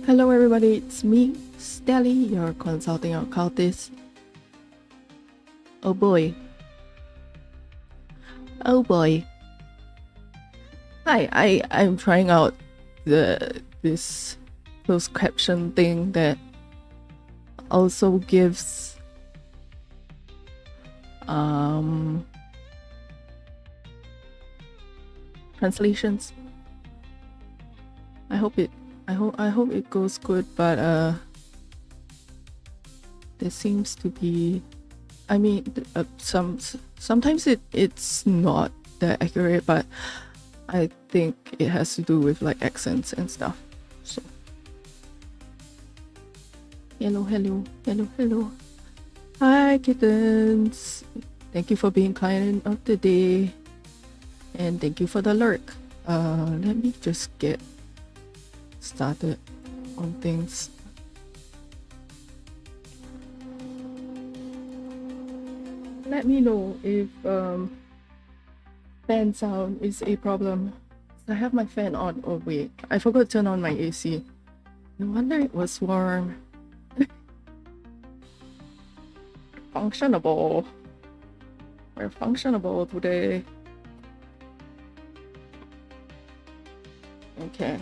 Hello everybody, it's me, Stelli, your consulting occultist. Oh boy. Oh boy. Hi, I'm trying out this closed caption thing that also gives translations. I hope it goes good, but there seems to be, I mean, sometimes it's not that accurate, but I think it has to do with like accents and stuff. So hello. Hi kittens, thank you for being kind of the day, and thank you for the lurk. Let me just get started on things. Let me know if fan sound is a problem. I have my fan on. Oh wait, I forgot to turn on my AC. No wonder it was warm. Functionable. We're functionable today. Okay.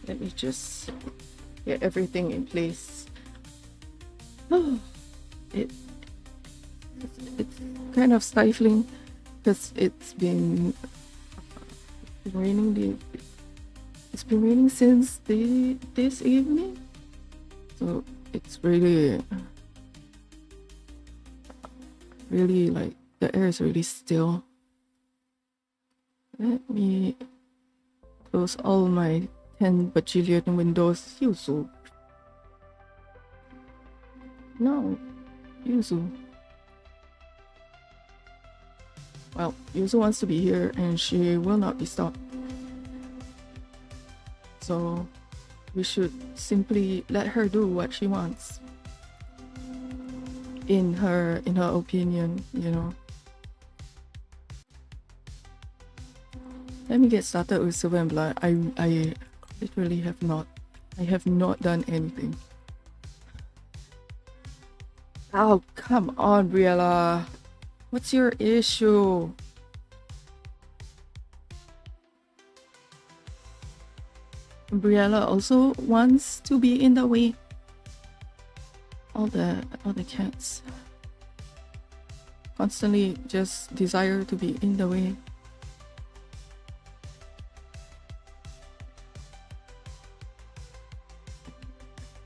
Let me just get everything in place. Oh, it's kind of stifling because it's been raining. It's been raining since this evening, so it's really like the air is really still. Let me close all my 10 bajillion windows. Yuzu. No, Yuzu. Well, Yuzu wants to be here and she will not be stopped. So we should simply let her do what she wants. In her opinion, you know. Let me get started with Silver and Blood. I literally have not done anything. Oh, come on, Briella. What's your issue? Briella also wants to be in the way. All the cats constantly just desire to be in the way.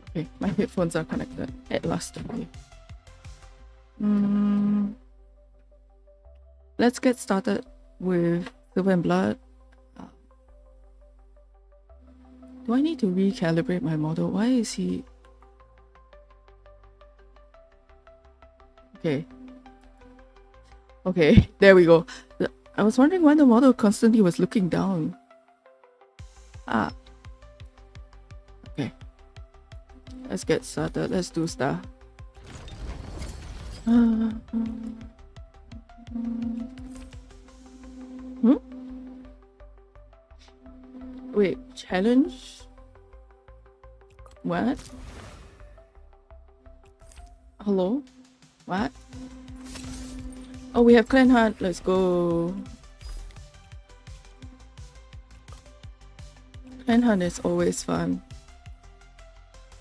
Okay, my headphones are connected at last. Okay. Let's get started with Silver and Blood. Do I need to recalibrate my model? Why is he... Okay, there we go. I was wondering why the model constantly was looking down. Okay. Let's get started. Let's do stuff. Wait, challenge? What? Hello? What? Oh, we have clan hunt. Let's go. Clan hunt is always fun.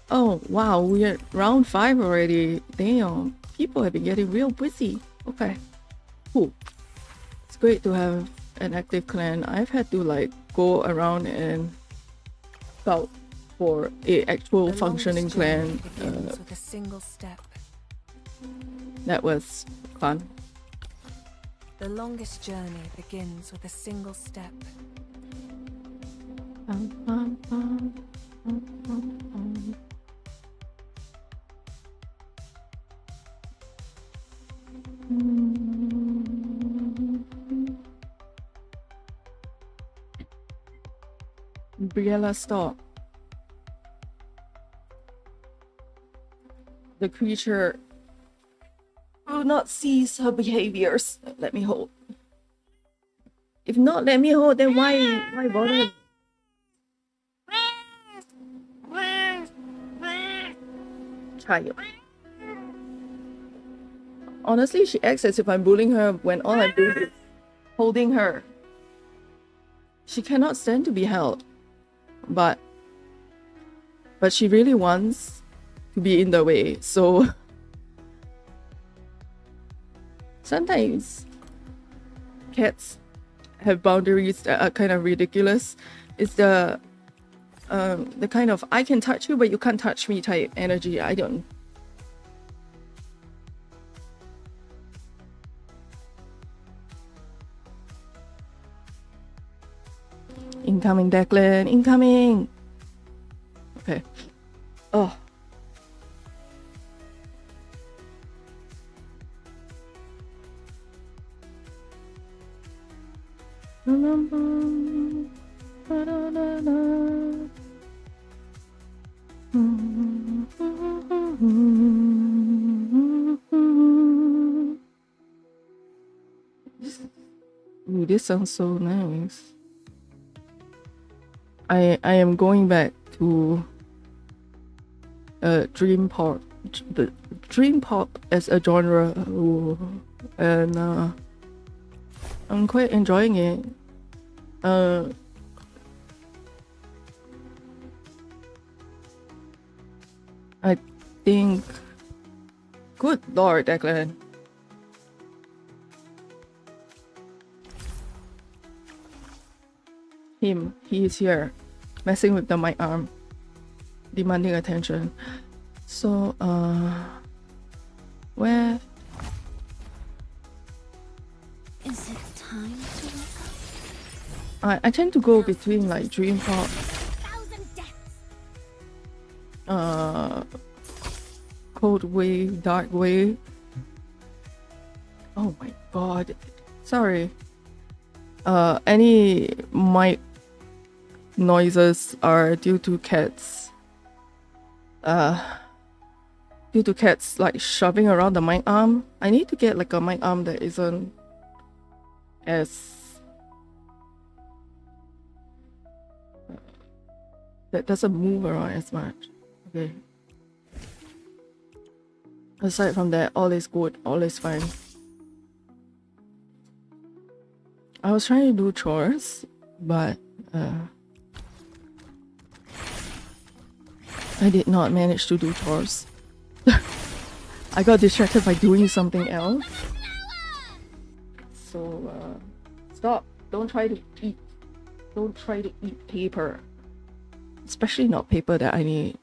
Oh, wow, we're at round 5 already. Damn, people have been getting real busy. Okay, cool. It's great to have an active clan. I've had to like go around and scout for a actual functioning clan. With a single step. That was fun. The longest journey begins with a single step. Briella, stop. The creature will not cease her behaviors. Let me hold. If not let me hold, then why bother? tired. Honestly, she acts as if I'm bullying her when all I'm doing is holding her. She cannot stand to be held. But she really wants to be in the way, so sometimes cats have boundaries that are kind of ridiculous. It's the kind of I can touch you but you can't touch me type energy. I don't. Incoming, Declan. Incoming. Okay. Oh. Ooh, this sounds so nice. I am going back to dream pop, the dream pop as a genre. Ooh, and I'm quite enjoying it. I think. Good lord, Declan. He is here, messing with the mic arm, demanding attention. So, where is it time to wake up? I tend to go between like dream pop, cold wave, dark wave. Oh my god, sorry. Any mic noises are due to cats. Due to cats like shoving around the mic arm. I need to get like a mic arm that isn't as that doesn't move around as much. Okay. Aside from that, all is good, all is fine. I was trying to do chores, but I did not manage to do chores. I got distracted by doing something else. So stop. Don't try to eat. Don't try to eat paper. Especially not paper that I need.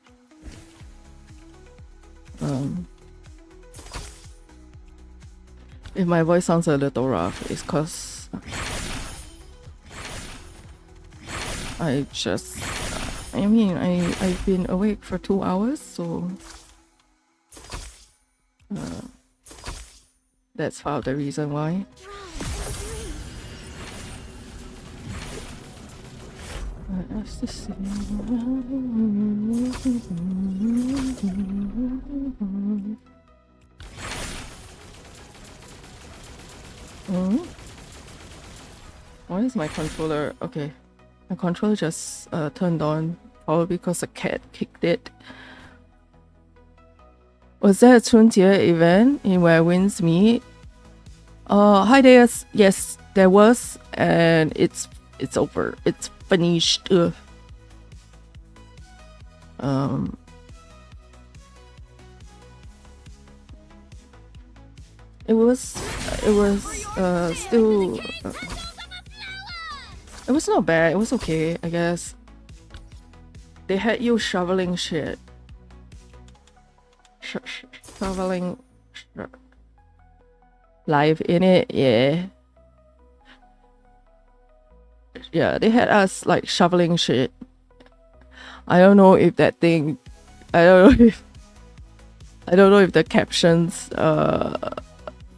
If my voice sounds a little rough, it's cause I just I mean I've been awake for 2 hours, so that's part of the reason why. What's this? Why is my controller okay? My controller just turned on, probably because a cat kicked it. Was there a 春节 event in where winds meet? Hi there. Yes, there was, and it's over. It's finished. It was still. It was not bad. It was okay, I guess. They had you shoveling shit. Shoveling live in it, yeah. Yeah, they had us like shoveling shit. I don't know if that thing. I don't know if the captions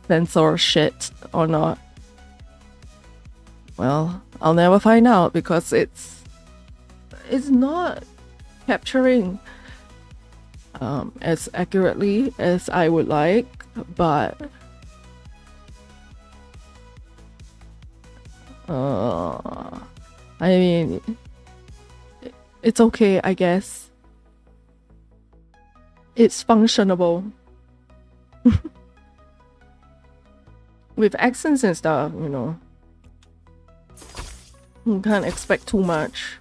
censor shit or not. Well, I'll never find out because it's not capturing as accurately as I would like, but I mean, it's okay, I guess. It's functionable. With accents and stuff, you know. You can't expect too much.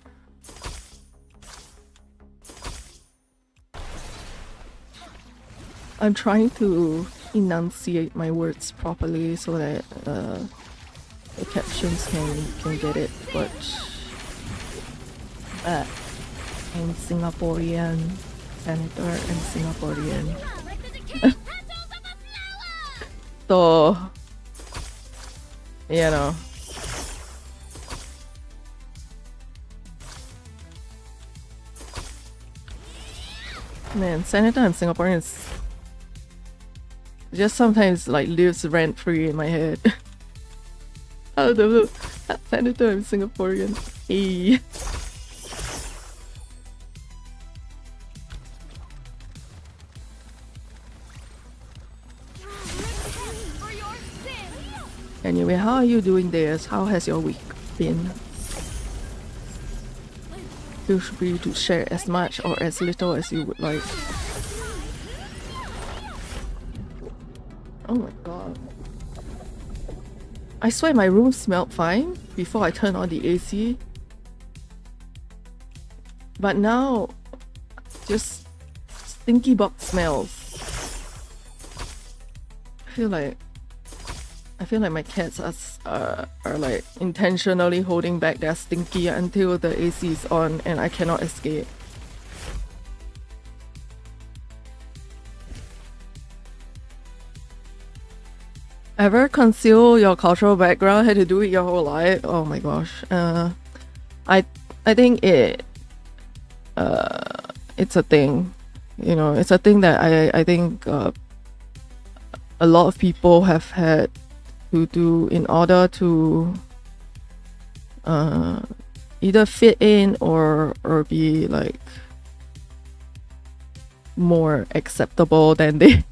I'm trying to enunciate my words properly so that the captions can get it, but I'm Singaporean senator and Singaporean. So, you know. Man, senator and Singaporeans just sometimes like lives rent free in my head. Out of the blue, senator and Singaporean. Hey. Anyway, how are you doing there? How has your week been? Feel free to share as much or as little as you would like. Oh my god. I swear my room smelled fine before I turned on the AC. But now, just stinky box smells. I feel like my cats are like intentionally holding back their stinky until the AC is on and I cannot escape. Ever conceal your cultural background? Had to do it your whole life? Oh my gosh. I think it's a thing. You know, it's a thing that I think a lot of people have had to do in order to either fit in or be like more acceptable than they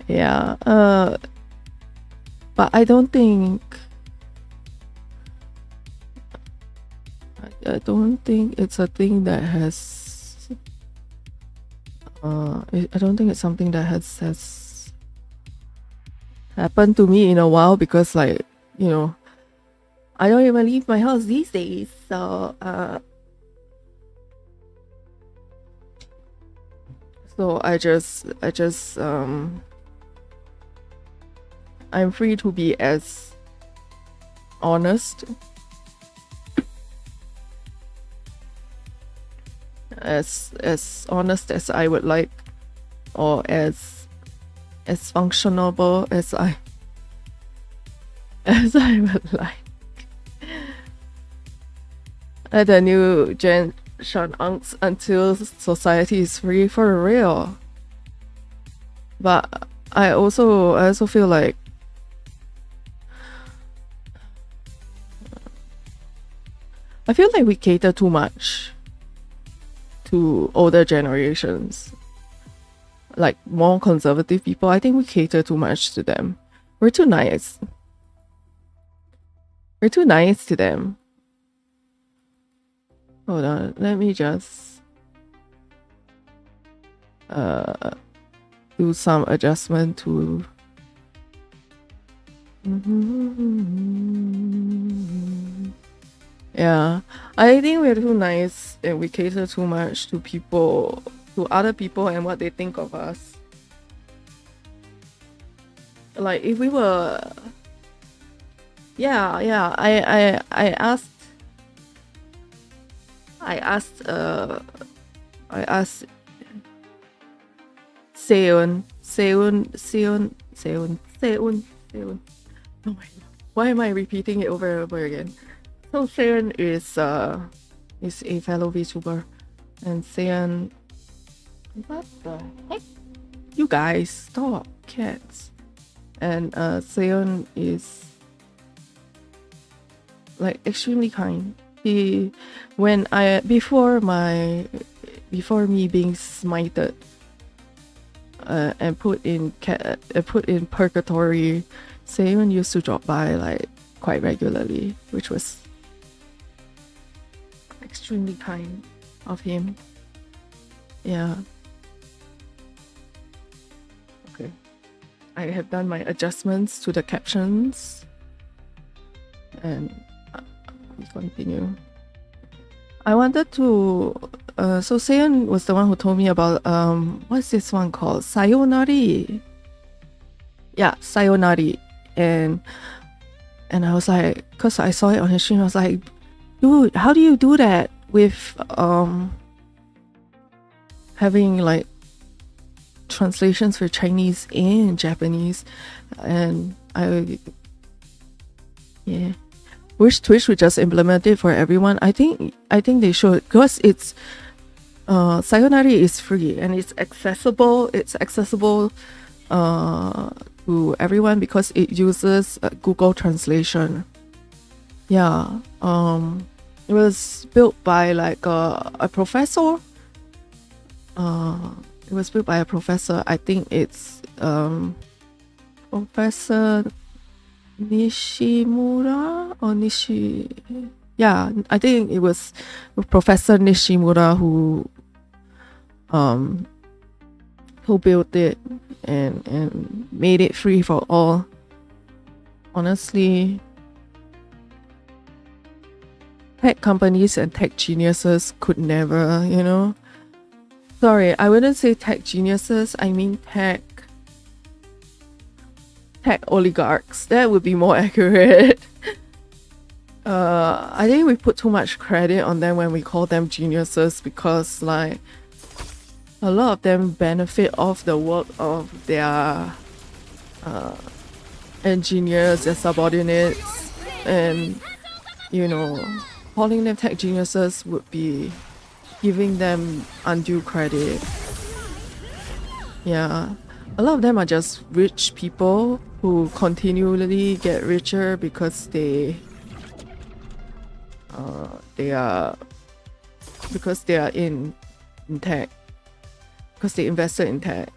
yeah, but I don't think it's a thing that has I don't think it's something that has happened to me in a while, because like, you know, I don't even leave my house these days, so I just I'm free to be as honest as honest as I would like, or as functionable as I would like. The new gen unks until society is free for real. But I also feel like we cater too much to older generations, like more conservative people. I think we cater too much to them. We're too nice. We're too nice to them. Hold on, let me just do some adjustment to yeah, I think we're too nice and we cater too much to people, to other people and what they think of us. Like if we were I asked Seun. Oh my god, why am I repeating it over and over again? So Seun is a fellow VTuber, and Seun, what the heck? You guys, stop, cats. And Seun is like extremely kind. He, before me being smited and put in purgatory, Seun used to drop by like quite regularly, which was extremely kind of him. Yeah. Okay. I have done my adjustments to the captions. And we continue. I wanted to... so Seon was the one who told me about... what's this one called? Sayonari. Yeah, Sayonari. And I was like... Because I saw it on his stream, I was like... Dude, how do you do that with... having like translations for Chinese and Japanese? And I wish Twitch would just implement it for everyone. I think they should, because it's Sayonari is free and it's accessible to everyone because it uses Google Translation. Yeah. It was built by like a professor. It was built by a professor. I think it's Professor Nishimura or Nishi. Yeah, I think it was Professor Nishimura who built it and made it free for all. Honestly, tech companies and tech geniuses could never, you know. Sorry, I wouldn't say tech geniuses. I mean tech oligarchs. That would be more accurate. I think we put too much credit on them when we call them geniuses because like a lot of them benefit off the work of their engineers, their subordinates, and you know, calling them tech geniuses would be giving them undue credit. Yeah, a lot of them are just rich people who continually get richer because they are in tech, because they invested in tech.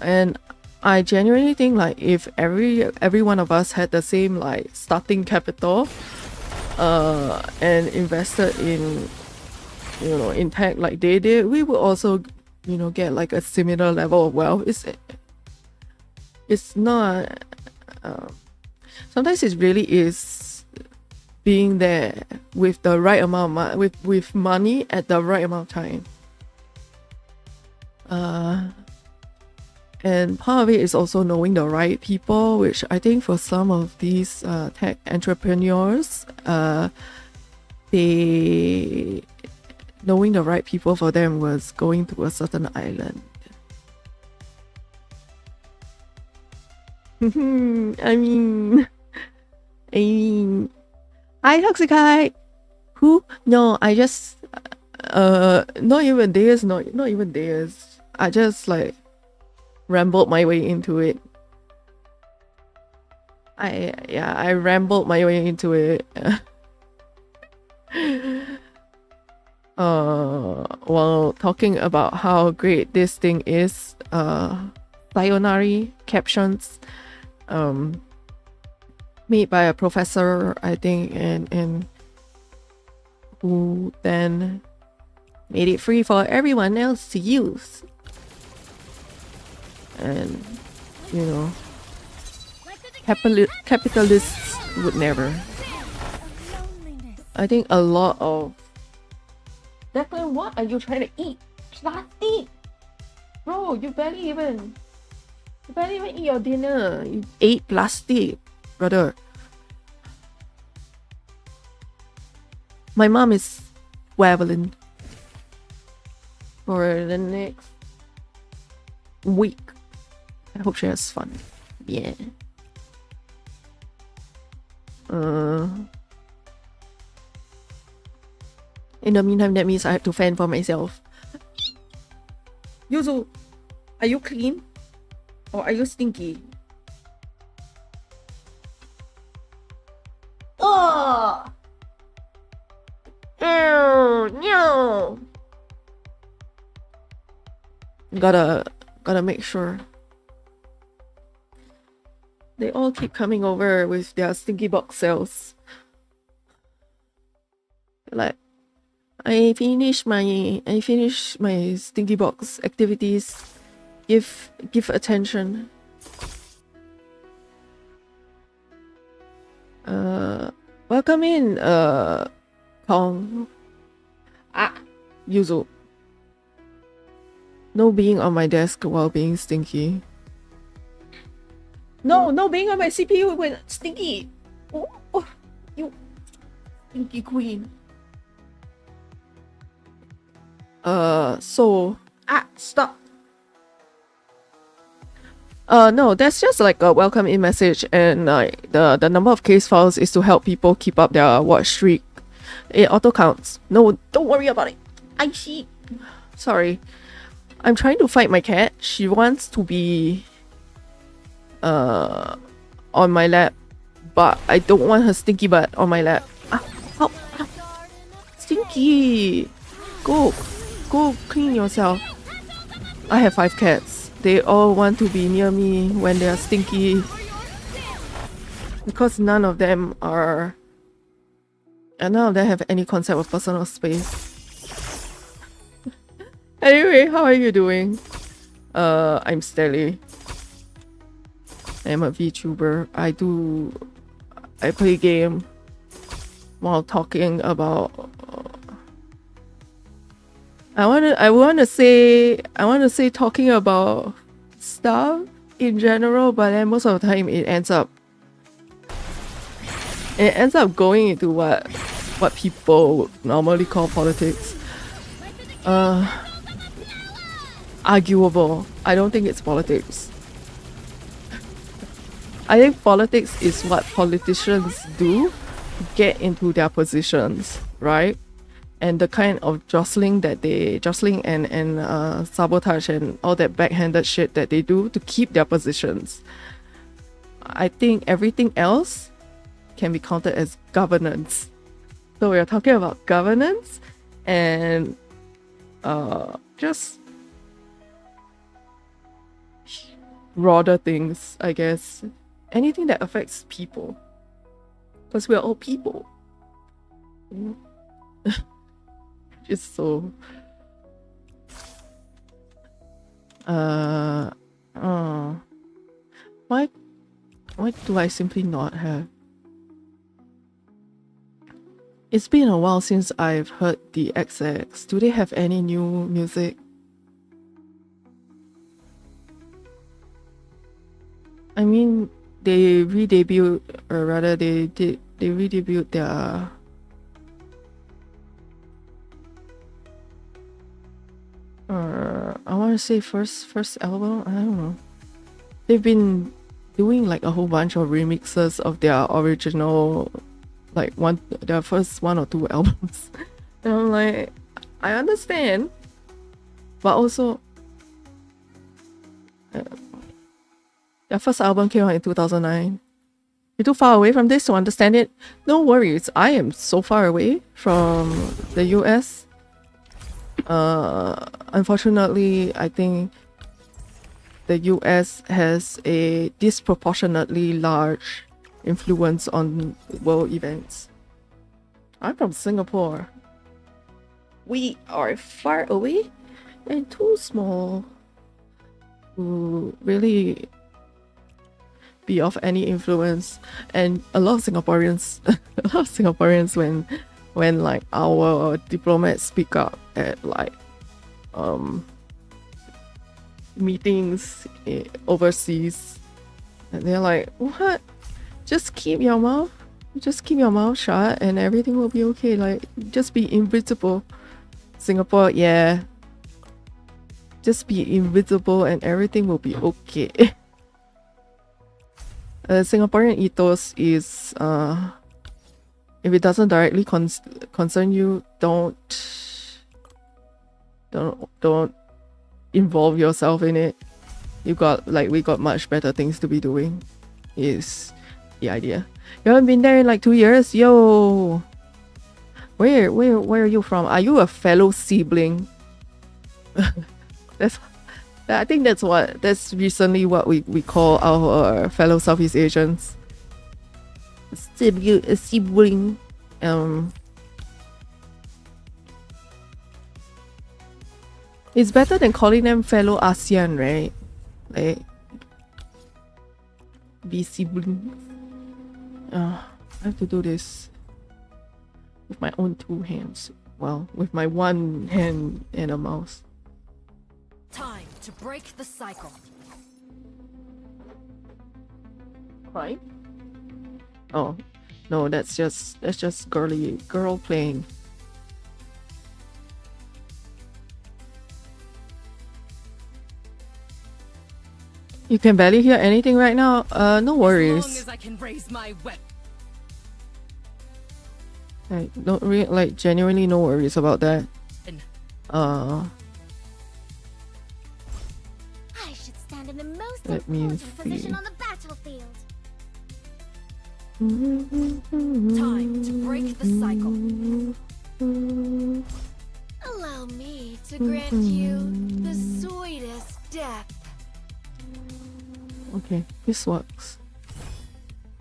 And I genuinely think like if every one of us had the same like starting capital and invested in, you know, in tech like they did, we would also, you know, get like a similar level of wealth. It's not sometimes it really is being there with the right amount of with money at the right amount of time. And part of it is also knowing the right people, which I think for some of these tech entrepreneurs, knowing the right people for them was going to a certain island. I mean, hi Toxic. Who? No, I just not even days. I just like rambled my way into it. I rambled my way into it. While talking about how great this thing is, Sayonari captions, made by a professor, I think, and who then made it free for everyone else to use. And you know, capitalists would never. I think a lot of... Declan, what are you trying to eat? Plastic! Bro, you barely even eat your dinner. You ate plastic, brother. My mom is traveling for the next week. I hope she has fun. Yeah. In the meantime, that means I have to fend for myself. Yuzu, are you clean? Or are you stinky? Oh! Ew, no! Gotta make sure. They all keep coming over with their stinky box cells. Like, I finished my stinky box activities. Give attention. Welcome in, Kong. Yuzu. No being on my desk while being stinky. No being on my CPU when stinky. Oh, you stinky queen. Stop. No, that's just like a welcome in message, and the number of case files is to help people keep up their watch streak. It auto counts. No, don't worry about it. I see. Sorry. I'm trying to fight my cat. She wants to be on my lap, but I don't want her stinky butt on my lap. Ow. Stinky. Go clean yourself. I have 5 cats. They all want to be near me when they are stinky, because none of them have any concept of personal space. Anyway, how are you doing? I'm Stelli. I'm a VTuber. I play game while talking about I wanna say talking about stuff in general, but then most of the time it ends up going into what people would normally call politics. Arguable. I don't think it's politics. I think politics is what politicians do to get into their positions, right? And the kind of jostling and sabotage and all that backhanded shit that they do to keep their positions. I think everything else can be counted as governance. So we're talking about governance and just broader things, I guess. Anything that affects people. Because we're all people. Just so why do I simply not have? It's been a while since I've heard the XX. Do they have any new music? I mean, they re-debuted, or rather they re-debuted their I want to say first album. I don't know. They've been doing like a whole bunch of remixes of their original, like their first 1 or 2 albums. And I'm like, I understand, but also their first album came out in 2009. You're too far away from this to understand it. No worries, I am so far away from the US. Unfortunately, I think the US has a disproportionately large influence on world events. I'm from Singapore. We are far away and too small to really be of any influence. And a lot of Singaporeans when like our diplomats speak up at like meetings overseas, and they're like, what? Just keep your mouth shut and everything will be okay. Like, just be invisible. Singapore, yeah. Just be invisible and everything will be okay. Singaporean ethos is if it doesn't directly concern you, don't involve yourself in it. We got much better things to be doing, is the idea. You haven't been there in like 2 years? Yo, where are you from? Are you a fellow sibling? I think that's recently what we call our fellow Southeast Asians. Sibling. It's better than calling them fellow ASEAN, right? Like, be siblings. I have to do this with my own 2 hands. Well, with my 1 hand and a mouse. Time to break the cycle. Right? Oh, no, that's just girl playing. You can barely hear anything right now. No worries. As long as I can raise my weapon. Like genuinely no worries about that. I should stand in the most Let me important see. position on the battlefield. Time to break the cycle. Allow me to grant you the sweetest death. Okay, this works.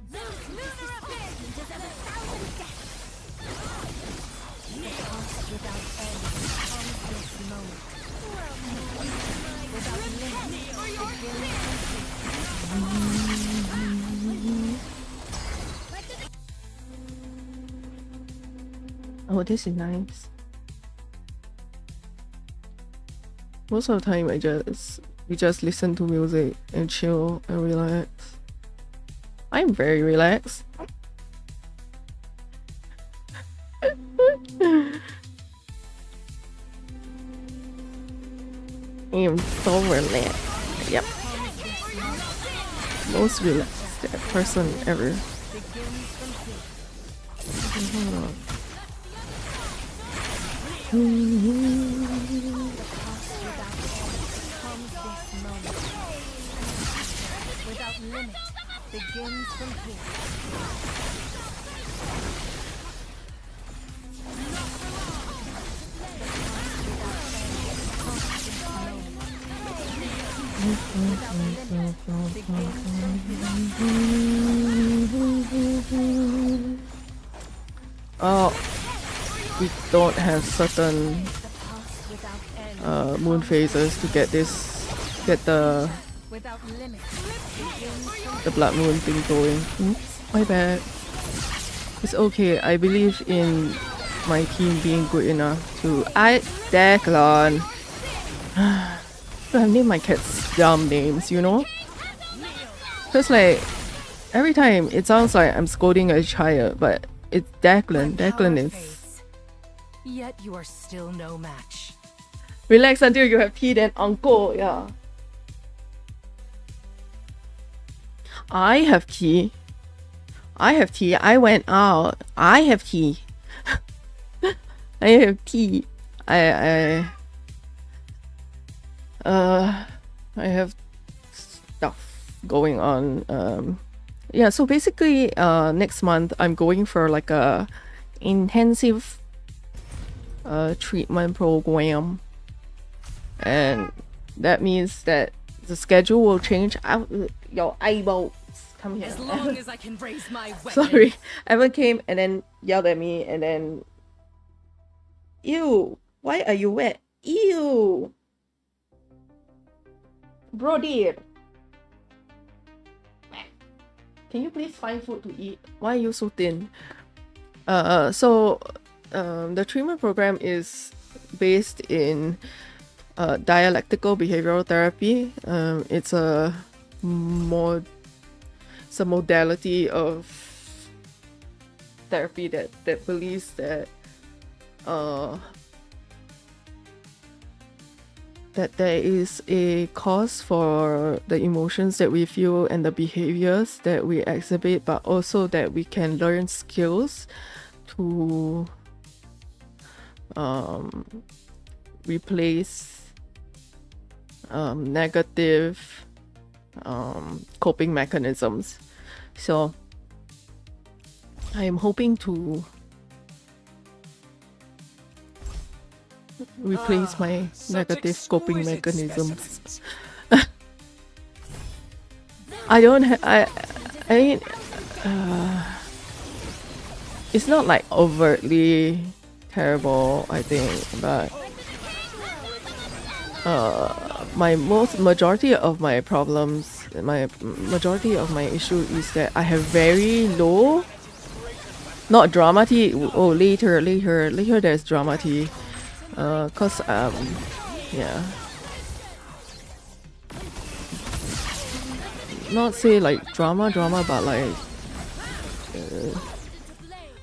Those lunar abandoned deserve 1,000 deaths. Without end comes this moment. Without limit Oh, this is nice. Most of the time we just listen to music and chill and relax. I'm very relaxed. I'm so relaxed. Yep. Most relaxed person ever. without limit begins from here. Oh, we don't have certain moon phases to get the blood moon thing going. Oops, my bad. It's okay. I believe in my team being good enough to. Declan. I name my cats dumb names, you know? Cause like every time it sounds like I'm scolding a child, but it's Declan. Declan is. Yet you are still no match. Relax until you have tea, then uncle. Yeah. I have tea. I went out. I have tea. I have tea. I have stuff going on. Yeah, so basically next month I'm going for like a intensive treatment program, and that means that the schedule will change. Your eyeballs, come here. As long as I can raise my weapon. Sorry, Evan came and then yelled at me and then, ew, why are you wet? Ew, bro dear, can you please find food to eat? Why are you so thin? The treatment program is based in dialectical behavioral therapy. It's a modality of therapy that believes that that there is a cause for the emotions that we feel and the behaviors that we exhibit, but also that we can learn skills to replace negative coping mechanisms. So I am hoping to replace my negative coping mechanisms. I don't have. I mean, it's not like overtly terrible, I think, but my majority of my problems, my majority of my issue is that I have very low, not dramatic. Oh, later there's dramatic. Cause yeah, not say like drama, but like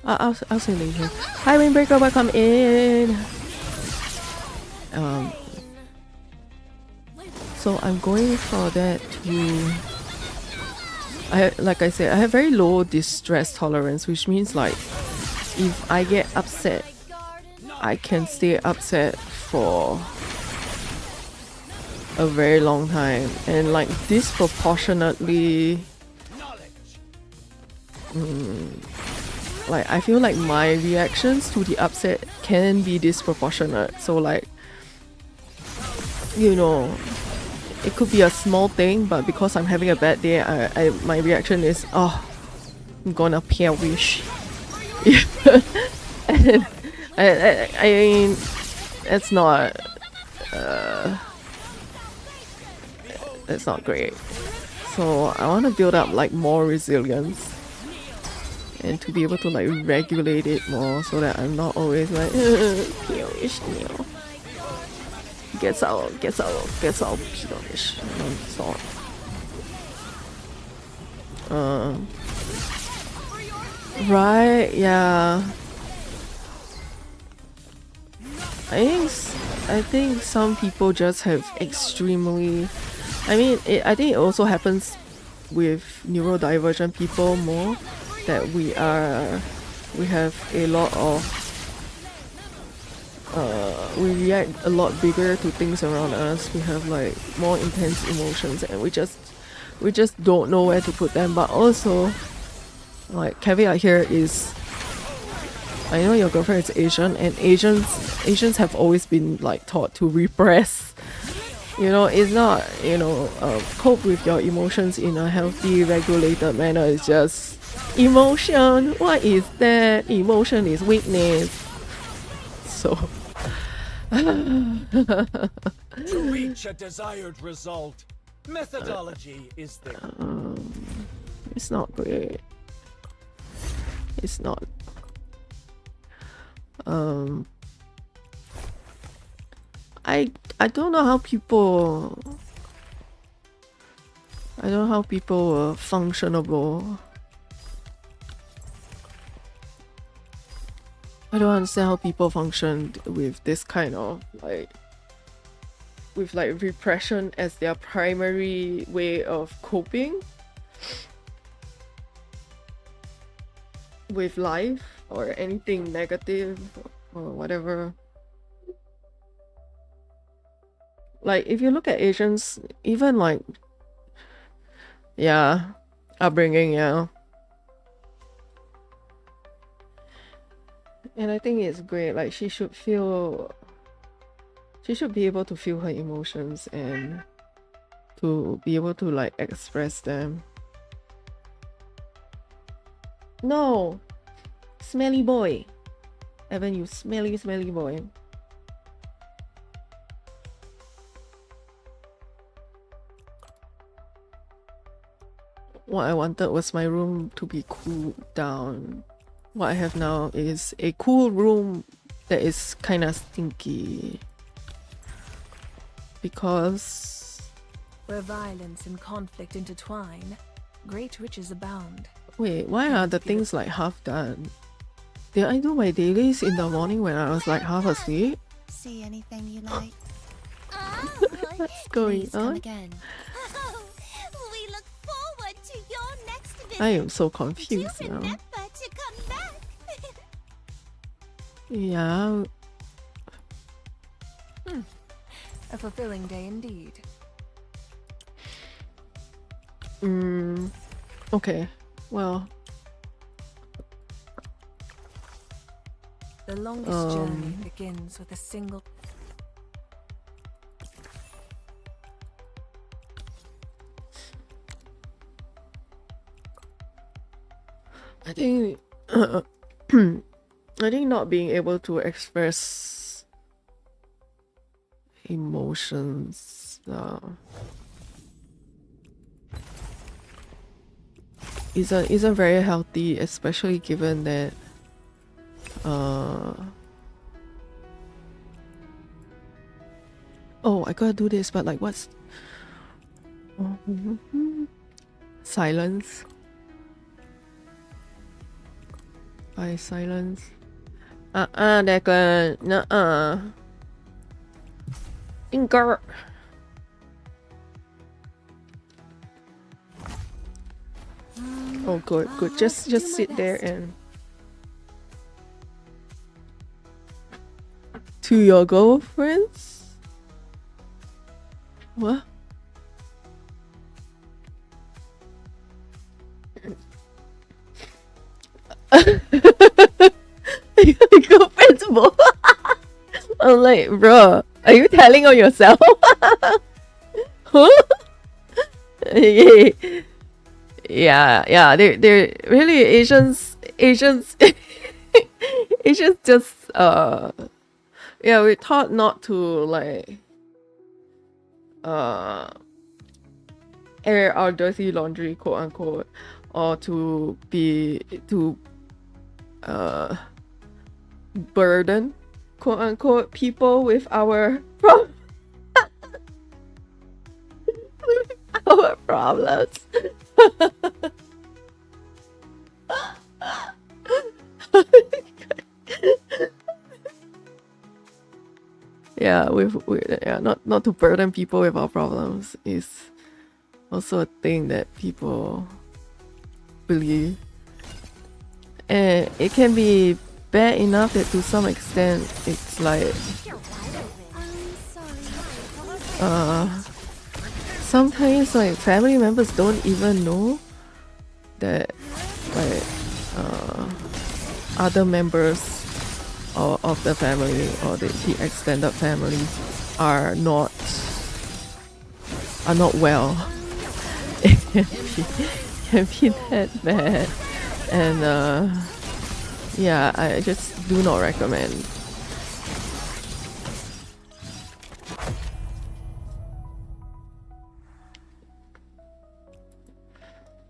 I'll say later. Hi, Windbreaker, welcome in. So I'm going for that to. Like I said, I have very low distress tolerance, which means like if I get upset, I can stay upset for a very long time, and like disproportionately. Like I feel like my reactions to the upset can be disproportionate. So like, you know, it could be a small thing, but because I'm having a bad day, my reaction is, oh, I'm gonna perish. And I mean, it's not great. So I want to build up like more resilience and to be able to like regulate it more, so that I'm not always like perish now. Gets out perish. So right, yeah. I think some people just have extremely. I mean, I think it also happens with neurodivergent people more, that we have a lot of we react a lot bigger to things around us. We have like more intense emotions, and we just don't know where to put them. But also, like caveat here is, I know your girlfriend is Asian, and Asians have always been like taught to repress. You know, it's not, you know, cope with your emotions in a healthy, regulated manner. It's just emotion. What is that? Emotion is weakness. So to reach a desired result, methodology is the it's not great. It's not. I don't know how people. I don't know how people are functionable. I don't understand how people function with this kind of like, with like repression as their primary way of coping with life or anything negative or whatever. Like if you look at Asians, even like, yeah, upbringing, yeah. And I think it's great, like she should be able to feel her emotions and to be able to like express them. No! Smelly boy! Evan, you smelly boy. What I wanted was my room to be cooled down. What I have now is a cool room that is kind of stinky. Because... Where violence and conflict intertwine, great riches abound. Wait, why are the things like half done? Did I do my dailies in the morning when I was like half asleep? See anything you like? What's going Please come on? again. Oh, we look forward to your next visit. I am so Do confused now. remember to come back. Yeah. A fulfilling day indeed. Okay. Well, The longest journey begins with a single... I think I think not being able to express emotions isn't very healthy, especially given that oh, I gotta do this, but like what's silence by silence. Declan, nuh-uh. Inker. Oh, good. Just sit there and to your girlfriends. What? Girlfriends, bro. I'm like, bro, are you telling on yourself? Huh? Yeah. They're really Asians. Asians just yeah, we're taught not to like air our dirty laundry, quote unquote, or to burden, quote unquote, people with our our problems. Yeah, not to burden people with our problems is also a thing that people believe, and it can be bad enough that to some extent it's like sometimes like family members don't even know that like other members of the family or the extended family are not well. It can be that bad, and yeah, I just do not recommend.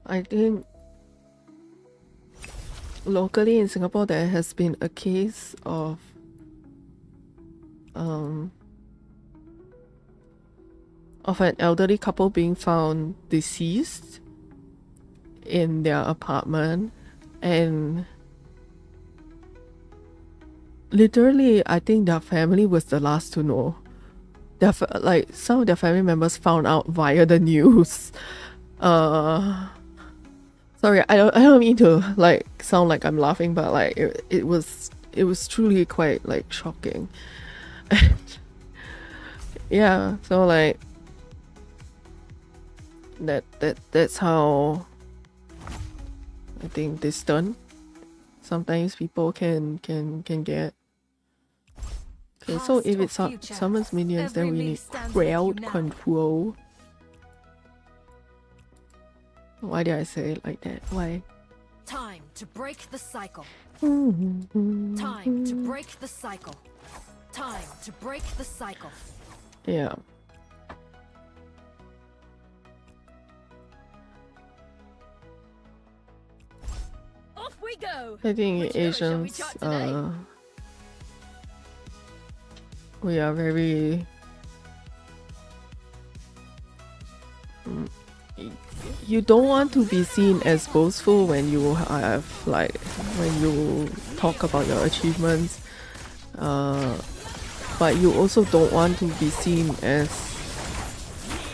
I think locally in Singapore there has been a case of an elderly couple being found deceased in their apartment, and literally I think their family was the last to know. Like some of their family members found out via the news. Sorry, I don't mean to like sound like I'm laughing, but like it was truly quite like shocking. Yeah, so like that's how I think distant sometimes people can get. Okay, so if it summons minions, then we need crowd control. Why did I say it like that? Why? Time to break the cycle. Time to break the cycle. Time to break the cycle. Yeah. Off we go. I think Asians, we are very you don't want to be seen as boastful when you have like when you talk about your achievements, but you also don't want to be seen as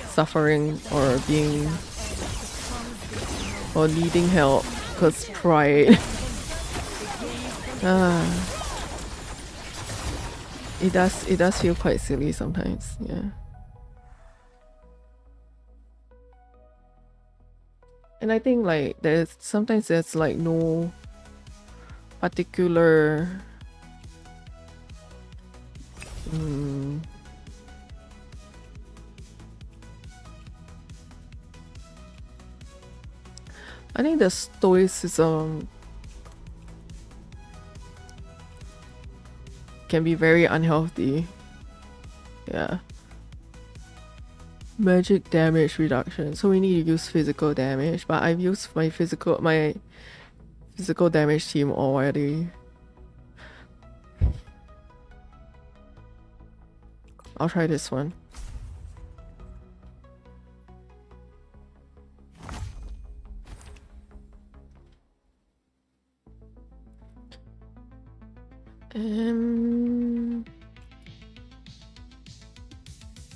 suffering or needing help, because pride it does feel quite silly sometimes. Yeah. And I think like sometimes there's like no particular I think the stoicism can be very unhealthy. Yeah. Magic damage reduction. So we need to use physical damage, but I've used my physical damage team already. I'll try this one.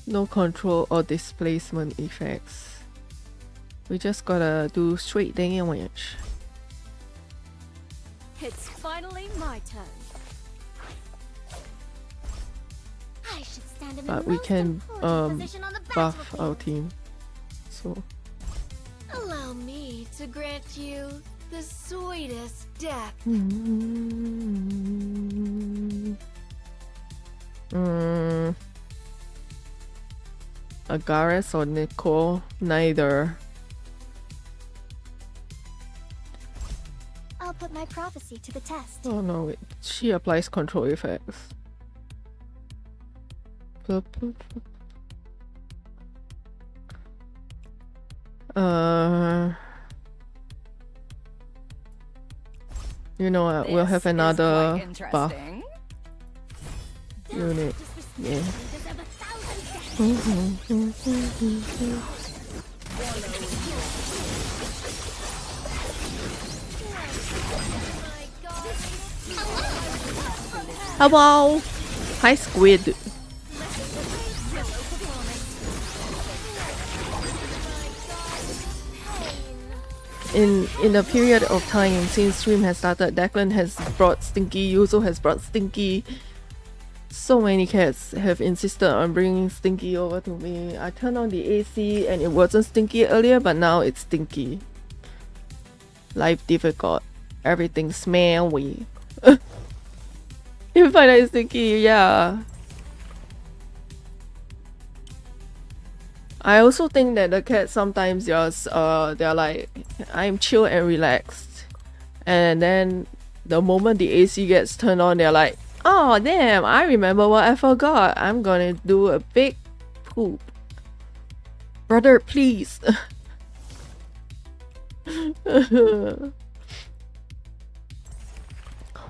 No control or displacement effects. We just gotta do straight damage. It's finally my turn. I should stand in But the we most can important position on the buff battlefield. our team. So Allow me to grant you the sweetest death. Agares or Nicole? Neither. I'll put my prophecy to the test. Oh no, she applies control effects. You know what, we'll have another buff unit. Yeah. Deserve 1,000 deaths. Hello! Hi, Squid. In the period of time since stream has started, Declan has brought Stinky, Yuzo has brought Stinky. So many cats have insisted on bringing Stinky over to me. I turned on the AC and it wasn't Stinky earlier, but now it's Stinky. Life difficult. Everything smelly. You find that it's Stinky, yeah. I also think that the cats sometimes just they're like, I'm chill and relaxed, and then the moment the AC gets turned on, they're like, oh damn, I remember what I forgot. I'm gonna do a big poop. Brother, please.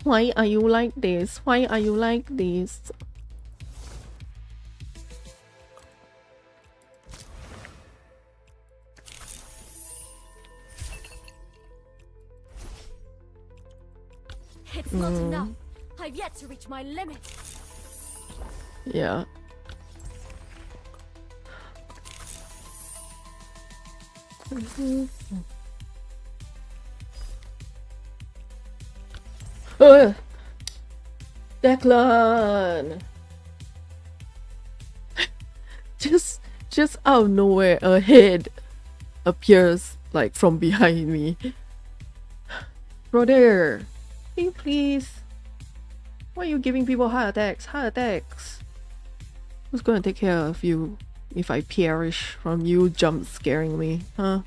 Why are you like this? Why are you like this? It's not enough. I've yet to reach my limit. Yeah. Declan! just out of nowhere, a head appears like from behind me. Brother, can you please? Why are you giving people heart attacks? Heart attacks. Who's gonna take care of you if I perish from you jump scaring me, huh?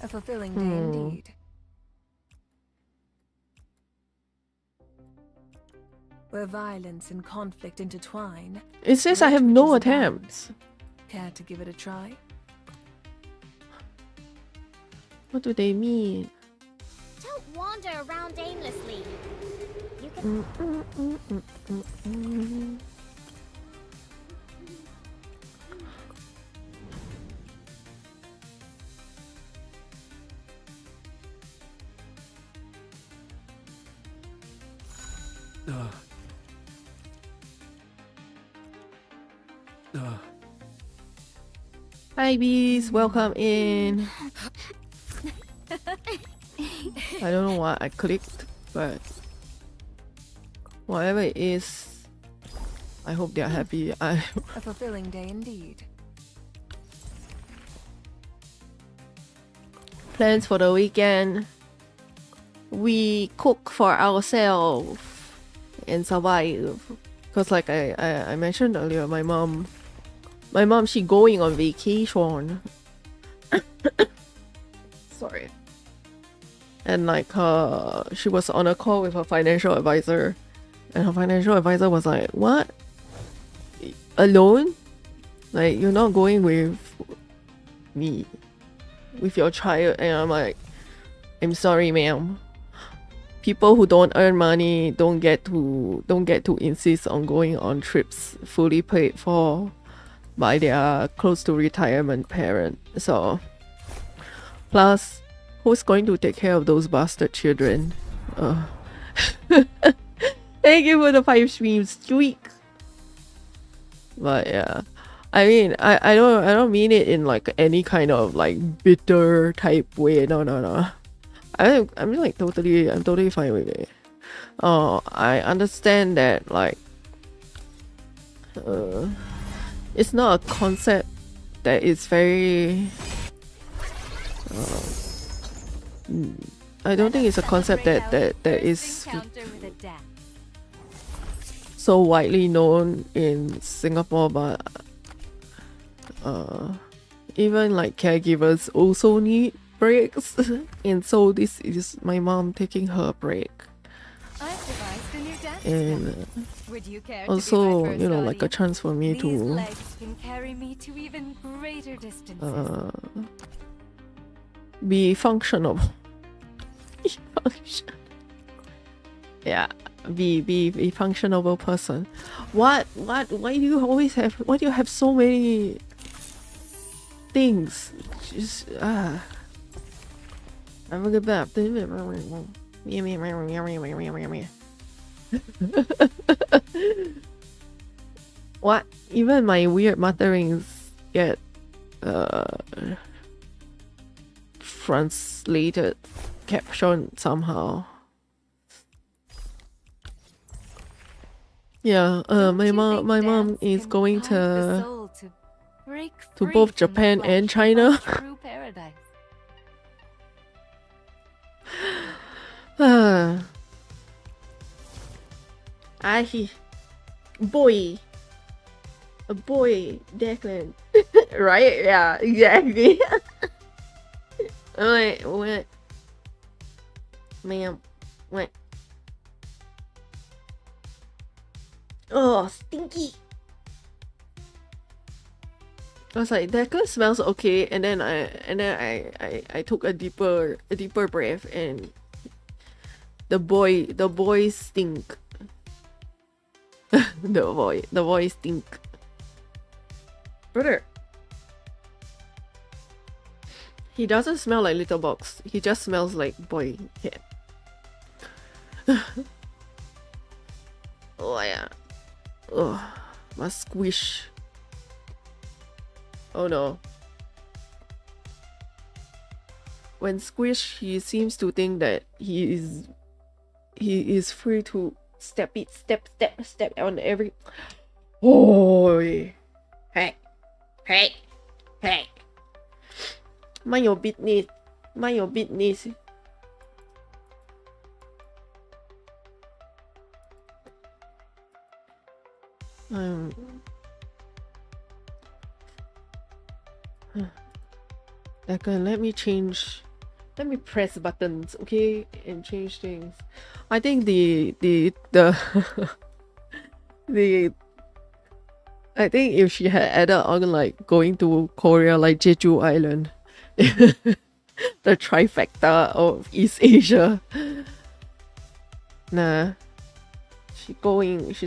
A fulfilling day indeed. Where violence and conflict intertwine. It says I have no attempts. Care to give it a try? What do they mean? Don't wander around aimlessly. You can. Hi bees, welcome in. I don't know what I clicked, but whatever it is, I hope they're happy. A fulfilling day indeed. Plans for the weekend. We cook for ourselves and survive. Cause like I mentioned earlier, my mom she going on vacation. Sorry. and like she was on a call with her financial advisor, and her financial advisor was like, "What? Alone? Like you're not going with me, with your child?" And I'm like, "I'm sorry, ma'am. People who don't earn money don't get to insist on going on trips fully paid for by their close to retirement parent. So plus, who's going to take care of those bastard children?" Thank you for the 5 streams, streak. But yeah, I mean, I don't mean it in like any kind of like bitter type way. No. I'm totally fine with it. I understand that like it's not a concept that is very I don't think it's a concept that is so widely known in Singapore, but even like caregivers also need breaks. And so this is my mom taking her break. And also, you know, like a chance for me to be functional. Yeah, be functional person. Why do you have so many things? Just I'm gonna get back. What? Even my weird mutterings get translated, captioned somehow. Yeah, my mom is going to both Japan and China. Boy, Declan. Right? Yeah, exactly. What? Ma'am, what? Oh, stinky. I was like, Declan smells okay, and then I took a deeper breath, and the boy stink. the boy stink. Brother, he doesn't smell like Little Box. He just smells like boy head. Oh yeah. Oh, must squish. Oh no. When squish, he seems to think that he is free to step on every. Oh, hey. Mind your business. Mind your business. Let me press buttons, okay, and change things. I think the I think if she had added on like going to Korea, like Jeju Island, the trifecta of East Asia. Nah, she's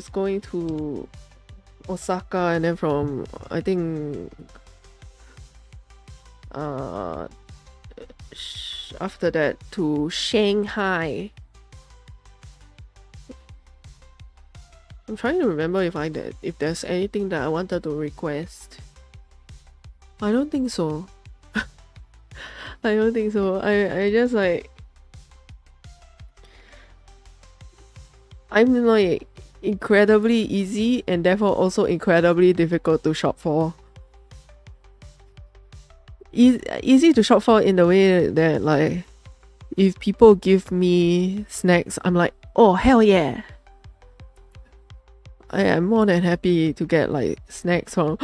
going to Osaka, and then from I think after that to Shanghai. I'm trying to remember if there's anything that I wanted to request. I don't think so. I don't think so. I just like I'm like incredibly easy and therefore also incredibly difficult to shop for. Easy to shop for in the way that like if people give me snacks, I'm like, oh hell yeah. I am more than happy to get like snacks from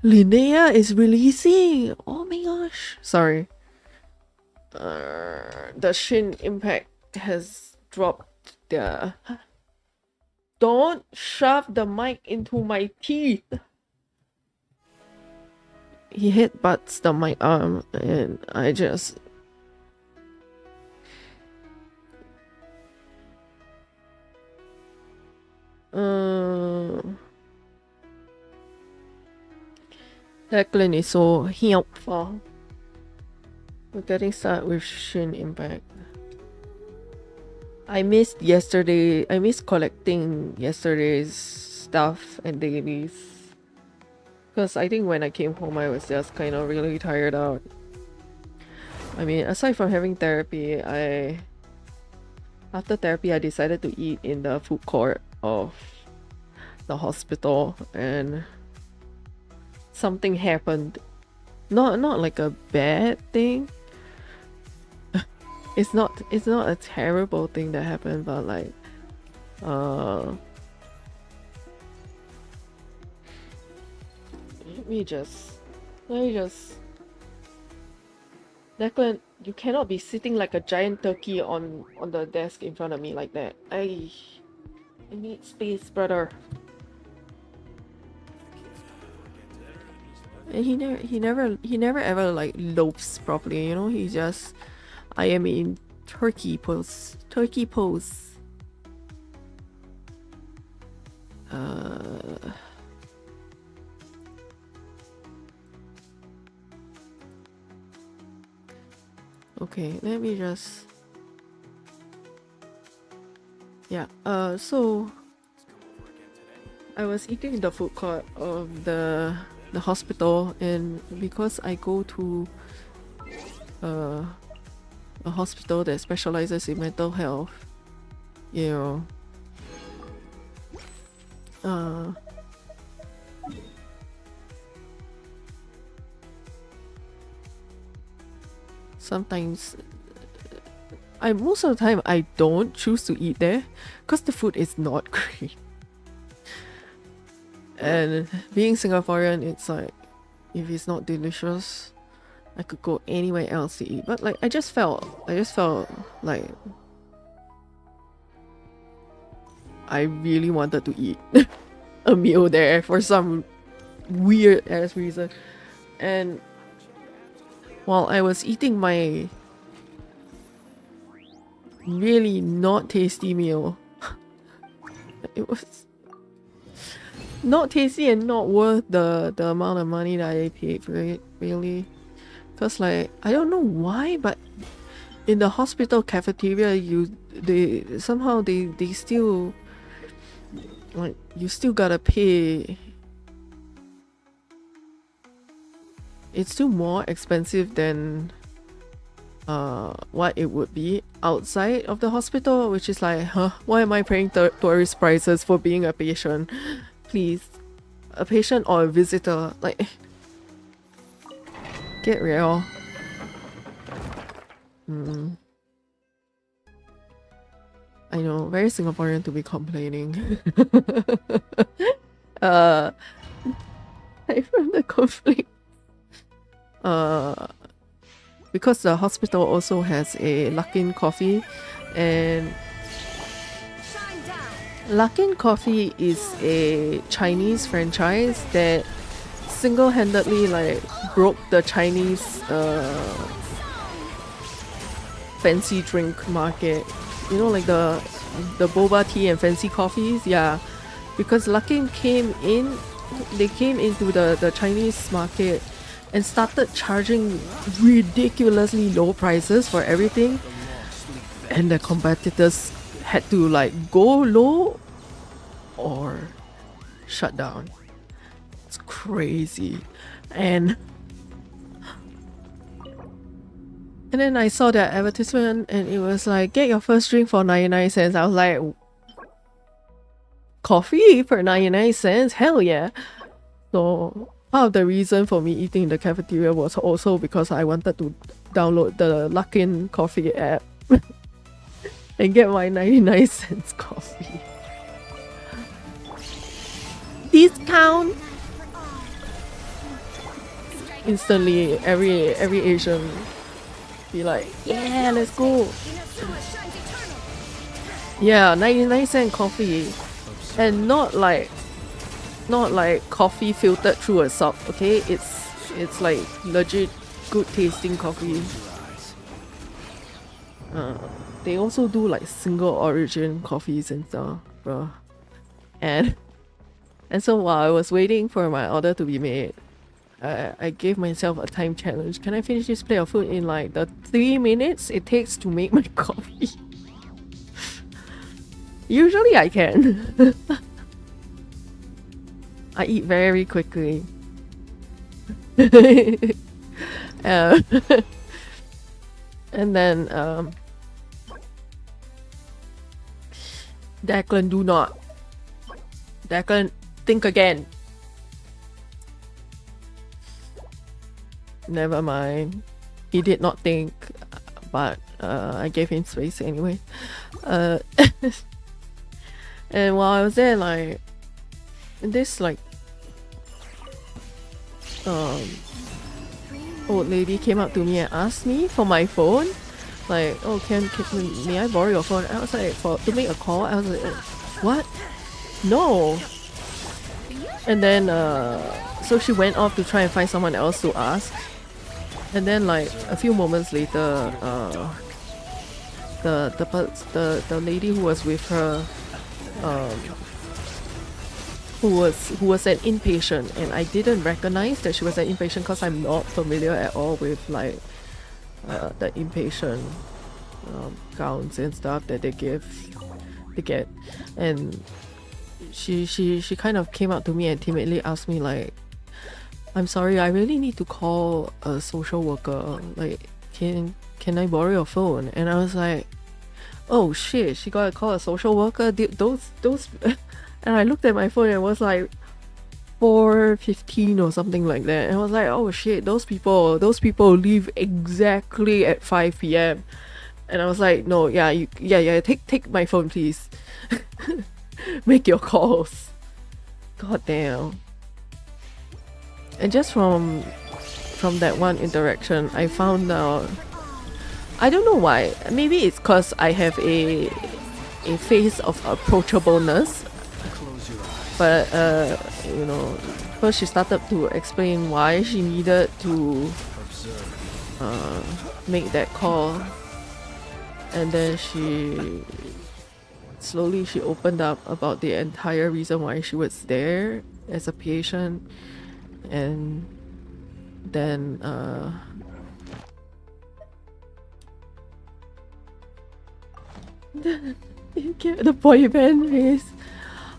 Linnea is releasing. Oh my gosh. Sorry. The Shin Impact has dropped their... Don't shove the mic into my teeth! He headbutts the mic arm and I just... Declan is so helpful. We're getting started with Shin Impact. I missed collecting yesterday's stuff and dailies. Because I think when I came home I was just kind of really tired out. I mean, aside from having therapy, after therapy I decided to eat in the food court of the hospital and something happened. Not like a bad thing. It's not a terrible thing that happened, but like let me just Declan, you cannot be sitting like a giant turkey on the desk in front of me like that. I need space, brother. And he never ever like loafs properly, you know. He just, I am in turkey pose. Okay, let me just... Yeah, so I was eating in the food court of the hospital, and because I go to a hospital that specializes in mental health, you know, sometimes most of the time I don't choose to eat there because the food is not great. And being Singaporean, it's like, if it's not delicious, I could go anywhere else to eat. But like, I just felt like I really wanted to eat a meal there for some weird ass reason. And while I was eating my really not tasty meal, it was not tasty and not worth the amount of money that I paid for it, really. Because like, I don't know why, but in the hospital cafeteria, they still, like, you still gotta pay. It's still more expensive than what it would be outside of the hospital, which is like, huh, why am I paying tourist prices for being a patient? Please, a patient or a visitor, like, get real. I know, very Singaporean to be complaining. From the conflict. Because the hospital also has a Luckin Coffee, and Luckin Coffee is a Chinese franchise that single-handedly like broke the Chinese fancy drink market. You know, like the boba tea and fancy coffees. Yeah, because Luckin came into the Chinese market and started charging ridiculously low prices for everything, and the competitors had to like go low or shut down. It's crazy. And then I saw that advertisement and it was like, get your first drink for 99 cents. I was like, coffee for 99 cents? Hell yeah. So part of the reason for me eating in the cafeteria was also because I wanted to download the Luckin Coffee app and get my 99 cents coffee. Discount! Instantly, every Asian Be like, yeah, let's go. Yeah, 99-cent coffee, and not like coffee filtered through a sock. Okay, it's like legit good tasting coffee. They also do like single origin coffees and stuff, bro. And so while I was waiting for my order to be made, I gave myself a time challenge. Can I finish this plate of food in like the 3 minutes it takes to make my coffee? Usually I can. I eat very quickly. And then Declan, do not. Declan, think again. Never mind. He did not think, but I gave him space anyway. And while I was there, like, this like old lady came up to me and asked me for my phone. Like, oh, may I borrow your phone? I was like, to make a call. I was like, what? No. And then so she went off to try and find someone else to ask. And then like a few moments later, the lady who was with her, who was an inpatient, and I didn't recognize that she was an inpatient because I'm not familiar at all with like the inpatient gowns and stuff that they get, and she kind of came up to me and timidly asked me like, I'm sorry, I really need to call a social worker, like can I borrow your phone? And I was like, oh shit, she gotta call a social worker? Those and I looked at my phone and it was like 4:15 or something like that, and I was like, oh shit, those people leave exactly at 5 p.m. And I was like, no, yeah, take my phone please. Make your calls. God damn. And just from that one interaction, I found out, I don't know why, maybe it's because I have a face of approachableness, but you know, first she started to explain why she needed to make that call, and then she slowly opened up about the entire reason why she was there as a patient. And then the boy band is,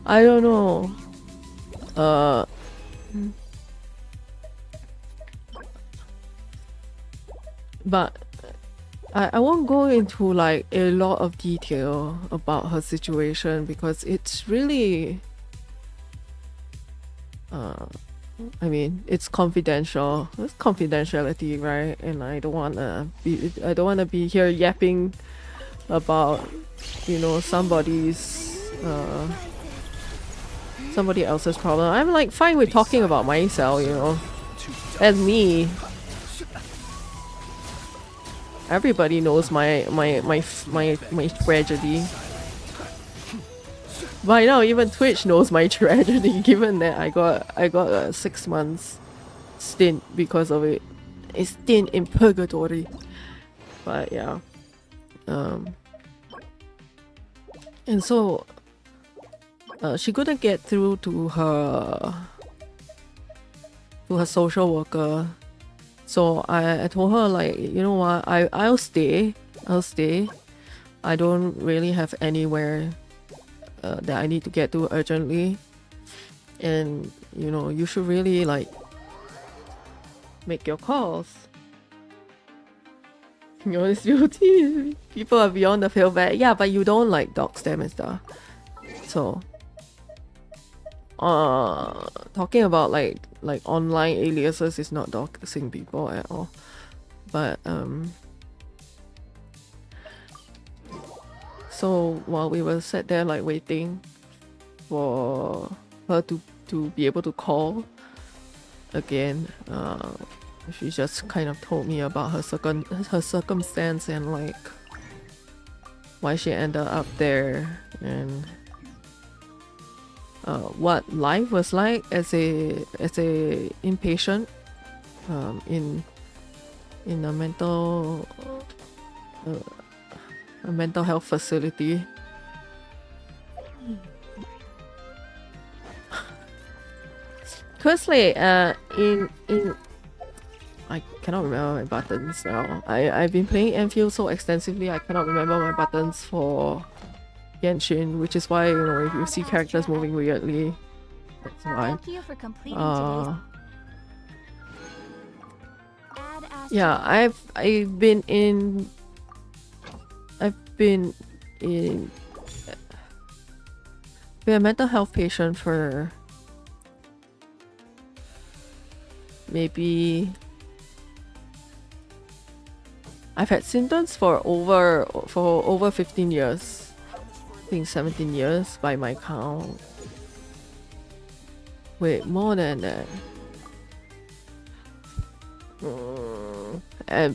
I don't know, but I won't go into like a lot of detail about her situation because it's really I mean, it's confidential. It's confidentiality, right? And I don't wanna be here yapping about, you know, somebody else's problem. I'm like fine with talking about myself, you know. And me. Everybody knows my tragedy. By now, even Twitch knows my tragedy, given that I got a 6 months stint because of it. A stint in purgatory. But yeah. And so she couldn't get through to her social worker. So I told her like, you know what, I'll stay. I don't really have anywhere that I need to get to urgently, and you know, you should really like make your calls. You know, it's beauty. People are beyond the feel bad. Yeah, but you don't like dox them and stuff. So talking about like online aliases is not doxing people at all. But so while we were sat there like waiting for her to be able to call again, she just kind of told me about her circumstance and like why she ended up there and what life was like as a inpatient in a mental health facility. Firstly, in I cannot remember my buttons now. I've been playing ENvtuber so extensively I cannot remember my buttons for Genshin, which is why, you know, if you see characters moving weirdly, that's why. Thank you for completing today's yeah, I've been been a mental health patient for maybe I've had symptoms for over 15 years. I think 17 years by my count. Wait, more than that.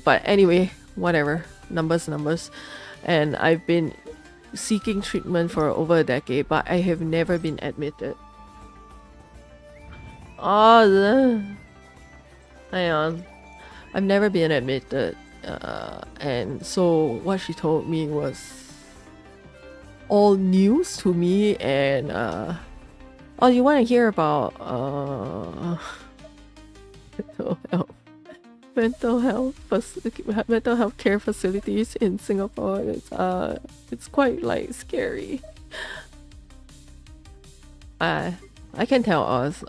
But anyway, whatever. Numbers. And I've been seeking treatment for over a decade, but I have never been admitted. Hang on. I've never been admitted. And so what she told me was all news to me, and oh, you want to hear about mental health care facilities in Singapore? It's quite like scary. I can tell Oz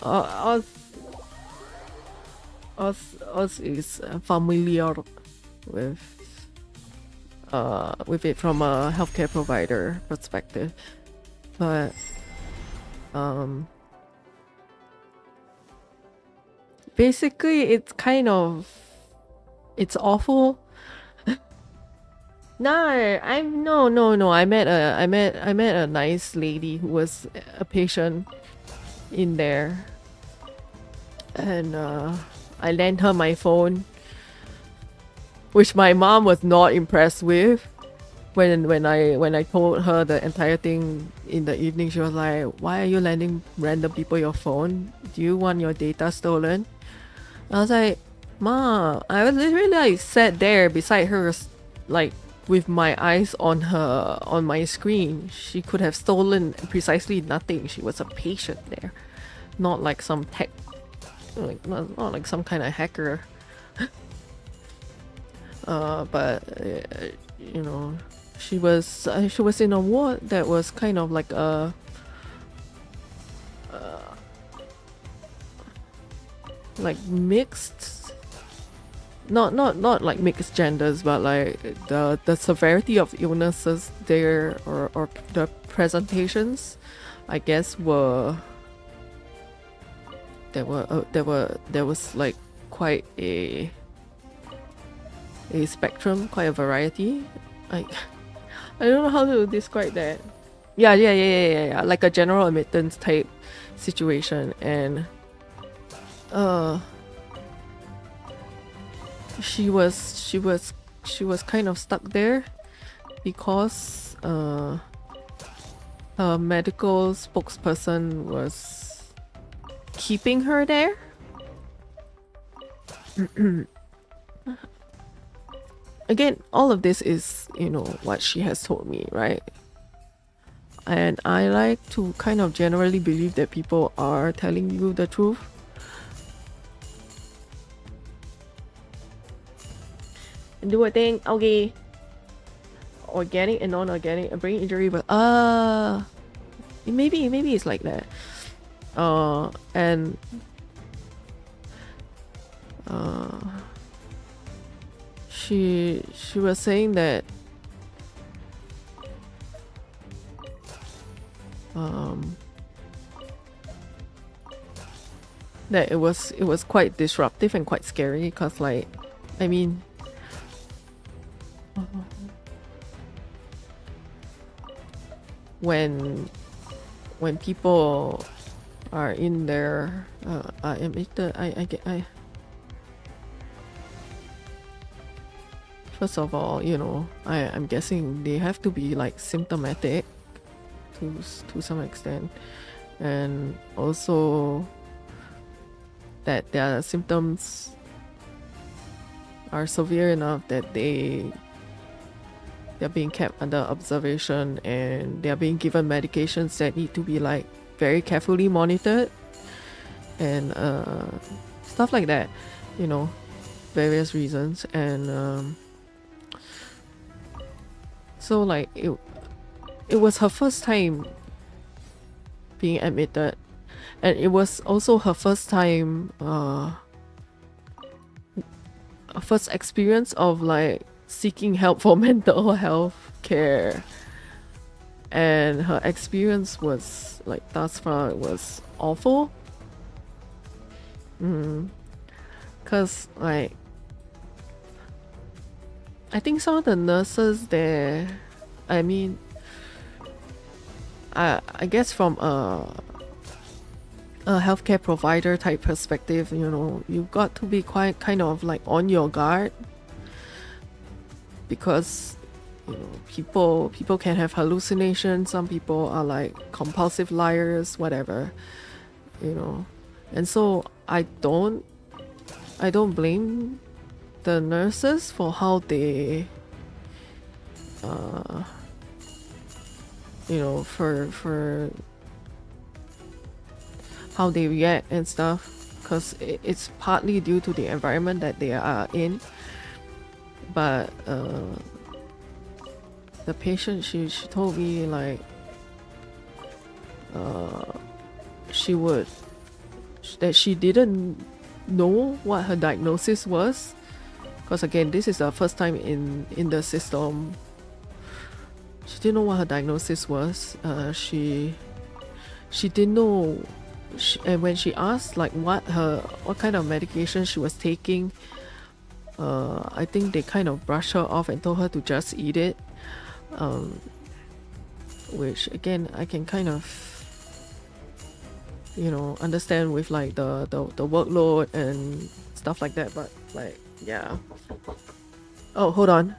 is familiar with it from a healthcare provider perspective, but basically it's kind of, it's awful. No, I met a nice lady who was a patient in there, and I lent her my phone, which my mom was not impressed with. When I told her the entire thing in the evening, she was like, "Why are you lending random people your phone? Do you want your data stolen?" I was like, "Ma, I was literally like sat there beside her, like with my eyes on my screen. She could have stolen precisely nothing. She was a patient there, not like some tech, like not like some kind of hacker." But you know, she was in a ward that was kind of like a like mixed, not like mixed genders, but like the severity of illnesses there, or the presentations, I guess, there was like quite a spectrum, quite a variety. I don't know how to describe that. Yeah, like a general admittance type situation. And she was kind of stuck there because her medical spokesperson was keeping her there. Again, all of this is, you know, what she has told me, right? And I like to kind of generally believe that people are telling you the truth. Do a thing, okay. Organic and non-organic, a brain injury, but maybe it's like that. And she was saying that that it was quite disruptive and quite scary, because like, I mean, when people are in there, First of all, you know, I'm guessing they have to be like symptomatic to some extent, and also that their symptoms are severe enough that they're being kept under observation, and they're being given medications that need to be like very carefully monitored, and stuff like that, you know, various reasons. And so like it was her first time being admitted, and it was also her first time first experience of like seeking help for mental health care, and her experience was like thus far it was awful. Cause like I think some of the nurses there, I mean, I guess from a healthcare provider type perspective, you know, you've got to be quite kind of like on your guard, because you know people can have hallucinations. Some people are like compulsive liars, whatever, you know. And so I don't blame the nurses for how they you know, for how they react and stuff, because it's partly due to the environment that they are in. But the patient, she told me like that she didn't know what her diagnosis was, because again, this is the first time in the system. She didn't know what her diagnosis was. She didn't know, and when she asked like what kind of medication she was taking, I think they kind of brushed her off and told her to just eat it, which again I can kind of, you know, understand with like the workload and stuff like that. But like, yeah. Oh, hold on.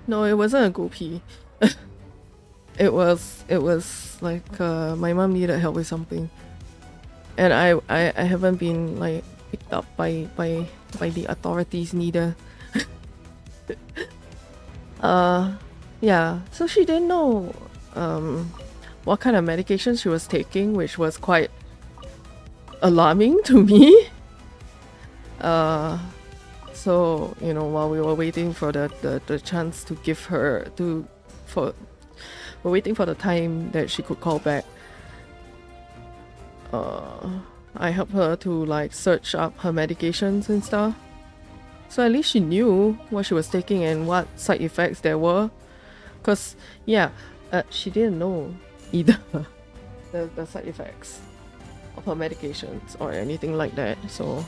No, it wasn't a goopy. It was like my mom needed help with something, and I haven't been like picked up by the authorities neither. Yeah, so she didn't know what kind of medication she was taking, which was quite alarming to me. So you know, while we were waiting for the chance to give her we're waiting for the time that she could call back. I helped her to like search up her medications and stuff. So at least she knew what she was taking and what side effects there were. Cause yeah, she didn't know either the side effects of her medications or anything like that. So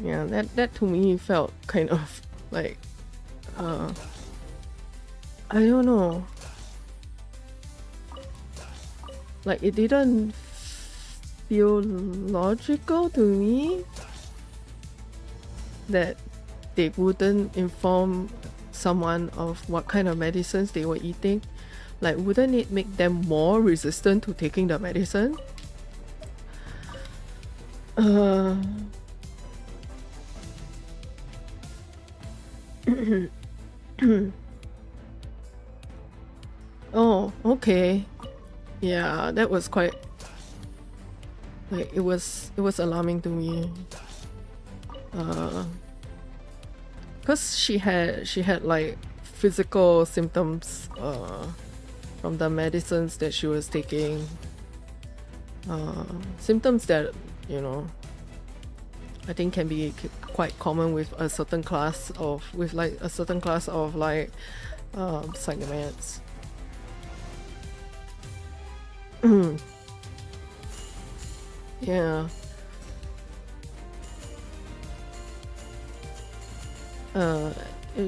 yeah, that to me felt kind of like I don't know. Like it didn't feel logical to me that they wouldn't inform someone of what kind of medicines they were eating. Like, wouldn't it make them more resistant to taking the medicine? Oh, okay. Yeah, that was quite like it was alarming to me. Cause she had like physical symptoms from the medicines that she was taking. Symptoms that, you know, I think can be quite common with a certain class of psychomeds. Yeah.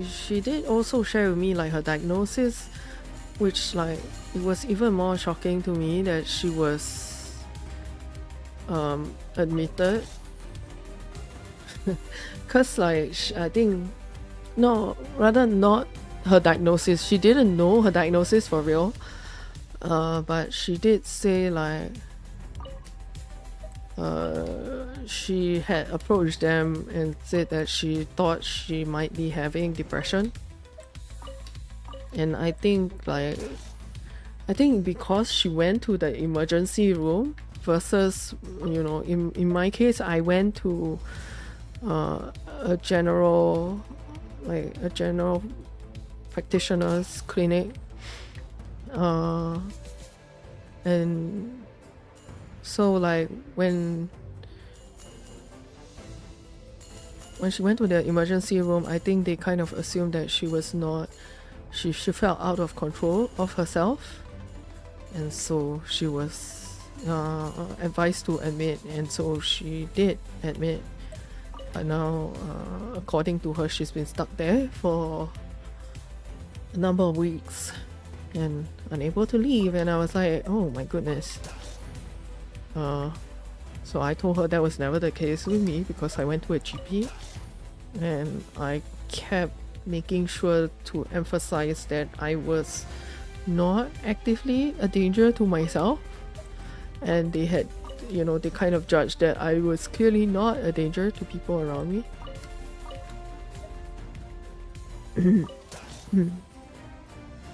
She did also share with me like her diagnosis, which like it was even more shocking to me that she was admitted. Cause like I think not her diagnosis. She didn't know her diagnosis for real. But she did say like she had approached them and said that she thought she might be having depression. And I think because she went to the emergency room versus, you know, in my case I went to a general practitioner's clinic, and so like when she went to the emergency room, I think they kind of assumed that she felt out of control of herself, and so she was advised to admit, and so she did admit. But now, according to her, she's been stuck there for a number of weeks and unable to leave. And I was like, oh my goodness. So I told her that was never the case with me, because I went to a GP and I kept making sure to emphasize that I was not actively a danger to myself, and they had, you know, they kind of judged that I was clearly not a danger to people around me.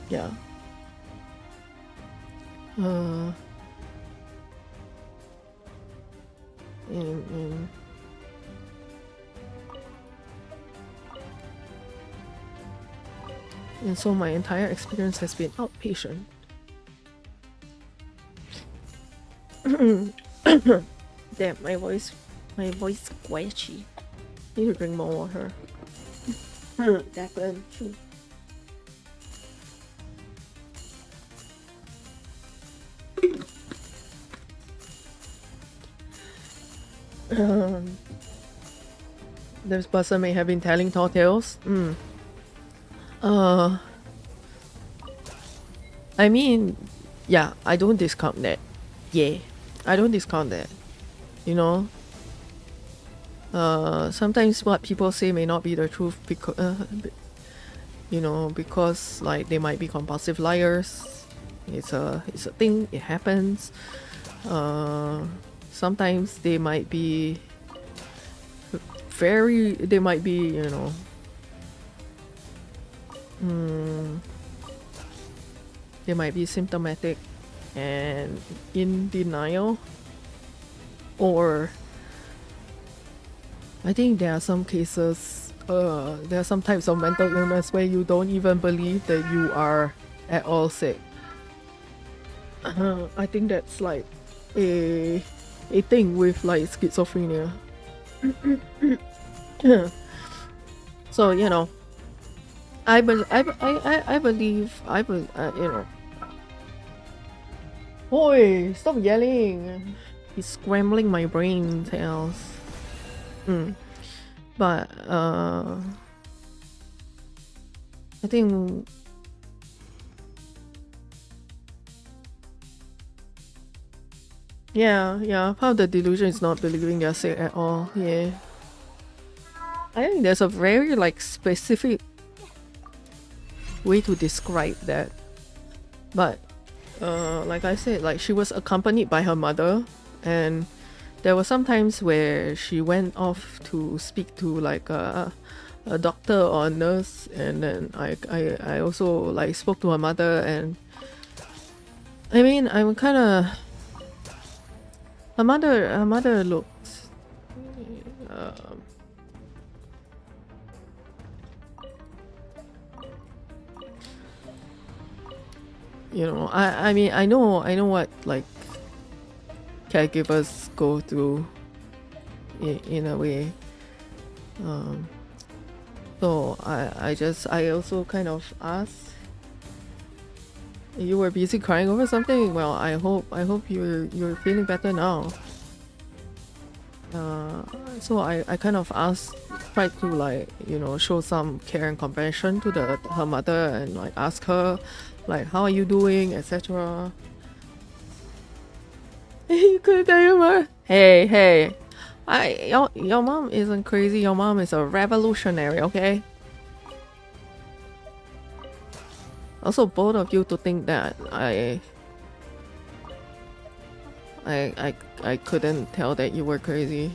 Yeah. And so my entire experience has been outpatient. Damn, my voice squishy. Need to drink more water. Declan. This person may have been telling tall tales. I mean, yeah, I don't discount that. Yeah, I don't discount that. You know, sometimes what people say may not be the truth, because you know, because like they might be compulsive liars. It's a thing. It happens. Sometimes they might be they might be, you know, they might be symptomatic and in denial, or I think there are some cases, there are some types of mental illness where you don't even believe that you are at all sick. I think that's like a thing with like schizophrenia. So, you know, I believe, you know. Oi, stop yelling. He's scrambling my brain cells. But I think yeah, part of the delusion is not believing they're sick at all. Yeah, I think there's a very like specific way to describe that, but like I said, like she was accompanied by her mother, and there were some times where she went off to speak to like a doctor or a nurse, and then I also like spoke to her mother, and I mean I'm kind of her mother looked you know, I mean I know what like caregivers go through in a way, so I also kind of asked, you were busy crying over something? Well, I hope you're feeling better now. So I kind of tried to like, you know, show some care and compassion to her mother, and like ask her like, how are you doing, etc. You couldn't tell your mom. Hey, your mom isn't crazy. Your mom is a revolutionary, okay? Also, both of you to think that I couldn't tell that you were crazy.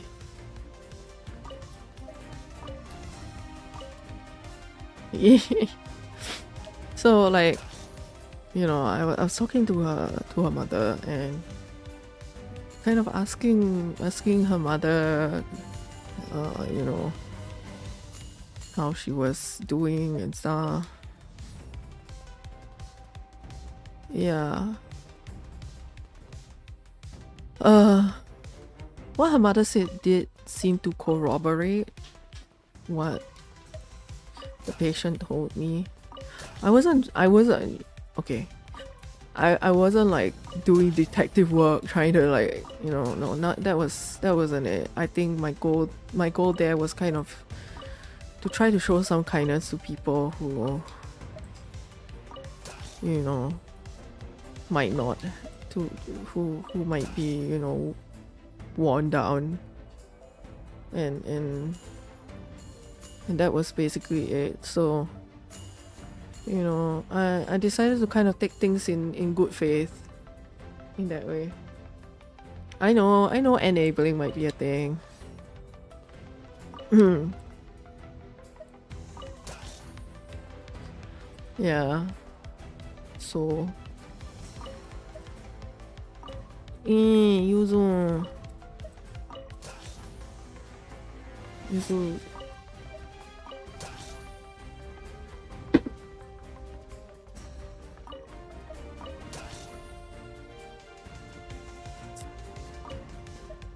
So like, you know, I was talking to her mother, and kind of asking her mother, you know, how she was doing and stuff. Yeah. What her mother said did seem to corroborate what the patient told me. I wasn't okay. I wasn't like doing detective work, trying to like, you know, no, not that wasn't it. I think my goal there was kind of to try to show some kindness to people who, you know, might not, who might be, you know, worn down, and that was basically it. So, you know, I decided to kind of take things in good faith in that way. I know enabling might be a thing. Yeah. So Yuzu.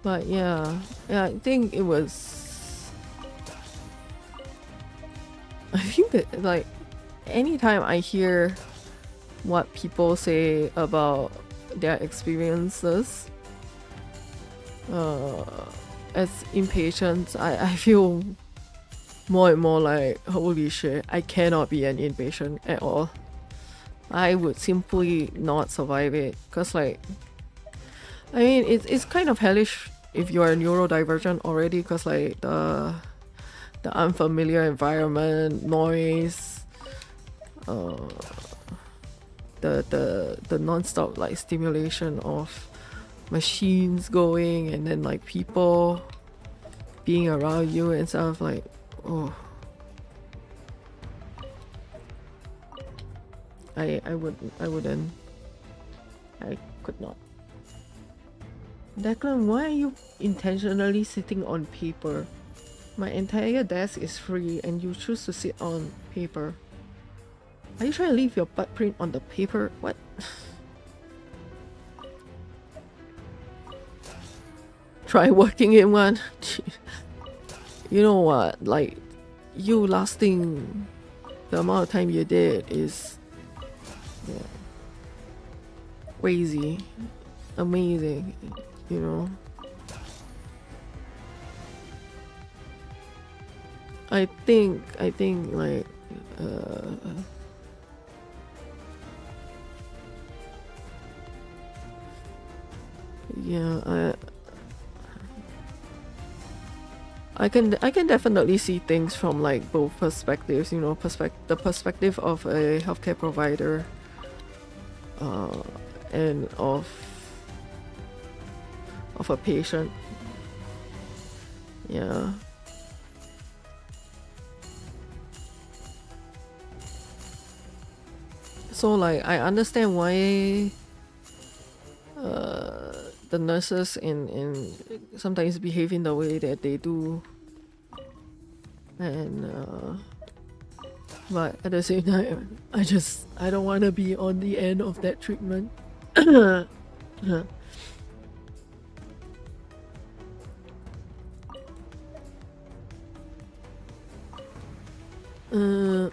But yeah, I think it was. I think that like anytime I hear what people say about their experiences as inpatients, I feel more and more like, holy shit, I cannot be an inpatient at all. I would simply not survive it, because like, I mean, it's kind of hellish if you're a neurodivergent already, because like the unfamiliar environment, noise, the non-stop like stimulation of machines going, and then like people being around you and stuff, like, oh, I wouldn't, I could not. Declan, why are you intentionally sitting on paper? My entire desk is free and you choose to sit on paper. Are you trying to leave your butt print on the paper? What? Try working in one. You know what? Like, you lasting the amount of time you did is crazy, amazing, you know. I think like yeah, I can definitely see things from like both perspectives, you know, the perspective of a healthcare provider and of a patient. Yeah. So like I understand why the nurses in sometimes behave in the way that they do, and but at the same time I don't want to be on the end of that treatment.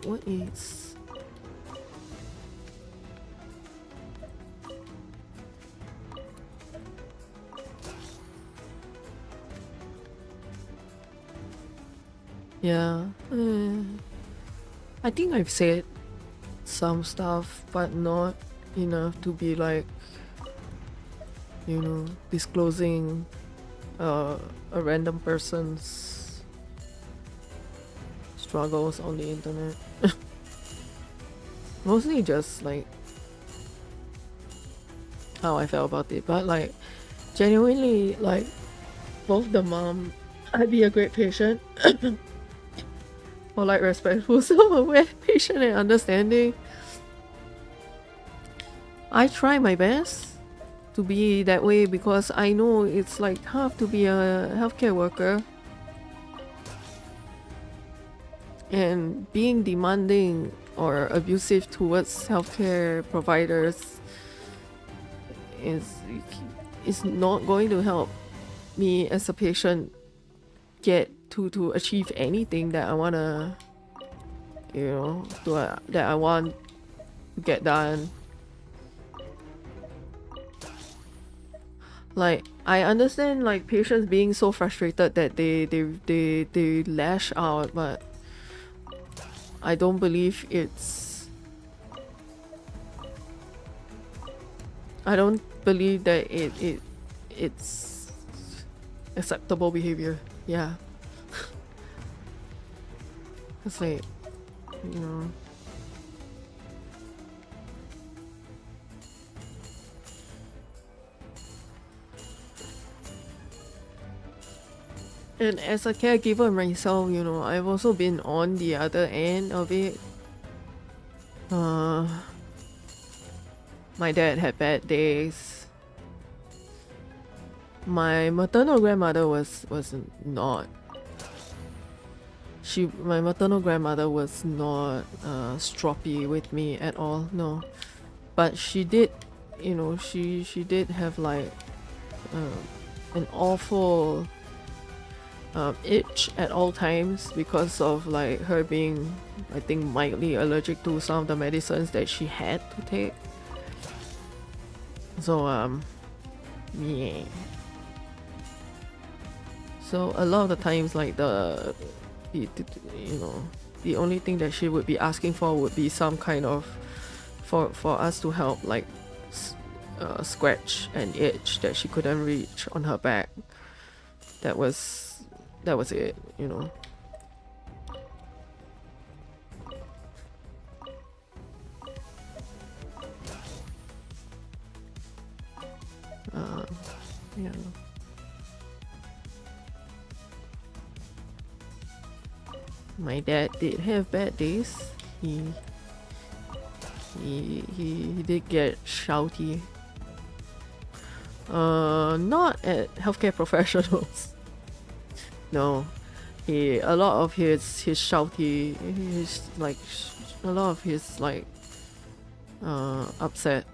What is yeah, I think I've said some stuff, but not enough to be like, you know, disclosing a random person's struggles on the internet. Mostly just like how I felt about it, but like genuinely, like both the mom, I'd be a great patient. Or like respectful, self-aware, patient and understanding. I try my best to be that way because I know it's like tough to be a healthcare worker. And being demanding or abusive towards healthcare providers is not going to help me as a patient get to achieve anything that I wanna, you know, that I want to get done. Like I understand like patients being so frustrated that they lash out, but I don't believe I don't believe that it's acceptable behavior. Yeah. It's like, you know. And as a caregiver myself, you know, I've also been on the other end of it. My dad had bad days. My maternal grandmother was not. My maternal grandmother was not stroppy with me at all. No, but she did, you know, she did have like an awful itch at all times because of like her being, I think, mildly allergic to some of the medicines that she had to take. So yeah. So a lot of the times, like you know, the only thing that she would be asking for would be some kind of for us to help like scratch an itch that she couldn't reach on her back. That was it, you know. Yeah. My dad did have bad days. He did get shouty. Not at healthcare professionals. No, a lot of his shouty, a lot of his upset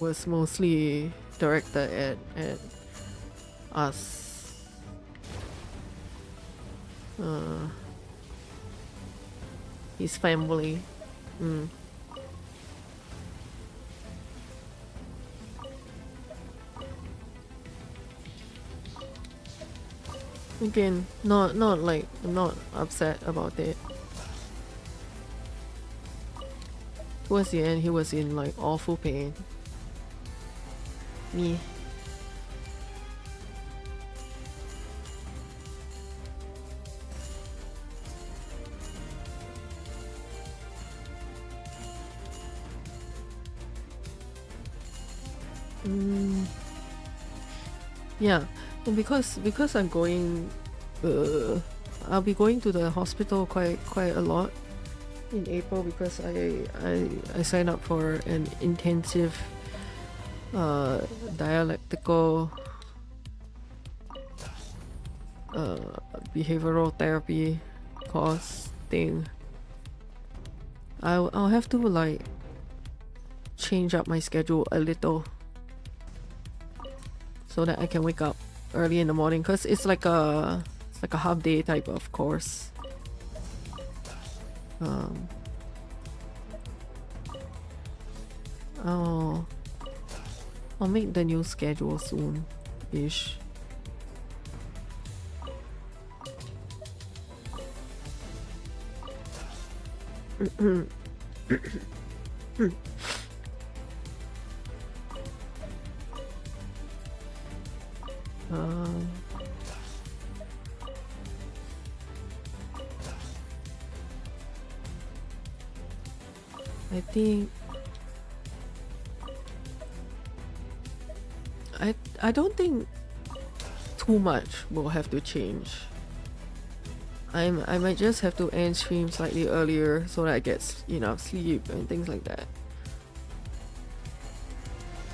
was mostly directed at us. His family. Again, not like I'm not upset about it. Towards the end, he was in like awful pain. Me. Yeah, and because I'm going, I'll be going to the hospital quite a lot in April because I signed up for an intensive dialectical behavioral therapy course thing. I'll have to like change up my schedule a little so that I can wake up early in the morning, because it's like a half day type of course. I'll make the new schedule soon ish. I think I don't think too much will have to change. I might just have to end stream slightly earlier so that I get enough sleep and things like that.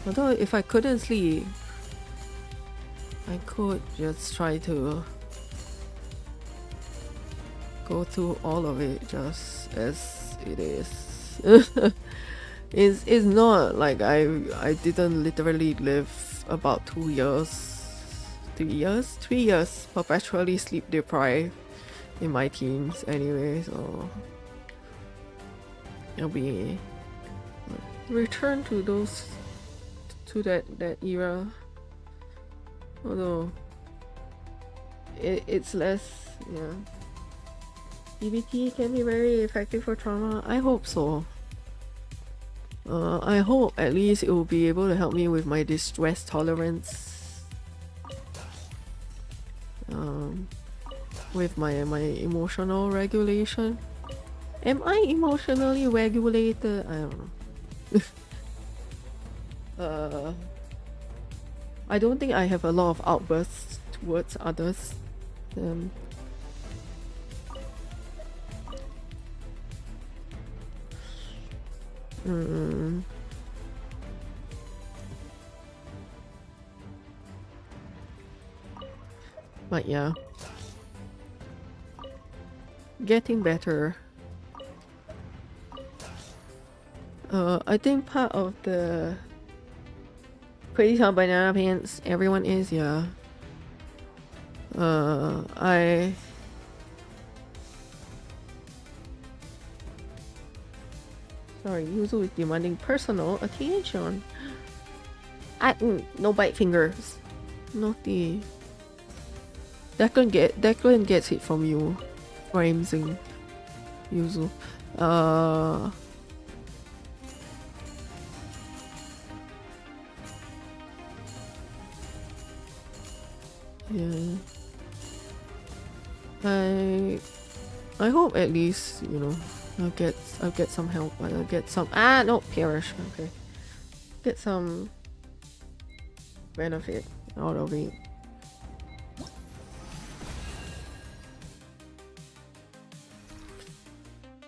Although if I couldn't sleep, I could just try to go through all of it just as it is. It's not like I didn't literally live about 3 years perpetually sleep deprived in my teens anyway, so it'll be return to that era, although it's less. Yeah, EBT can be very effective for trauma. I hope so. I hope at least it will be able to help me with my distress tolerance, with my emotional regulation. Am I emotionally regulated? I don't know. I don't think I have a lot of outbursts towards others. But yeah, getting better. I think part of the crazy on banana pants everyone is, yeah. Sorry, Yuzu is demanding personal attention. No bite fingers. Naughty. Declan gets it from you. Rhymesing. Yuzu. Yeah. I hope at least, I'll get some help. I'll get some no, perish. Okay. Get some benefit out of it.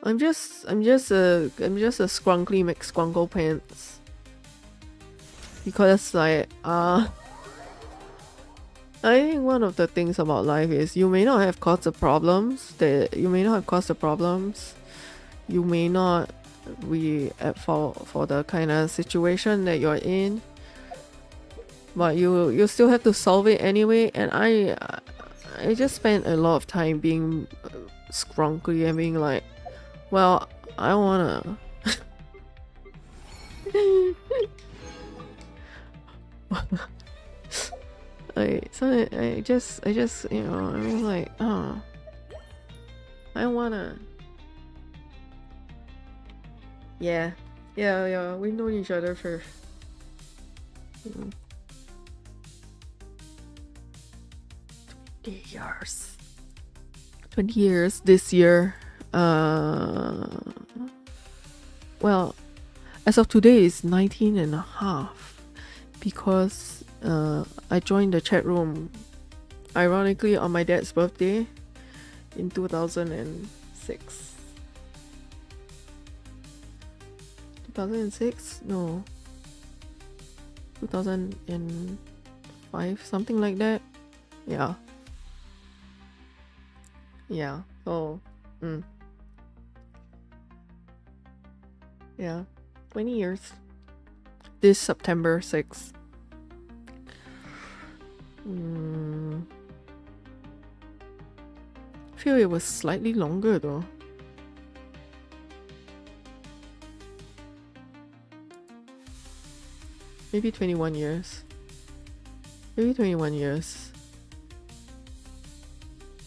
I'm just a scrunkly McScrunkle pants. Because like I think one of the things about life is you may not have caused the problems. You may not be at fault for the kind of situation that you're in, but you still have to solve it anyway. And I just spent a lot of time being scrunkly and being like, well, I wanna I just you know, I mean, like, oh, I wanna, yeah, we've known each other for 20 years this year. Well, as of today it's 19 and a half, because I joined the chat room ironically on my dad's birthday in 2006. 2006? No. 2005, something like that. Yeah. Yeah. So, yeah. 20 years. This September 6th. I feel it was slightly longer though. Maybe 21 years. Maybe 21 years.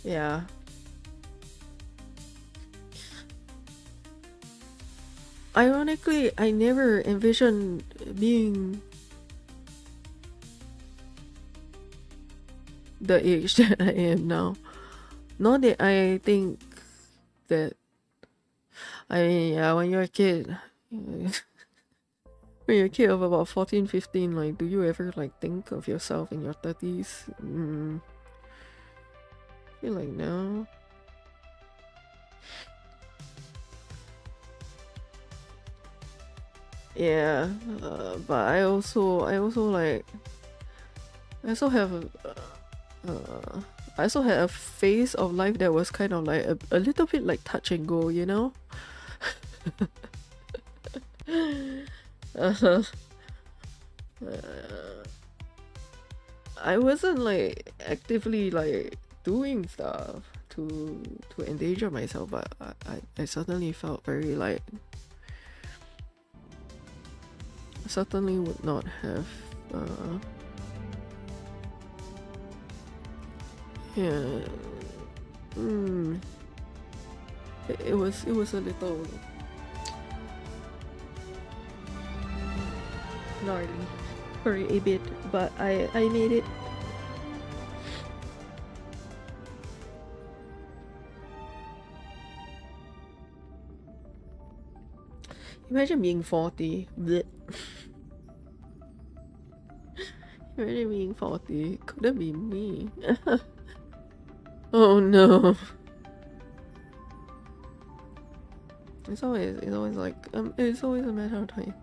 Yeah. Ironically, I never envisioned being the age that I am now. Not that I think that, I mean, yeah, when you're a kid, when you're a kid of about 14, 15, like, do you ever, like, think of yourself in your 30s? I feel like no. Yeah, but I also like, I also had a phase of life that was kind of like a little bit like touch and go, you know? I wasn't like actively like doing stuff to endanger myself, but I certainly felt very like, certainly would not have yeah. It was a little gnarly for a bit, but I made it. Imagine being 40. Blech. Imagine being 40. Couldn't be me. Oh no. It's always like it's always a matter of time.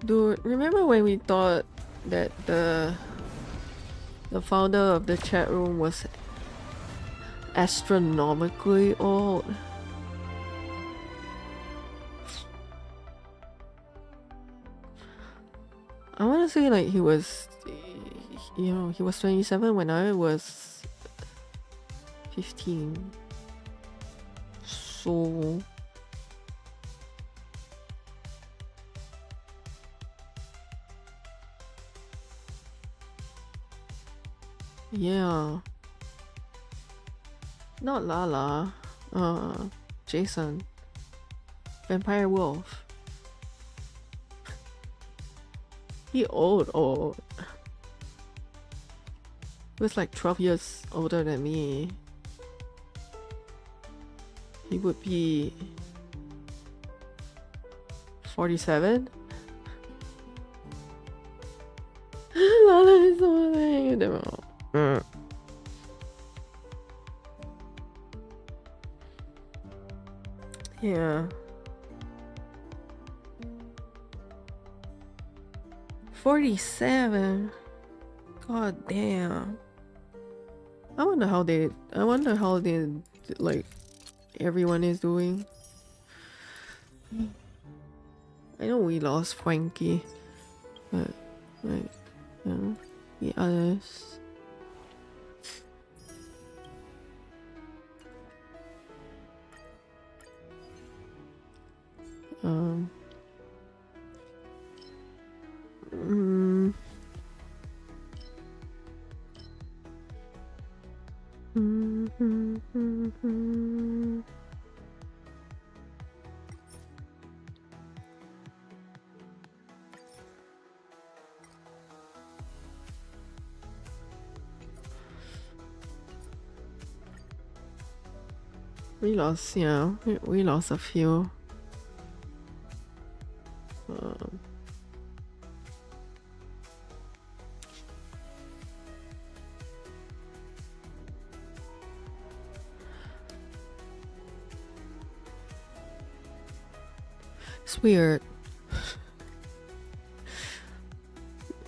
Dude, remember when we thought that the founder of the chat room was astronomically old? I want to say like he was, you know, he was 27 when I was 15. So yeah, not Lala, Jason, Vampire Wolf. He old. He was like 12 years older than me. He would be 47. Lala is so Yeah. 47. God damn. I wonder how they like everyone is doing. I know we lost Frankie, but like, you know, the others. We lost, yeah, we lost a few. It's weird.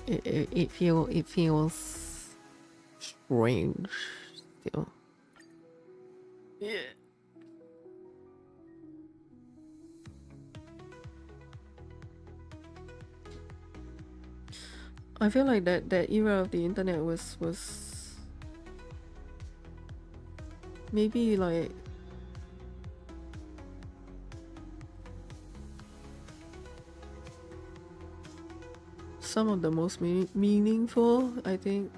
It feels strange still. Yeah. I feel like that era of the internet was maybe like some of the most meaningful, I think.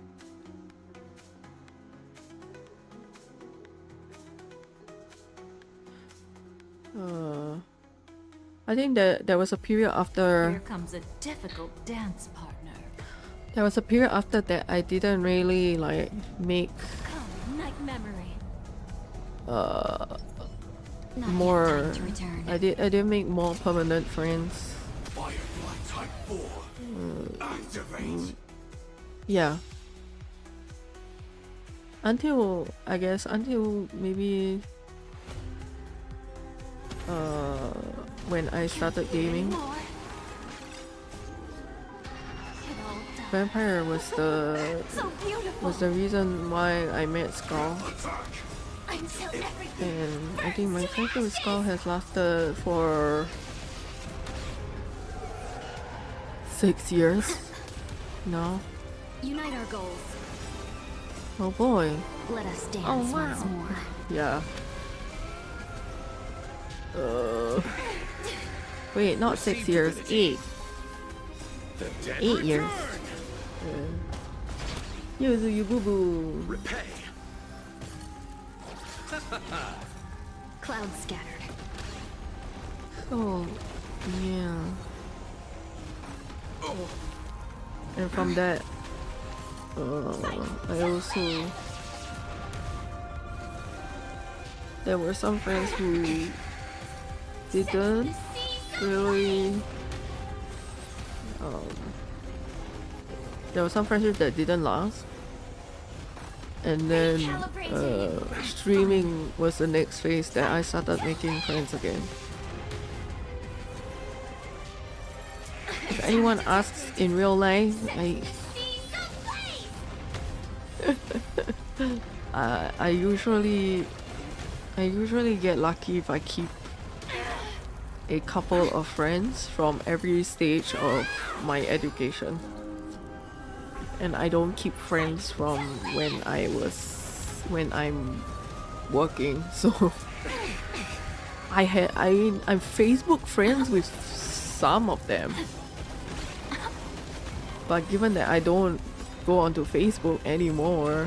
I think that there was a period after. Here comes a difficult dance partner. There was a period after that I didn't really like make Come, night memory. Not more. yet time to return. I didn't make more permanent friends. Firefly Type 4. Activate. Yeah. Until I guess until maybe when I started gaming. More. It all done. Vampire was So beautiful. the reason why I met Skull, Until everything. and I think my friendship with Skull has lasted for 6 years now. Unite our goals. Oh boy. Let us dance Oh, wow. once more. Yeah. Wait, not 6 years, 8. 8 years. Yuzu you boo boo. Repay. Clouds scattered. Oh, yeah. And from that, I also, there were some friends who didn't really, there were some friendships that didn't last. And then streaming was the next phase that I started making friends again. If anyone asks in real life, I usually get lucky if I keep a couple of friends from every stage of my education. And I don't keep friends from when I'm working. So I'm Facebook friends with some of them. But given that I don't go onto Facebook anymore,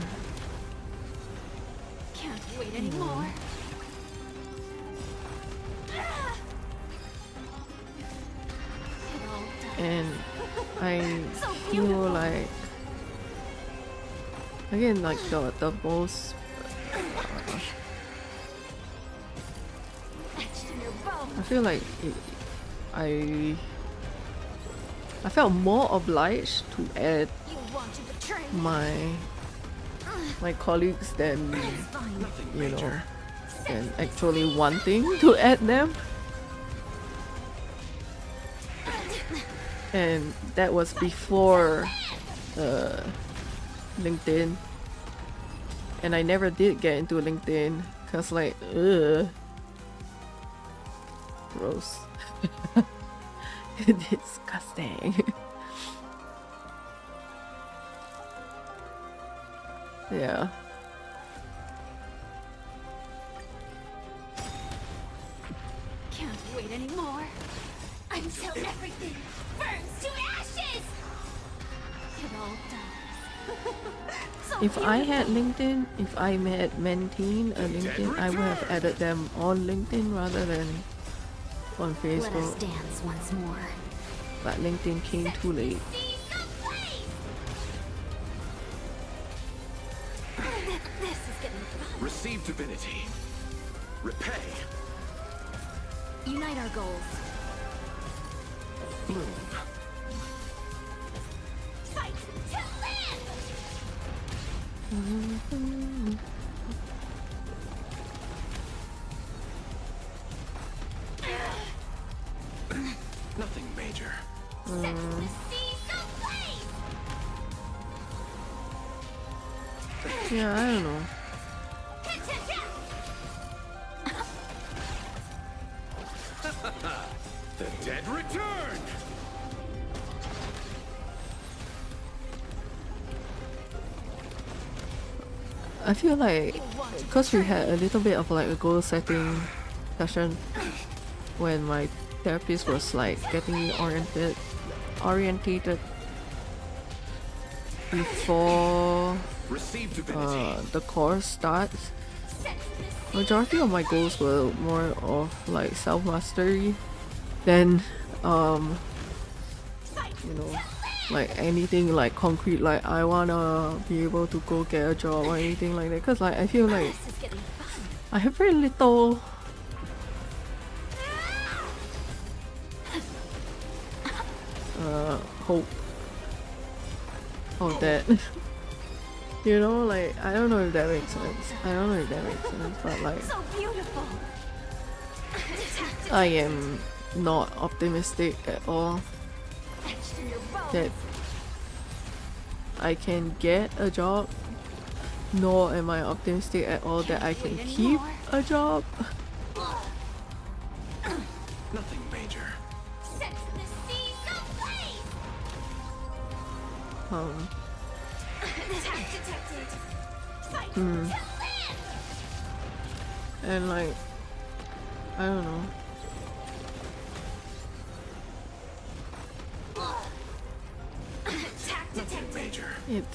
Can't wait anymore. It all done. and I So feel beautiful. like, again, like the most Etched in your bone. I feel like I felt more obliged to add You want to betray me. my colleagues than, It's fine. you know, and actually wanting to add them. And that was before LinkedIn. And I never did get into LinkedIn because like, ugh. Gross. Disgusting. Yeah. Can't wait anymore. Until everything burns to ashes. It all dies. So If I had beautiful. LinkedIn, if I had maintained a LinkedIn, I would have added them on LinkedIn rather than on Let us Facebook. dance once more. But LinkedIn came too late. See the blaze. This is getting fun. Receive divinity. Repay. Unite our goals. Bloom. Fight to live. Nothing major. Set the seas ablaze. Yeah, I don't know. The dead return! I feel like because we had a little bit of like a goal setting session when my therapist was like getting me orientated before Receive divinity. the course starts. Majority of my goals were more of like self-mastery than you know, like anything like concrete, like I wanna be able to go get a job or anything like that, because like I feel like This is getting fun. I have very little hope of that. You know, like I don't know if that makes sense. I don't know if that makes sense, but like So beautiful. I am not optimistic at all Etched through your bones. that I can get a job, nor am I optimistic at all that I can keep a job. Nothing major. Set the seas ablaze. Attack detected. Fight to live. And like I don't know. Attack detected. Major.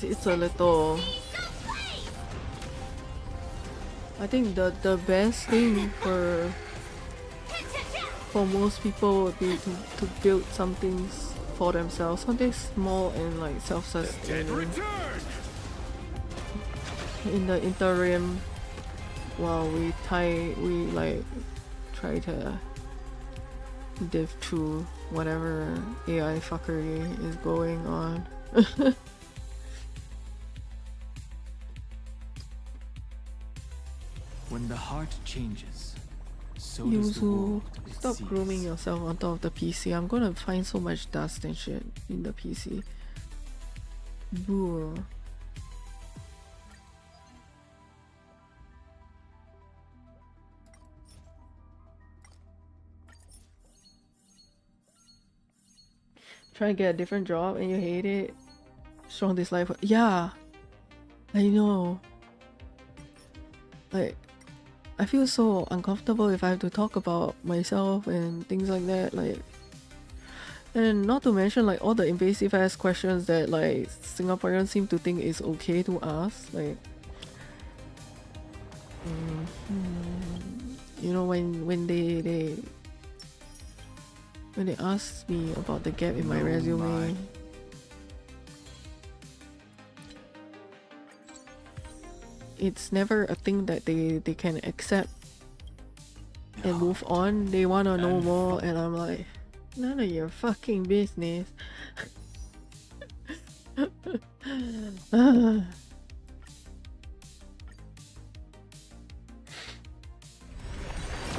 It's a little. Seas ablaze. I think the best thing for most people would be to build something for themselves, something small and like Dead self-sustaining. return! In the interim, while we try to dive through whatever AI fuckery is going on. When the heart changes, so does the Yuzu, world it stop sees. grooming yourself on top of the PC. I'm gonna find so much dust and shit in the PC. Boo. Try and get a different job and you hate it. Strong dislike. Yeah, I know. Like, I feel so uncomfortable if I have to talk about myself and things like that. Like, and not to mention like all the invasive ass questions that like Singaporeans seem to think is okay to ask. Like, you know, when they asked me about the gap in my No, resume, my- it's never a thing that they can accept and move on. They want to know more, and I'm like, none of your fucking business.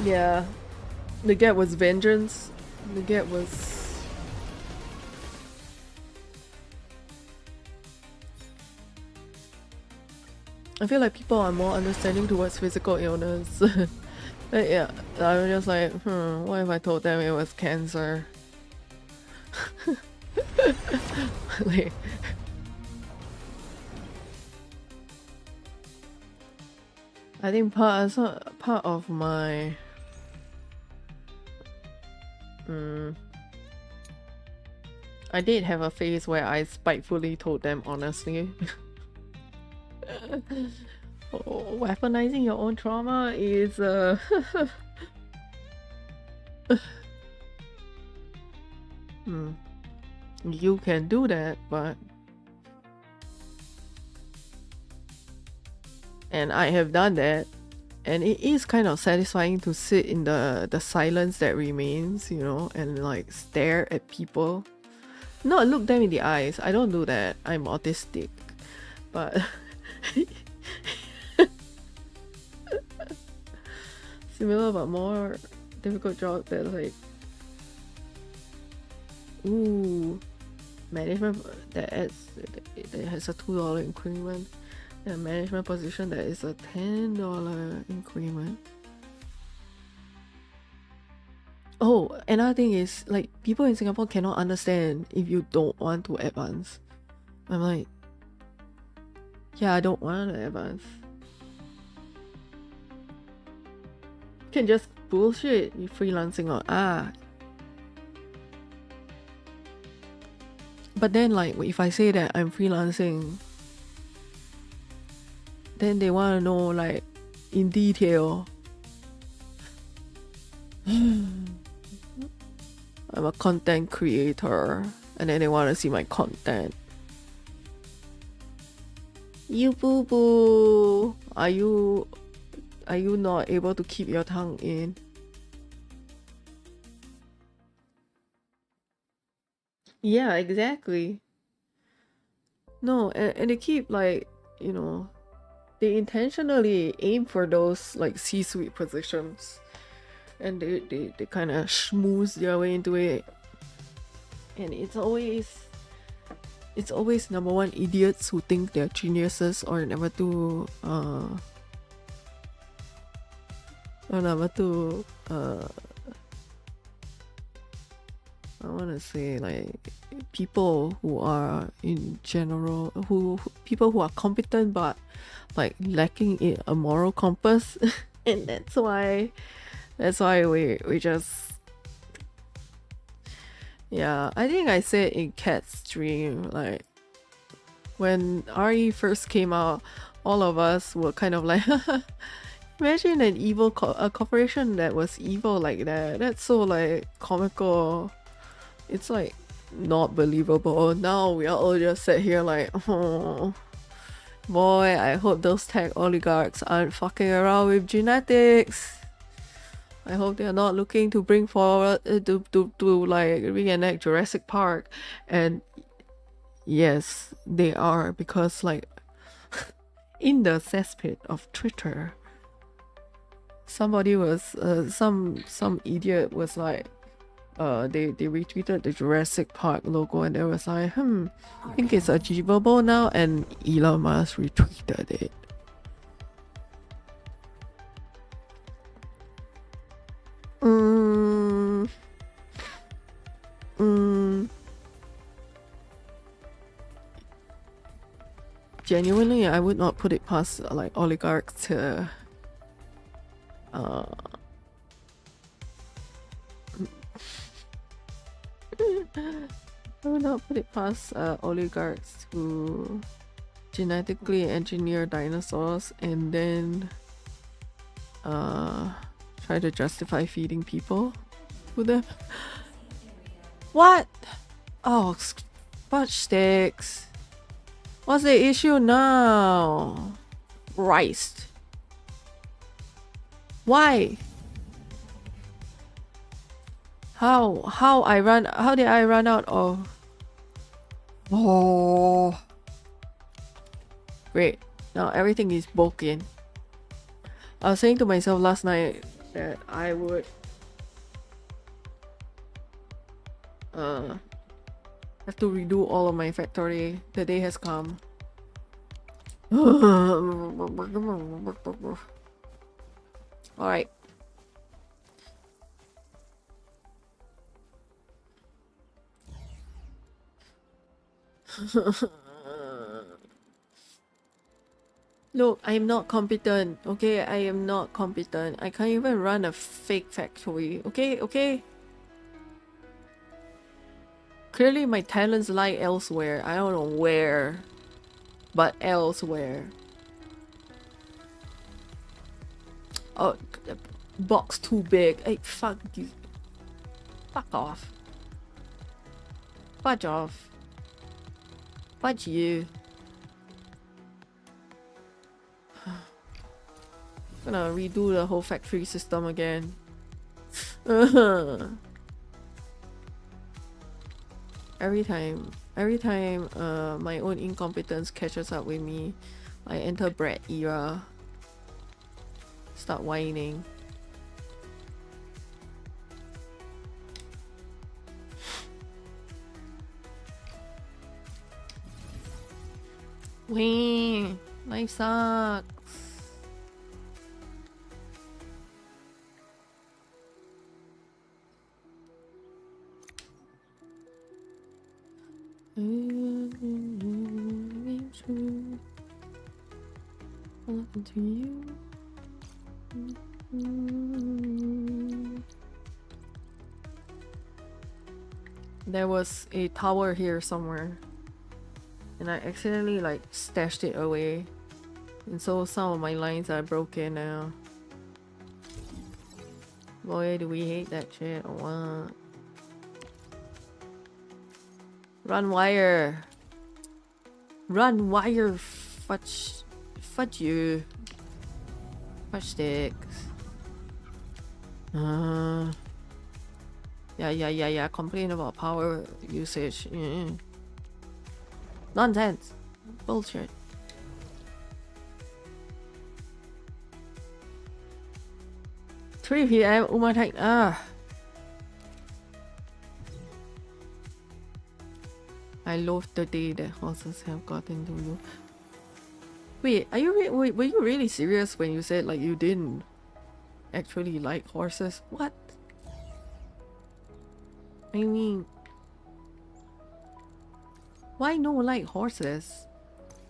Yeah. The gap was vengeance. The gap was... I feel like people are more understanding towards physical illness. But yeah, I was just like, what if I told them it was cancer? Like, I think part of my I did have a phase where I spitefully told them honestly. Oh, weaponizing your own trauma is you can do that, but and I have done that, and it is kind of satisfying to sit in the silence that remains, you know, and like stare at people, not look them in the eyes. I don't do that, I'm autistic, but similar but more difficult job that like management that has a $2 increment, and a management position that is a $10 increment. Oh, another thing is like people in Singapore cannot understand if you don't want to advance. I'm like, yeah, I don't want to advance. You can just bullshit you freelancing or But then like if I say that I'm freelancing, then they want to know like in detail. I'm a content creator, and then they want to see my content. You boo boo, are you not able to keep your tongue in? Yeah, exactly. No, and they keep like, you know, they intentionally aim for those like C-suite positions, and they kind of schmooze their way into it, and it's always number one idiots who think they're geniuses, or number two I want to say like people who are in general people who are competent but like lacking in a moral compass. And that's why we just, yeah, I think I said in Cat's stream, like when RE first came out, all of us were kind of like imagine an evil a corporation that was evil like that. That's so like comical. It's like not believable. Now we are all just sat here like, oh boy, I hope those tech oligarchs aren't fucking around with genetics. I hope they are not looking to bring forward to like reenact Jurassic Park. And yes, they are, because like in the cesspit of Twitter, somebody was some idiot was like, they retweeted the Jurassic Park logo, and they was like, I think it's achievable now, and Elon Musk retweeted it. Genuinely, I would not put it past like oligarchs to I would not put it past oligarchs to genetically engineer dinosaurs and then try to justify feeding people to them. What? Oh, fudge sticks. What's the issue now? Christ. Why? How did I run out of... Oh. Great. Now everything is broken. I was saying to myself last night, that I would have to redo all of my factory. The day has come. Alright. Look, I am not competent, okay? I am not competent. I can't even run a fake factory, okay? Okay? Clearly my talents lie elsewhere. I don't know where, but elsewhere. Oh, the box too big. Hey, fuck you. Fuck off. Fudge off. Fudge you. Gonna redo the whole factory system again. Every time my own incompetence catches up with me, I enter brat era. Start whining. Wee, life sucks. Welcome to you. There was a tower here somewhere, and I accidentally like stashed it away, and so some of my lines are broken now. Boy, do we hate that shit or what? Run wire. Run wire. Fudge you. Fudge sticks. Yeah. Complain about power usage. Nonsense. Bullshit. PM. Oh my god. I love the day that horses have gotten to you. Wait, are you were you really serious when you said like you didn't actually like horses? What? I mean, why no like horses?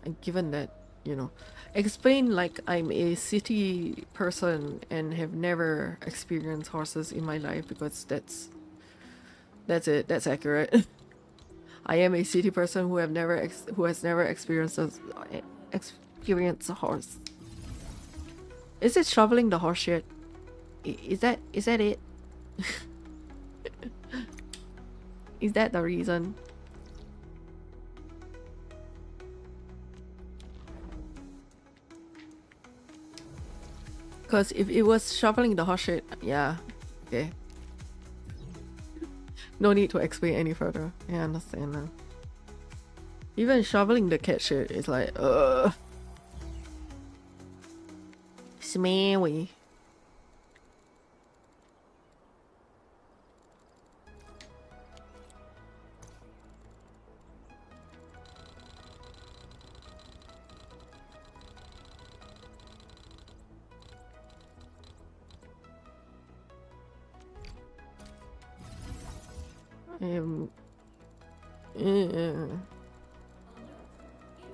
And given that, you know, explain like I'm a city person and have never experienced horses in my life, because that's it. That's accurate. I am a city person who has never experienced a horse. Is it shoveling the horse shit? Is that it? Is that the reason? Because if it was shoveling the horse shit, yeah, okay. No need to explain any further. Yeah, I understand now. Even shoveling the cat shit is like, smelly.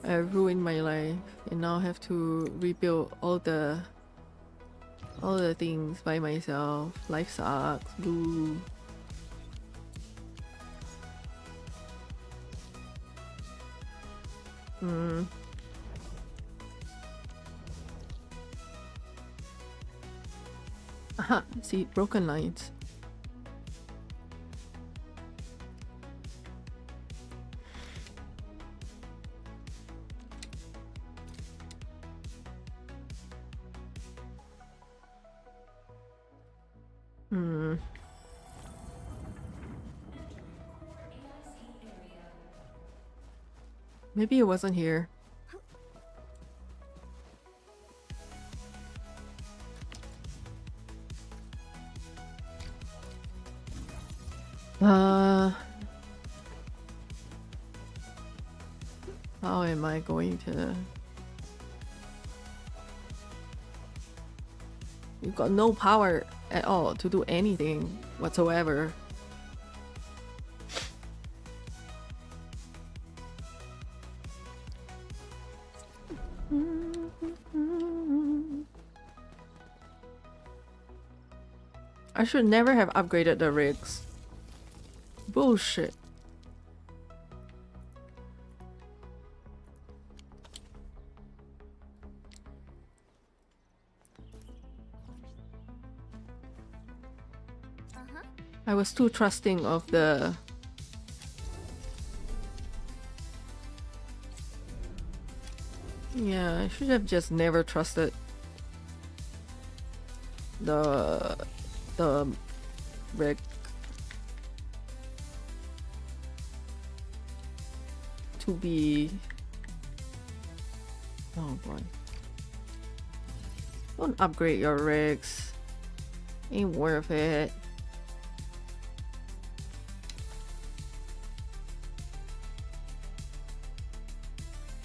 I ruined my life and now have to rebuild all the things by myself. Life sucks. Boo. Aha, see, broken lines. Maybe it wasn't here. How am I going to... You've got no power at all to do anything whatsoever. I should never have upgraded the rigs. Bullshit. I was too trusting of the... Yeah, I should have just never trusted the rig. To be... Oh boy. Don't upgrade your rigs. Ain't worth it.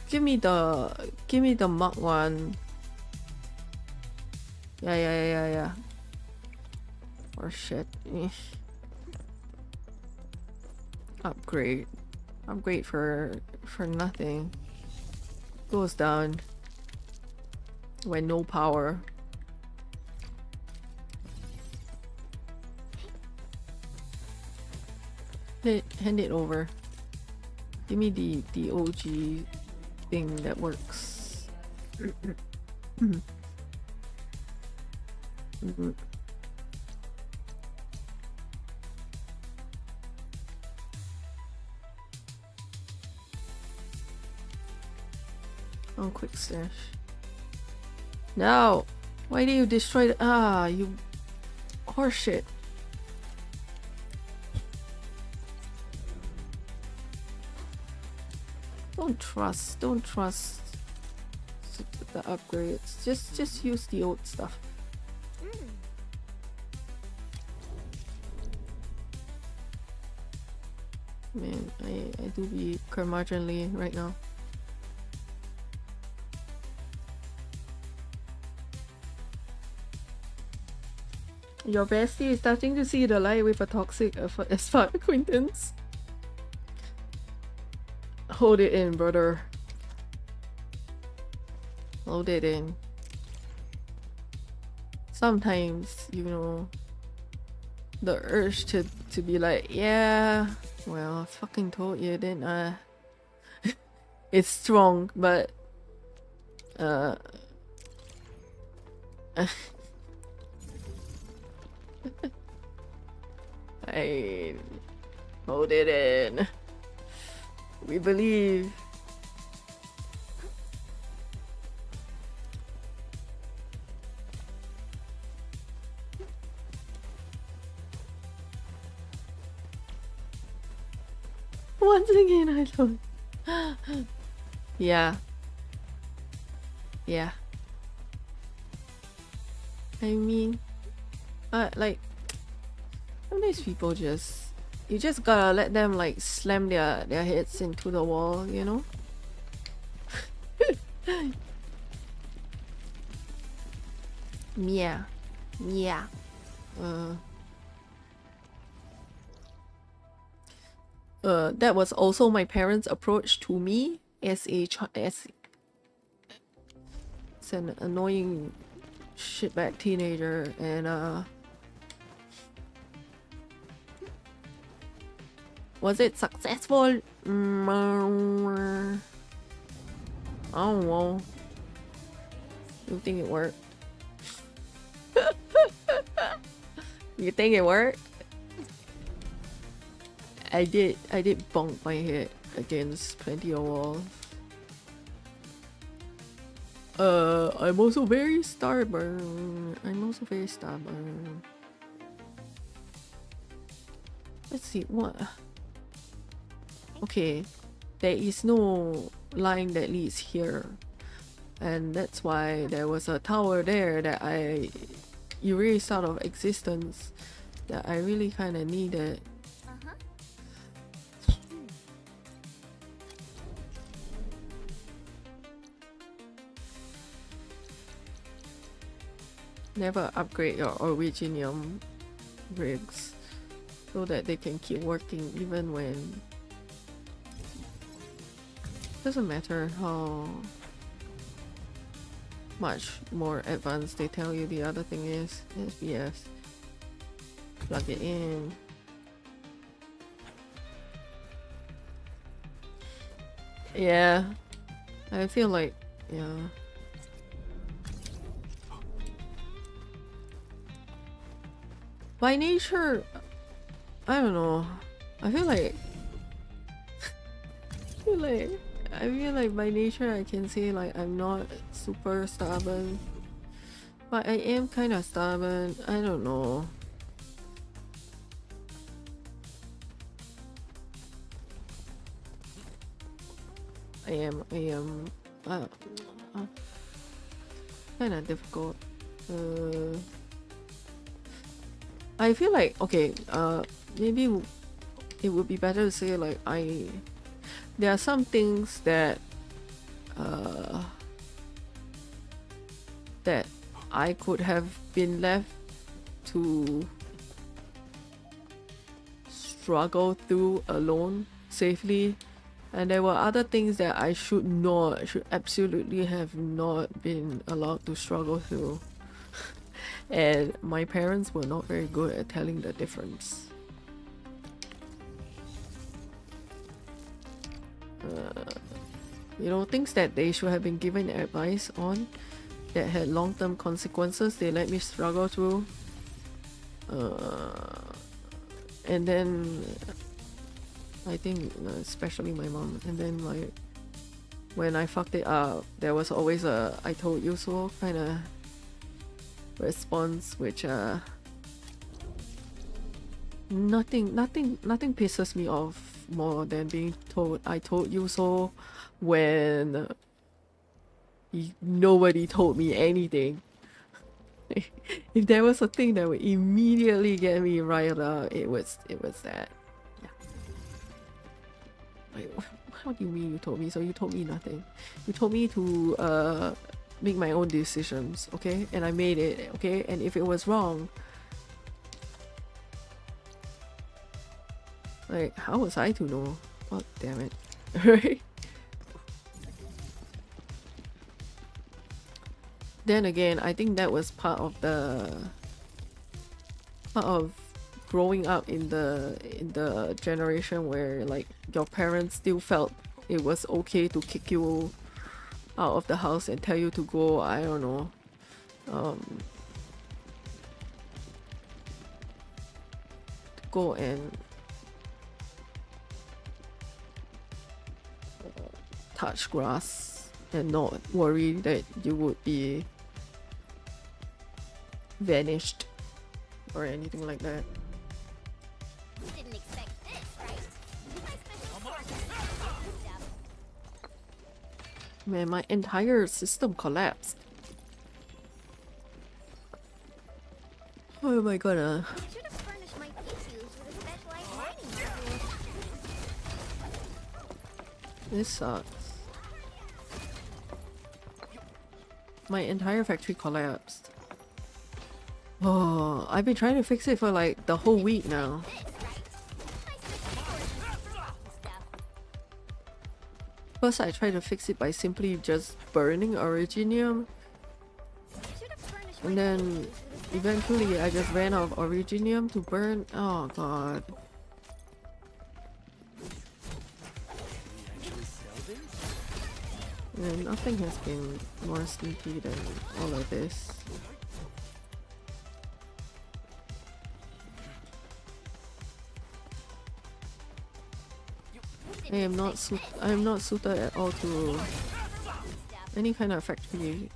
Give me the Mach 1. Yeah. Or shit. Upgrade for nothing. Goes down when no power. Hand it over. Give me the OG thing that works. Oh, quick stash. No! Why do you destroy the... Ah, you horseshit. Don't trust the upgrades. Just use the old stuff. Man, I do be curmudgeonly right now. Your bestie is starting to see the light with a toxic as far acquaintance. Hold it in, brother. Hold it in. Sometimes, you know, the urge to be like, yeah, well, I fucking told you, didn't I? It's strong, but I hold it in. We believe. Once again, I don't. Yeah. I mean, like, sometimes people just, you just gotta let them like slam their heads into the wall, you know? Yeah. That was also my parents' approach to me as as an annoying shitbag teenager, and was it successful? I don't know. You think it worked? You think it worked? I did bonk my head against plenty of walls. I'm also very stubborn. Let's see, what? Okay, there is no line that leads here. And that's why there was a tower there that I erased out of existence that I really kind of needed. never upgrade your originium rigs so that they can keep working even when doesn't matter how much more advanced they tell you the other thing is. SBS. Plug it in. Yeah, I feel like, yeah. By nature, I don't know. I feel like I feel like by nature I can say like I'm not super stubborn, but I am kind of stubborn. I don't know. I am kind of difficult. I feel like, okay, maybe it would be better to say like there are some things that that I could have been left to struggle through alone safely, and there were other things that I should absolutely have not been allowed to struggle through. And my parents were not very good at telling the difference. You know, things that they should have been given advice on that had long-term consequences, they let me struggle through. And then I think especially my mom, and then like when I fucked it up, there was always a "I told you so" kind of response, which nothing pisses me off more than being told "I told you so" when nobody told me anything. If there was a thing that would immediately get me riled up, it was that. Yeah. Like, how do you mean you told me? So you told me nothing. You told me to make my own decisions, okay? And I made it, okay? And if it was wrong, like, how was I to know? God damn it. Right? Then again, I think that was part of growing up in the generation where like your parents still felt it was okay to kick you out of the house and tell you to go, I don't know, to go and touch grass and not worry that you would be vanished or anything like that. You didn't expect this, right? My special forces. Man, my entire system collapsed. How am I gonna? You should have furnished my PQs with a specialized mining module. This sucks. My entire factory collapsed. Oh, I've been trying to fix it for like the whole week now. First, I tried to fix it by simply just burning originium, and then eventually I just ran out of originium to burn. Oh god. And nothing has been more sneaky than all of this. I am not suited at all to any kind of factory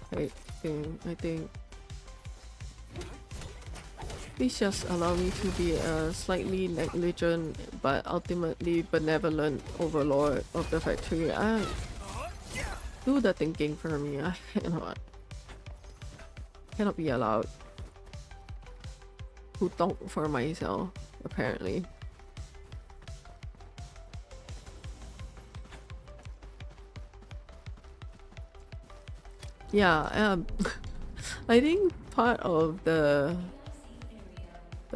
type thing, I think. Please just allow me to be a slightly negligent but ultimately benevolent overlord of the factory. Do the thinking for me. I cannot be allowed to talk for myself, apparently. Yeah, I think part of the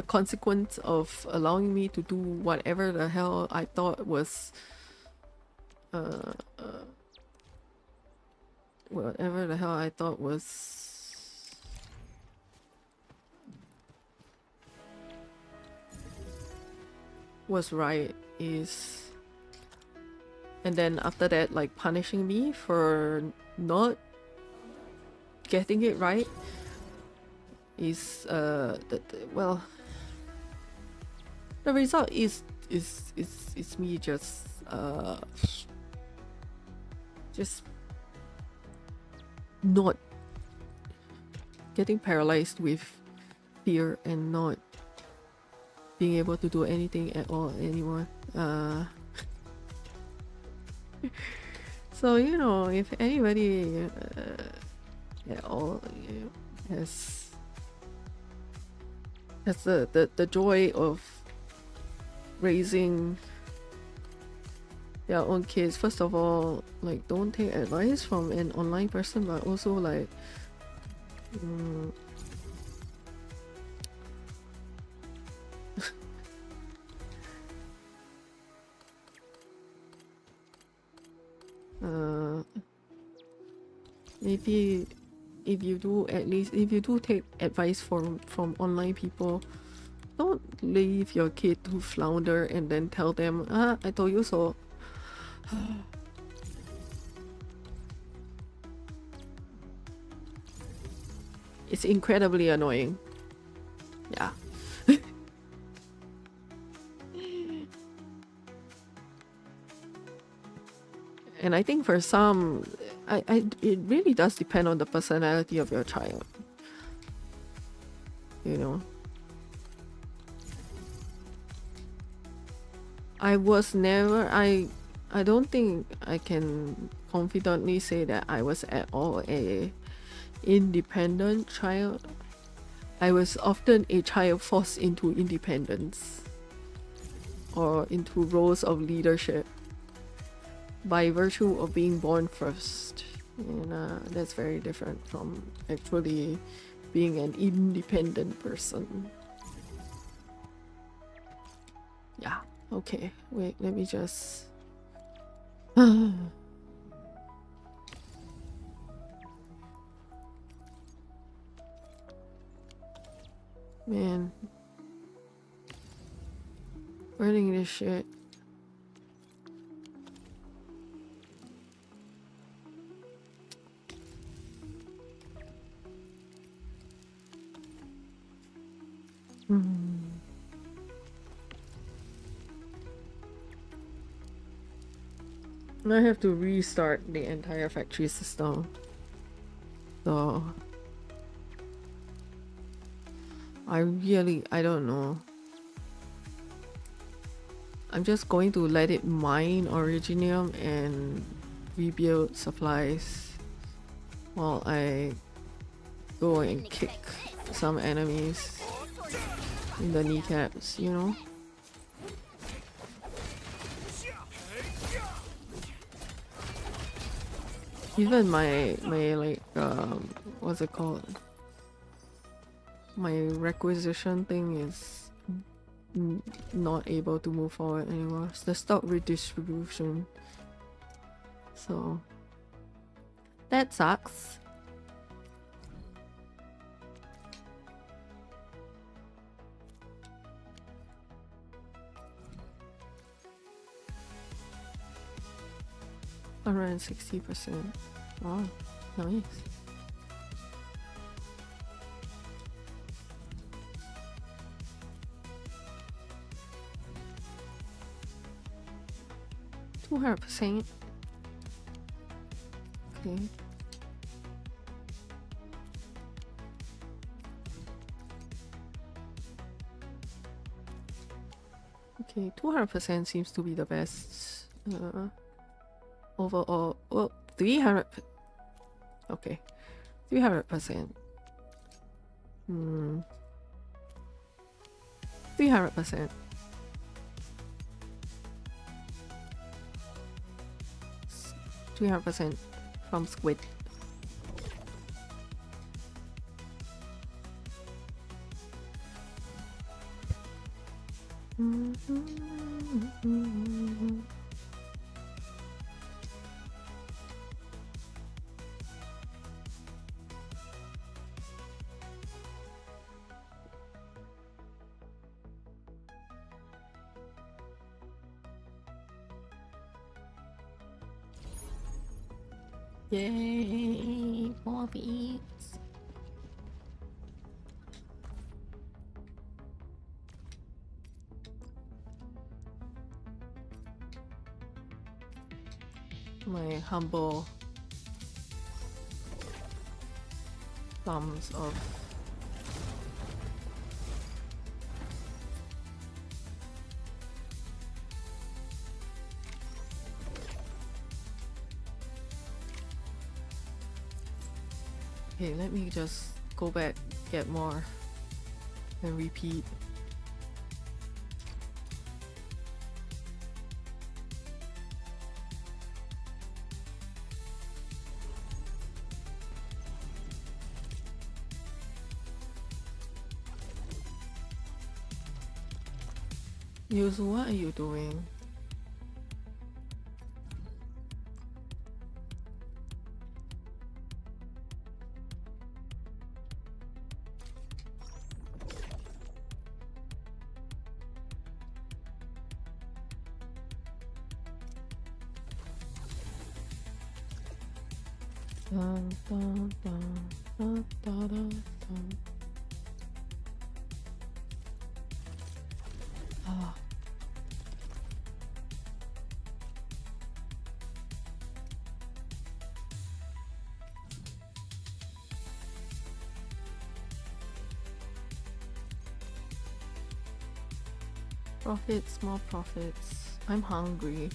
consequence of allowing me to do whatever the hell I thought was whatever the hell I thought was right is, and then after that like punishing me for not getting it right is well, the result is me just not getting paralyzed with fear and not being able to do anything at all anymore. So you know, if anybody at all has the joy of raising their own kids, first of all, like, don't take advice from an online person, but also like maybe if you do take advice from online people, don't leave your kid to flounder and then tell them, I told you so. It's incredibly annoying. Yeah. And I think for some, it really does depend on the personality of your child. You know, I don't think I can confidently say that I was at all a independent child. I was often a child forced into independence or into roles of leadership by virtue of being born first, and that's very different from actually being an independent person. Yeah, okay, wait, let me just man, burning this shit. I have to restart the entire factory system. So I don't know. I'm just going to let it mine Originium and rebuild supplies while I go and kick some enemies in the kneecaps, you know? Even my like what's it called? My requisition thing is not able to move forward anymore. It's the stock redistribution. So that sucks. Around 60%. Wow, nice. %. Okay. Okay, 200% seems to be the best. Overall, well, 300. Okay, 300%. 300%. %300% from squid. Yay, more beats. My humble thumbs of okay, let me just go back, get more, and repeat. Yuzu, what are you doing? Dun, dun, dun, dun, dun, dun, dun. Ah. Profits, more profits. I'm hungry.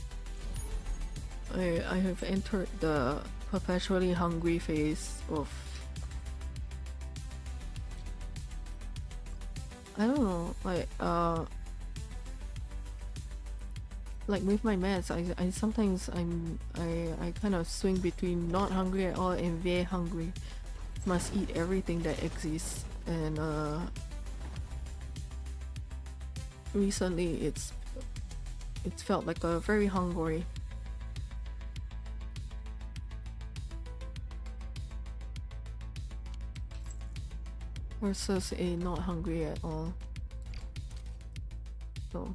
I have entered the perpetually hungry phase of I don't know, like with my meds, I sometimes I kind of swing between not hungry at all and very hungry. Must eat everything that exists, and recently it's felt like a very hungry. Versus a not hungry at all. So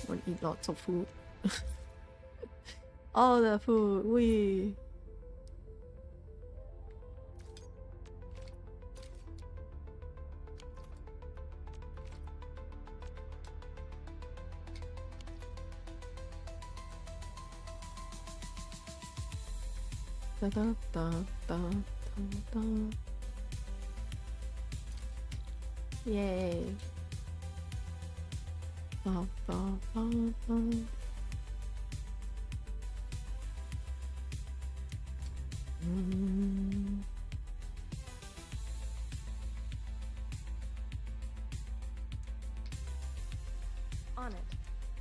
want to eat lots of food. All the food, we. Da da da da da da. Yay. Ba ba ba ba. On it.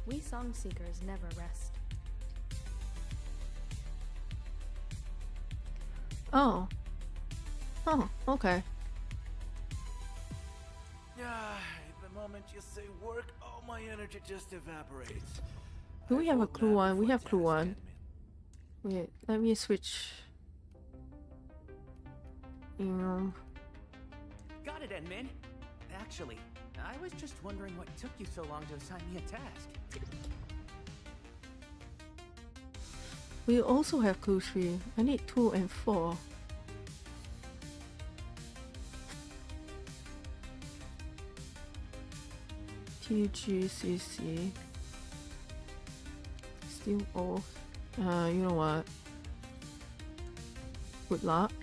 We song seekers never rest. Oh. Oh, okay. The moment you say work, all my energy just evaporates. Do we have a clue one? We have clue one. Get me. Wait, let me switch. Got it, Edmin. Actually, I was just wondering what took you so long to assign me a task. We also have clue 3. I need 2 and 4. TGCC. Still off. You know what? Good luck.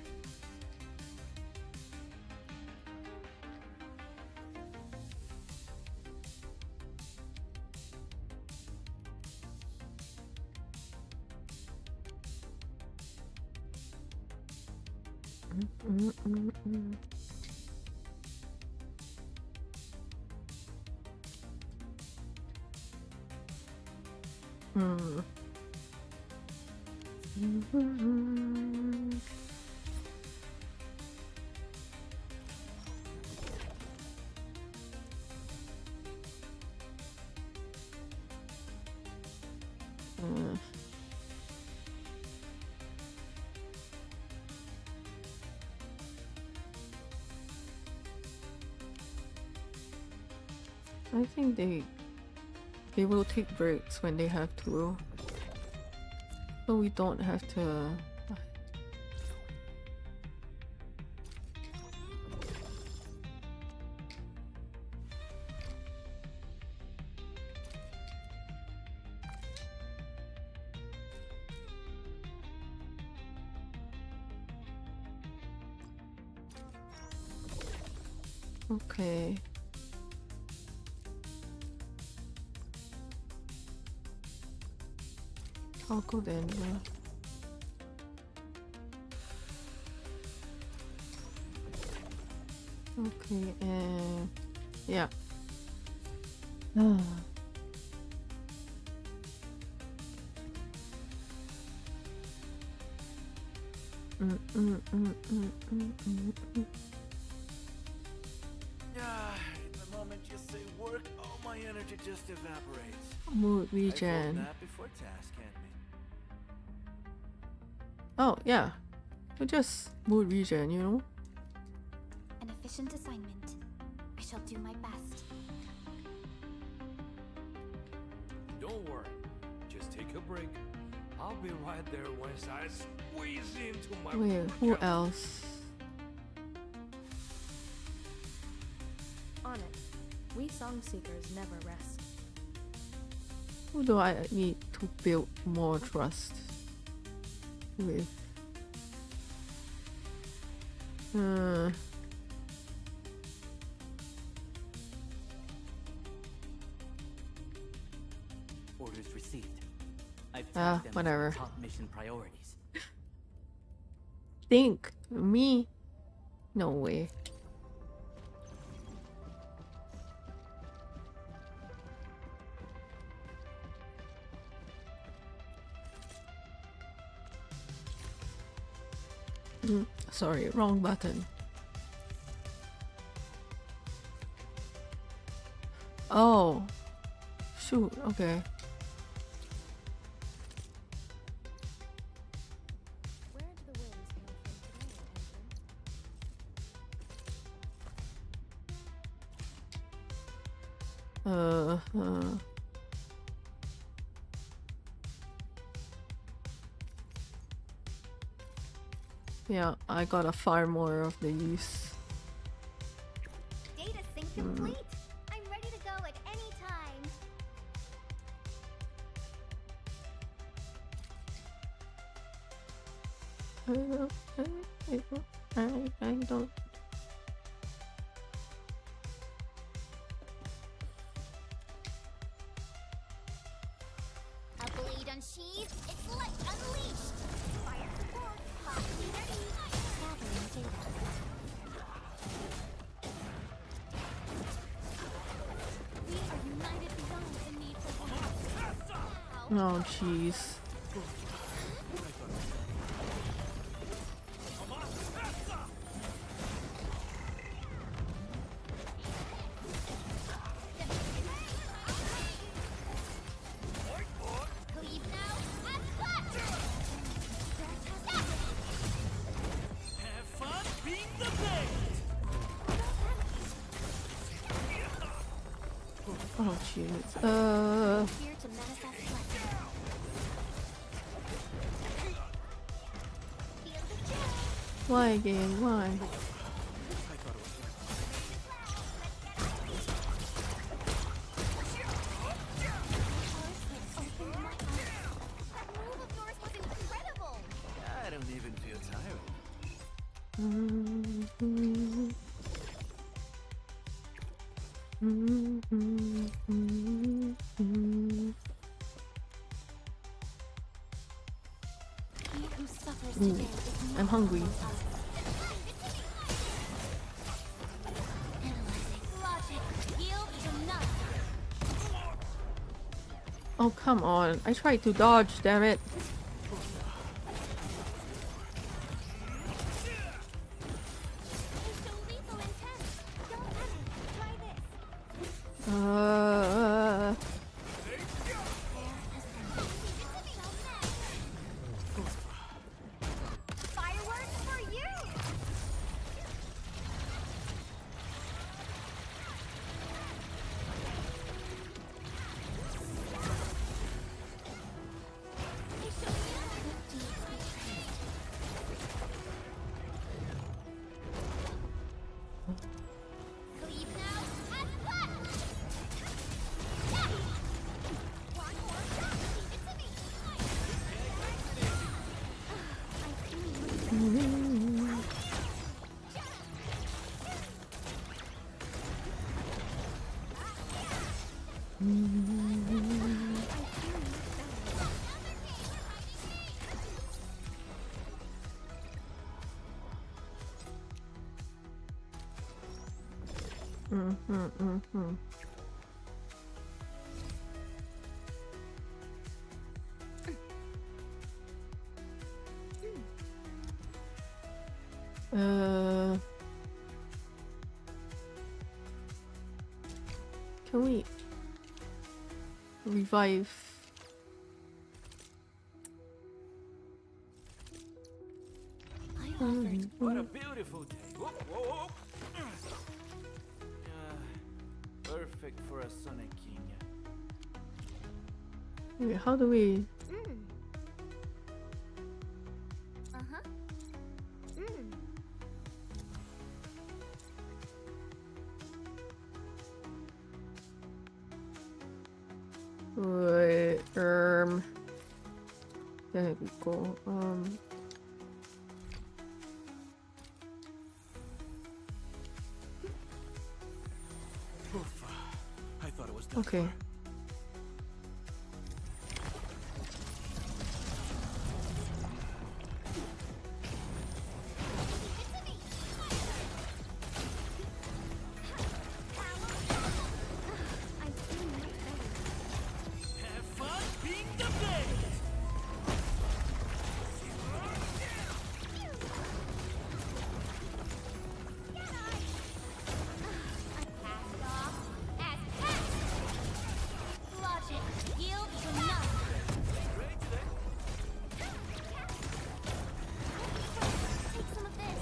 I think they will take breaks when they have to. But we don't have to. Okay. I'll go then. Okay, and yeah. The moment you say work, all my energy just evaporates. Mood I regen. that before task, can't we? Oh yeah, so just mood regen, you know. An efficient assignment. I shall do my best. Don't worry. Just take a break. I'll be right there once I squeeze into my Wait, who else? On it. We song seekers never rest. Who do I need to build more trust with? Orders received. I've tagged them as whatever. top mission priorities. Think me? No way. Sorry, wrong button. Oh, shoot. Okay. Where do the winds hail from today, Envtuber? Yeah, I gotta fire more of these. Data sync complete. I'm ready to go at any time. I don't. A blade unsheathed, its light unleashed. Fire support, locked and ready. Gathering data. We are united beyond the need for war. Oh, jeez. Cleave now and cut! Have fun being the best! Oh, jeez. Here to manifest blessing. Feel the chill. Why again? Why? Opened my eyes. That move of yours was incredible. I don't even feel tired. He who suffers today is not I'm hungry. analyzing. Logic. Yield to none. Oh, come on. I tried to dodge, damn it. It's so lethal intense. Don't panic. Try this. Fireworks for you. Can we revive? What a beautiful day. Whoa, whoa, whoa. Perfect for a Sonic King. Okay, how do we? Wait, there we go. Oof. I thought it was done. Okay. Have fun being the best. Logic yields to none. Take some of this.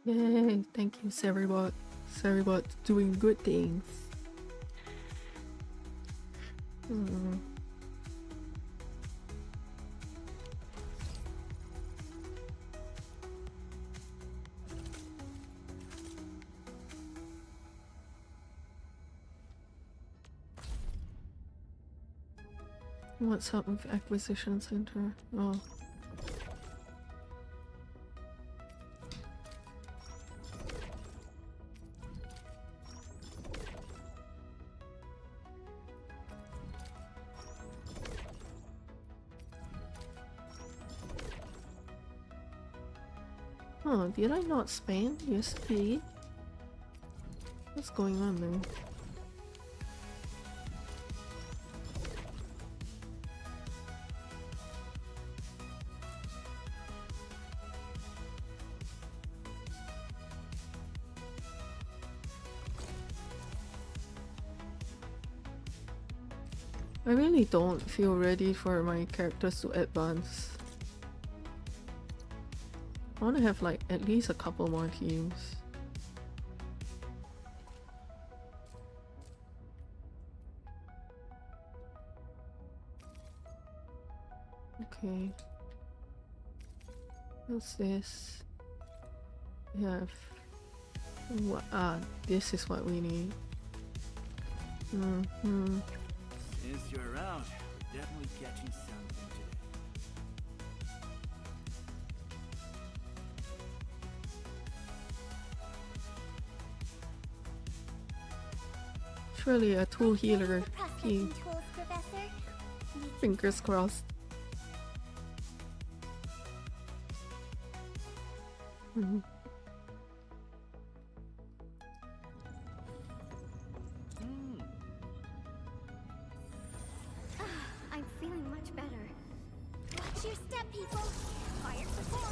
Yay! Thank you, Seribot. Seribot doing good things. What's up with Acquisition Center? Oh. Huh, did I not spam USP? What's going on there? I really don't feel ready for my characters to advance. I want to have like at least a couple more teams. Okay. What's this? We have... this is what we need. Since you're around, we're definitely catching something today. Surely a tool healer. Prospecting tools, Professor. Fingers crossed. I'm feeling much better. Watch your step, people. Fire support.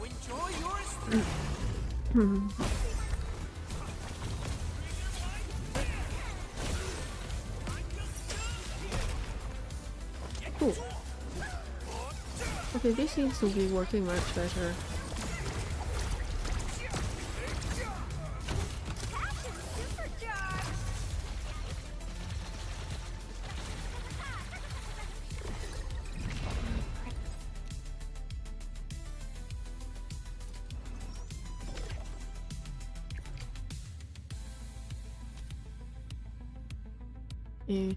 Enjoy your Cool. Okay, this seems to be working much better. Yeah.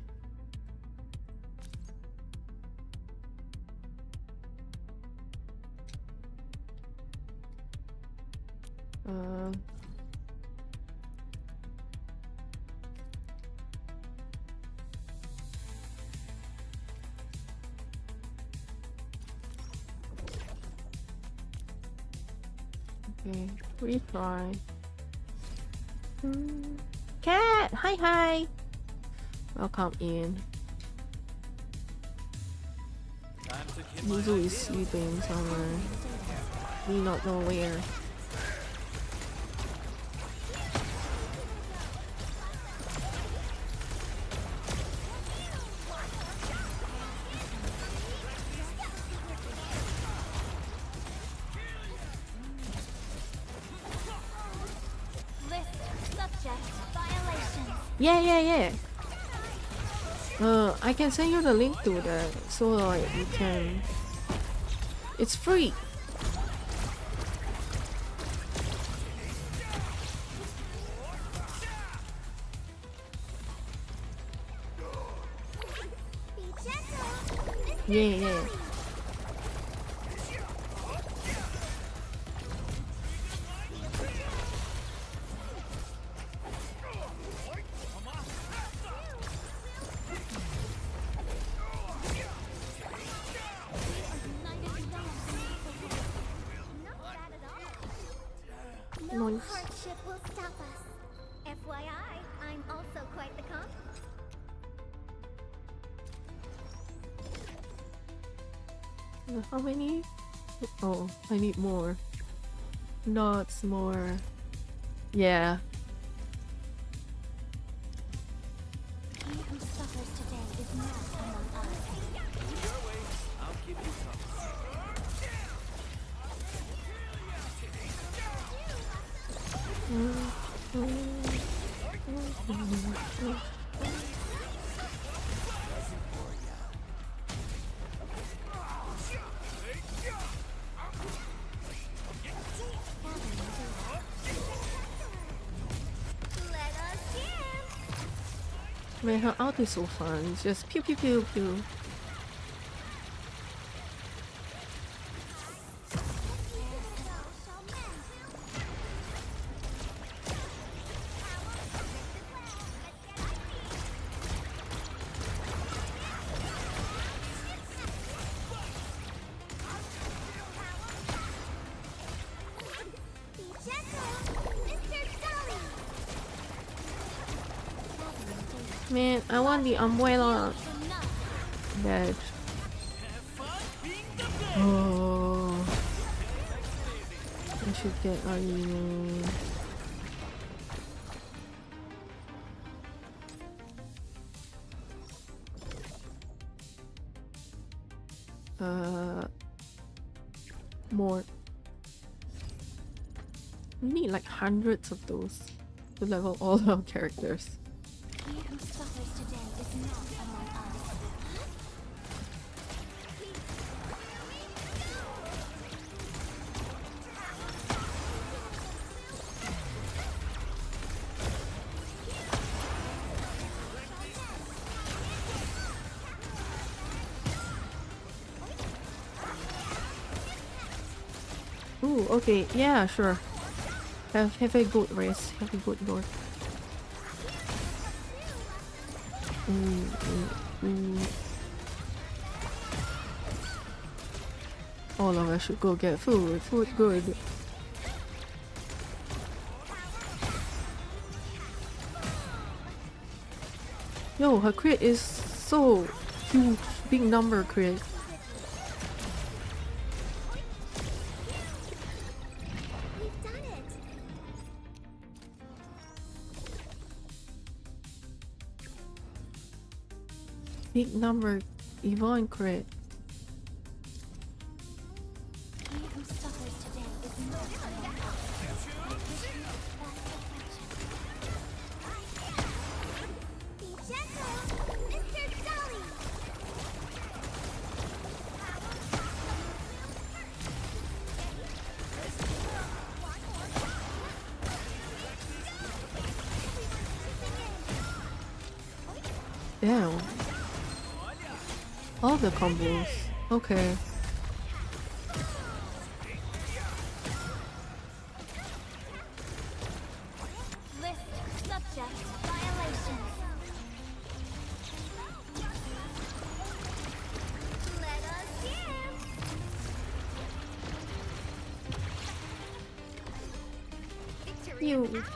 Okay, retry. Cat, hi. Welcome in. Yuzu is sleeping somewhere. We not know where. Yeah. I can send you the link to that so like you can. It's free. Yeah. No hardship will stop us. FYI, I'm also quite the comp. How many? Oh, I need more. Lots more. Yeah. He who suffers today is not among us. I'll give you Let us dance. Man, her ult is so fun. It's just pew pew pew pew. Be gentle, Mr. Stelli. Man, I want the umbrella badge. Oh, I should get Arena. More. We need like hundreds of those to level all our characters. He who suffers today is not among us. Ooh, okay, yeah, sure. Have a good race. Have a good Lord. All of us should go get food. Food good. Yo, her crit is so huge. Big number crit. We've done it. Big number Yvonne crit. He who suffers today is not among us. Be gentle, Mr. Stelli. Damn. All the combos. Okay. List subject violations. Let us dance. Victory You. is ours.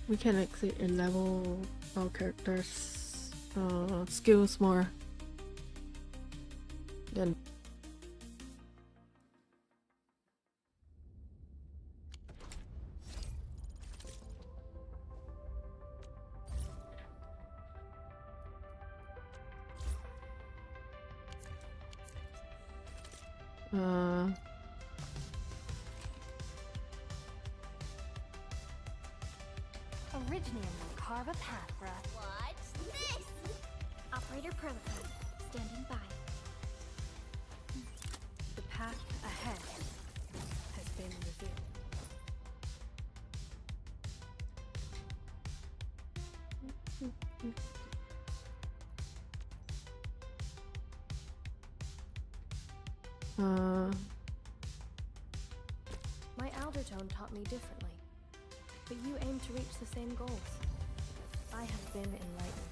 We can exit and level our characters' skills more than. Originium will carve a path for us. Watch this. Operator protocol standing by. The path ahead has been revealed. My Aldertone taught me differently, but you aim to reach the same goals. I have been enlightened.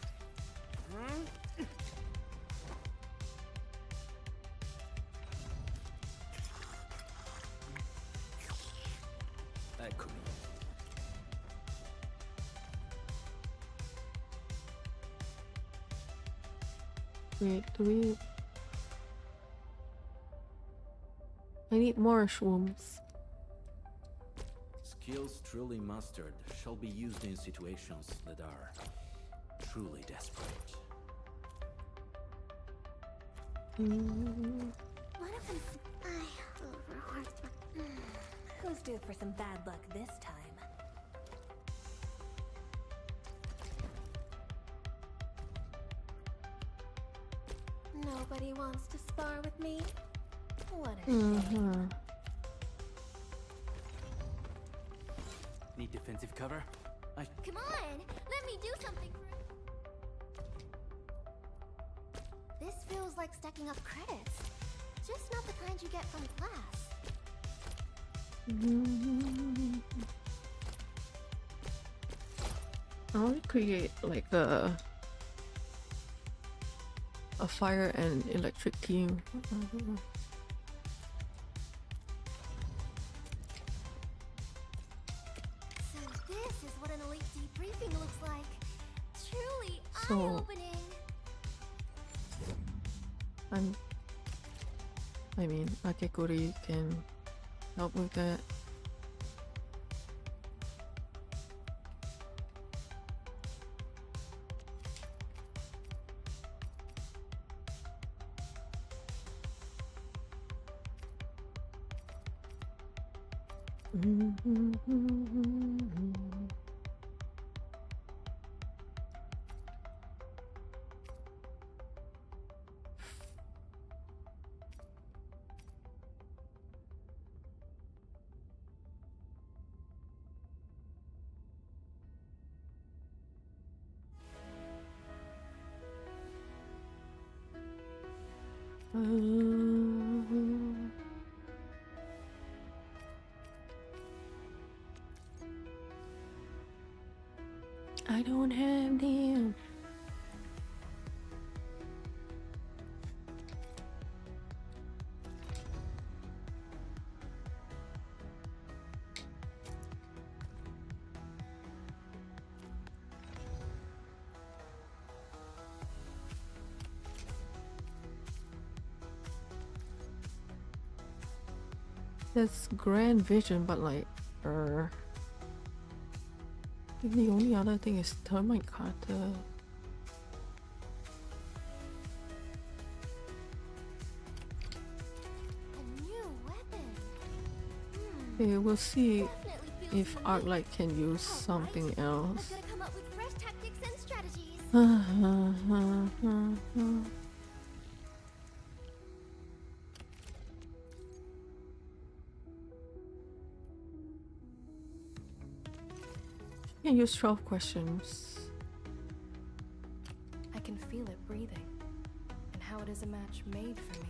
Wait, do we? I need more shrooms. Skills truly mastered shall be used in situations that are truly desperate. What if I overworked my... Who's due for some bad luck this time? Nobody wants to spar with me? What a shame. Need defensive cover? Come on, let me do something for... This feels like stacking up credits. Just not the kind you get from class. I want to create like a fire and electric team. So this is what an elite debriefing looks like. Truly So- eye-opening. I mean, Akekuri can help with that. I don't have them. That's grand vision, but like, the only other thing is termite cutter. A new weapon. Okay, we'll see Definitely feels if unique. Arclight can use something I've else. got to come up with fresh tactics and strategies. Can use 12 questions. I can feel it breathing, and how it is a match made for me.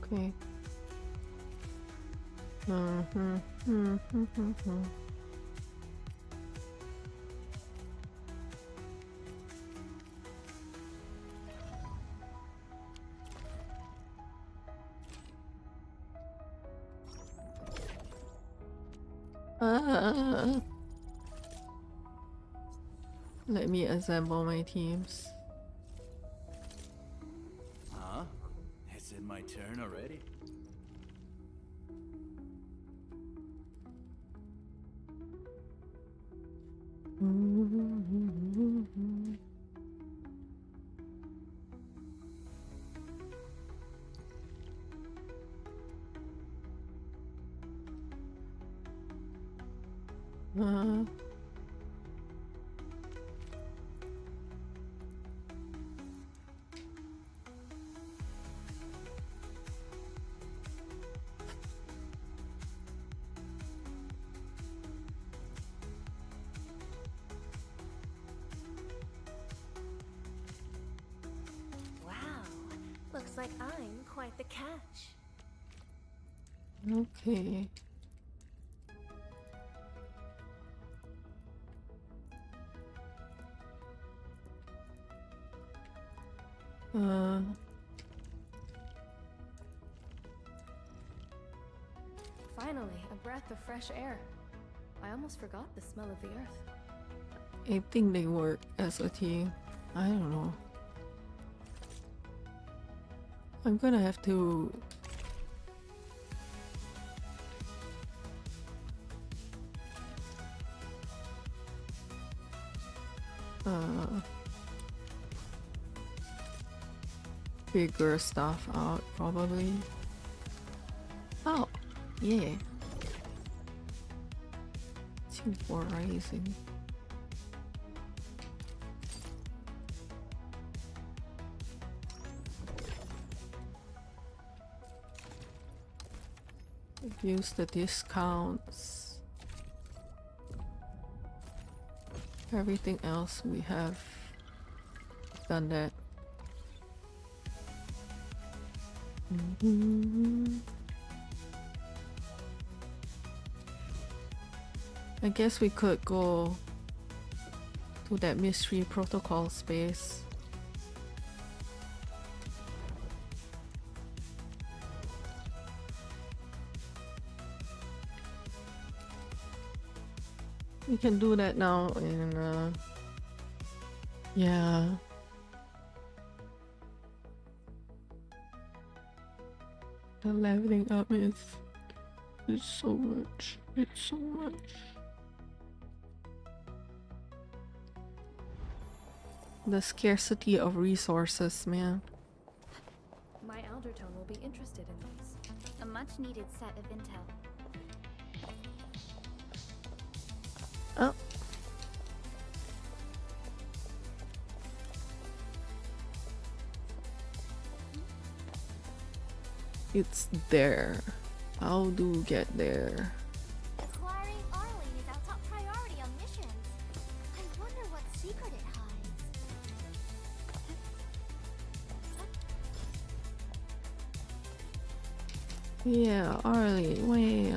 Okay. Let me assemble my teams. Huh? Is it my turn already? Wow, looks like I'm quite the catch. Okay. Finally, a breath of fresh air. I almost forgot the smell of the earth. I think they work as a team. I don't know. I'm gonna have to figure stuff out probably. Oh, yeah. Tuber Rising. Use the discounts. Everything else we have done that. I guess we could go to that mystery protocol space. We can do that now in yeah. The leveling up is so much. It's so much. The scarcity of resources, man. My Aldertone will be interested in these. A much needed set of intel. Oh. It's there. How do we get there? Acquiring Arlene is our top priority on missions. I wonder what secret it hides. Yeah, Arlie, wait.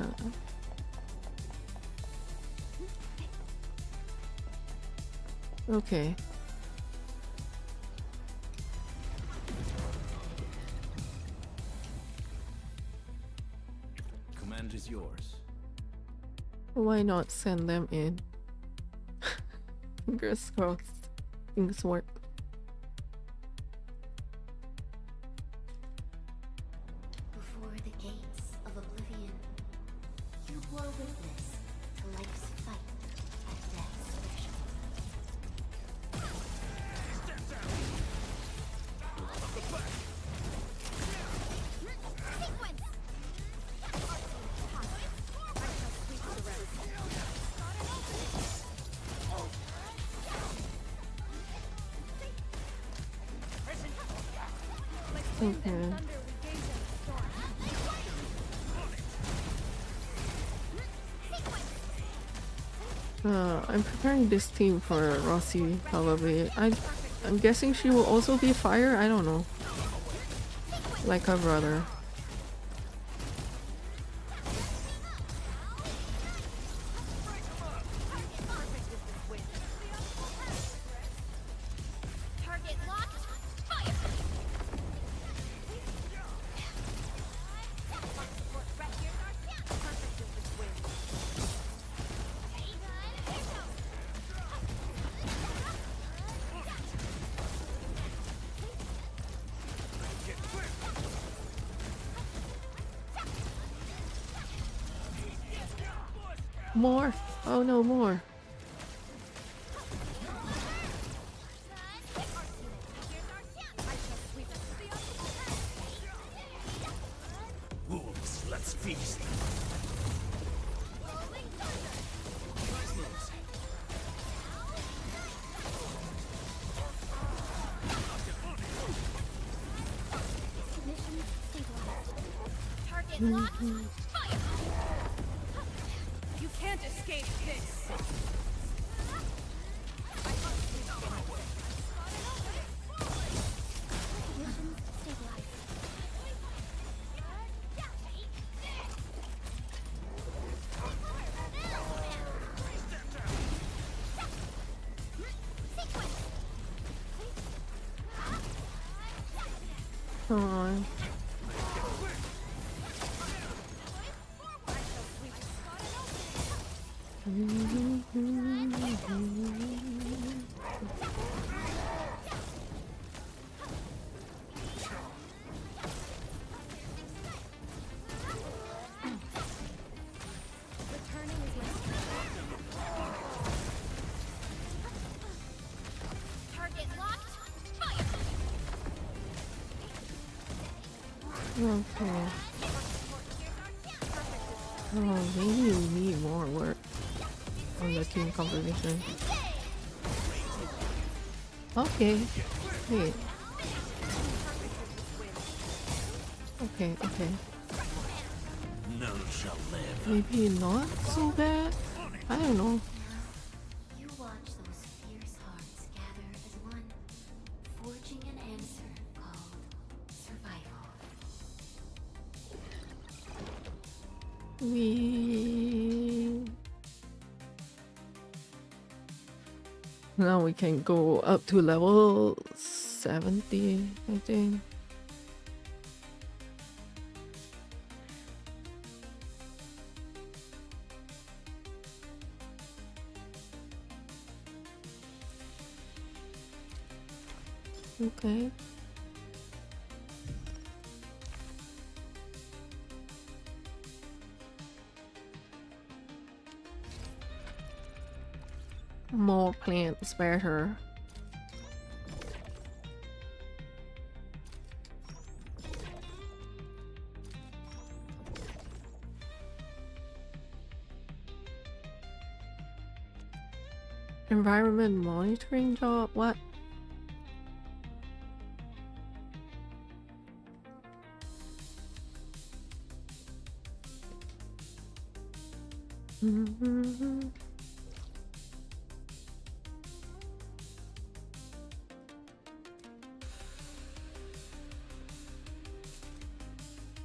Okay. Command is yours. Why not send them in? Fingers crossed. things work. Before the gates of oblivion, you bore witness to life's fight at death's threshold. Okay. I'm preparing this team for Rossi probably. I'm guessing she will also be fire. I don't know. Like her brother. Target locked. Fire. More. Oh no, more. Wolves, let's feast. Target locked. Fire. You can't escape this. Come on. Target locked. Fire. Okay. Oh, maybe we need more work on the team composition. Okay. Wait. Okay, okay. None shall live. Maybe not so bad? I don't know. You watch those fierce hearts gather as one, forging an answer called survival. Now we can go up to level 70, I think. Okay. More plants better. Environment monitoring job? What?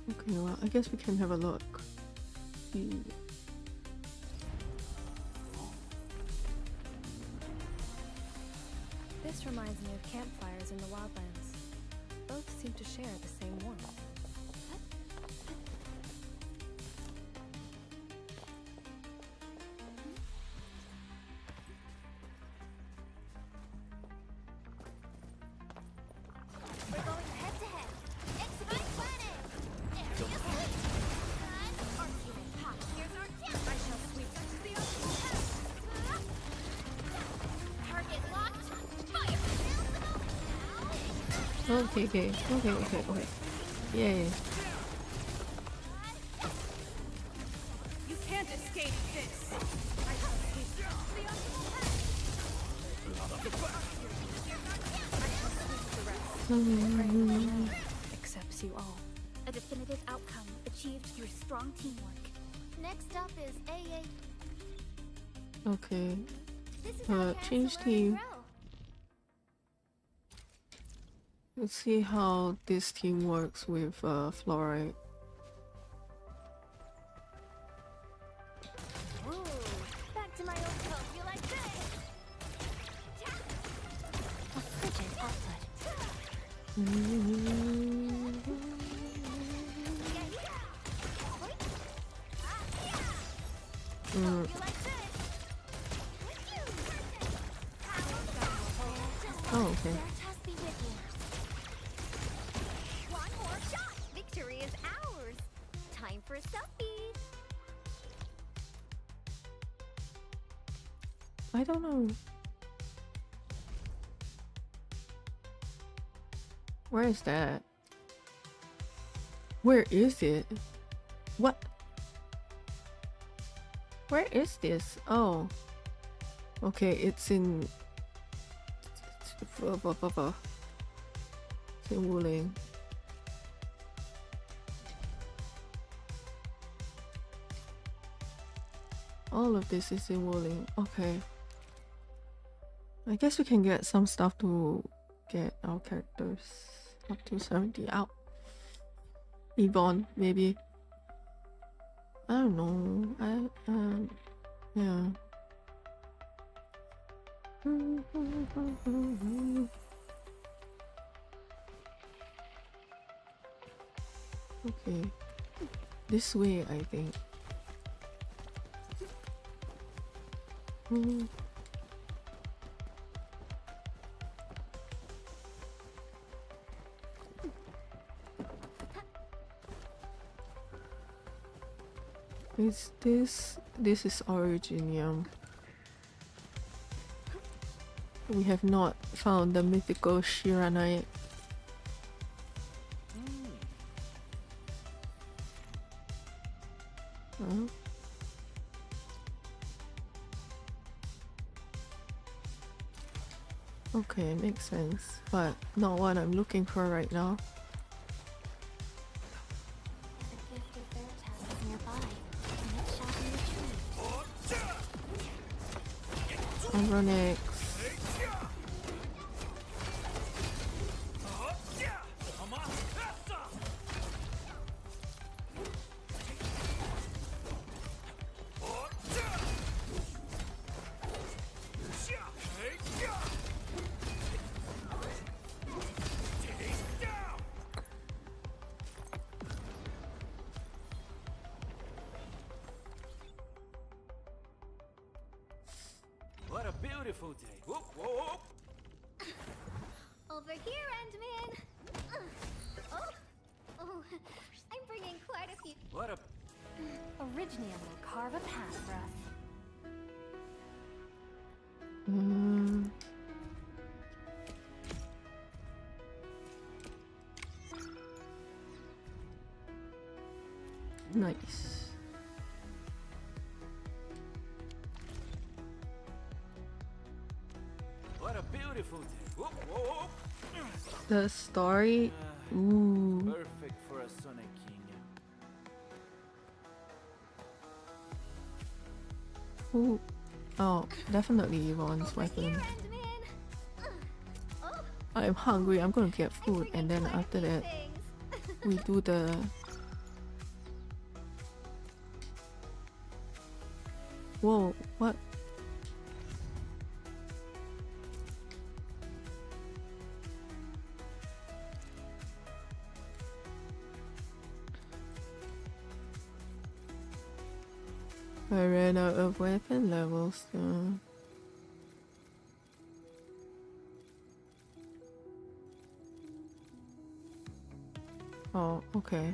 Okay, well, I guess we can have a look. This reminds me of campfires in the wildlands. Both seem to share the same warmth. Okay. Yay. You can't escape this. Accepts you all. A definitive outcome achieved through strong teamwork. Next up is AA. Okay. This is how Change cancer learn and team. grow. Let's see how this team works with fluoride. Ooh, back to my old pose. You like this? A frigid output. You like this? Oh, okay. Veritas be with you. One more shot. Victory is ours. Time for a selfie. I don't know. Where is that? Where is it? What? Where is this? Oh. Okay, it's in... It's in Wuling. All of this is in Wuling. Okay. I guess we can get some stuff to get our characters up to 70 out. Yvonne, maybe. I don't know. Yeah. Okay. This way, I think. Is this is Originium. We have not found the mythical Shiranite. Huh? Okay, makes sense, but not what I'm looking for right now. The gift of Veritas is nearby, and it shall be retrieved. Ronix. What a beautiful day. Whoop, whoop. Over here, Endman. Oh, I'm bringing quite a few. What a... Originium will carve a path for us. Nice. What a beautiful day. Whoop, whoop. The story. Ooh. Perfect for a Sonic King. Ooh. Oh, definitely Yvonne's weapon. I'm hungry. I'm gonna get food, and then after that, we do the. Whoa! What? I ran out of weapon levels. Oh, okay.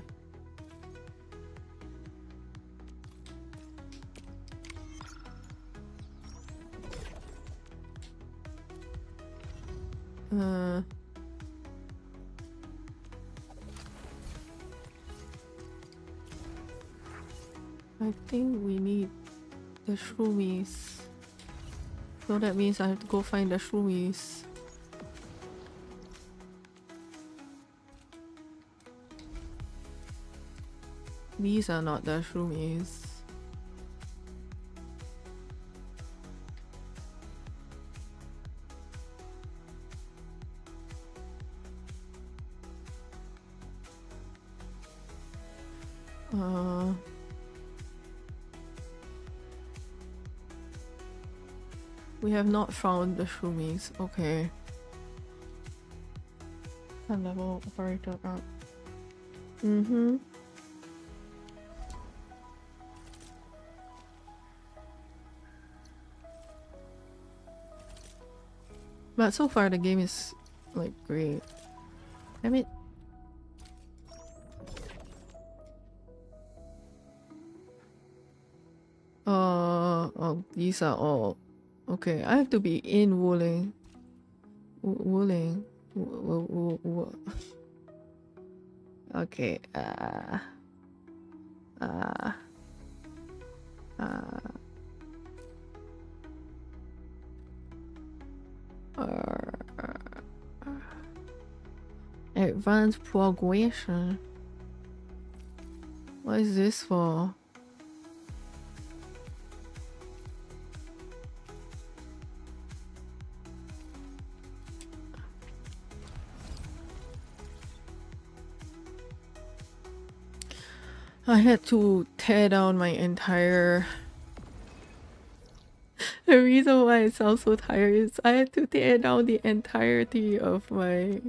I think we need the shroomies. So that means I have to go find the shroomies. These are not the shroomies. We have not found the shroomies. Okay. Some level operator up. But so far the game is like great. Damn it. Oh, these are all. Okay, I have to be in Wuling. Wuling. Okay. Advanced progression. What is this for? I had to tear down my entire... The reason why I sound so tired is I had to tear down the entirety of my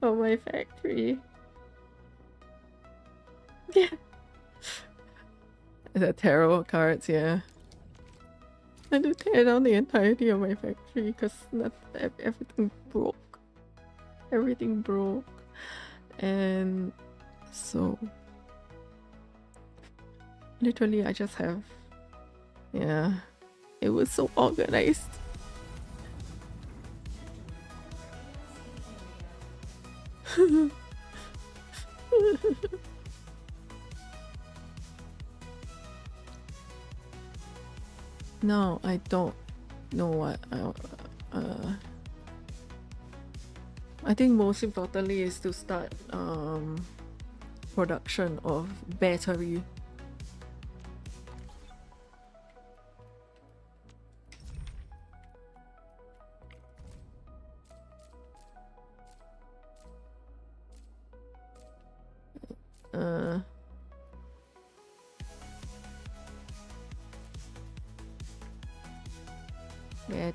factory. Yeah. Is that tarot cards? Yeah. I had to tear down the entirety of my factory because everything broke. Everything broke. And so... Literally, I just have... Yeah. It was so organized. No, I don't know what I think most importantly is to start production of battery.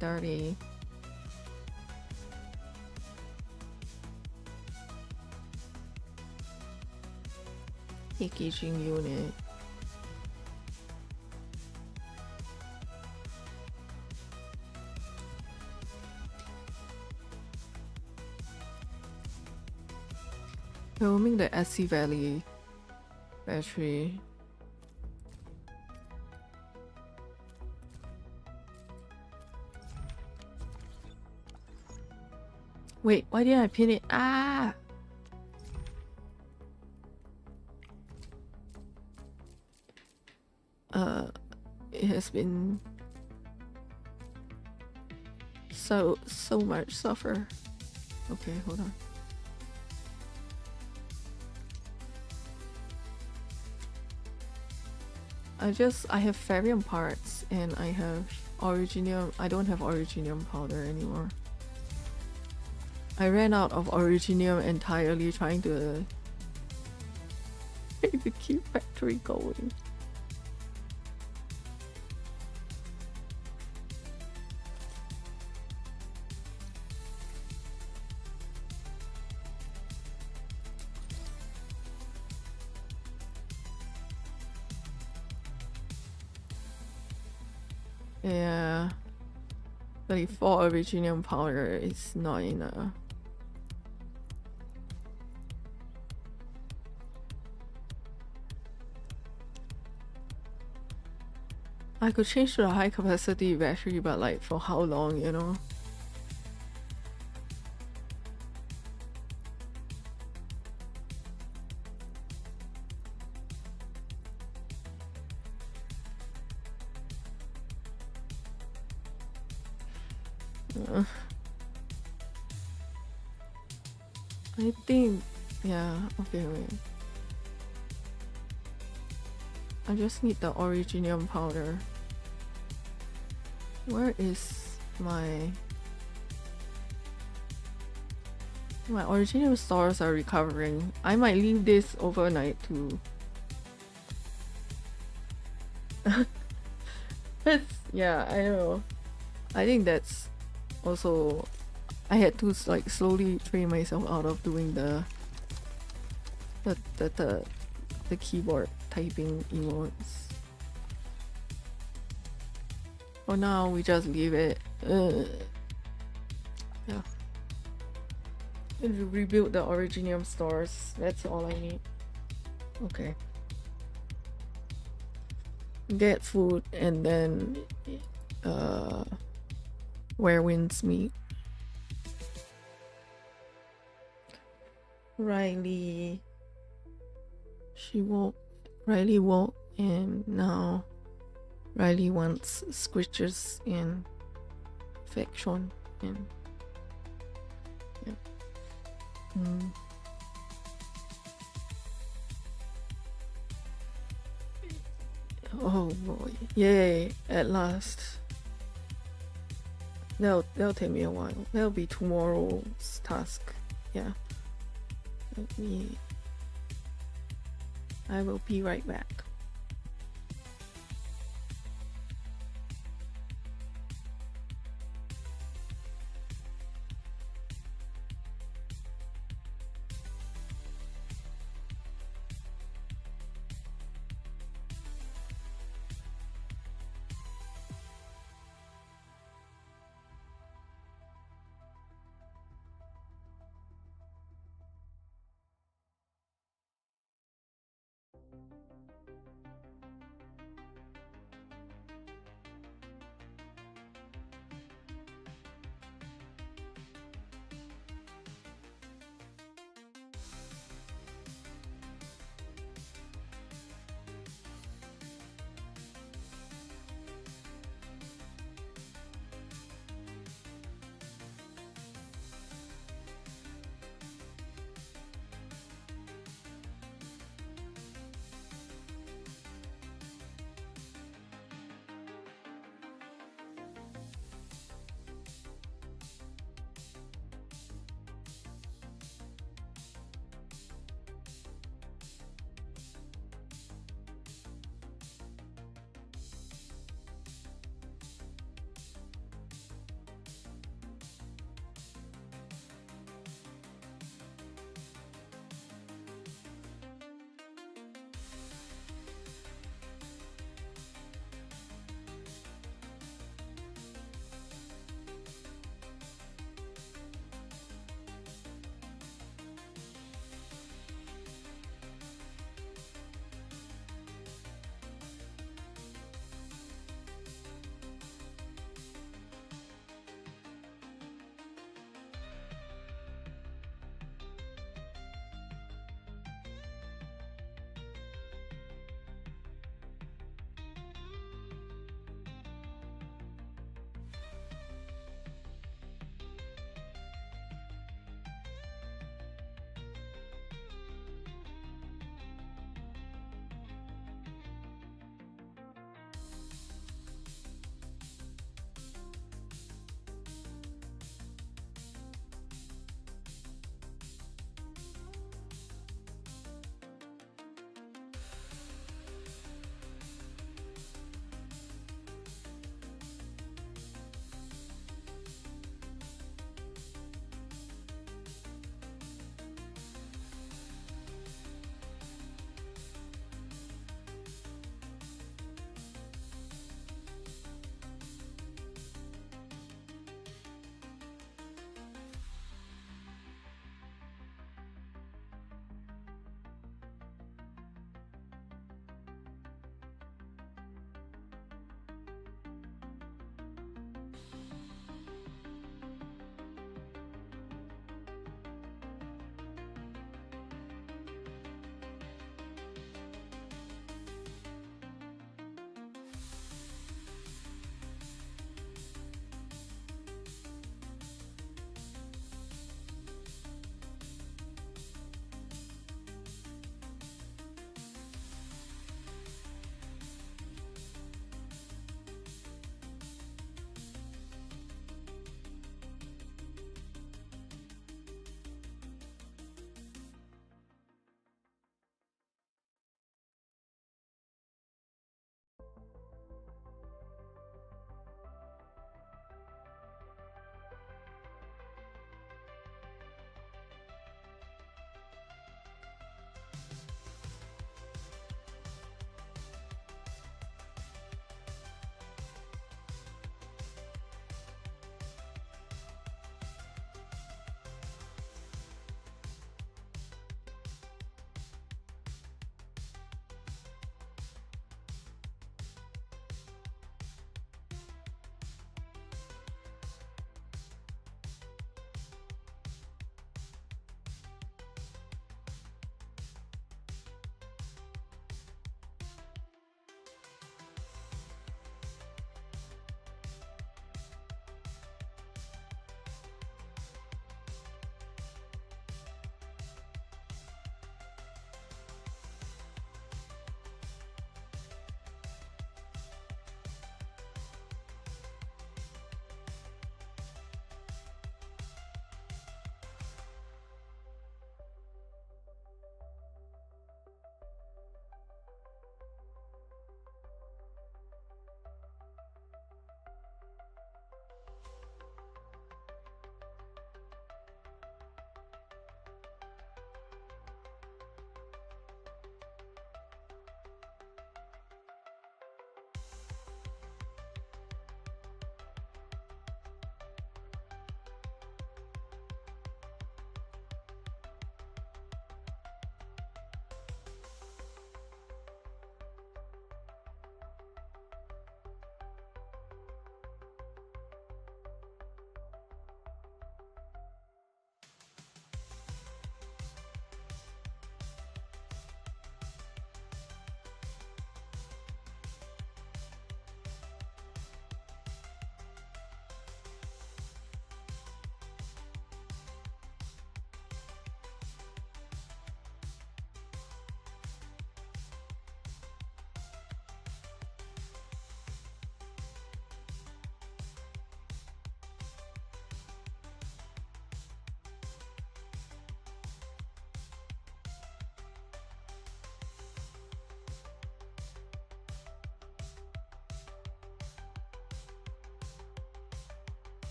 Battery. Packaging unit. Filming the SC Valley battery. Wait, why did I pin it? Ah! It has been so much suffer. Okay, hold on. I have ferrium parts and I have originium. I don't have originium powder anymore. I ran out of originium entirely trying to keep factory going. Yeah, 34 originium powder is not enough. I could change to a high capacity battery, but like for how long, you know? I think, yeah, okay, wait. I just need the originium powder. Where is my originium stars are recovering. I might leave this overnight too. But yeah, I don't know. I think that's also, I had to like slowly train myself out of doing the keyboard typing emotes. For now, we just leave it. Yeah. And rebuild the originium stores. That's all I need. Okay. Get food and then where winds meet. Riley woke, and now Riley wants Squitches and Affection and yeah. Oh boy, yay, at last. That'll take me a while. That'll be tomorrow's task. Yeah. I will be right back.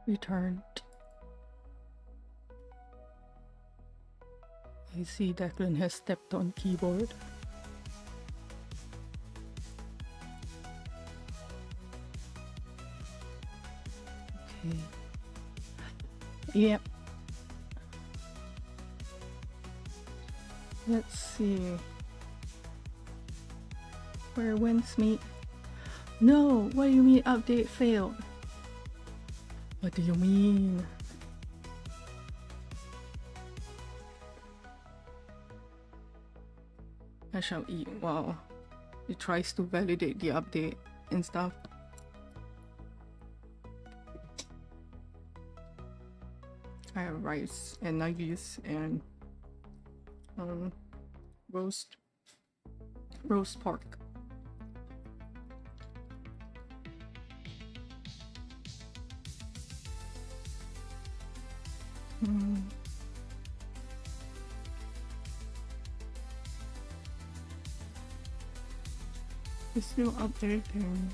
returned. I see Declan has stepped on keyboard. Okay. Yep. Let's see. Where wins meet? No, what do you mean update failed? What do you mean? I shall eat. Wow. It tries to validate the update and stuff. I have rice and nuggets and roast pork. It's still updating.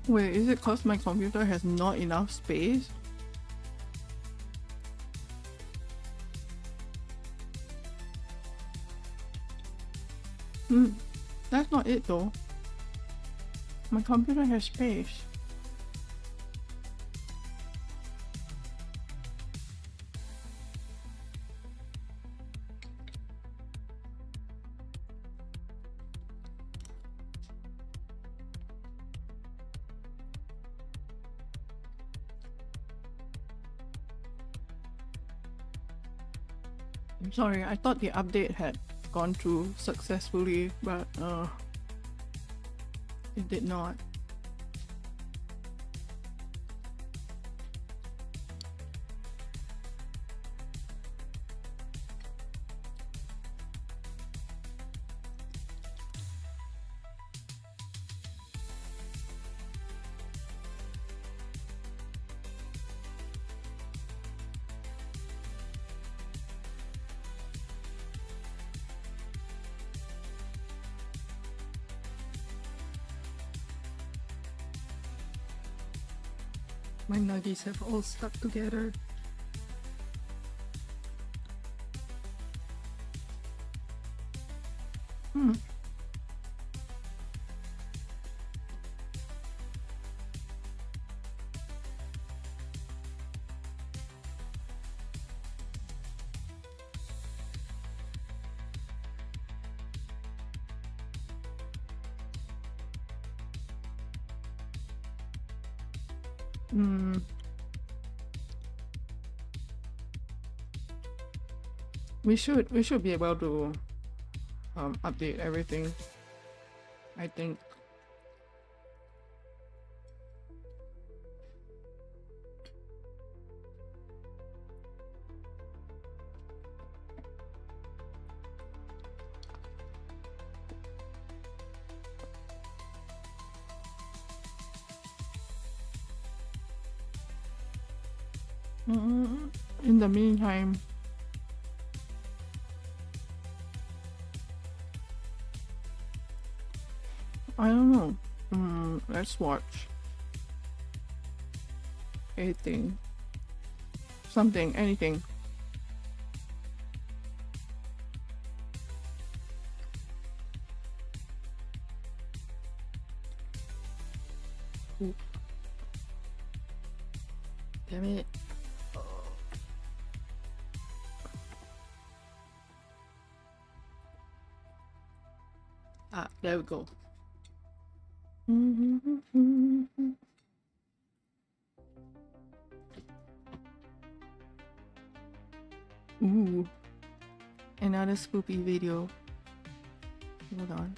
Wait, is it cause my computer has not enough space? That's not it though. My computer has space. I'm sorry, I thought the update had gone through successfully, but it did not. My nuggets have all stuck together. We should be able to update everything, I think. In the meantime, I don't know. Let's watch anything, something, anything. Ooh. Damn it. Ah, there we go. Ooh, another spoopy video. Hold on.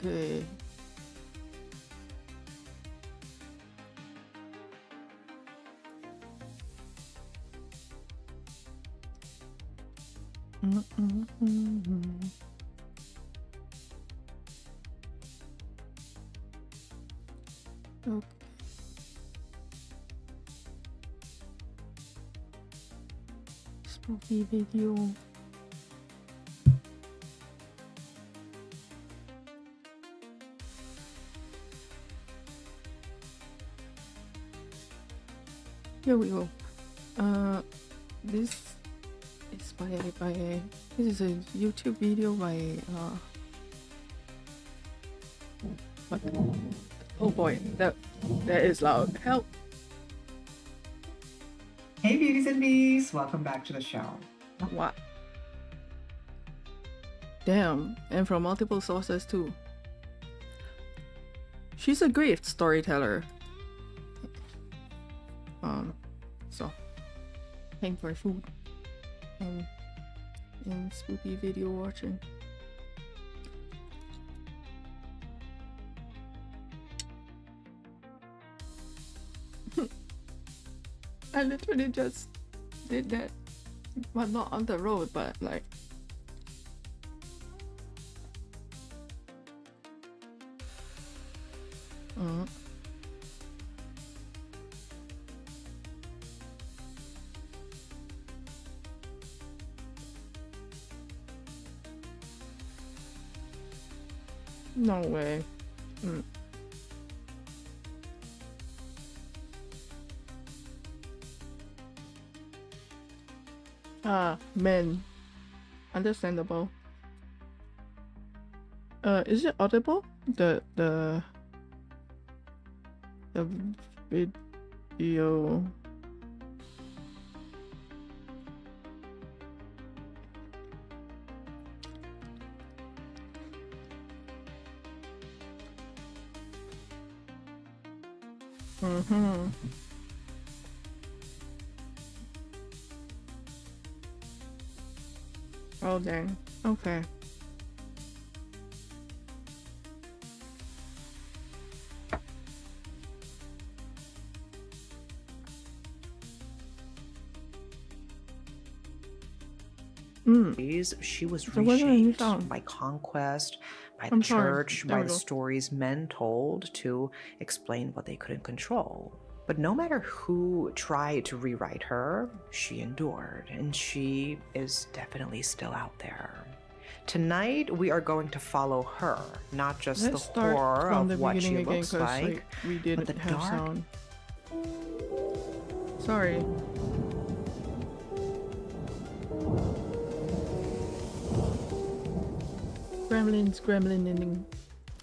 Okay. Okay. Spooky video. Here we go. This is this is a YouTube video by what? Oh boy, that is loud. Help! Hey beauties and bees, welcome back to the show. What? Damn, and from multiple sources too. She's a great storyteller. So paying for food and spooky video watching. I literally just did that, but not on the road, but like no way. Men. Understandable. Is it audible? The video. Oh dang. Okay. She was reshaped by conquest, by the church, by the stories men told to explain what they couldn't control. But no matter who tried to rewrite her, she endured, and she is definitely still out there. Tonight, we are going to follow her, not just the horror of what she looks like, we didn't but the have dark. sound. Sorry. Gremlin.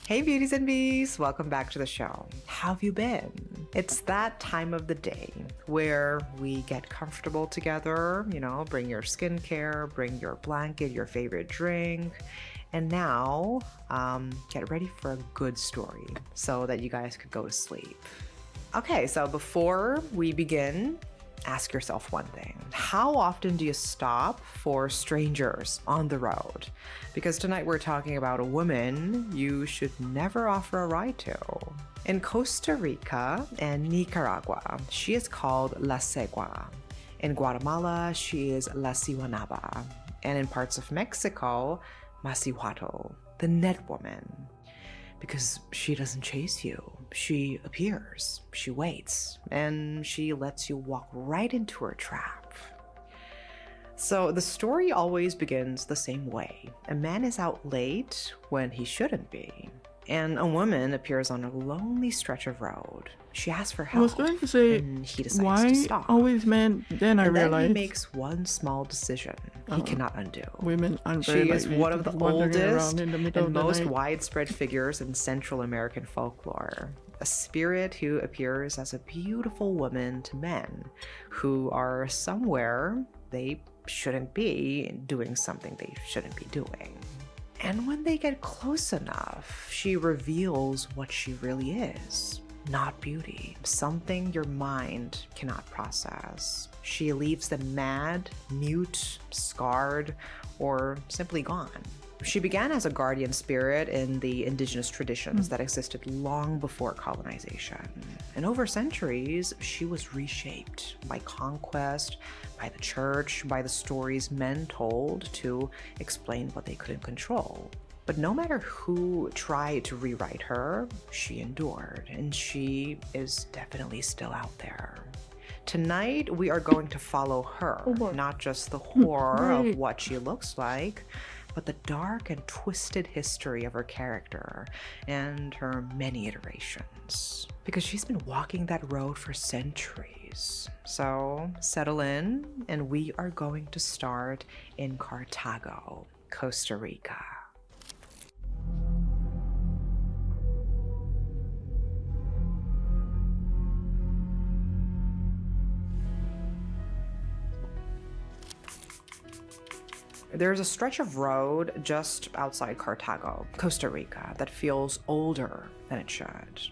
Hey beauties and bees, welcome back to the show. How have you been? It's that time of the day where we get comfortable together, you know, bring your skincare, bring your blanket, your favorite drink, and now get ready for a good story so that you guys could go to sleep. Okay, so before we begin, ask yourself one thing. How often do you stop for strangers on the road? Because tonight we're talking about a woman you should never offer a ride to. In Costa Rica and Nicaragua, she is called La Cegua. In Guatemala, she is La Siwanaba. And in parts of Mexico, Masihuatl, the net woman. Because she doesn't chase you. She appears, she waits, and she lets you walk right into her trap. So the story always begins the same way. A man is out late when he shouldn't be, and a woman appears on a lonely stretch of road. She asks for help, I was going to say, and he decides why to stop. Always men? Then I realized Then he makes one small decision he cannot undo. Women aren't very She is likely one to of the be wandering oldest around in the middle and of the most night. widespread figures in Central American folklore. A spirit who appears as a beautiful woman to men who are somewhere they shouldn't be, doing something they shouldn't be doing. And when they get close enough, she reveals what she really is. Not beauty, something your mind cannot process. She leaves them mad, mute, scarred, or simply gone. She began as a guardian spirit in the indigenous traditions that existed long before colonization. And over centuries, she was reshaped by conquest, by the church, by the stories men told to explain what they couldn't control. But no matter who tried to rewrite her, she endured, and she is definitely still out there. Tonight, we are going to follow her, not just the horror of what she looks like, but the dark and twisted history of her character and her many iterations. Because she's been walking that road for centuries. So settle in, and we are going to start in Cartago, Costa Rica. There's a stretch of road just outside Cartago, Costa Rica, that feels older than it should.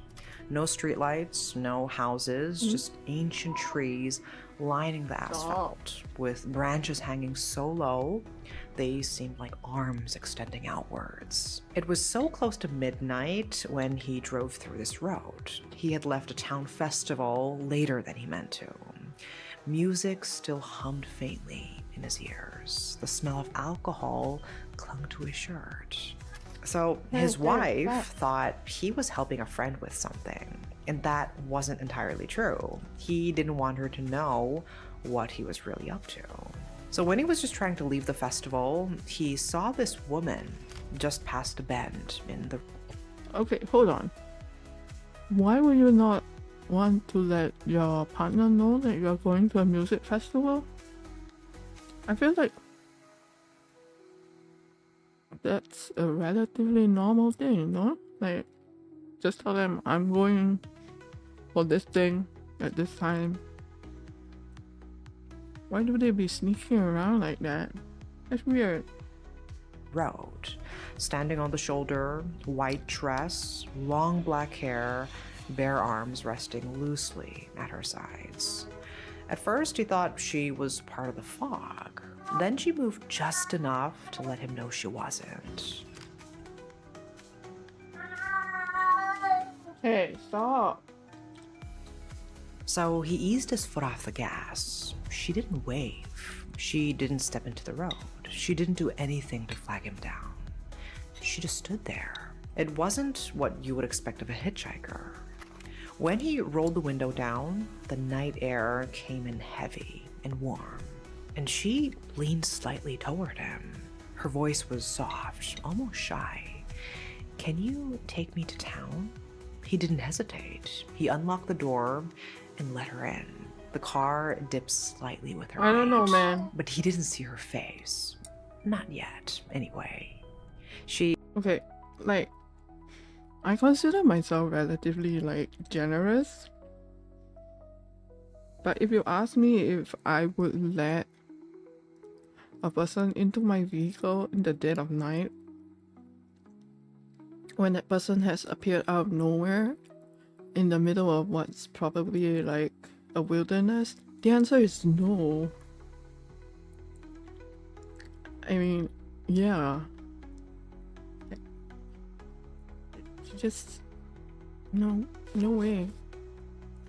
No streetlights, no houses, just ancient trees lining the asphalt, with branches hanging so low, they seemed like arms extending outwards. It was so close to midnight when he drove through this road. He had left a town festival later than he meant to. Music still hummed faintly in his ears. The smell of alcohol clung to his shirt. So his wife thought he was helping a friend with something, and that wasn't entirely true. He didn't want her to know what he was really up to. So when he was just trying to leave the festival, he saw this woman just past a bend in the... Okay, hold on. Why would you not want to let your partner know that you're going to a music festival? I feel like that's a relatively normal thing, no? Like, just tell them I'm going for this thing at this time. Why do they be sneaking around like that? That's weird. Road, standing on the shoulder, white dress, long black hair, bare arms resting loosely at her sides. At first, he thought she was part of the fog. Then she moved just enough to let him know she wasn't. Hey, stop. So he eased his foot off the gas. She didn't wave. She didn't step into the road. She didn't do anything to flag him down. She just stood there. It wasn't what you would expect of a hitchhiker. When he rolled the window down, the night air came in heavy and warm, and she leaned slightly toward him. Her voice was soft, almost shy. "Can you take me to town?" He didn't hesitate. He unlocked the door and let her in. The car dipped slightly with her I don't know, weight, man. but he didn't see her face. Not yet, anyway. Okay, like, I consider myself relatively, like, generous. But if you ask me if I would let a person into my vehicle in the dead of night, when that person has appeared out of nowhere in the middle of what's probably like a wilderness, the answer is no. I mean, yeah. Just no way.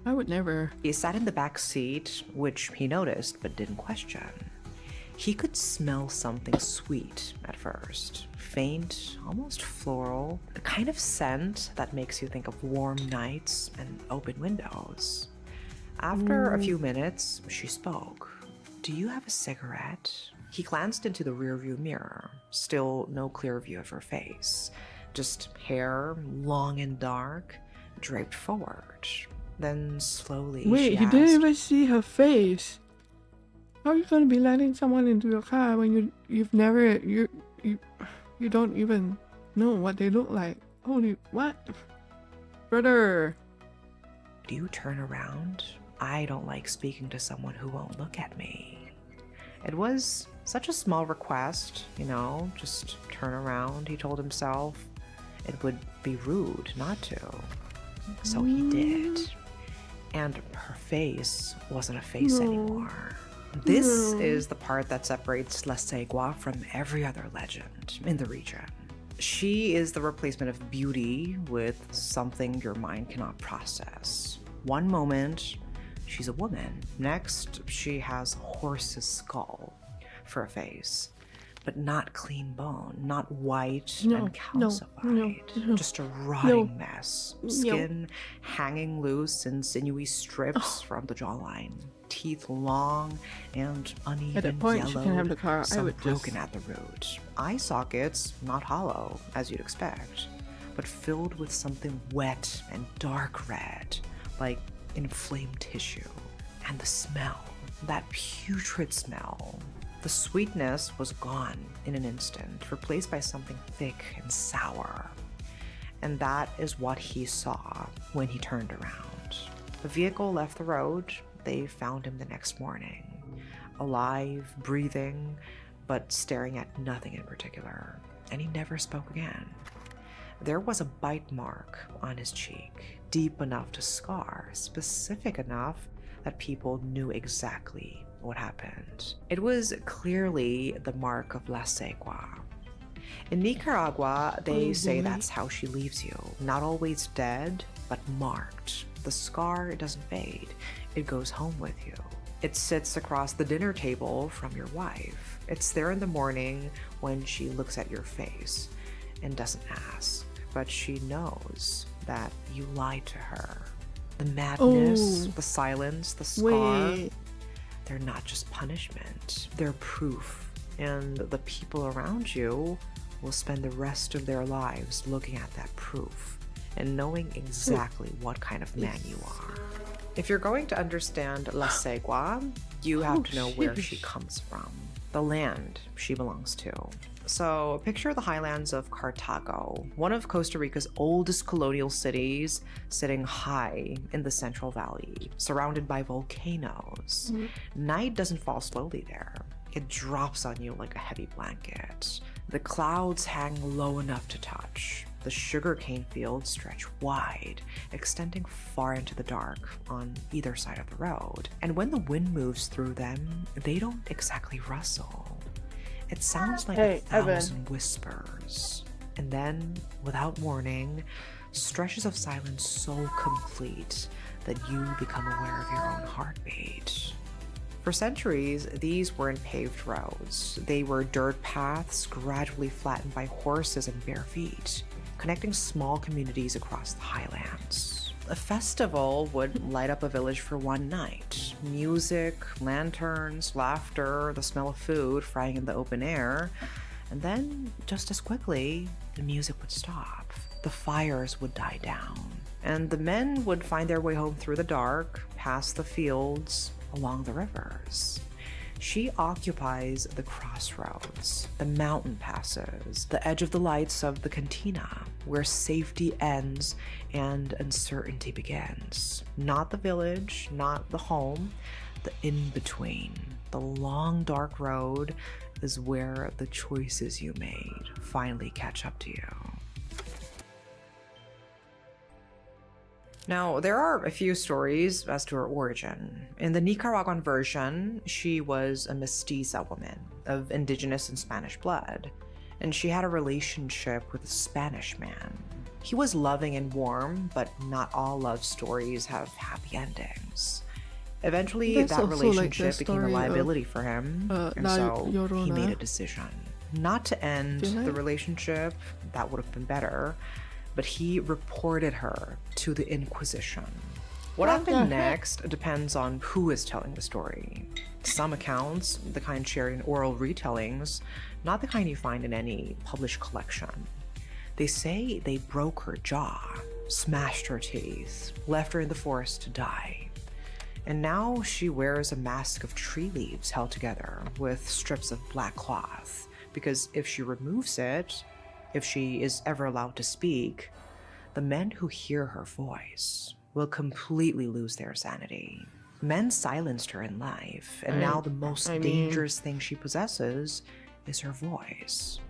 I would never. He sat in the back seat, which he noticed but didn't question. He could smell something sweet at first. Faint, almost floral, the kind of scent that makes you think of warm nights and open windows. After a few minutes, she spoke. "Do you have a cigarette?" He glanced into the rearview mirror. Still no clear view of her face. Just hair, long and dark, draped forward. Then slowly Wait, she he asked, didn't even see her face. How are you gonna be letting someone into your car when you don't even know what they look like? Holy what? Brother. "Do you turn around? I don't like speaking to someone who won't look at me." It was such a small request, just turn around, he told himself. It would be rude not to. So he did. And her face wasn't a face anymore. This is the part that separates Stelli from every other legend in the region. She is the replacement of beauty with something your mind cannot process. One moment, she's a woman. Next, she has a horse's skull for a face, but not clean bone, not white and calcified. Just a rotting mess. Skin hanging loose in sinewy strips from the jawline. Teeth long and uneven at that point, yellow, she can have the car. some I would broken at the root. Eye sockets not hollow, as you'd expect, but filled with something wet and dark red, like inflamed tissue. And the smell, that putrid smell. The sweetness was gone in an instant, replaced by something thick and sour. And that is what he saw when he turned around. The vehicle left the road. They found him the next morning, alive, breathing, but staring at nothing in particular, and he never spoke again. There was a bite mark on his cheek, deep enough to scar, specific enough that people knew exactly what happened. It was clearly the mark of La Segua. In Nicaragua, they say that's how she leaves you, not always dead, but marked. The scar doesn't fade. It goes home with you. It sits across the dinner table from your wife. It's there in the morning when she looks at your face and doesn't ask, but she knows that you lied to her. The madness, the silence, the scar, they're not just punishment, they're proof. And the people around you will spend the rest of their lives looking at that proof and knowing exactly what kind of man you are. If you're going to understand La Segua, you have to know where she comes from, the land she belongs to. So picture the highlands of Cartago, one of Costa Rica's oldest colonial cities, sitting high in the Central Valley, surrounded by volcanoes. Night doesn't fall slowly there. It drops on you like a heavy blanket. The clouds hang low enough to touch. The sugarcane fields stretch wide, extending far into the dark on either side of the road. And when the wind moves through them, they don't exactly rustle. It sounds like 1,000 whispers. And then, without warning, stretches of silence so complete that you become aware of your own heartbeat. For centuries, these weren't paved roads. They were dirt paths gradually flattened by horses and bare feet, connecting small communities across the highlands. A festival would light up a village for one night. Music, lanterns, laughter, the smell of food frying in the open air. And then, just as quickly, the music would stop. The fires would die down. And the men would find their way home through the dark, past the fields, along the rivers. She occupies the crossroads, the mountain passes, the edge of the lights of the cantina, where safety ends and uncertainty begins. Not the village, not the home, the in-between. The long, dark road is where the choices you made finally catch up to you. Now, there are a few stories as to her origin. In the Nicaraguan version, she was a mestiza woman of indigenous and Spanish blood, and she had a relationship with a Spanish man. He was loving and warm, but not all love stories have happy endings. Eventually, that relationship became a liability for him, and so he made a decision. Not to end the relationship, that would have been better, but he reported her to the Inquisition. What happened next depends on who is telling the story. Some accounts, the kind shared in oral retellings, not the kind you find in any published collection. They say they broke her jaw, smashed her teeth, left her in the forest to die. And now she wears a mask of tree leaves held together with strips of black cloth, because if she removes it, if she is ever allowed to speak, the men who hear her voice will completely lose their sanity. Men silenced her in life, and now the most dangerous thing she possesses is her voice.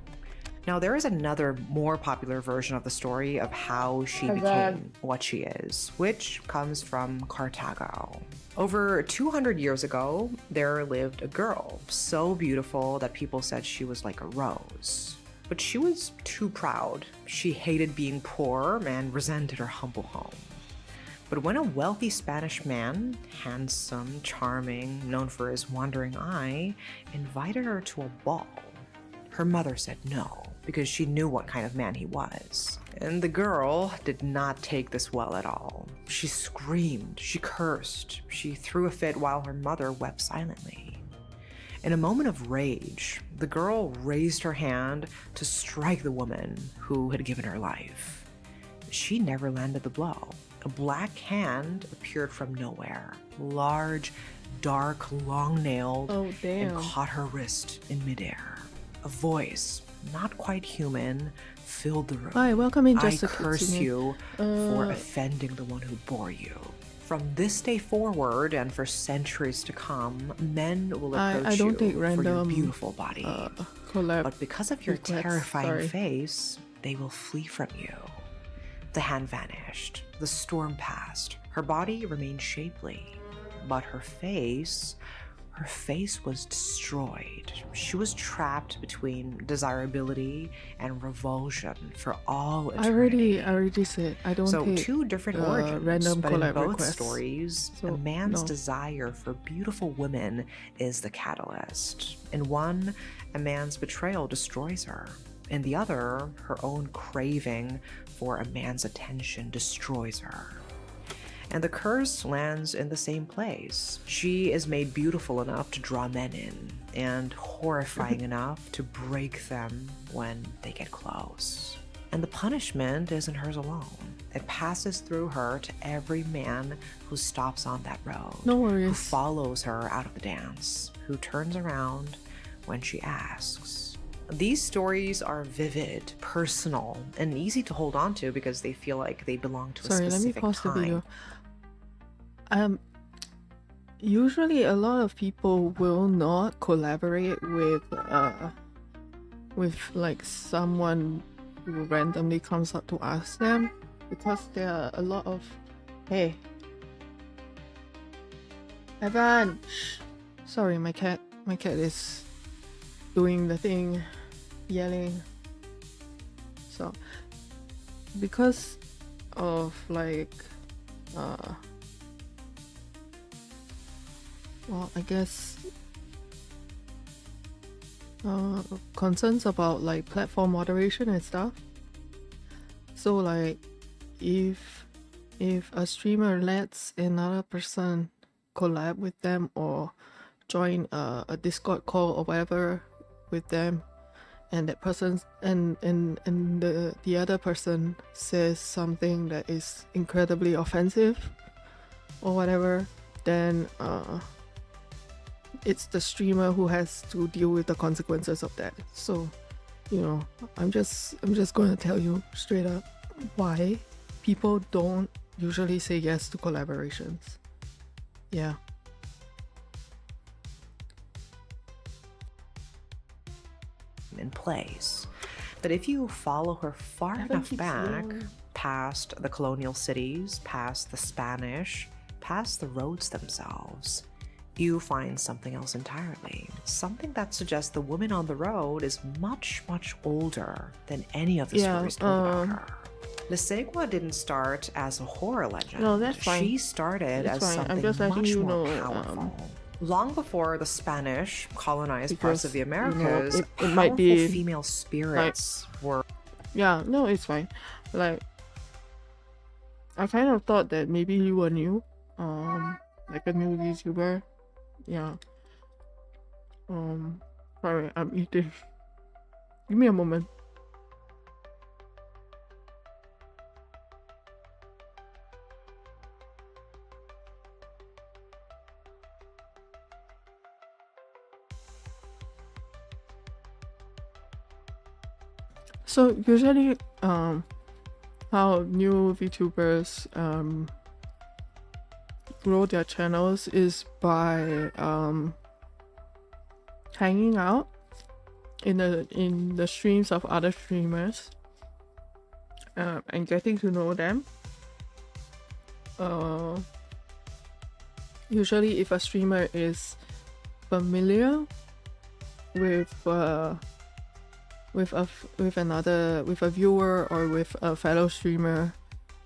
Now, there is another more popular version of the story of how she became what she is, which comes from Cartago. Over 200 years ago, there lived a girl so beautiful that people said she was like a rose. But she was too proud. She hated being poor and resented her humble home. But when a wealthy Spanish man, handsome, charming, known for his wandering eye, invited her to a ball, her mother said no, because she knew what kind of man he was. And the girl did not take this well at all. She screamed, she cursed, she threw a fit while her mother wept silently. In a moment of rage, the girl raised her hand to strike the woman who had given her life. She never landed the blow. A black hand appeared from nowhere, large, dark, long-nailed, and caught her wrist in midair. A voice, not quite human, filled the room. Hi, welcome in, I Jessica. curse you for offending the one who bore you. From this day forward and for centuries to come, men will approach you for your beautiful body. But because of your terrifying face, they will flee from you. The hand vanished. The storm passed. Her body remained shapely, but her face was destroyed. She was trapped between desirability and revulsion for all eternity. I already said I don't take two different origins, random but in collab both requests. stories, a man's desire for beautiful women is the catalyst. In one, a man's betrayal destroys her. In the other, her own craving for a man's attention destroys her. And the curse lands in the same place. She is made beautiful enough to draw men in, and horrifying enough to break them when they get close. And the punishment isn't hers alone. It passes through her to every man who stops on that road. No worries. Who follows her out of the dance, who turns around when she asks. These stories are vivid, personal, and easy to hold on to because they feel like they belong to a specific let me pause time. the video. Usually a lot of people will not collaborate with like someone who randomly comes up to ask them, because there are a lot of Evan, shh. Sorry, my cat is doing the thing, yelling. So because of like well, I guess concerns about like platform moderation and stuff. So like if a streamer lets another person collab with them or join a Discord call or whatever with them, and that person and the other person says something that is incredibly offensive or whatever, then it's the streamer who has to deal with the consequences of that. So, you know, I'm just going to tell you straight up why people don't usually say yes to collaborations. Yeah. In place. But if you follow her far enough back, past the colonial cities, past the Spanish, past the roads themselves, you find something else entirely. Something that suggests the woman on the road is much, much older than any of the stories told about her. La Segua didn't start as a horror legend. No, that's fine. She started as something I'm just letting much you more know, powerful. Long before the Spanish colonized parts of the Americas, it might be female spirits were... Yeah, no, it's fine. Like, I kind of thought that maybe you were new, like a new VTuber. Yeah. Sorry, I'm eating. Give me a moment. So usually, how new VTubers grow their channels is by hanging out in the streams of other streamers, and getting to know them. Usually if a streamer is familiar with a viewer or with a fellow streamer,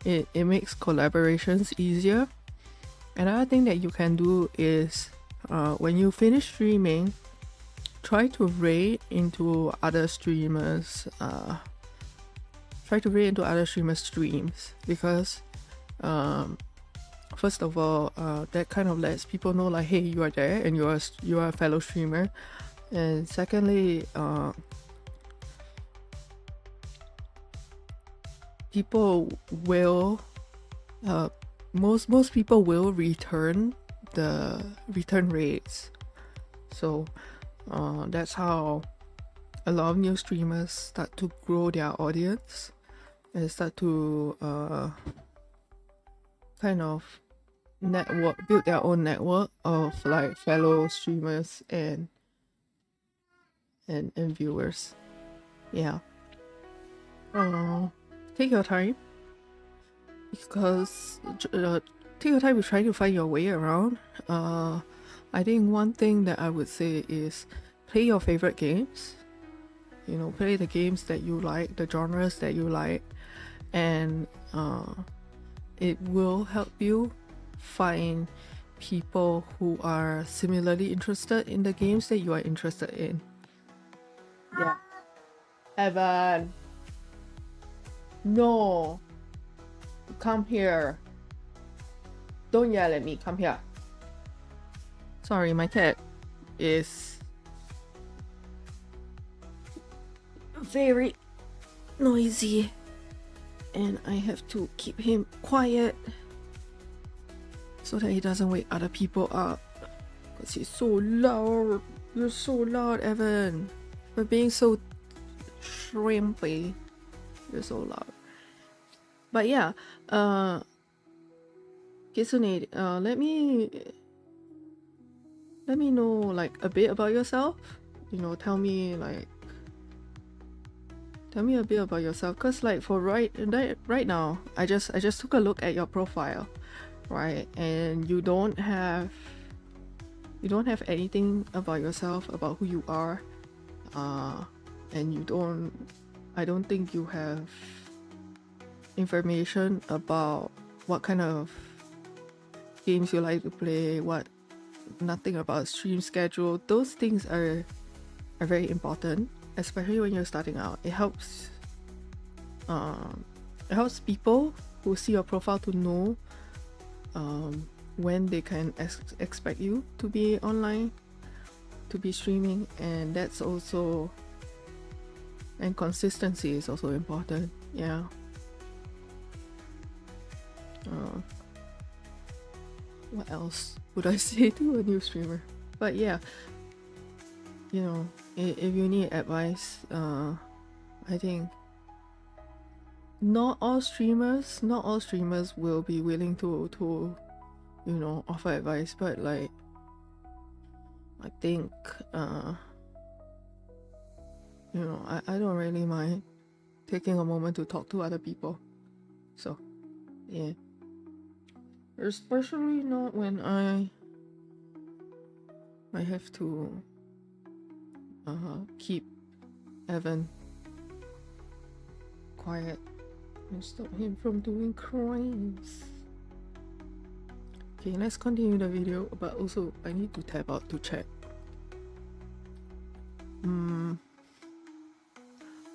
it makes collaborations easier. Another thing that you can do is when you finish streaming, try to raid into other streamers streams, because first of all, that kind of lets people know like, hey, you are there and you are a fellow streamer. And secondly, people will most people will return raids. So that's how a lot of new streamers start to grow their audience and start to kind of build their own network of like fellow streamers and viewers. Yeah. Take your time, because take your time to try to find your way around. I think one thing that I would say is play your favorite games. You know, play the games that you like, the genres that you like, and it will help you find people who are similarly interested in the games that you are interested in. Yeah. Evan. No. Come here. Don't yell at me. Come here. Sorry, my cat is very noisy and I have to keep him quiet so that he doesn't wake other people up, because he's so loud. You're so loud, Evan. For being so shrimpy. You're so loud. But yeah, Kitsune, let me know like a bit about yourself. You know, tell me a bit about yourself, cause like for right now, I just took a look at your profile, right? And you don't have anything about yourself, about who you are, and I don't think you have information about what kind of games you like to play, nothing about stream schedule. Those things are very important, especially when you're starting out. It helps people who see your profile to know when they can expect you to be online, to be streaming, and that's also, and consistency is also important. Yeah. What else would I say to a new streamer? But yeah, you know, if you need advice, I think not all streamers will be willing to you know, offer advice, but like I think you know, I don't really mind taking a moment to talk to other people. So yeah, especially not when I have to keep Evan quiet and stop him from doing crimes. Okay, let's continue the video, but also I need to tap out to check.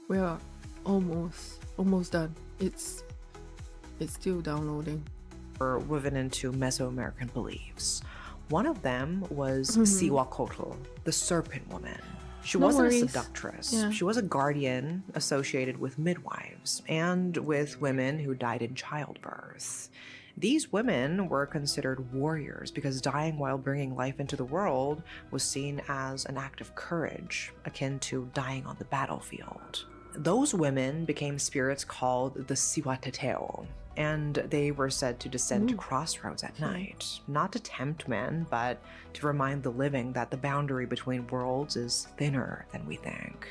We are almost done. It's still downloading. We're woven into Mesoamerican beliefs. One of them was Siwakotl, the serpent woman. She wasn't a seductress. Yeah. She was a guardian associated with midwives and with women who died in childbirth. These women were considered warriors because dying while bringing life into the world was seen as an act of courage, akin to dying on the battlefield. Those women became spirits called the Siwatateo, and they were said to descend to crossroads at night, not to tempt men, but to remind the living that the boundary between worlds is thinner than we think.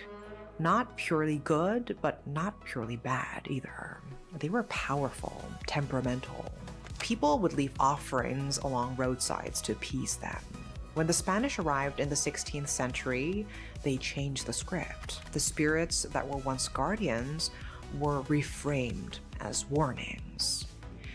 Not purely good, but not purely bad either. They were powerful, temperamental. People would leave offerings along roadsides to appease them. When the Spanish arrived in the 16th century, they changed the script. The spirits that were once guardians were reframed as warnings.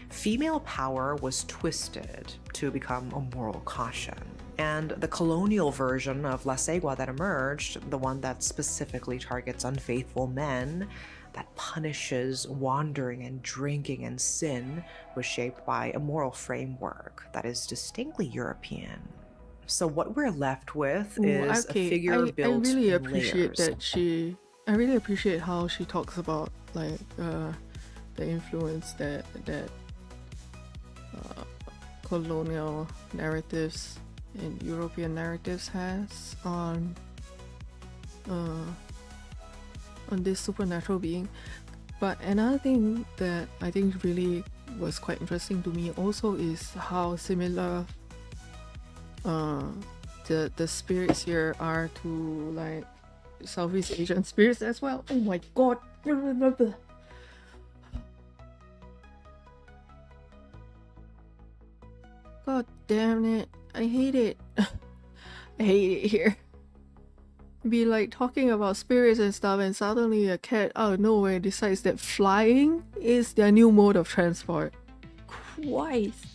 Female power was twisted to become a moral caution. And the colonial version of La Segua that emerged, the one that specifically targets unfaithful men, that punishes wandering and drinking and sin, was shaped by a moral framework that is distinctly European. So what we're left with is a figure built I really in appreciate layers. I really appreciate how she talks about like the influence that colonial narratives and European narratives has on this supernatural being. But another thing that I think really was quite interesting to me also is how similar the spirits here are to like Southeast Asian spirits as well. Oh my god. God damn it. I hate it. I hate it here. Be like talking about spirits and stuff, and suddenly a cat out of nowhere decides that flying is their new mode of transport. Christ.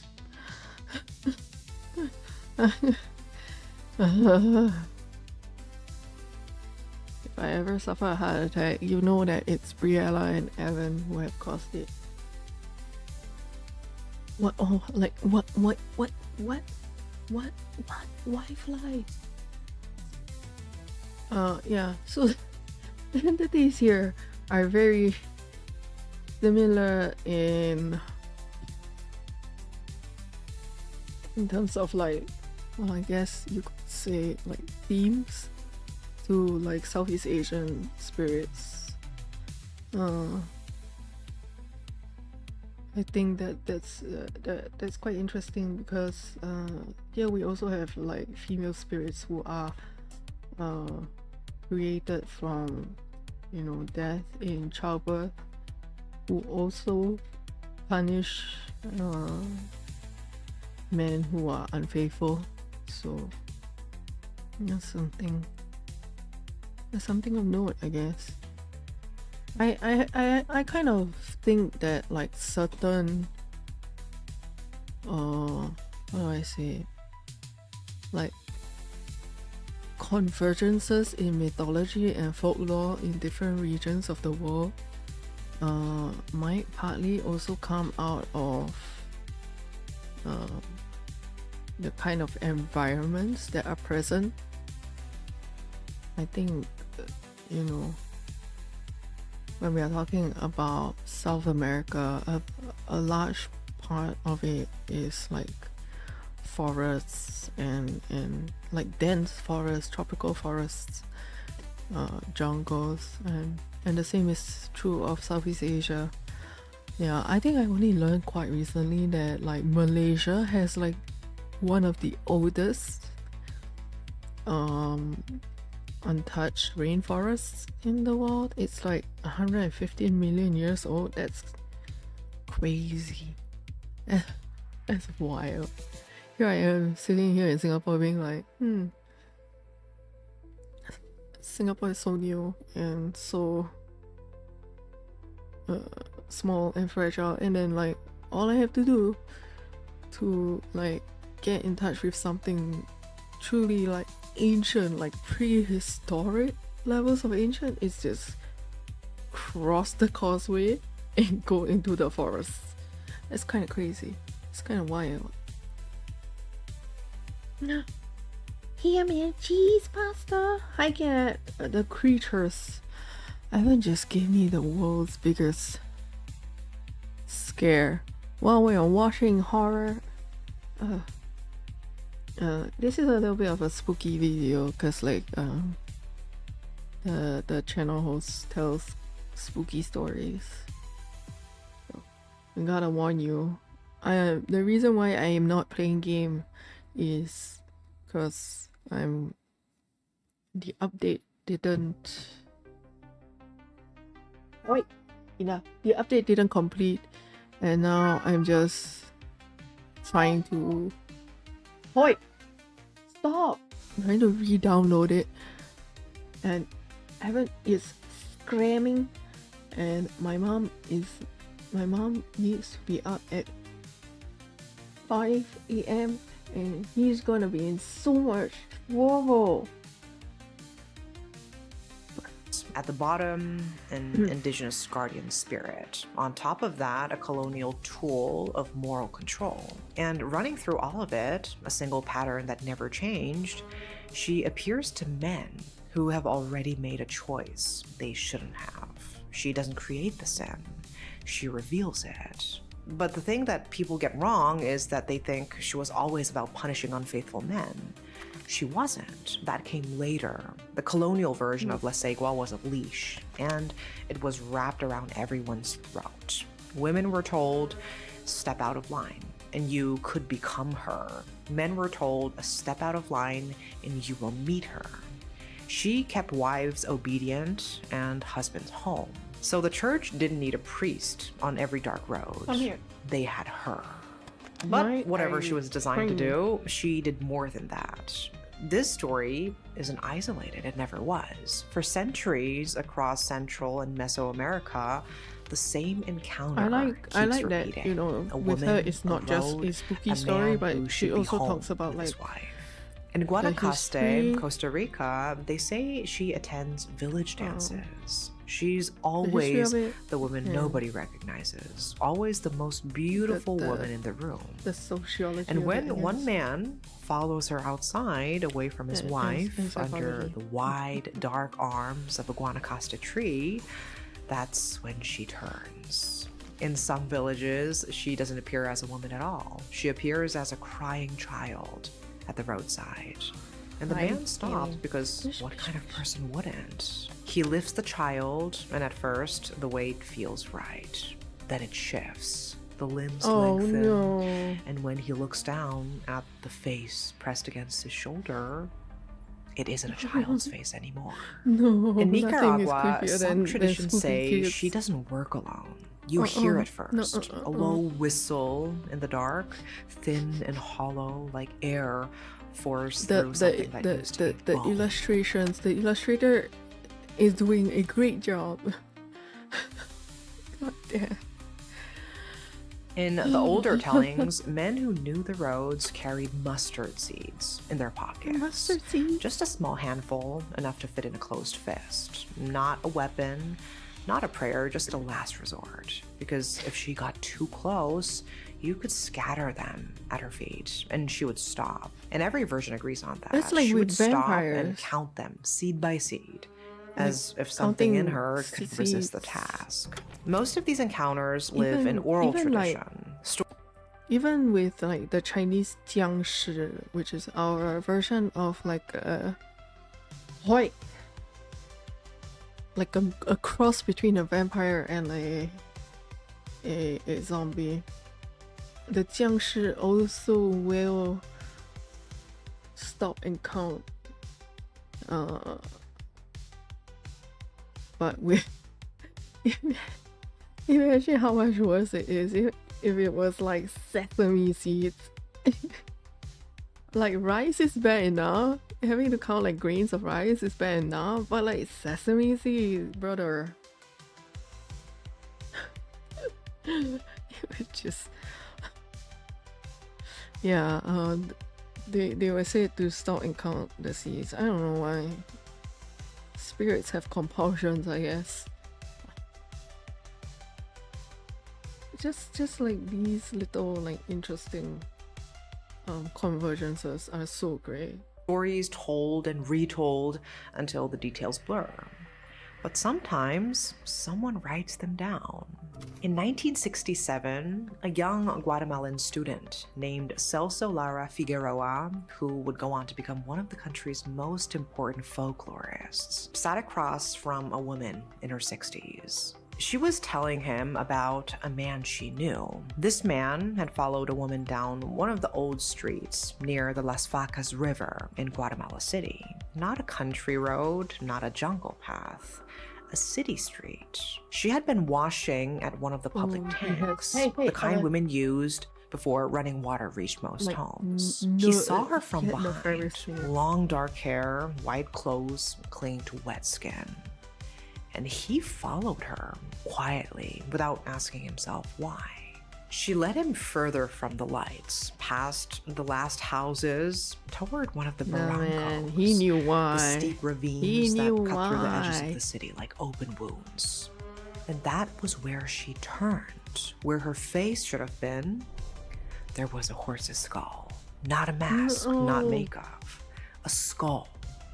If I ever suffer a heart attack, you know that it's Briella and Evan who have caused it. What? Oh, like what? Why fly? Yeah, so the entities here are very similar in terms of like, well, I guess you could say like themes to like Southeast Asian spirits. I think that's quite interesting because here we also have like female spirits who are created from, you know, death in childbirth, who also punish men who are unfaithful. So that's something of note, I guess. I kind of think that like certain how do I say it? Like convergences in mythology and folklore in different regions of the world might partly also come out of the kind of environments that are present. I think, you know, when we are talking about South America, a large part of it is like forests and like dense forests, tropical forests, jungles, and the same is true of Southeast Asia. Yeah, I think I only learned quite recently that like Malaysia has like one of the oldest untouched rainforests in the world. It's like 115 million years old. That's crazy. That's wild. Here I am sitting here in Singapore being like, Singapore is so new and so small and fragile, and then like all I have to do to like get in touch with something truly like ancient, like prehistoric levels of ancient, is just cross the causeway and go into the forest. It's kind of crazy. It's kind of wild. Here, man, cheese pasta. I get the creatures. Evan just gave me the world's biggest scare while we are watching horror. This is a little bit of a spooky video because like the channel host tells spooky stories. So I gotta warn you. The reason why I am not playing game is because the update didn't. Wait, enough. The update didn't complete, and now I'm just trying to. Wait, stop! I'm trying to re-download it, and it's screaming, and my mom needs to be up at 5 a.m. and he's gonna be in so much trouble. At the bottom, an indigenous guardian spirit. On top of that, a colonial tool of moral control. And running through all of it, a single pattern that never changed, she appears to men who have already made a choice they shouldn't have. She doesn't create the sin, she reveals it. But the thing that people get wrong is that they think she was always about punishing unfaithful men. She wasn't. That came later. The colonial version of Lesegua was a leash, and it was wrapped around everyone's throat. Women were told, step out of line, and you could become her. Men were told, a step out of line, and you will meet her. She kept wives obedient and husbands home. So the church didn't need a priest on every dark road. Come here. They had her. But whatever she was designed to do, she did more than that. This story isn't isolated, it never was. For centuries across Central and Mesoamerica, the same encounter keeps I like repeating. that, you know, A with woman, her it's not a just road, a spooky a story, man but who she should be also home talks about with like his wife. In Guanacaste, Costa Rica, they say she attends village dances. She's always the woman nobody recognizes, always the most beautiful woman in the room. The sociology. And when one man follows her outside, away from his wife, under the wide, dark arms of a Guanacaste tree, that's when she turns. In some villages, she doesn't appear as a woman at all. She appears as a crying child at the roadside. And the man stops because what kind of person wouldn't? He lifts the child, and at first, the weight feels right. Then it shifts. The limbs lengthen. And when he looks down at the face pressed against his shoulder, it isn't a child's face anymore. In Nicaragua, some traditions say she doesn't work alone. You hear it first. A low whistle in the dark, thin and hollow, like air forced through something that used to be bone. Illustrations. The illustrator is doing a great job. God damn. In the older tellings, men who knew the roads carried mustard seeds in their pockets. Mustard seeds? Just a small handful, enough to fit in a closed fist. Not a weapon, not a prayer, just a last resort. Because if she got too close, you could scatter them at her feet, and she would stop. And every version agrees on that. It's like she with would stop vampires. and count them seed by seed, as if something in her could resist the task. Most of these encounters live in oral tradition. Even with like the Chinese 僵尸, which is our version of like a cross between a vampire and a zombie. The 僵尸 also will stop and count. But with imagine how much worse it is if it was like sesame seeds. Like rice is bad enough. Having to count like grains of rice is bad enough, but like sesame seeds, brother. It was just they were said to stop and count the seeds. I don't know why. Spirits have compulsions, I guess. Just like these little like interesting convergences are so great. Stories told and retold until the details blur. But sometimes someone writes them down. In 1967, a young Guatemalan student named Celso Lara Figueroa, who would go on to become one of the country's most important folklorists, sat across from a woman in her 60s. She was telling him about a man she knew. This man had followed a woman down one of the old streets near the Las Vacas River in Guatemala City. Not a country road, not a jungle path. A city street. She had been washing at one of the public tanks, the kind women used before running water reached most homes. He saw her from behind, long dark hair, white clothes clinging to wet skin. And he followed her quietly without asking himself why. She led him further from the lights, past the last houses, toward one of the barrancos. He knew why. The steep ravines that cut through the edges of the city like open wounds. And that was where she turned. Where her face should have been, there was a horse's skull. Not a mask, not makeup. A skull.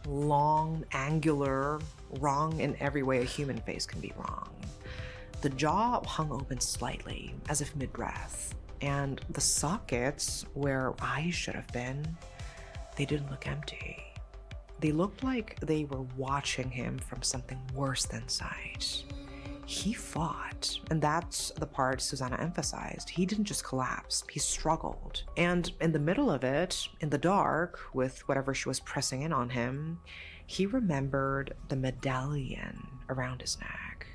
Long, angular, wrong in every way a human face can be wrong. The jaw hung open slightly, as if mid-breath, and the sockets, where eyes should have been, they didn't look empty. They looked like they were watching him from something worse than sight. He fought, and that's the part Susanna emphasized. He didn't just collapse, he struggled. And in the middle of it, in the dark, with whatever she was pressing in on him, he remembered the medallion around his neck.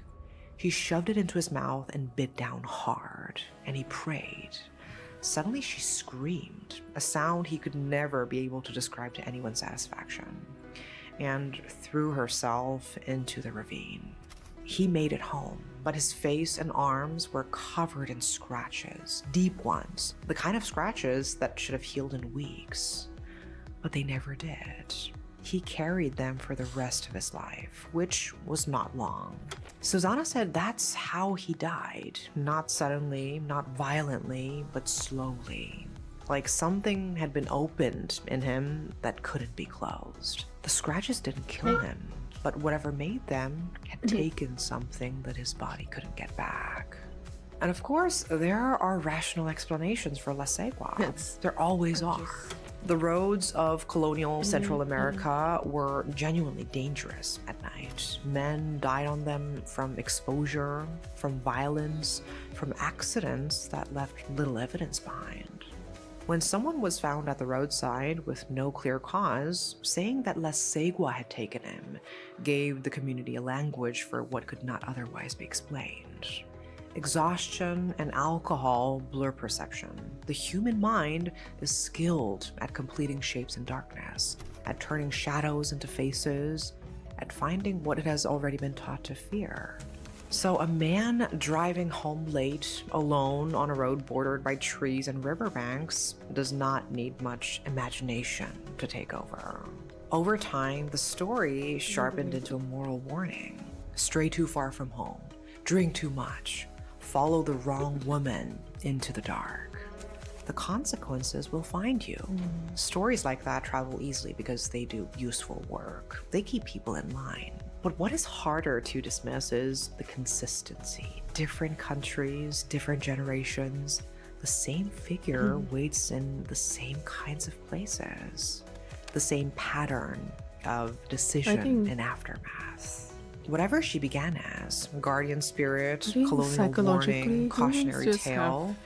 He shoved it into his mouth and bit down hard, and he prayed. Suddenly she screamed, a sound he could never be able to describe to anyone's satisfaction, and threw herself into the ravine. He made it home, but his face and arms were covered in scratches, deep ones, the kind of scratches that should have healed in weeks. But they never did. He carried them for the rest of his life, which was not long. Susanna said that's how he died. Not suddenly, not violently, but slowly. Like something had been opened in him that couldn't be closed. The scratches didn't kill him, but whatever made them had taken something that his body couldn't get back. And of course, there are rational explanations for La Segua. Yes. There always are. The roads of colonial Central America were genuinely dangerous at night. Men died on them from exposure, from violence, from accidents that left little evidence behind. When someone was found at the roadside with no clear cause, saying that La Segua had taken him gave the community a language for what could not otherwise be explained. Exhaustion and alcohol blur perception. The human mind is skilled at completing shapes in darkness, at turning shadows into faces, at finding what it has already been taught to fear. So a man driving home late, alone on a road bordered by trees and riverbanks, does not need much imagination to take over. Over time, the story sharpened into a moral warning. Stray too far from home, drink too much, follow the wrong woman into the dark. The consequences will find you. Stories like that travel easily because they do useful work. They keep people in line. But what is harder to dismiss is the consistency. Different countries, different generations, the same figure waits in the same kinds of places. The same pattern of decision and aftermath. Whatever she began as, guardian spirit, colonial warning, cautionary tale,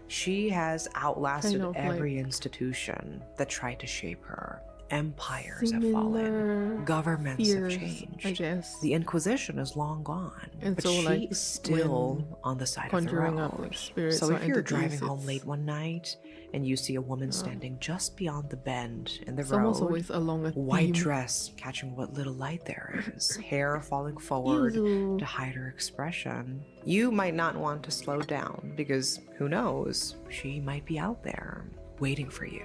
she has outlasted every institution that tried to shape her. Empires have fallen, governments have changed. I guess. The Inquisition is long gone, but so, she is still on the side of the road. So if you're driving home late one night and you see a woman standing just beyond the bend in the road, always along a white dress catching what little light there is, hair falling forward to hide her expression, you might not want to slow down because who knows, she might be out there waiting for you.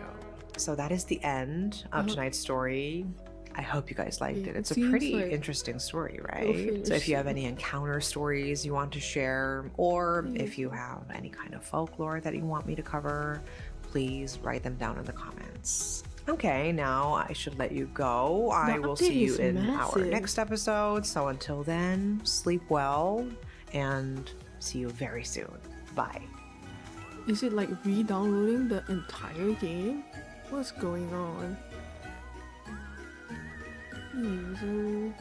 So that is the end of tonight's story. I hope you guys liked it. It's a pretty interesting story, right? So if you have any encounter stories you want to share, or if you have any kind of folklore that you want me to cover, please write them down in the comments. Okay, now I should let you go. I will see you in our next episode. So until then, sleep well and See you very soon. Bye. Is it like re-downloading the entire game? What's going on? User.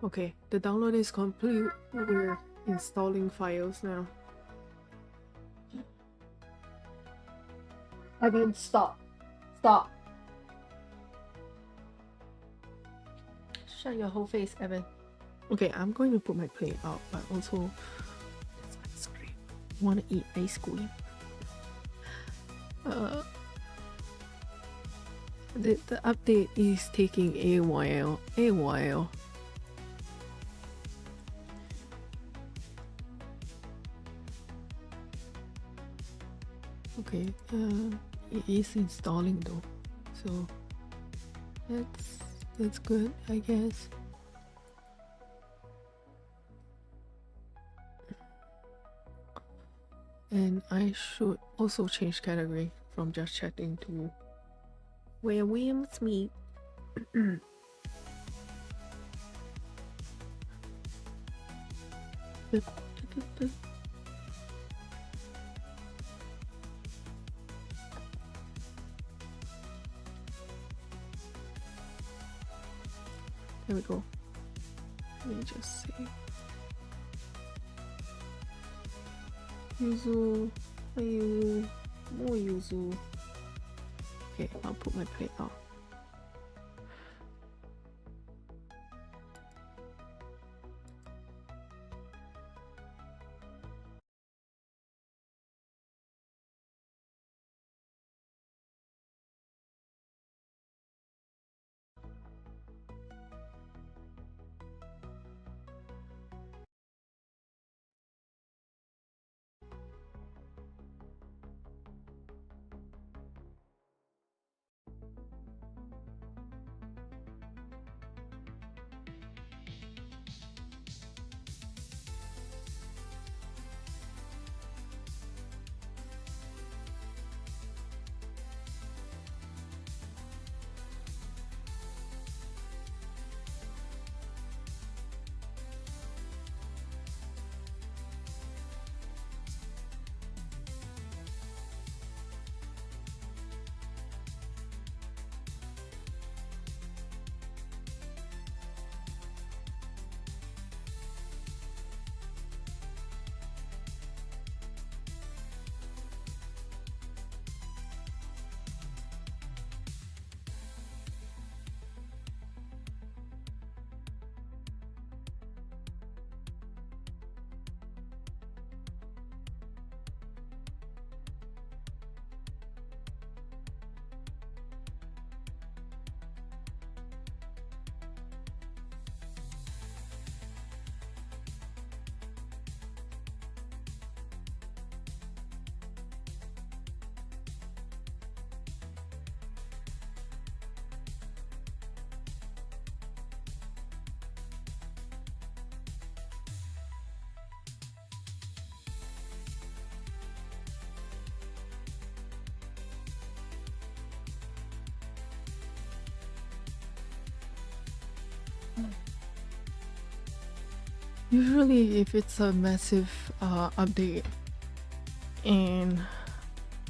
Okay, the download is complete. We're installing files now. Evan, stop. Stop. Shut your whole face, Evan. Okay, I'm going to put my plate out, but also that's ice cream. Want to eat ice cream? The update is taking a while. Okay, it is installing though, so that's good, I guess. And I should also change category from just chatting to where Williams meet. There we go. Let me just see. Yuzu, Yuzu, more Yuzu. Okay, I'll put my plate out. Usually if it's a massive update and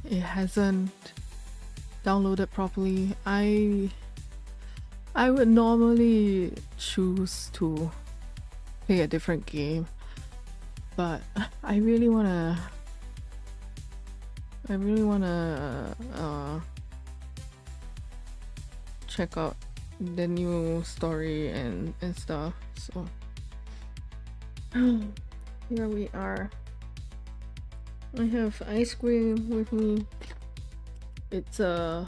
it hasn't downloaded properly, I would normally choose to play a different game, but I really wanna check out the new story and stuff, so here we are. I have ice cream with me. It's a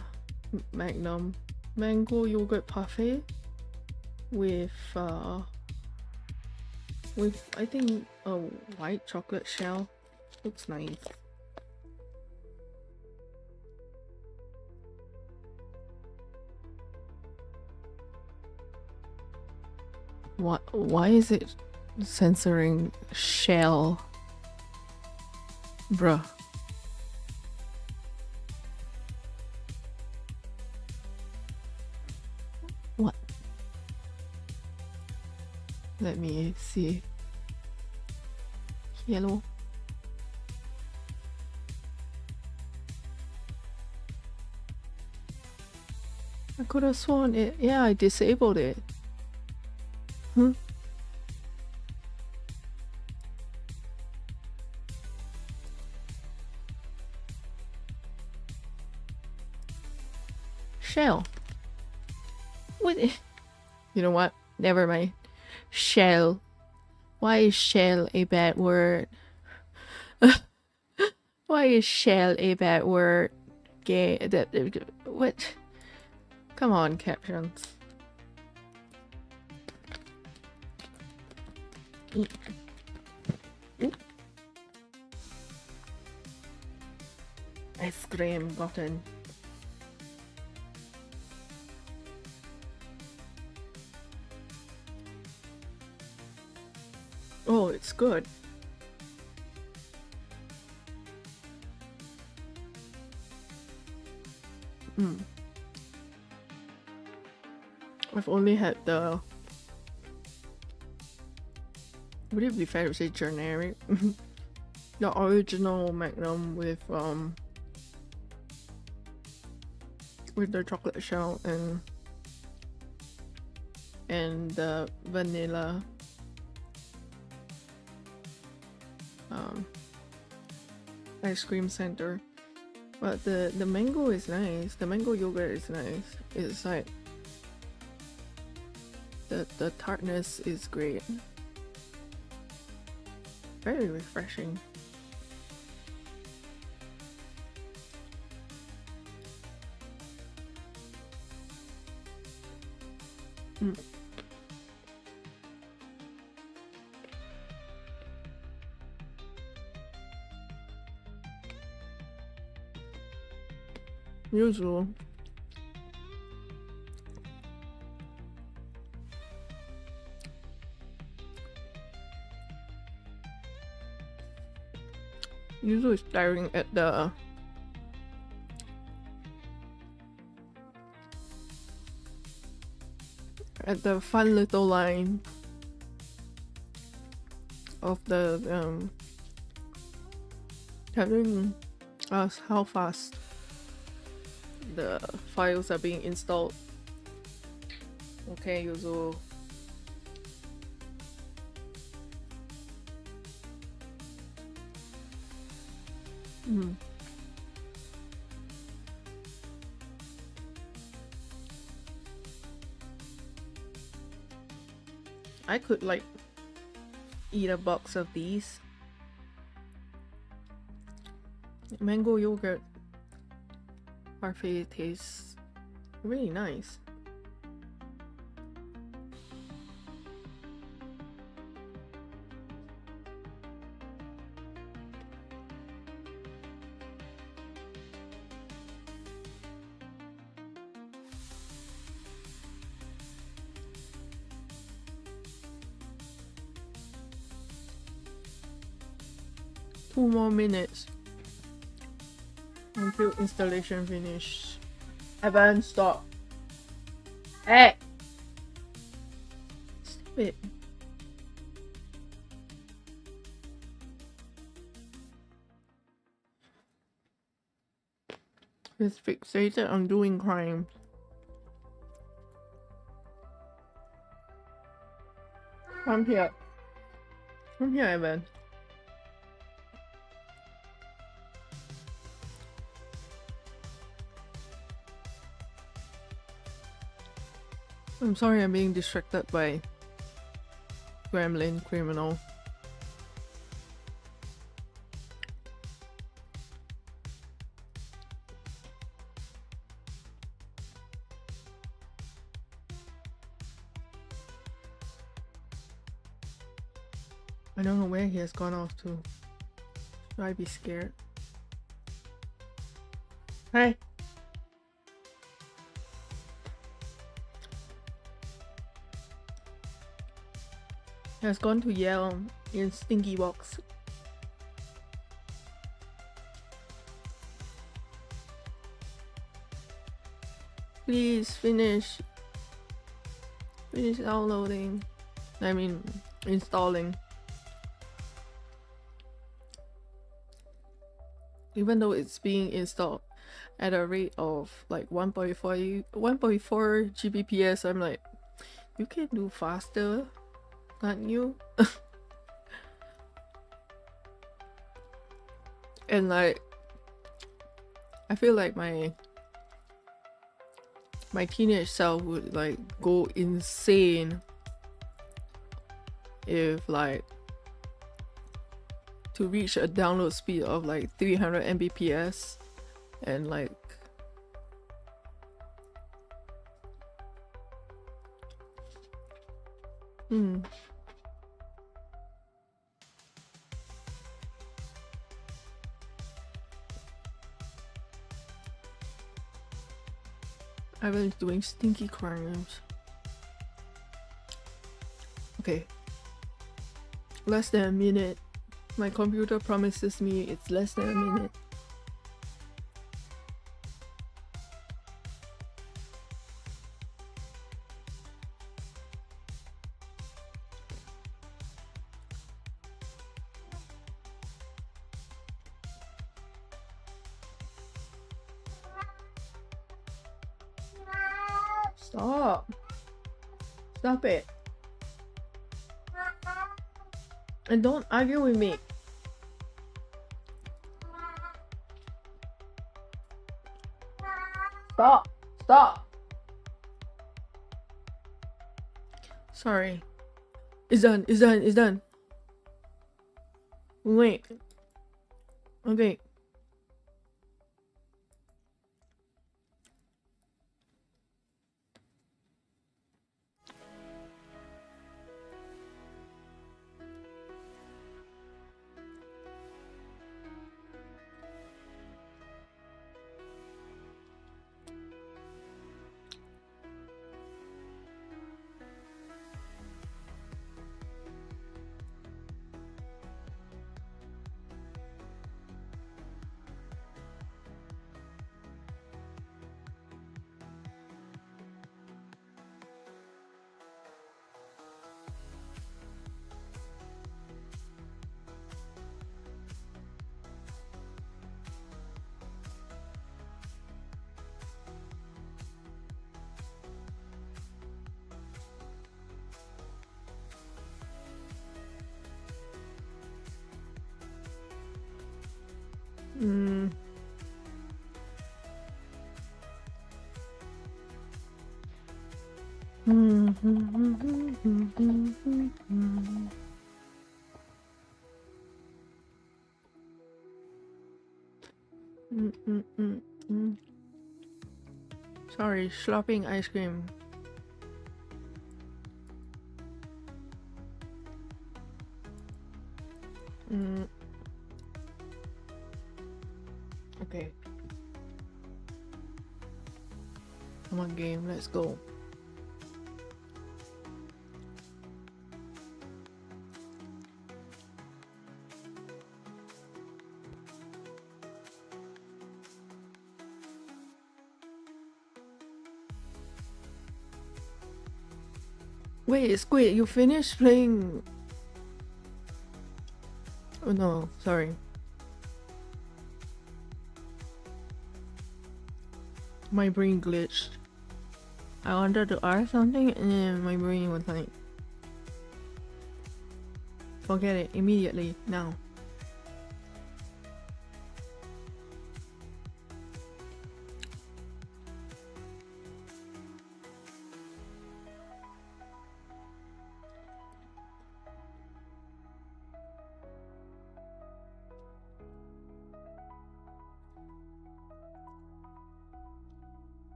Magnum mango yogurt parfait with I think a white chocolate shell. Looks nice. Why is it censoring shell? Bruh. Let me see. Yellow. I could have sworn it. Yeah, I disabled it. Hmm. Shell. What? You know what? Never mind. Shell. Why is shell a bad word? Why is shell a bad word? Gay. What? Come on, captions. Ice cream button. Oh, it's good. I've only had the... Would it be fair to say generic? The original Magnum with the chocolate shell and the vanilla ice cream center. But the mango is nice. The mango yogurt is nice. It's like the tartness is great. Very refreshing. Usual. Usually staring at the fun little line of the telling us how fast the files are being installed. Okay, usual. I could like eat a box of these. Mango yogurt parfait tastes really nice. Two more minutes until installation finish. Evan, stop. Hey! Stop it. He's fixated on doing crimes. Come here. Come here, Evan. I'm sorry I'm being distracted by Gremlin Criminal. I don't know where he has gone off to. Should I be scared? Hey! Has gone to yell in Stinky Box. Please finish downloading. I mean, installing. Even though it's being installed at a rate of like 1.4 Gbps, I'm like, you can do faster, can't you? And like, I feel like my teenage self would like go insane if like to reach a download speed of like 300 Mbps and like I was doing stinky crimes. Okay, less than a minute. My computer promises me it's less than a minute. Stop. Stop it. And don't argue with me. Stop. Stop. Sorry. It's done. It's done. It's done. Wait. Okay. Sorry, slopping ice cream. Okay. Come on, game, let's go. Wait, Squid, you finished playing? Oh no, sorry. My brain glitched. I wanted to ask something and then my brain was like, forget it immediately, now.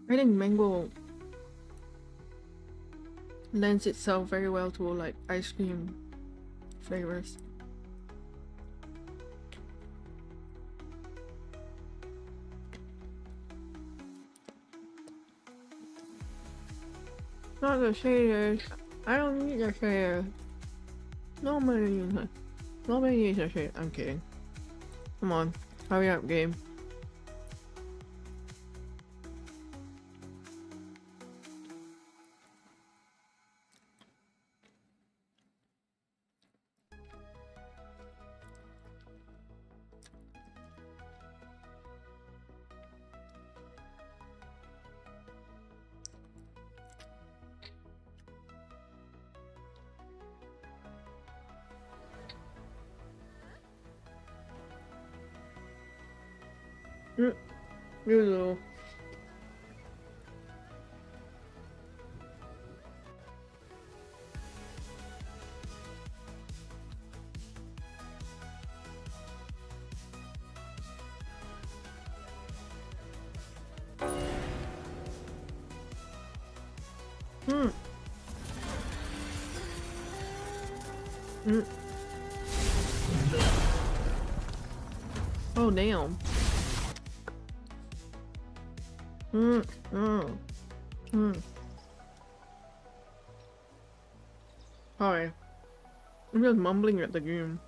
I think mango lends itself very well to like ice cream flavors. not the shaders. I don't need the shader. Nobody needs it. Nobody needs a shader. I'm kidding. Come on. Hurry up, game. You Oh damn. Sorry. I'm just mumbling at the game.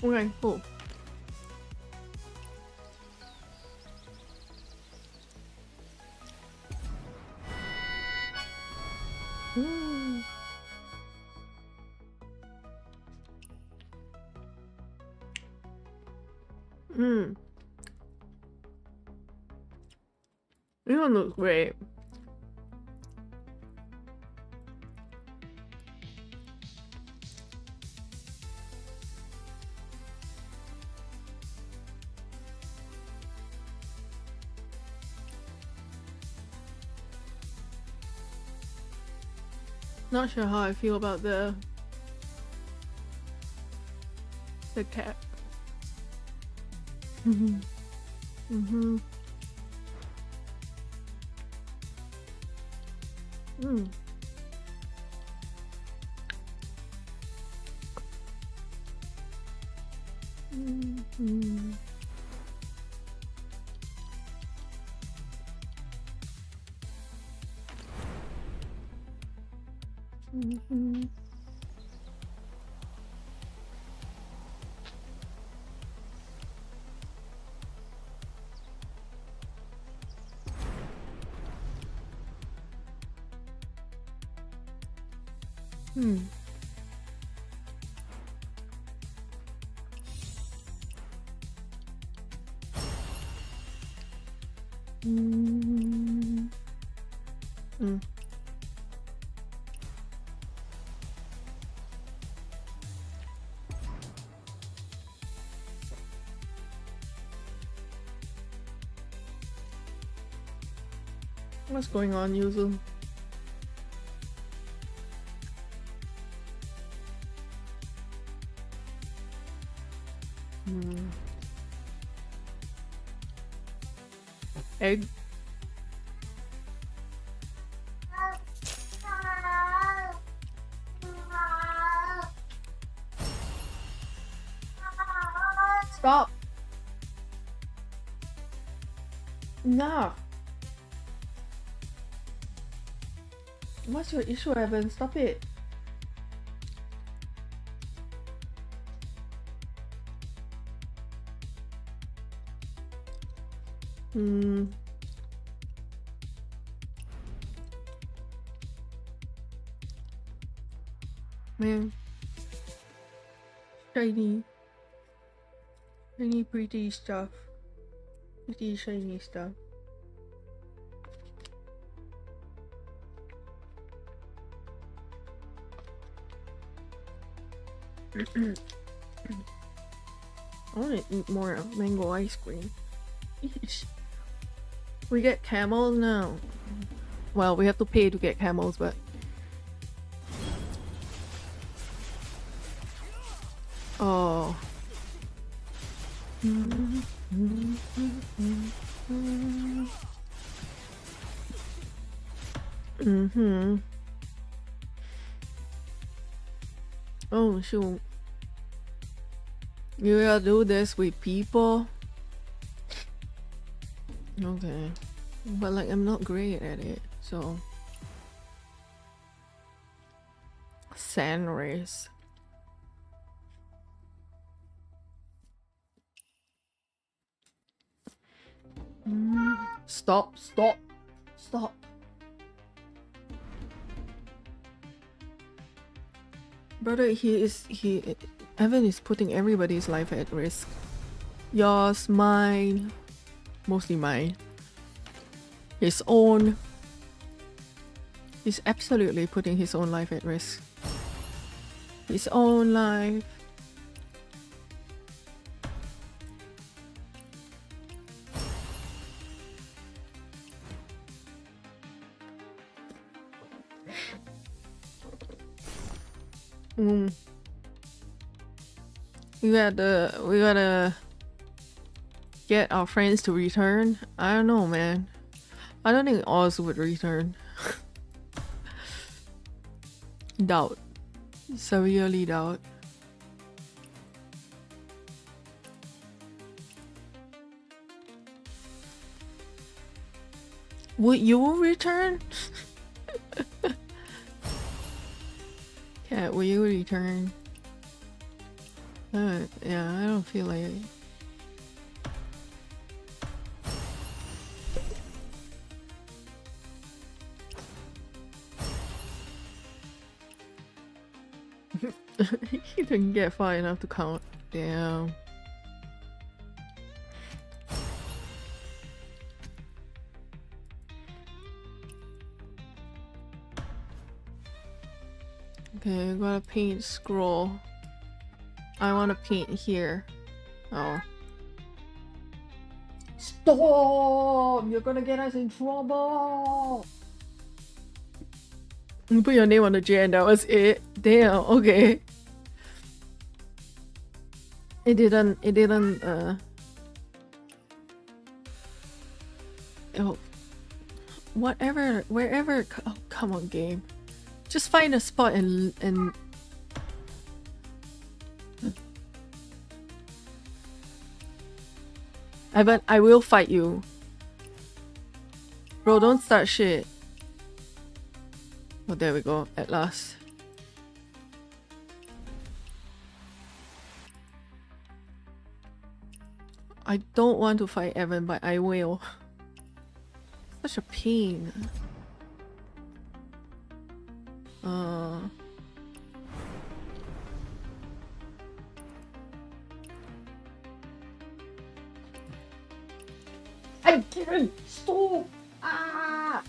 Okay, cool. This one looks great. Not sure how I feel about the cat. What's going on, Yuzu? Egg. Stop. Enough. What's your issue, Evan? Stop it. Man. Shiny. Pretty stuff. Pretty shiny stuff. I want to eat more mango ice cream. We get camels now. Well, we have to pay to get camels, but oh. Oh shoot. You gotta do this with people. Okay. But like I'm not great at it, so sand race. Stop. Brother, Evan is putting everybody's life at risk. Yours, mine, mostly mine. His own. He's absolutely putting his own life at risk. His own life. We gotta get our friends to return. I don't know, man. I don't think Oz would return. Doubt. Severely doubt. Would you return? Cat, will you return? Yeah, I don't feel like it. He didn't get far enough to count. Damn. Okay, I gotta paint scroll. I wanna paint here. Oh. Stop! You're gonna get us in trouble! You put your name on the J and that was it. Damn, okay. It didn't oh, whatever, wherever. Oh, come on, game. Just find a spot and I will fight you. Bro, don't start shit. Oh, there we go, at last. I don't want to fight Evan, but I will. Such a pain. I didn't stop. Ah!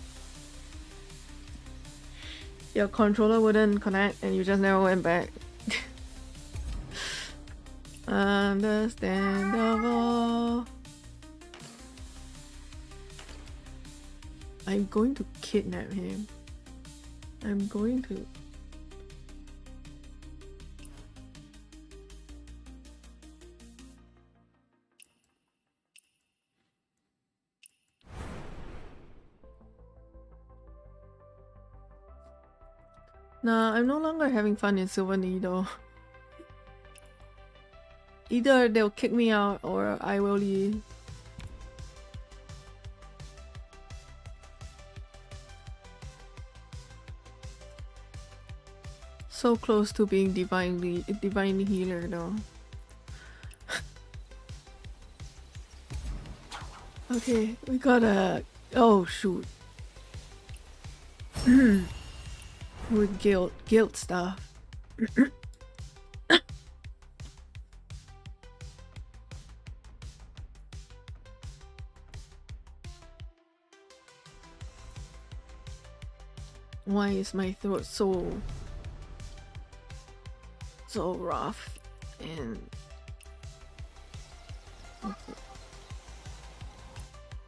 Your controller wouldn't connect and you just never went back. Understandable. I'm going to kidnap him. I'm going to. Nah, I'm no longer having fun in Silver Needle. Either they'll kick me out or I will leave. So close to being divine healer though. Okay, we gotta. Oh shoot. With guilt stuff. Why is my throat so rough and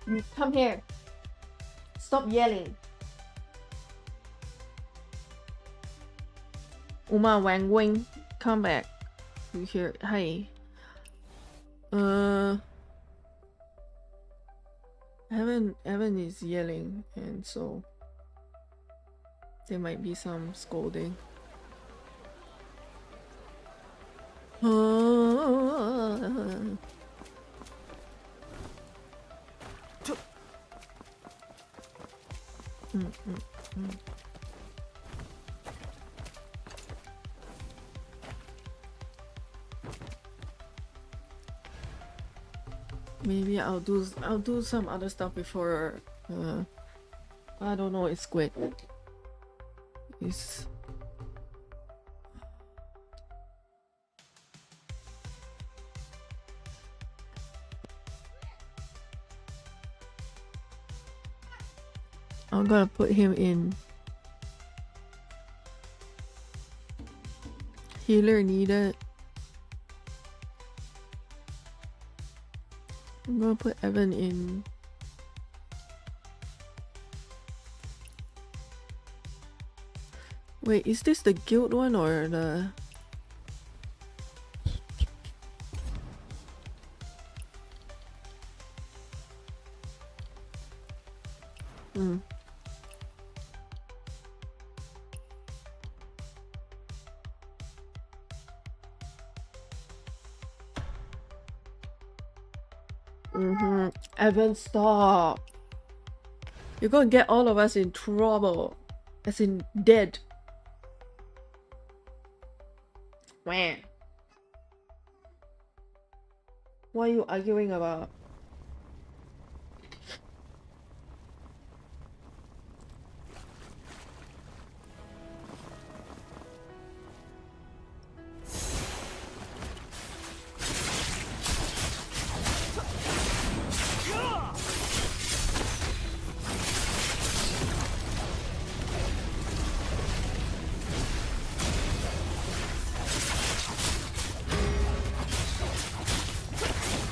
you come here. Stop yelling. Uma Wang Wing, come back. You hear? Hi. Evan is yelling, and so there might be some scolding. Maybe I'll do some other stuff before I don't know, it's squid. It's I'm gonna put him in healer needed. I'm gonna put Evan in wait, is this the guild one or the Evan, stop. You're gonna get all of us in trouble. As in dead. Wah. What are you arguing about?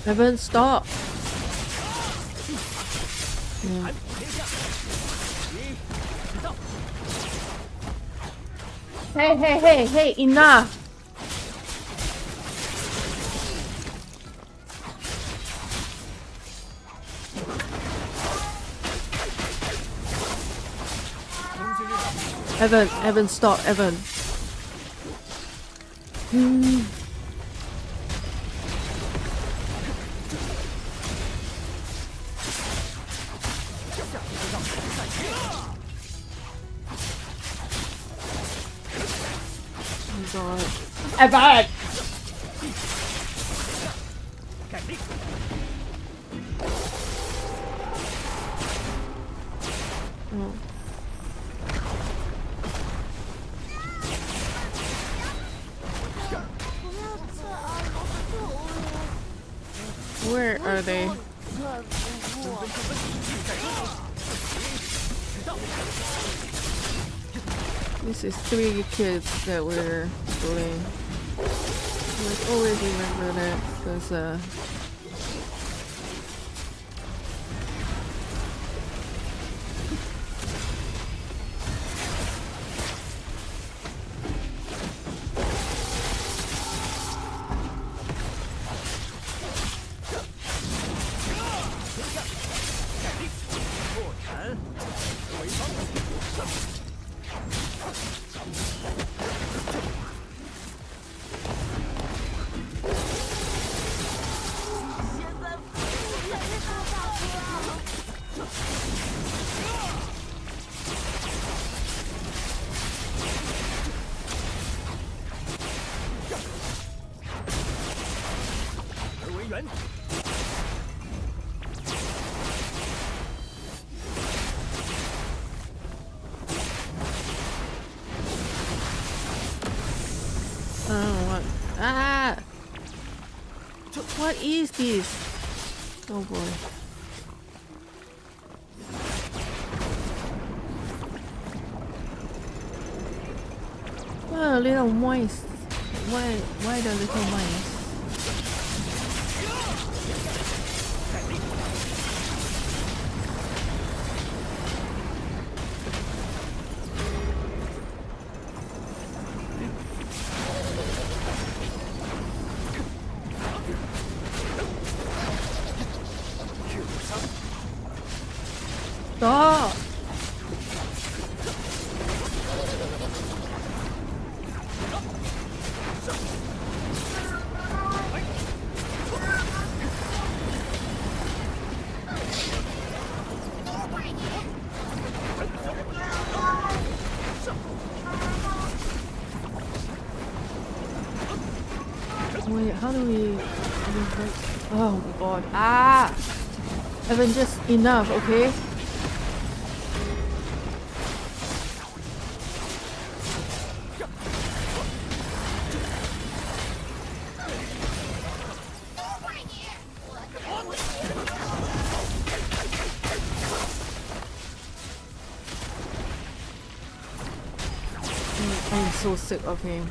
Evan, stop. Yeah. Hey, enough. Evan, stop, Evan. Evan! Where are they? This is 3 kids that we're bullying. I always remember that because what is this? Oh boy. Oh, a little moist. Why the little moist? Wait, how do we... Oh god. Ah! Evan, just enough, okay? I'm so sick of him.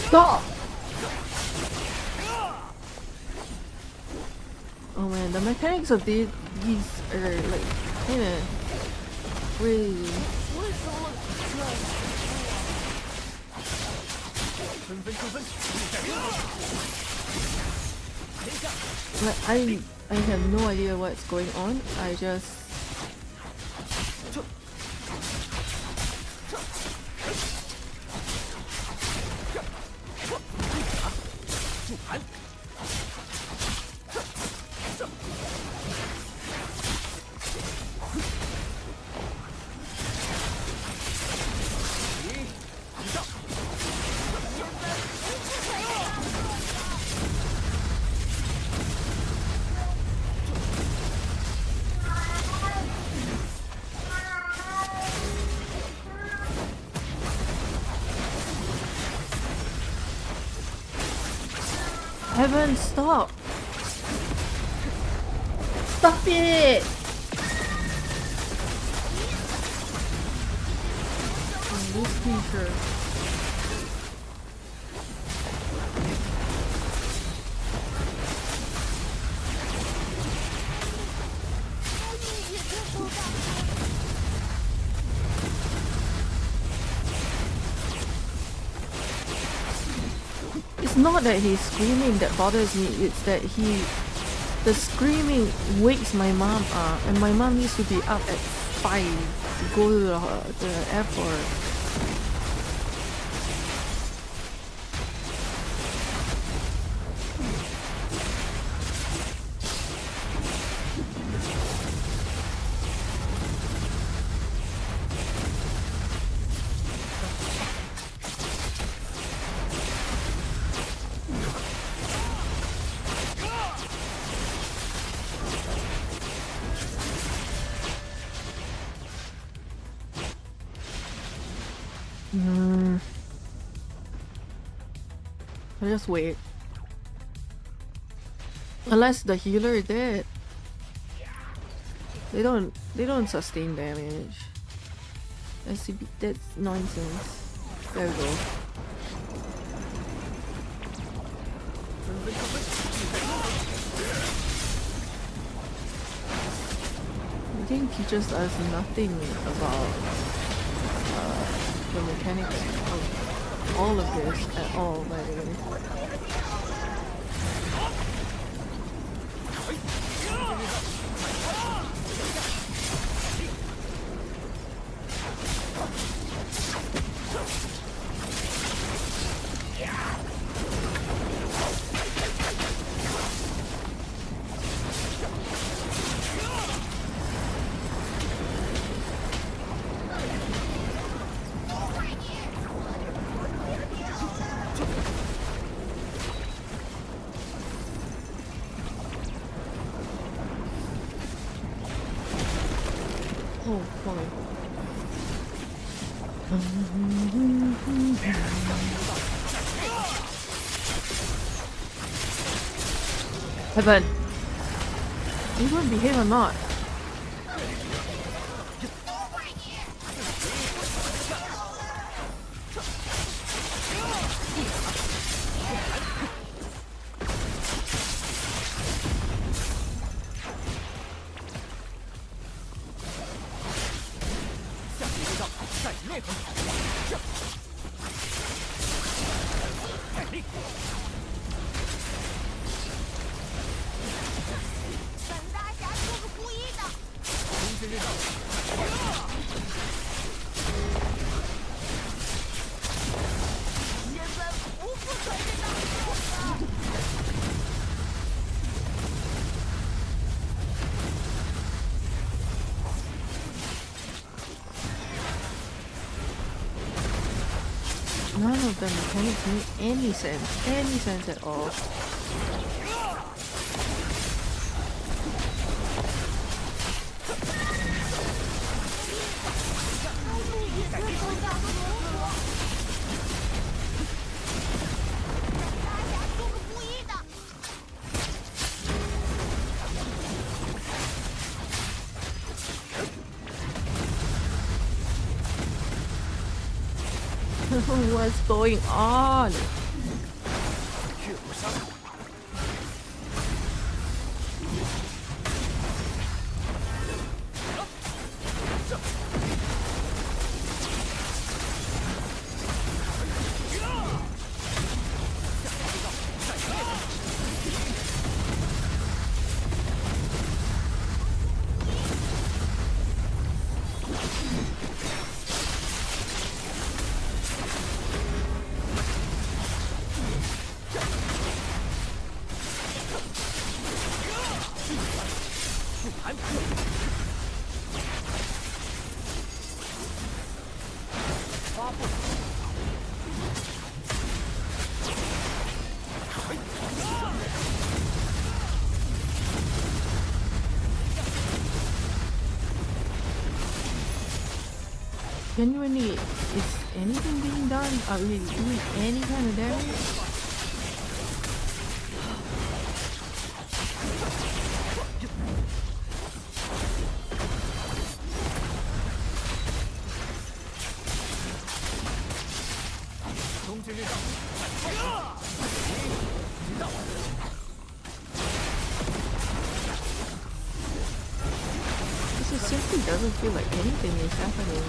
Stop! Oh man, the mechanics of these are like kinda crazy. Like, I have no idea what's going on. I just Evan, stop! Stop it! Oh, this creature. It's not that he's screaming that bothers me, it's that the screaming wakes my mom up, and my mom needs to be up at 5 to go to the airport. I'll just wait. Unless the healer is dead. They don't sustain damage. That's nonsense. There we go. I think teaches us nothing about the mechanics of all of this at all, by the way. Oh boy. Evan, you gonna behave or not? None of the mechanics make any sense at all. What's going on? Genuinely, is anything being done? Are we doing any kind of damage? This simply doesn't feel like anything is happening.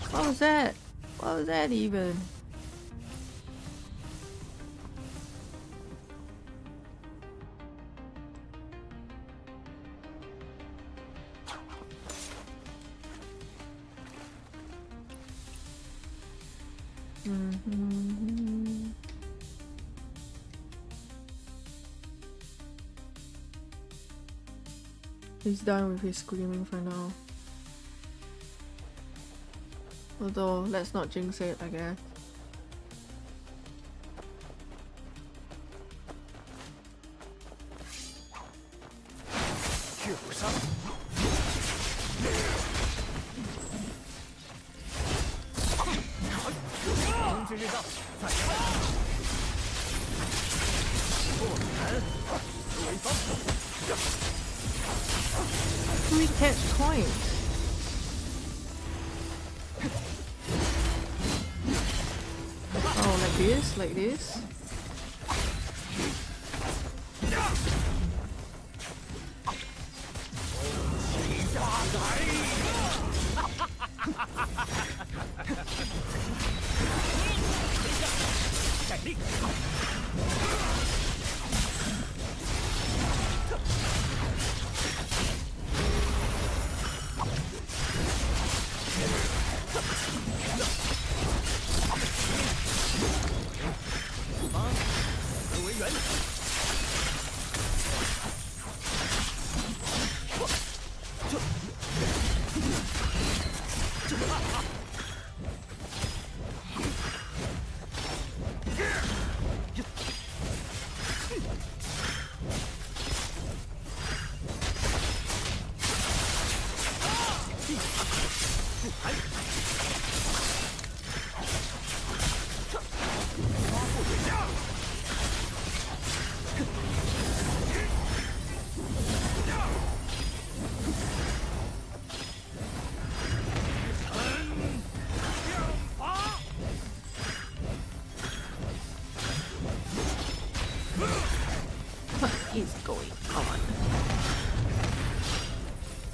What was that? What was that even? He's done with his screaming for now. Although, let's not jinx it, I guess. We catch coins. Oh, like this? Like this?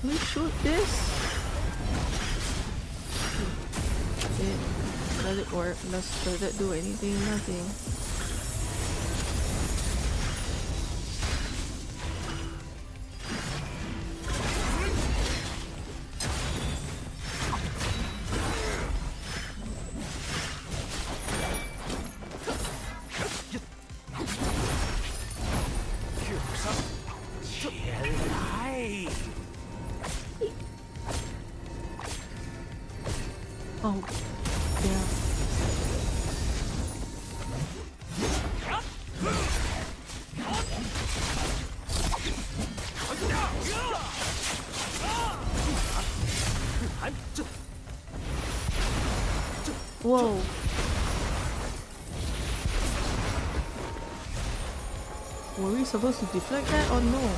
we shoot this? Does it work? Does it do anything? Nothing. Oh, yeah. Whoa. Were we supposed to deflect that or no?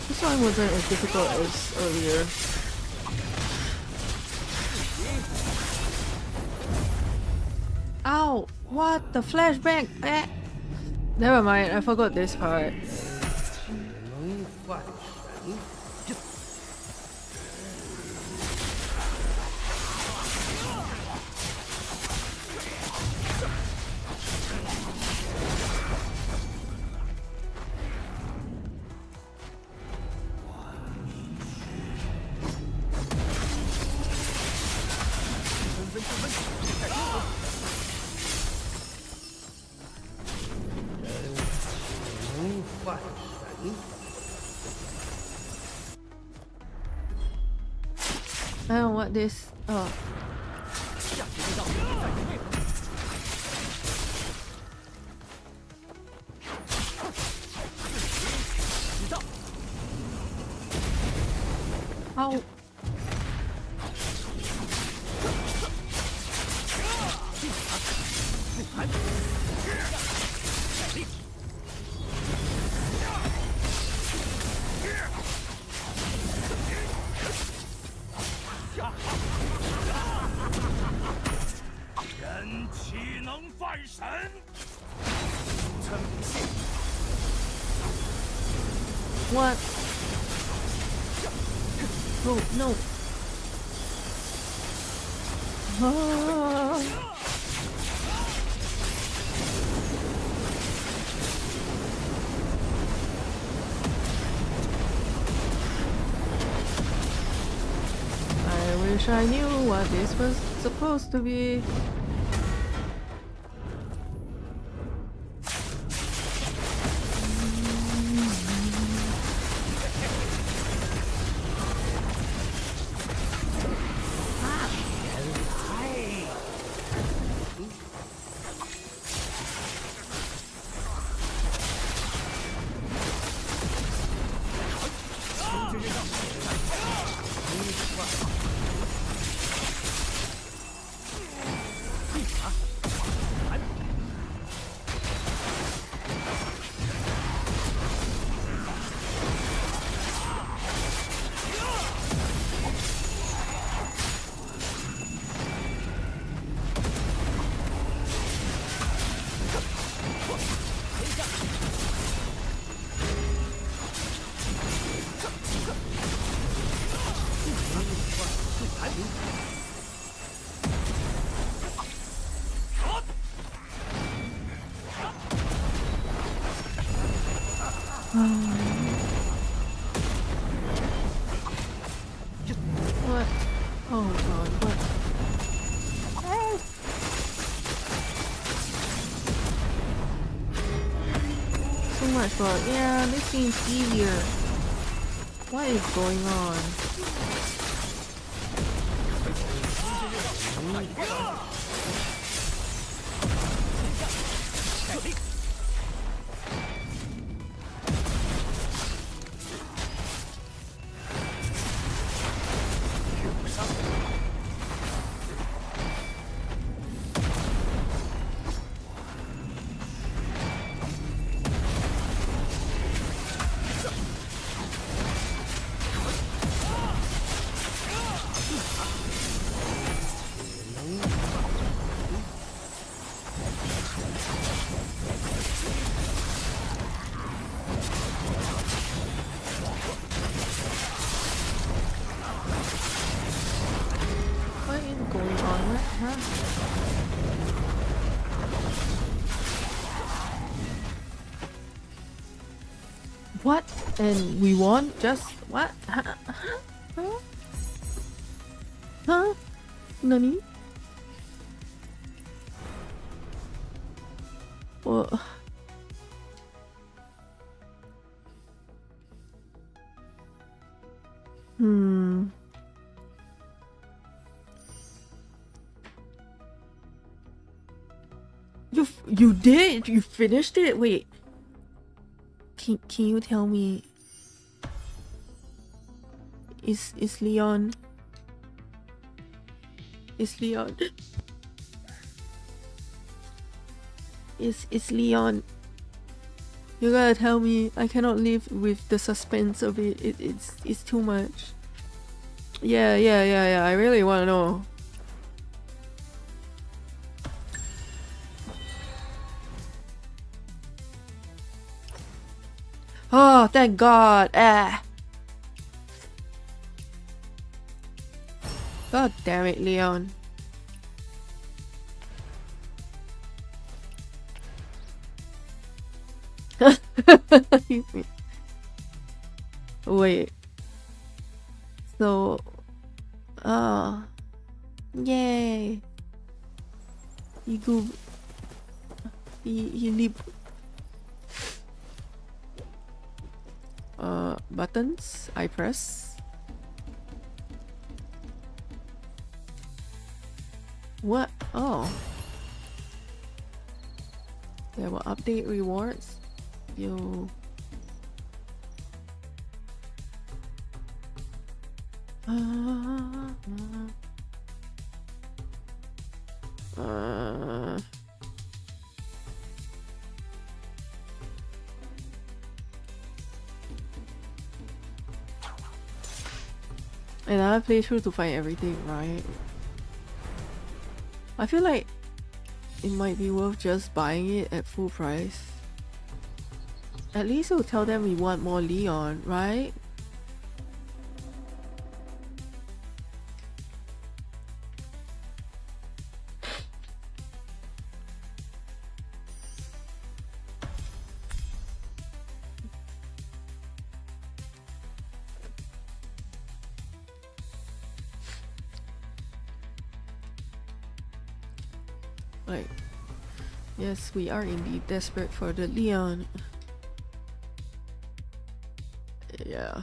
This one wasn't as difficult as earlier. Ow! What? The flashbang? Eh. Never mind, I forgot this part. I don't want this. Oh. Ow. What? Oh, no. Ah. I wish I knew what this was supposed to be. What? Oh god, what? much, but yeah, this seems easier. What is going on? What is going on? What happened? What? And we won? Just what? Huh? Huh? Nani? Well, You did? You finished it? Wait. Can you tell me? Is Leon? Is Leon? Is Leon? You gotta tell me. I cannot live with the suspense of it. It's too much. Yeah. I really wanna know. Oh, thank God. God damn it, Leon. Wait. So, yay. He leap. Buttons I press. What? Oh. There were update rewards. Yo. Another playthrough to find everything, right? I feel like it might be worth just buying it at full price. At least it'll tell them we want more Leon, right? Like, yes, we are indeed desperate for the Leon. Yeah.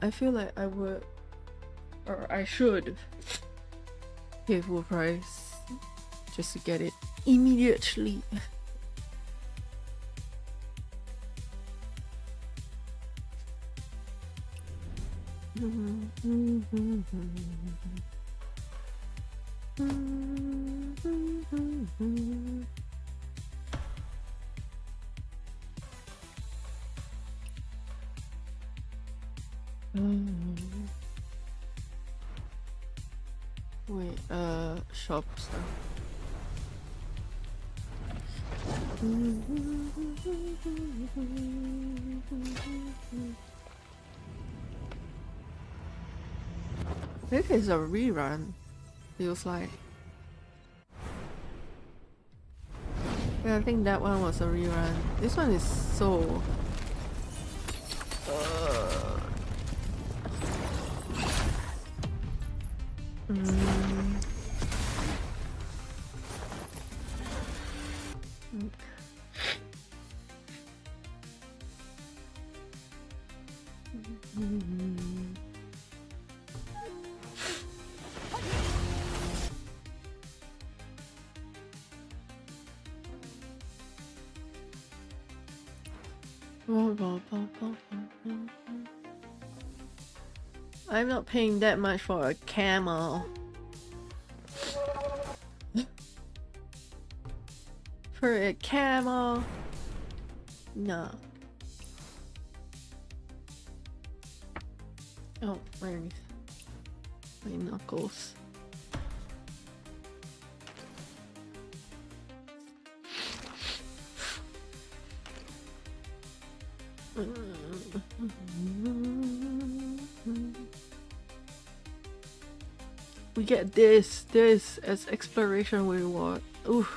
I feel like I would, or I should pay full price just to get it immediately. Wait, shop stuff. This is a rerun, feels like. Yeah, I think that one was a rerun. This one is so... I'm not paying that much for a camel. For a camel? No. Oh, my knuckles. We get this as exploration reward. Ooh.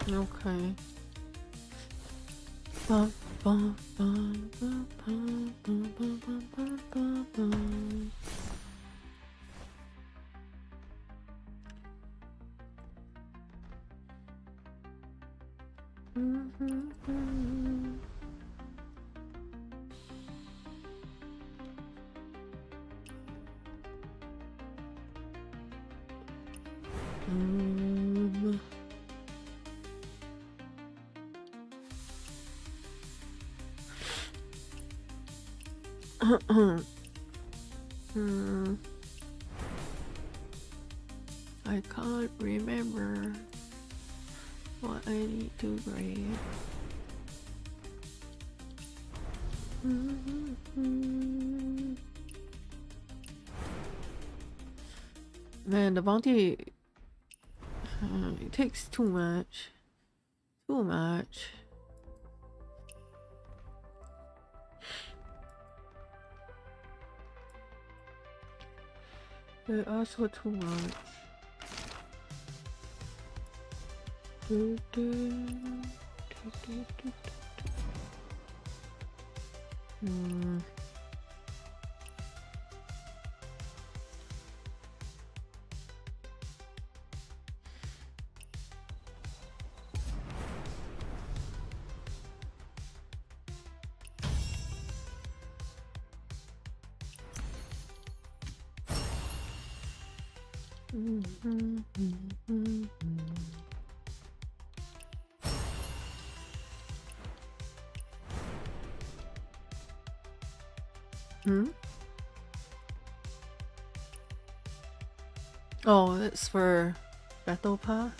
Okay. I can't remember what I need to grade. Man, the bounty it takes too much. Too much. They ask for too much. Oh, it's for Battle Pass.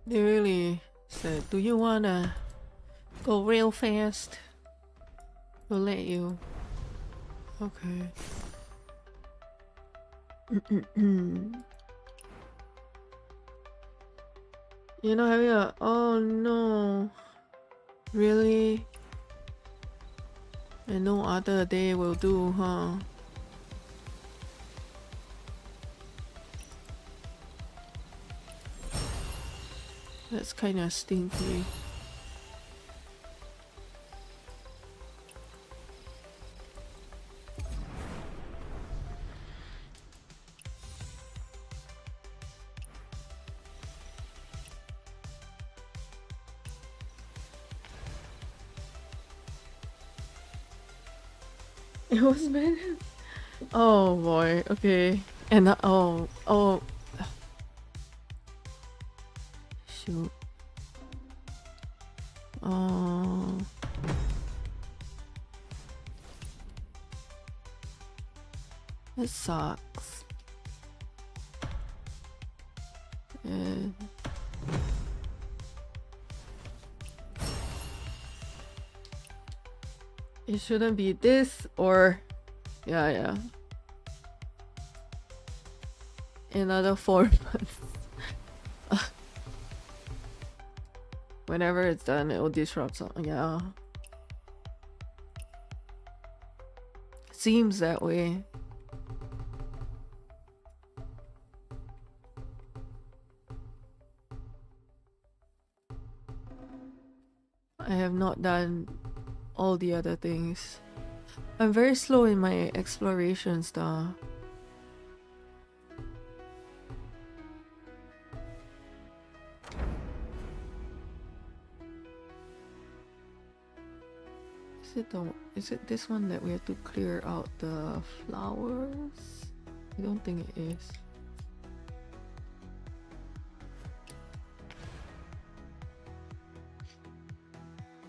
They really said, do you wanna go real fast? We'll let you. Okay. You're not having a... Oh no. Really? And no other day will do, huh? That's kind of stinky. It was bad. Oh boy. Okay. And oh. Shoot. Oh. It sucks. And it shouldn't be this or yeah. Another 4 months. Whenever it's done, it will disrupt something. Yeah. Seems that way. I have not done all the other things. I'm very slow in my exploration stuff. Is it this one that we have to clear out the flowers? I don't think it is.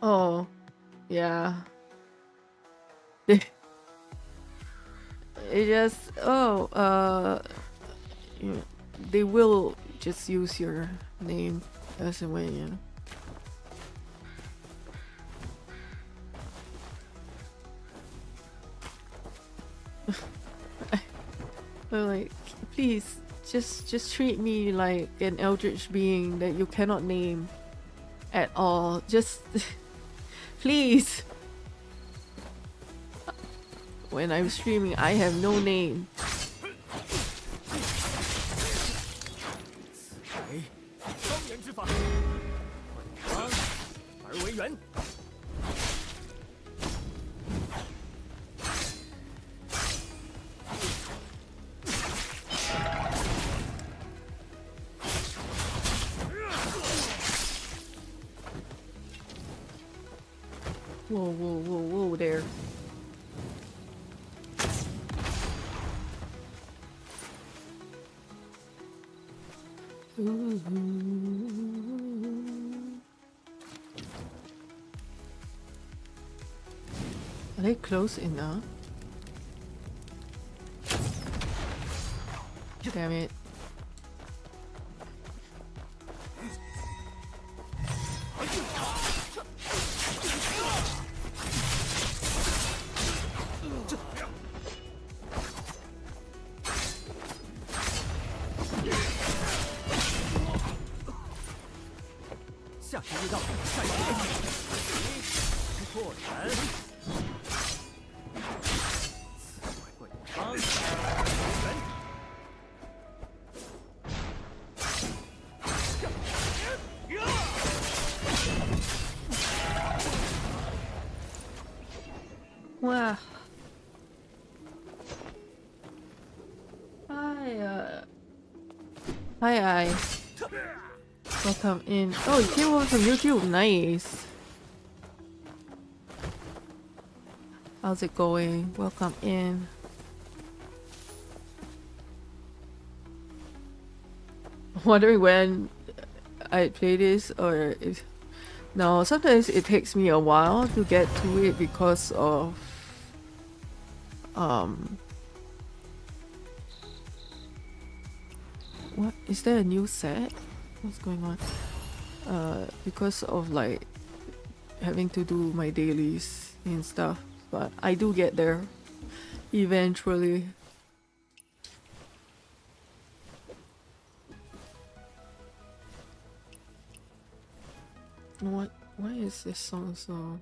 Oh, yeah. It just you know, they will just use your name as a way, you know. I'm like, please, just treat me like an eldritch being that you cannot name at all. Just please. When I'm streaming, I have no name. Whoa there. Are they close enough? Damn it. Wow. Hi. Welcome in. Oh, you came over from YouTube. Nice. How's it going? Welcome in. Wondering when I play this or if... No, sometimes it takes me a while to get to it because of what is there a new set? What's going on? Because of like having to do my dailies and stuff, but I do get there eventually. What? Why is this song so?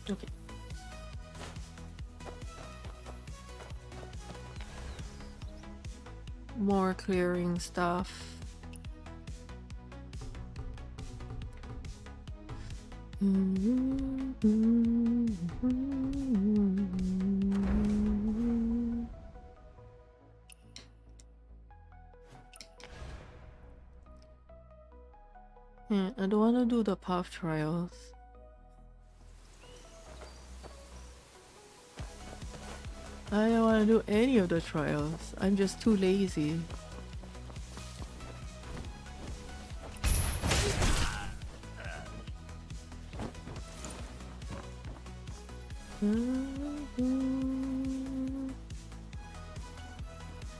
Okay. More clearing stuff. Yeah, I don't want to do the path trials. I don't want to do any of the trials. I'm just too lazy.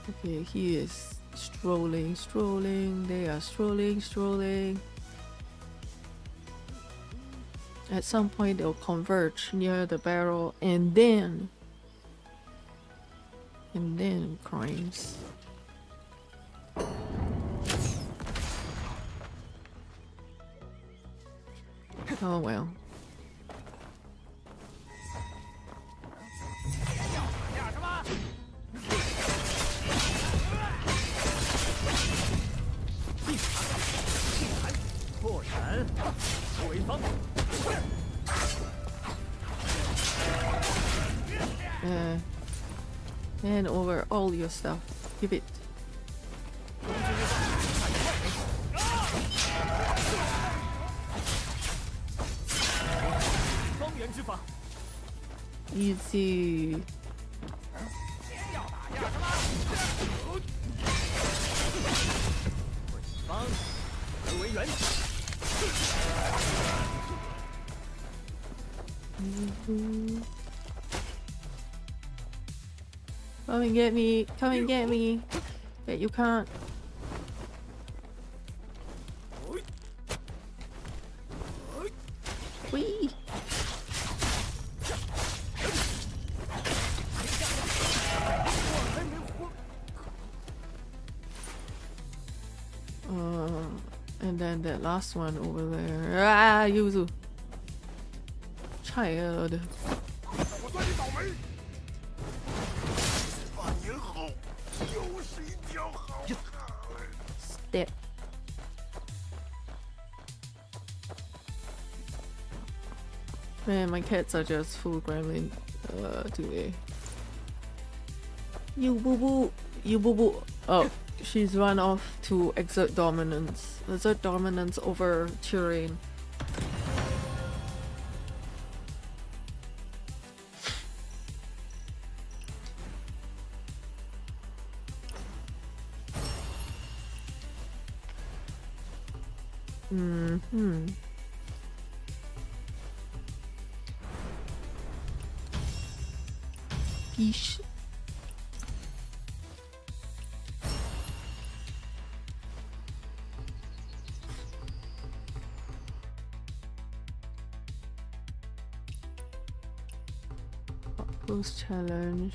Okay, he is strolling. They are strolling. At some point they'll converge near the barrel and then crimes. Oh well. Hand over all your stuff. Give it. Easy. Come and get me. Come and get me. Bet you can't. Whee! And then that last one over there. Ah, Yuzu. Child. Step. Man, my cats are just full gremlin today. You boo boo. You boo boo. Oh, she's run off to exert dominance. Exert dominance over terrain. Yeesh. Post challenge.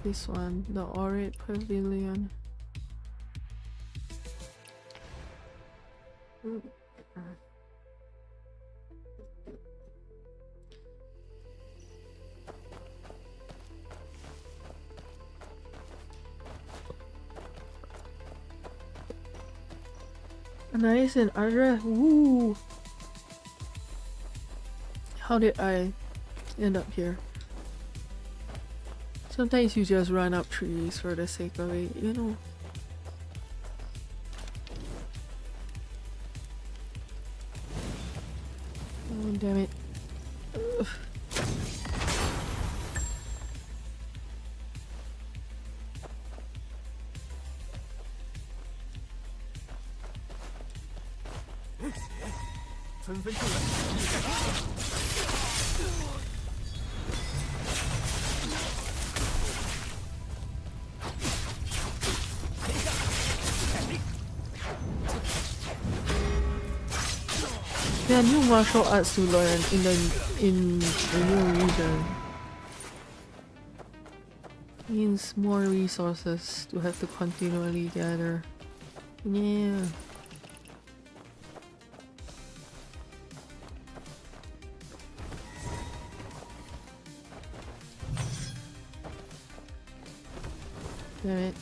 This one, the Orate Pavilion. Nice and Arra. Woo! How did I end up here? Sometimes you just run up trees for the sake of it, you know. Oh, damn it. Ugh. There are new martial arts to learn in the new region. Means more resources to have to continually gather. Yeah. Damn it.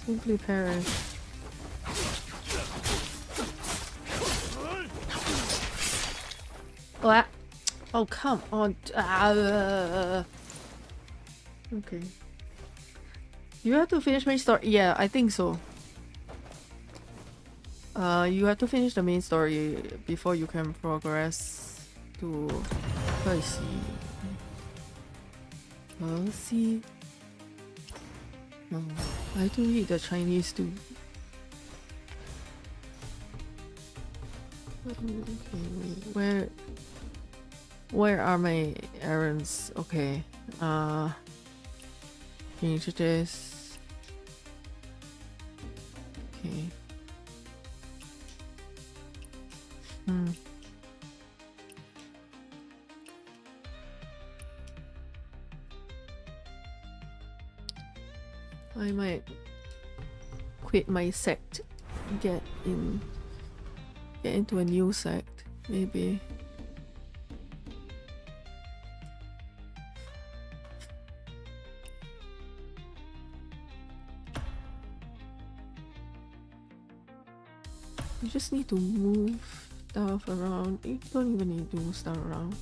Simply perish. What? Oh, come on. Okay. You have to finish main story. Yeah, I think so. You have to finish the main story before you can progress to Percy. Percy. Oh, I have to read the Chinese too. Okay, where are my errands? Okay. Change this. Okay. I might quit my sect, get into a new sect, maybe. You just need to move stuff around. You don't even need to move stuff around.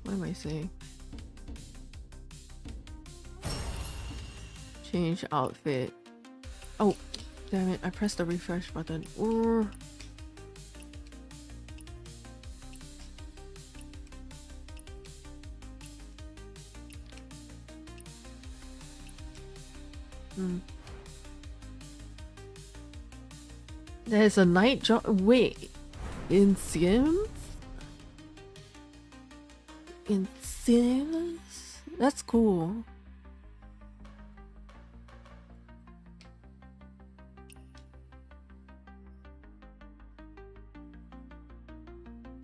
What am I saying? Change outfit. Oh, damn it. I pressed the refresh button. Ooh. There's a night job. Wait, in Sims? In Sims? That's cool.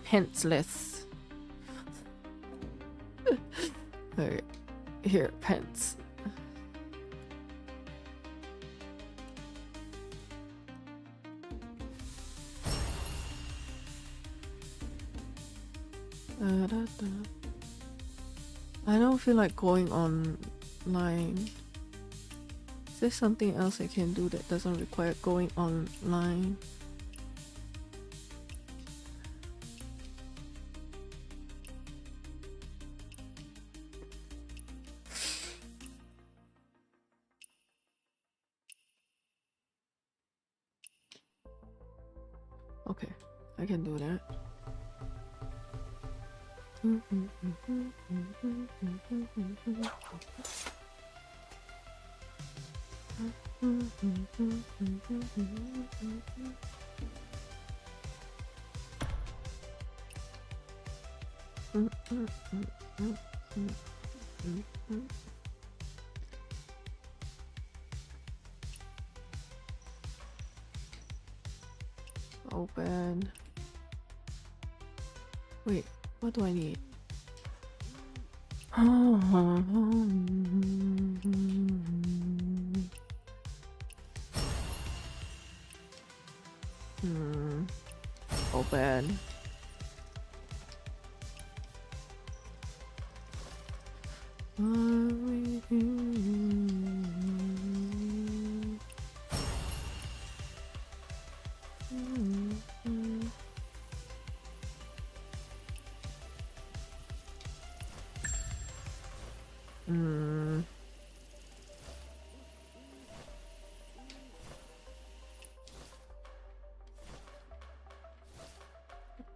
Pantsless. Alright, here, pants. I don't feel like going online. Is there something else I can do that doesn't require going online? Okay, I can do that. Open. Wait, what do I need? Open.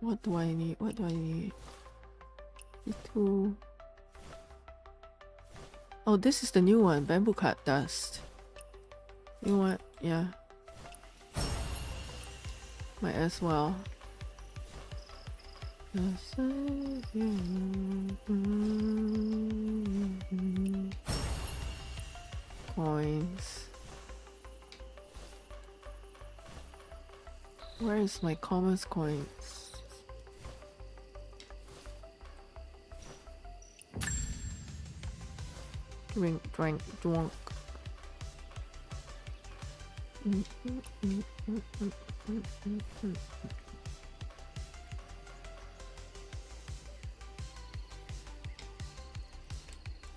What do I need? What do I need? Two. Oh, this is the new one. Bamboo cut dust. You know what? Yeah. Might as well. coins. Where is my commerce coins? Drink, drink, drunk.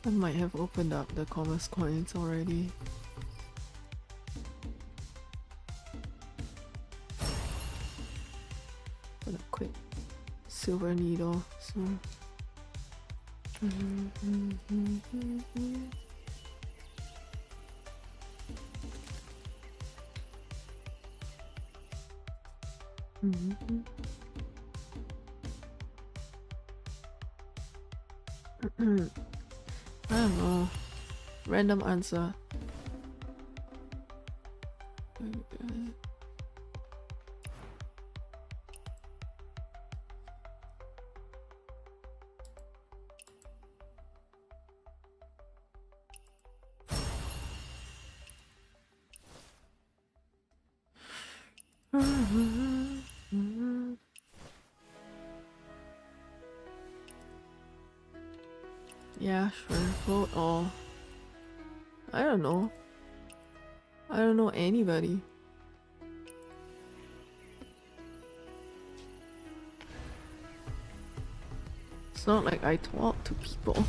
I might have opened up the commerce coins already. Got a quick silver needle, so. I don't know. Random answer. Yeah, sure. Vote all. I don't know. I don't know anybody. It's not like I talk to people.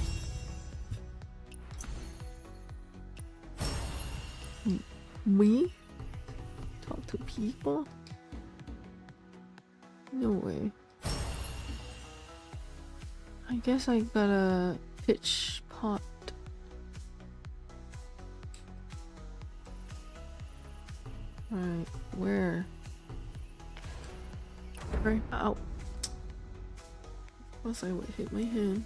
Me? Talk to people? No way. I guess I got a pitch pot. Right, where? Right, ow. Of course I would hit my hand.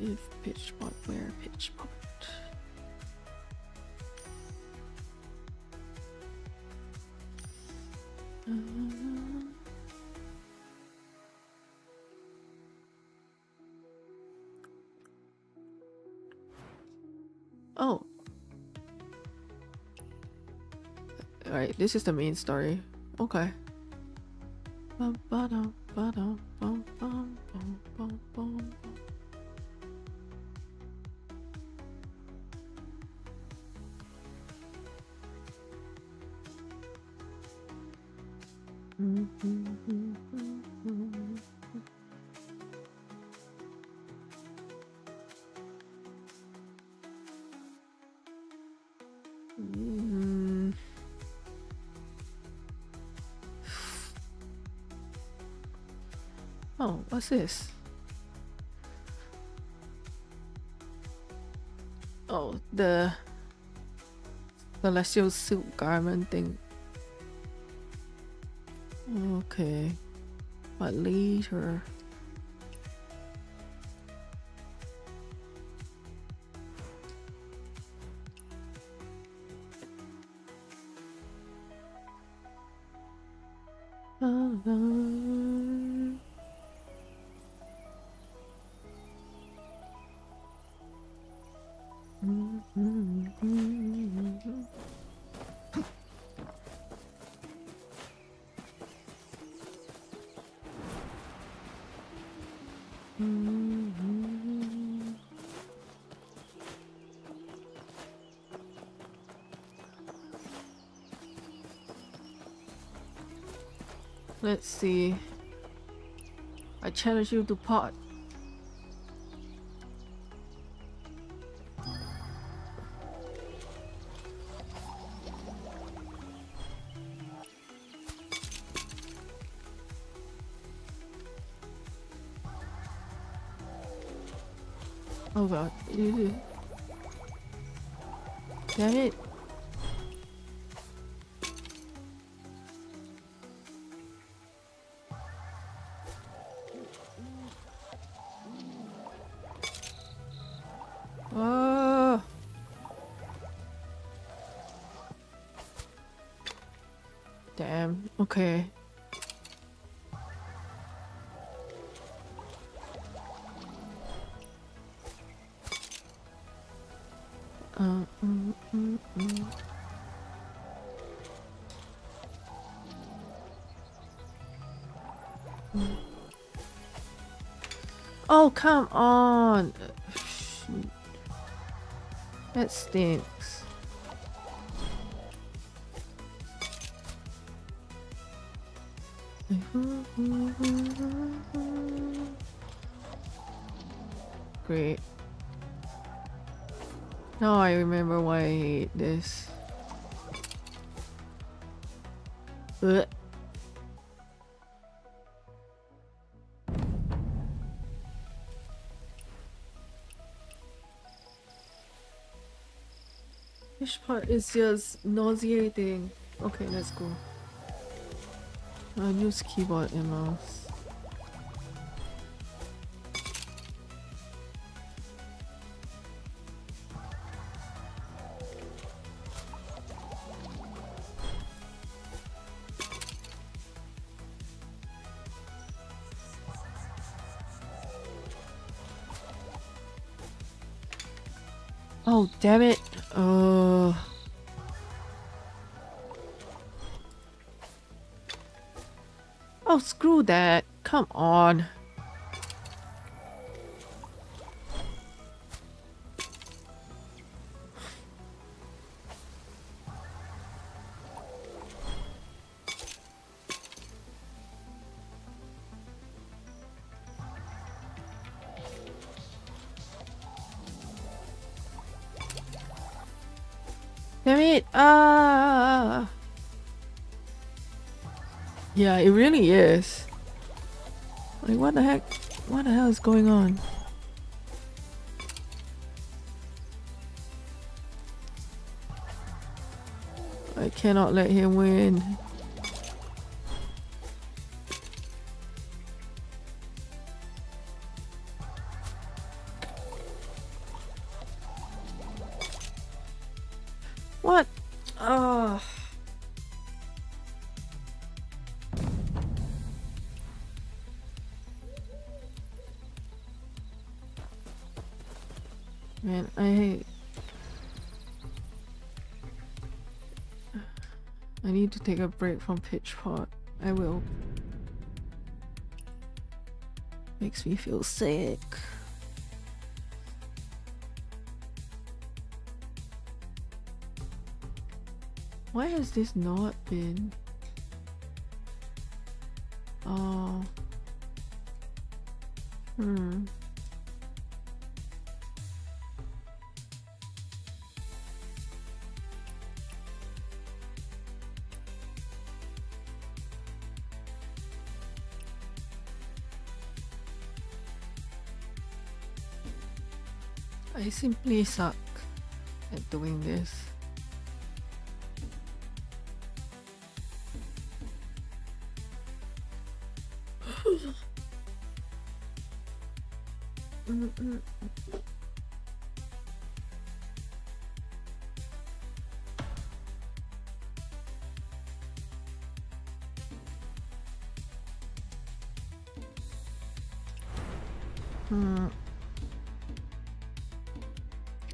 If pitch pot, where pitch pot? Oh. Alright, this is the main story. Okay. Oh, what's this? Oh, the celestial silk garment thing. Okay, but later. Let's see. I challenge you to pot. Oh god. Damn it. Oh. Damn. Okay. Oh, come on. That stinks. Great. Now I remember why I hate this. Ugh. This part is just nauseating. Okay, let's go. I'll use keyboard and mouse. Oh, damn it. Oh, screw that. Come on. Damn it! Yeah, it really is. Like, what the heck? What the hell is going on? I cannot let him win. What? Oh. Man, I need to take a break from Pitchpot. I will. Makes me feel sick. Why has this not been? Oh. I simply suck at doing this.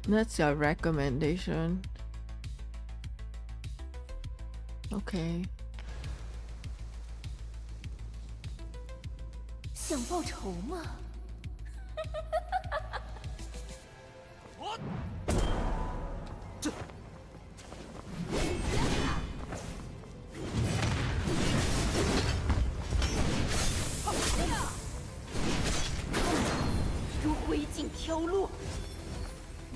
That's your recommendation. Okay. 想报仇吗？如灰烬飘落。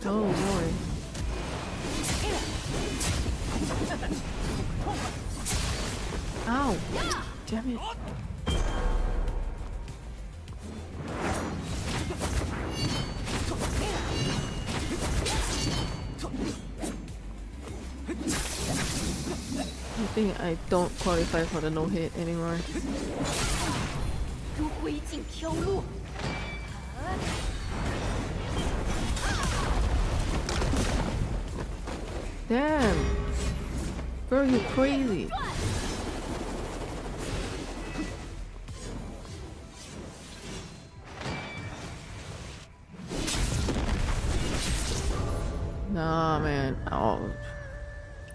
Oh boy. Ow. Damn it. I think I don't qualify for the no hit anymore. 如灰烬飘落。 Damn! Bro, you crazy! Nah, man. Oh.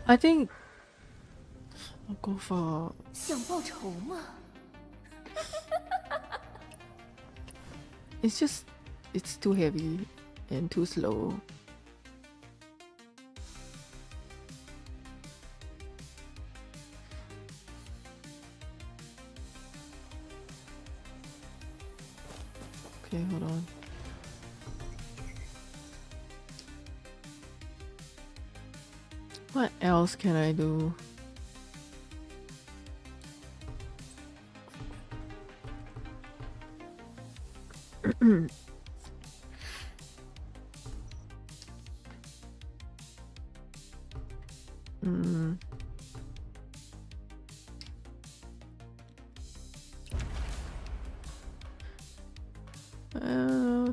I think I'll go for... 想报仇吗？ It's just, it's too heavy and too slow. Okay, hold on. What else can I do?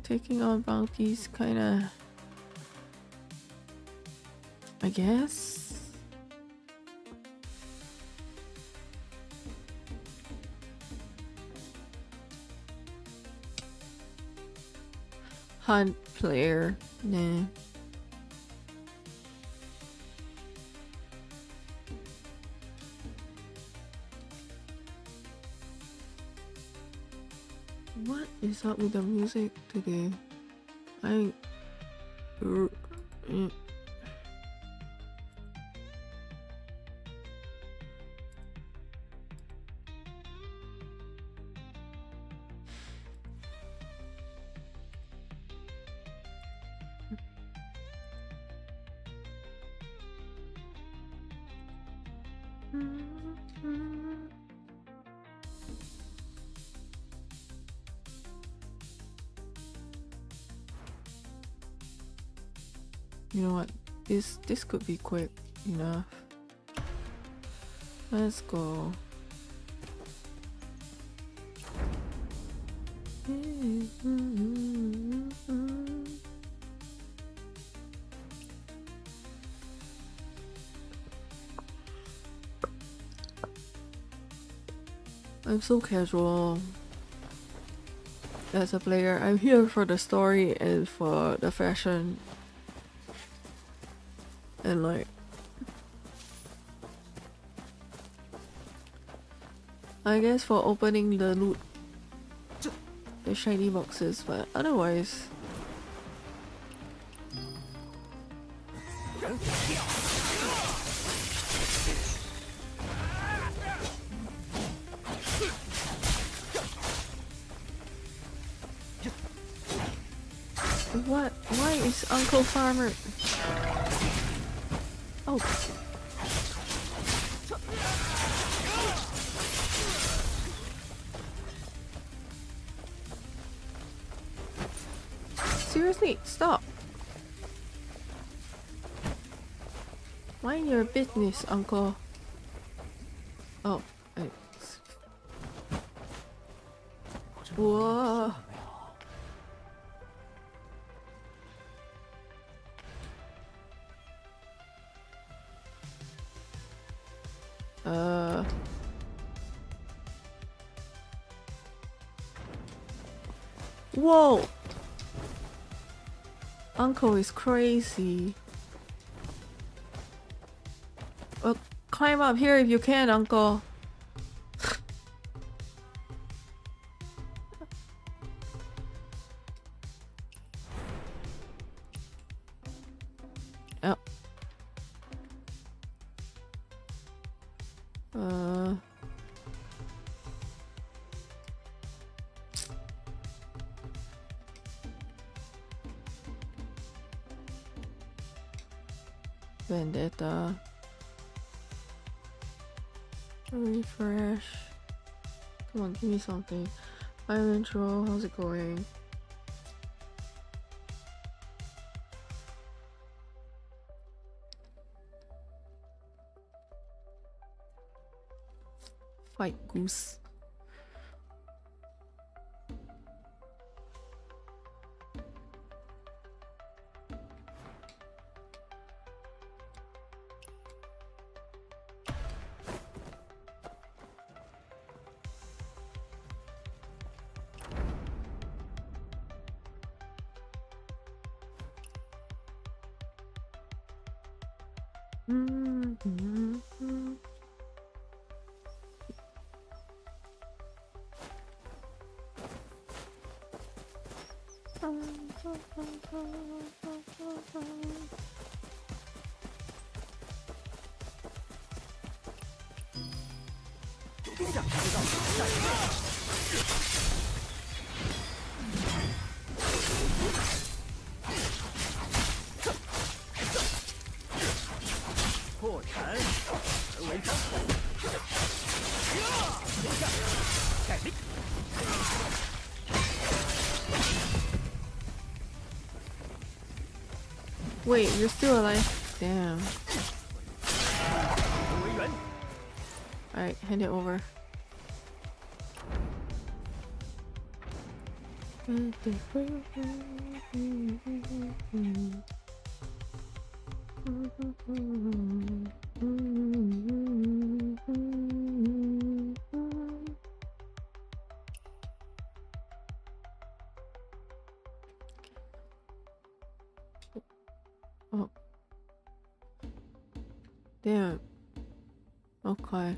Taking on bounties kinda, I guess. Hunt player, nah. What is up with the music today? You know what? This could be quick enough. Let's go. I'm so casual as a player. I'm here for the story and for the fashion. And like, I guess for opening the loot, the shiny boxes, but otherwise, what? Why is Uncle Farmer? Oh. Seriously, stop. Mind your business, Uncle. Oh, whoa. Whoa! Uncle is crazy. Well, climb up here if you can, Uncle. Oh. Vendetta. Refresh. Come on, give me something. Hi intro, how's it going? Fight goose. Wait, you're still alive? Damn. Alright, hand it over. Oh. Damn. Okay.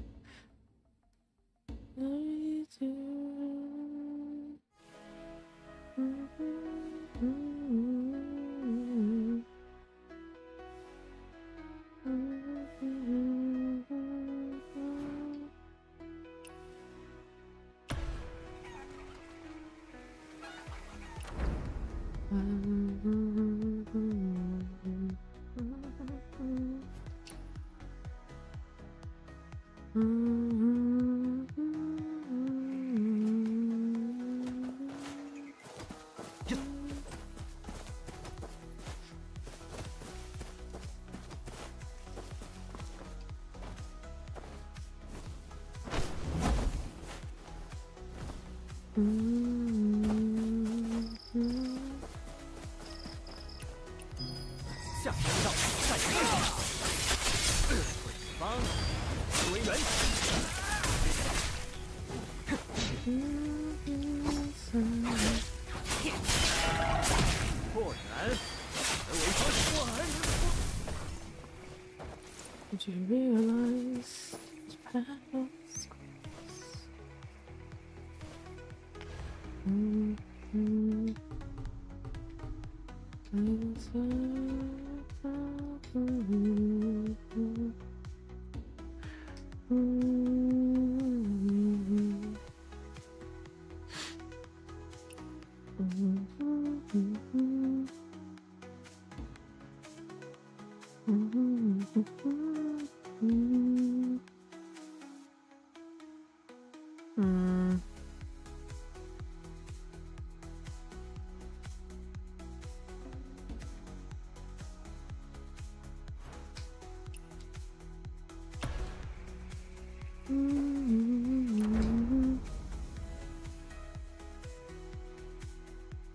Did you realize it's battles?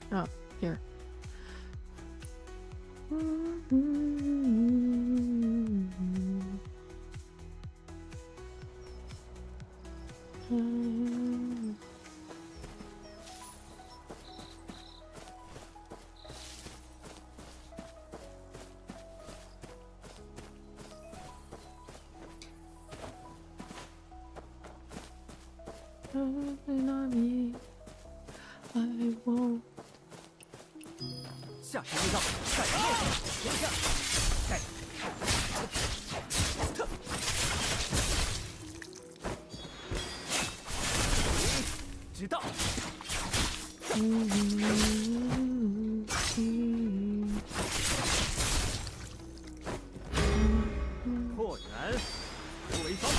Oh, here. Not me. I won't. 下神之道，改变天下，改。之道。破元为方。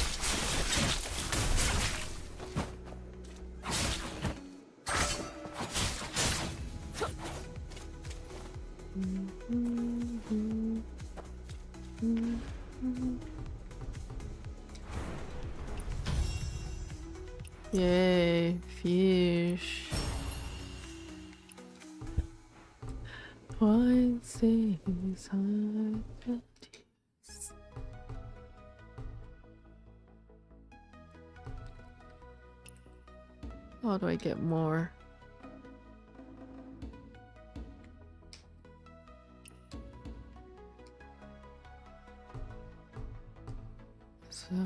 Yay, fish. Wine says I got tears. How do I get more? So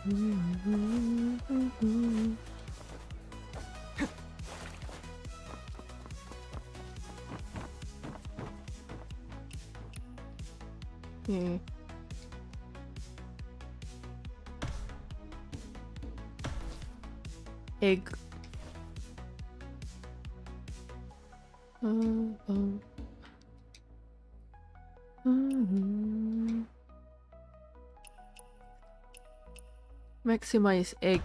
Okay. Egg. Maximize egg.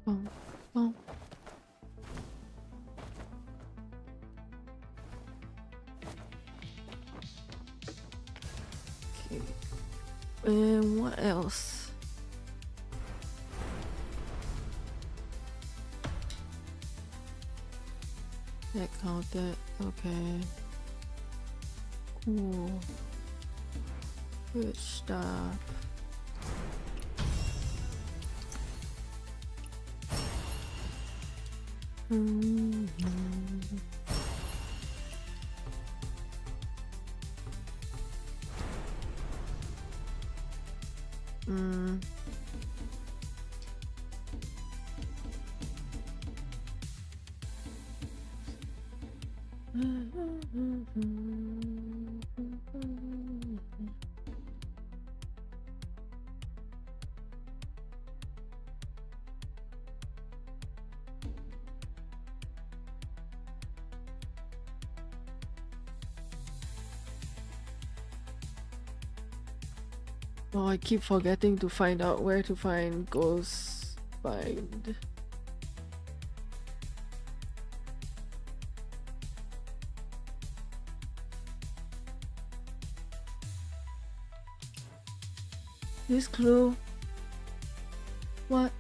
Oh. Okay. And what else? That counted. Okay. Cool. Good stuff. Oh, I keep forgetting to find out where to find Ghost Bind. This clue. What?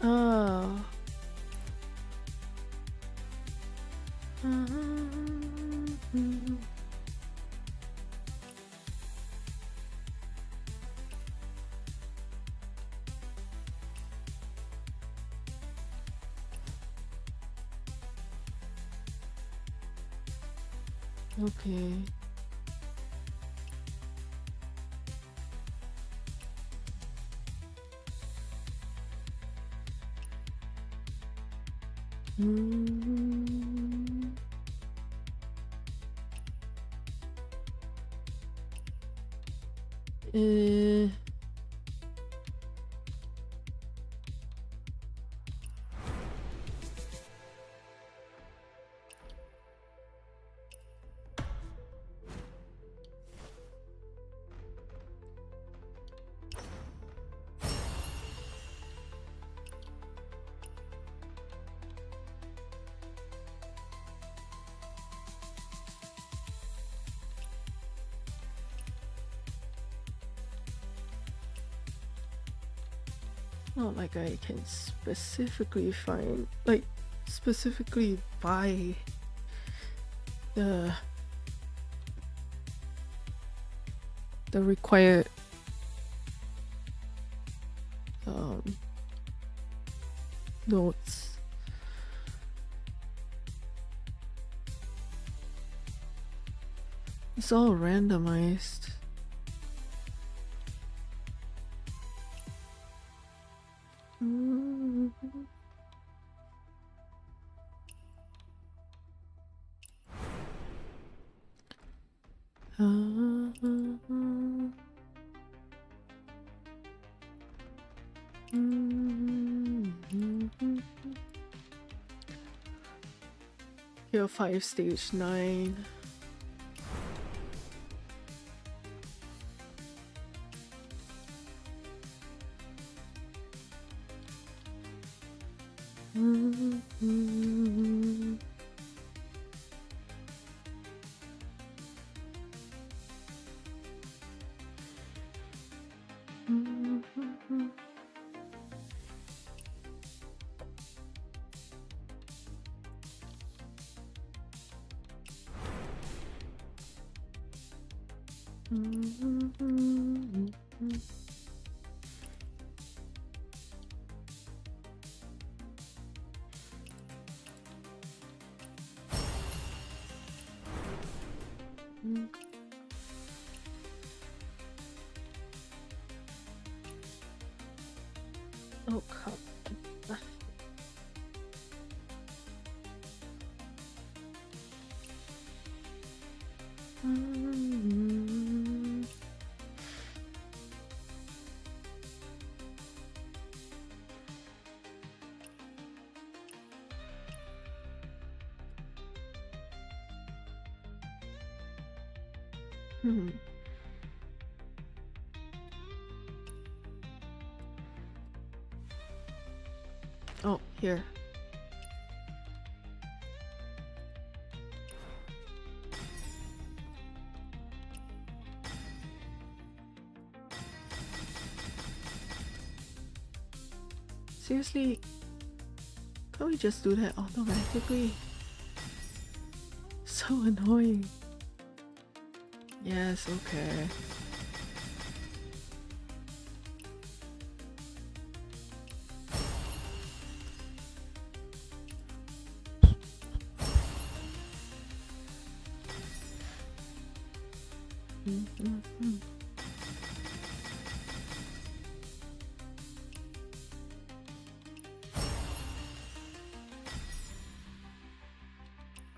Oh. Okay. Not like I can specifically find, like, specifically buy the required notes. It's all randomized. still 5 stage 9. Oh, come. Oh, here. Seriously, can't we just do that automatically? So annoying. Yes, okay.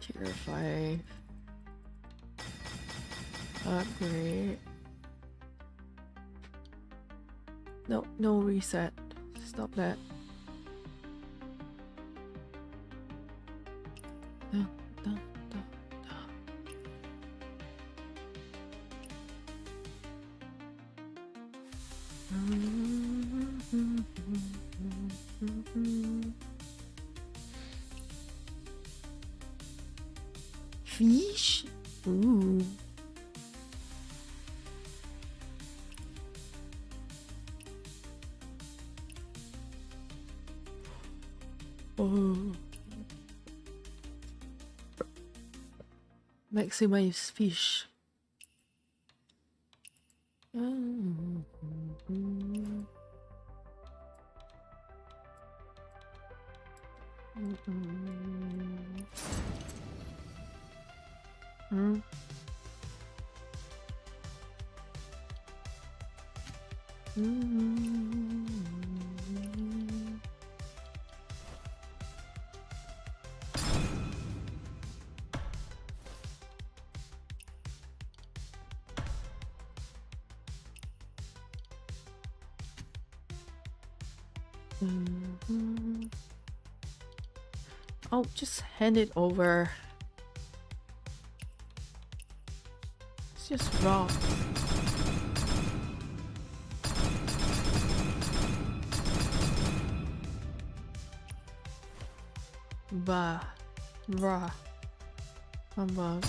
Tier 5. Upgrade. No, no reset. Stop that. Dun, dun, dun, dun. Fish? Ooh. Oh. Maximize fish. Oh, just hand it over. It's just raw. Bah. Raw. Humbug.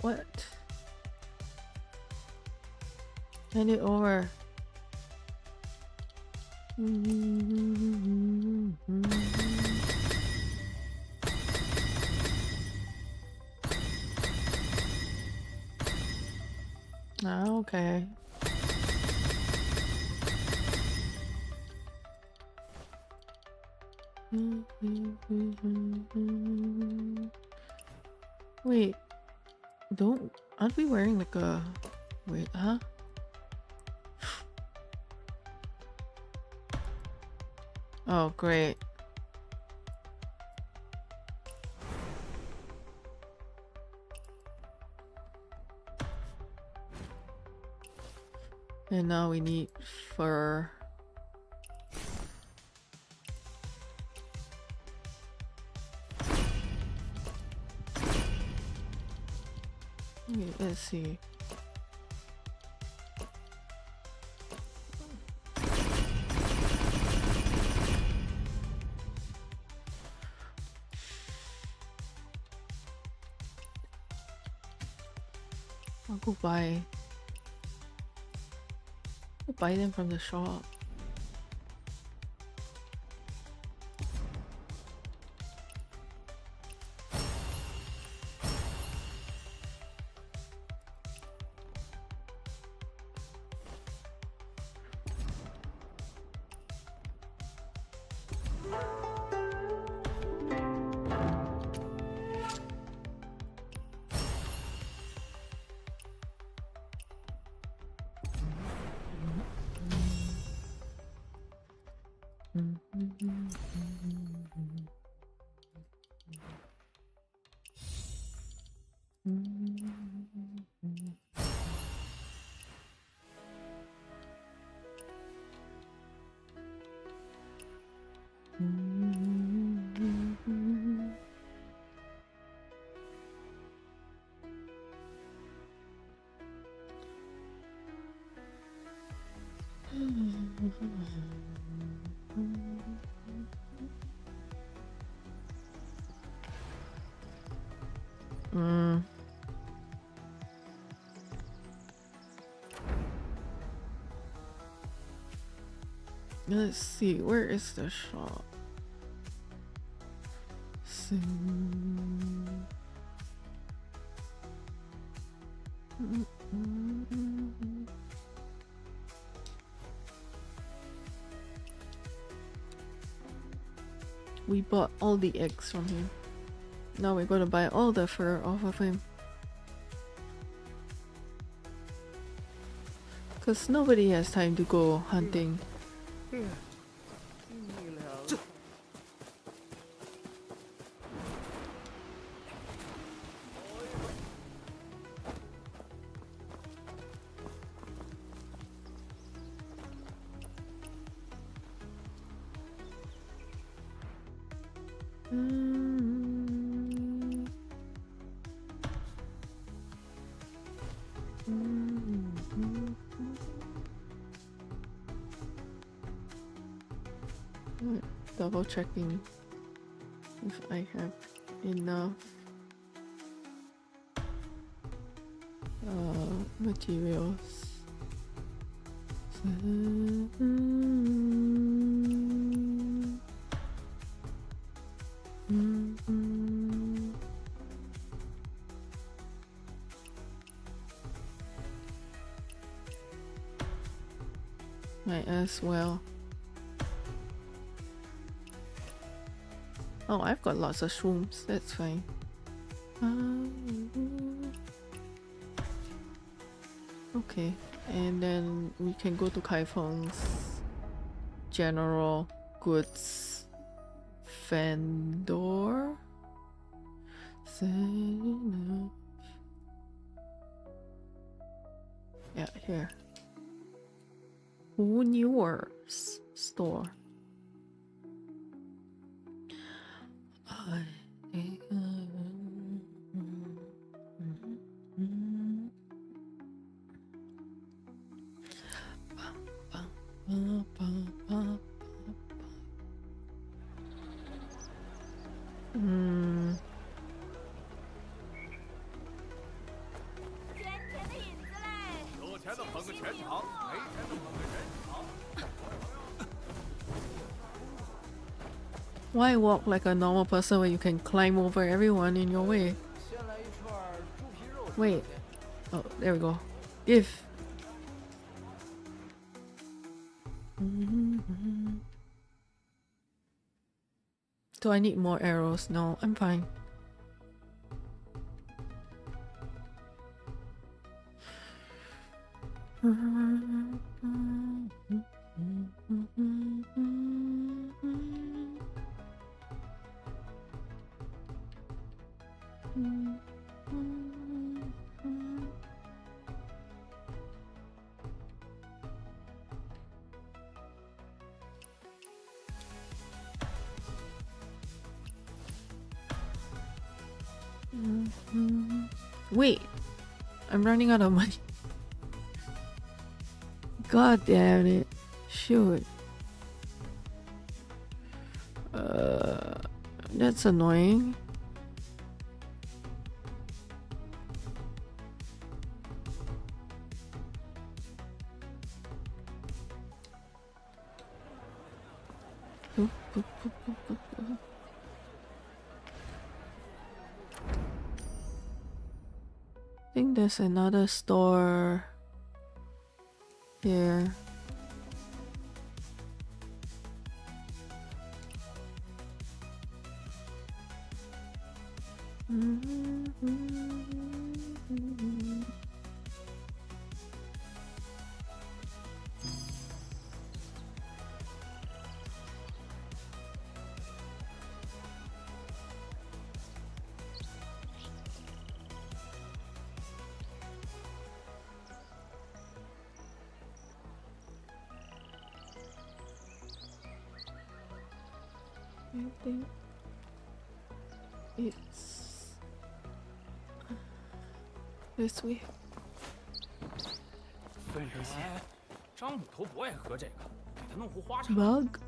What? Hand it over. Ah, okay. Wait, aren't we wearing like a, wait, huh? Oh, great. And now we need fur. Okay, let's see. I'll go buy them from the shop. Let's see, where is the shop? We bought all the eggs from him. Now we're gonna buy all the fur off of him. Cause nobody has time to go hunting. Double checking if I have enough materials. Might as well. Oh, I've got lots of shrooms, that's fine. Okay, and then we can go to Kai Feng's general goods vendor. Yeah, here. ENvtuber's store. Why walk like a normal person when you can climb over everyone in your way? Wait. Oh, there we go. If. Do I need more arrows? No, I'm fine. Wait, I'm running out of money. God damn it. Shoot. That's annoying. I think there's another store here. I think it's this way. 分神仙，张捕头不爱喝这个，给他弄壶花茶。 Bug?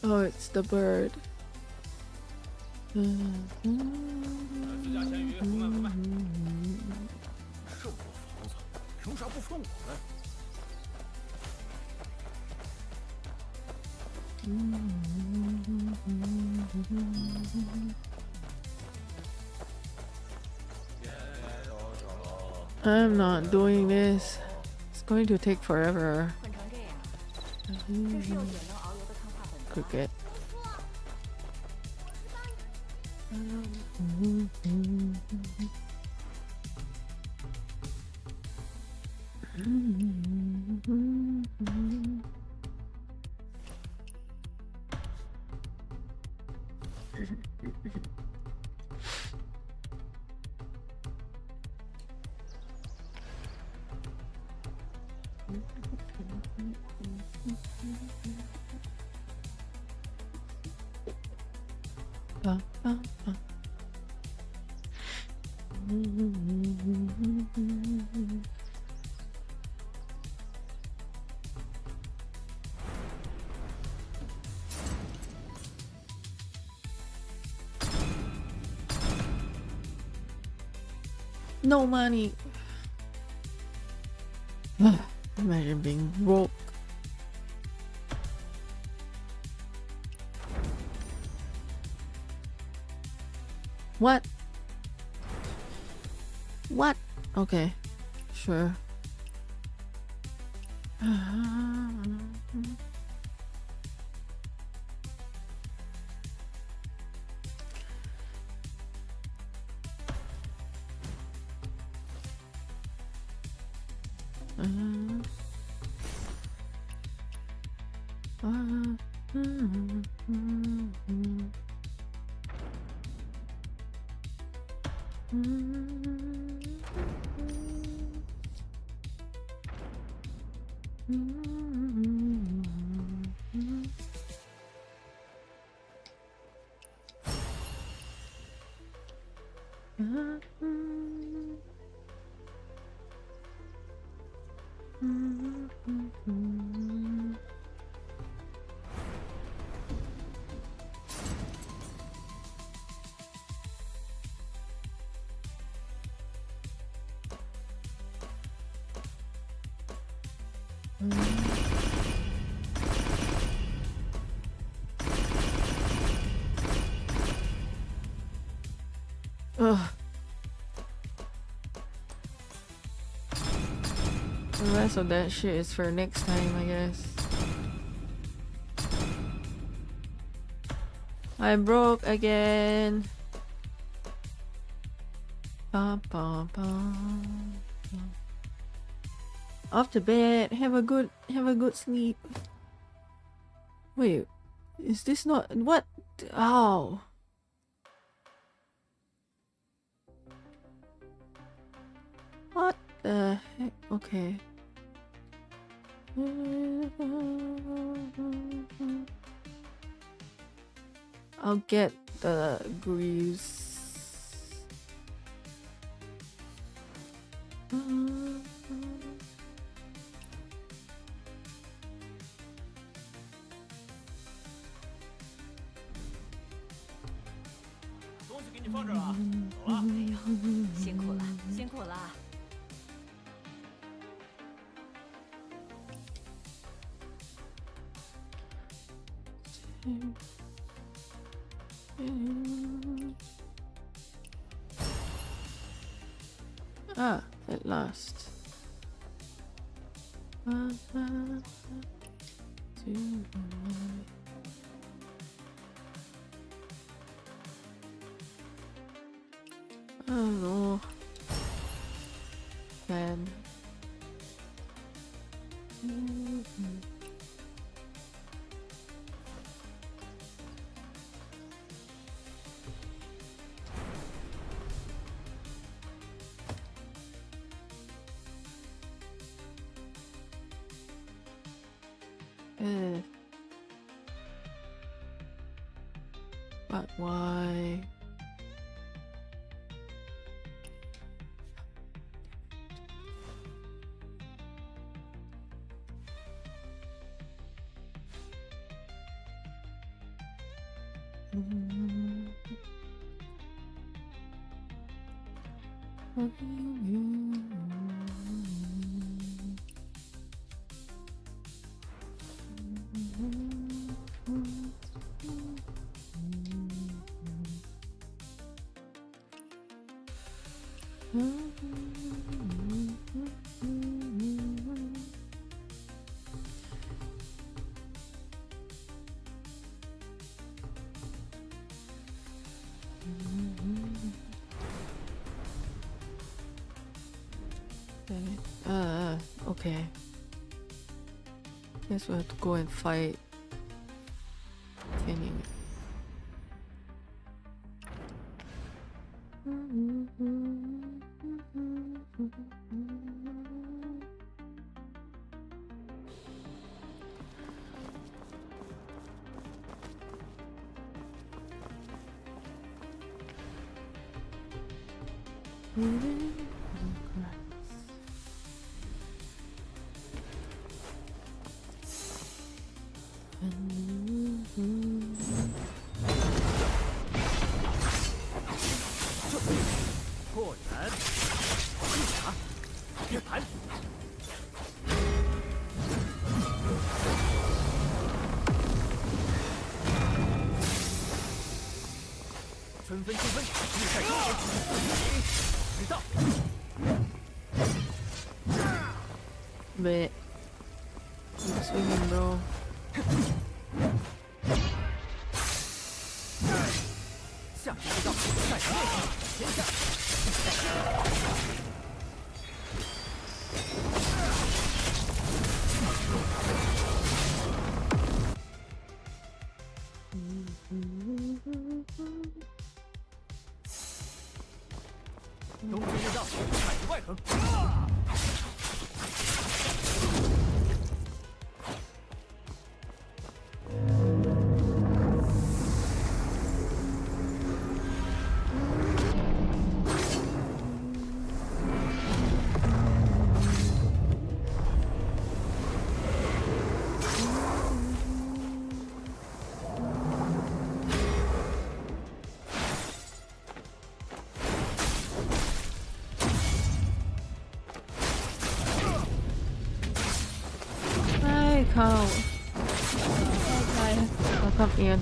Oh, it's the bird. 自家咸鱼，不卖不卖。这么多房子，凭啥不分我们？ I'm not doing this. It's going to take forever. Cricket. No money. Imagine being broke. What? What? Okay, sure. Ugh. The rest of that shit is for next time, I guess. I'm broke again. Ba, ba, ba. Off to bed. Have a good sleep. Wait, is this not what? Oh. What the heck? Okay. I'll get the grease. Ah, at last. Oh no. Man. But why? Okay. Guess we have to go and fight Kenny. But keep swinging, bro. Cow. I'll come in.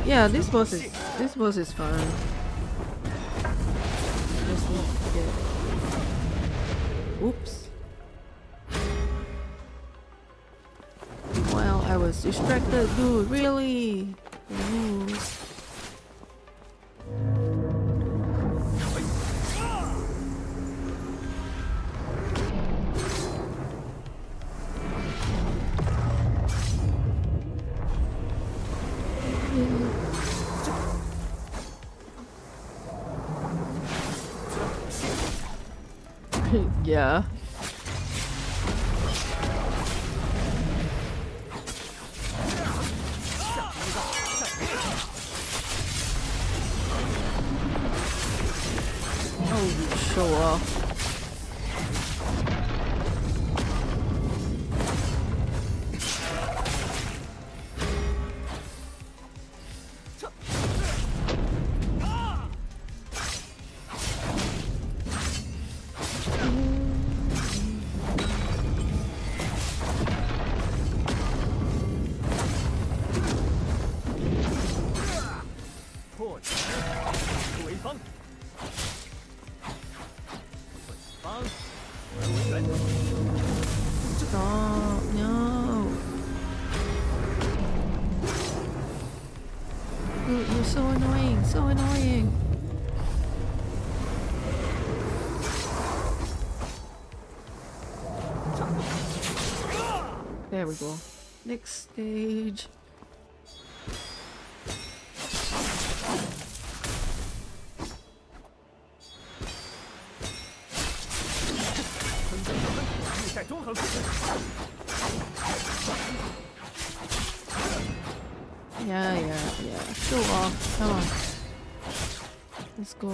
Yeah, this boss is fun. Just need to get. Oops. Well, I was distracted, dude. Really? Ooh. Yeah. well. Stop, no. You're so annoying, so annoying. There we go. Next stage. Yeah. Show off. Come on. Let's go.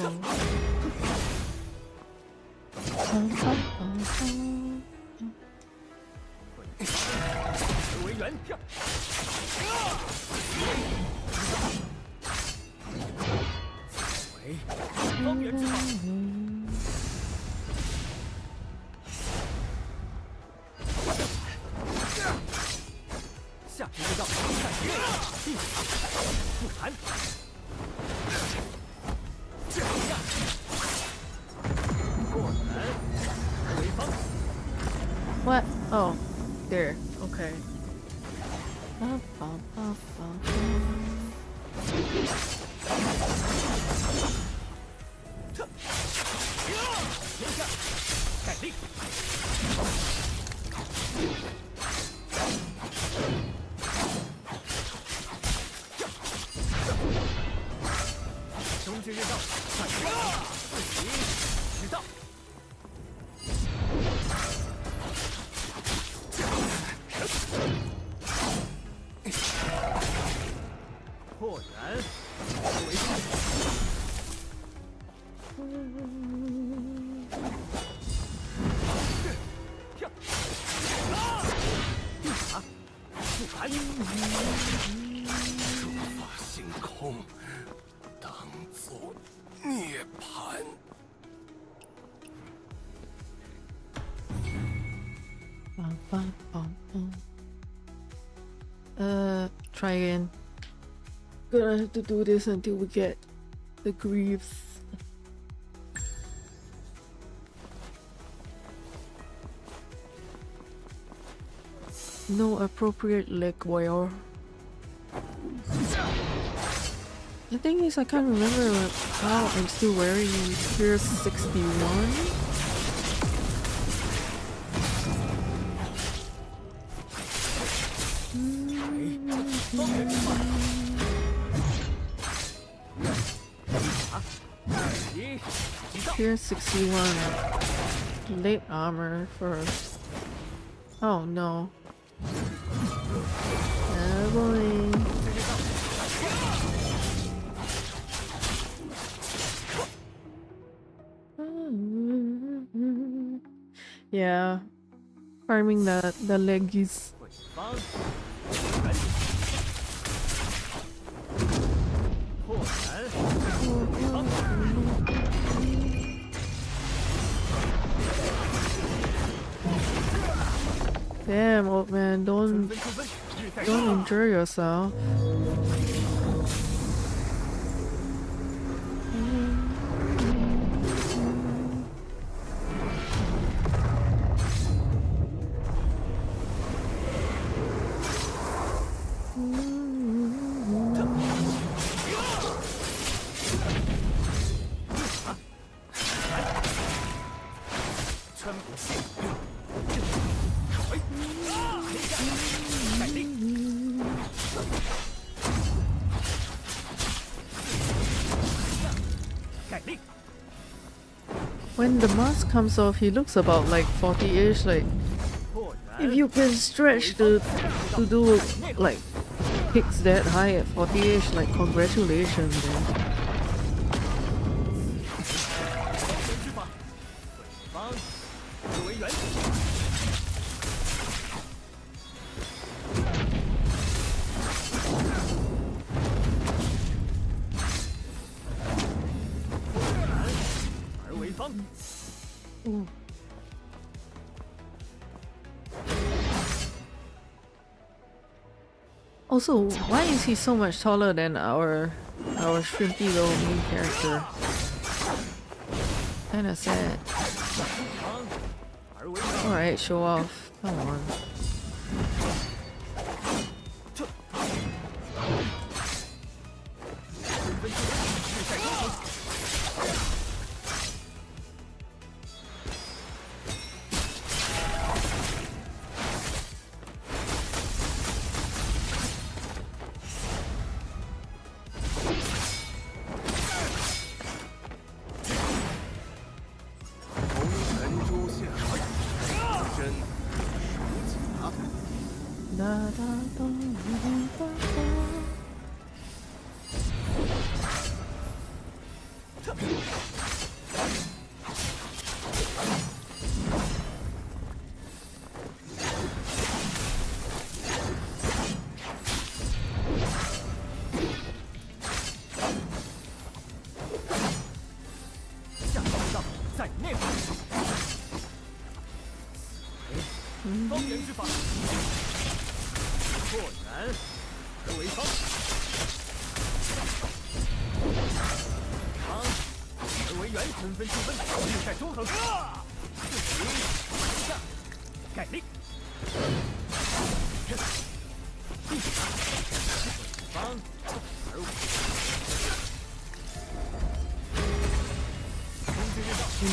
What? Oh, there. Okay. Try again. Gonna have to do this until we get the greaves. No appropriate leg wear. The thing is, I can't remember how I'm still wearing Pierce 61. Pierce 61. Late armor first. Oh no. Oh boy. Yeah. Farming the leggies. Damn, old man, don't injure yourself. When the mask comes off, he looks about like 40-ish. Like, if you can stretch to do like kicks that high at 40-ish, like congratulations, man. Ooh. Also, why is he so much taller than our shrimpy little main character? Kinda sad. Alright, show off. Come on.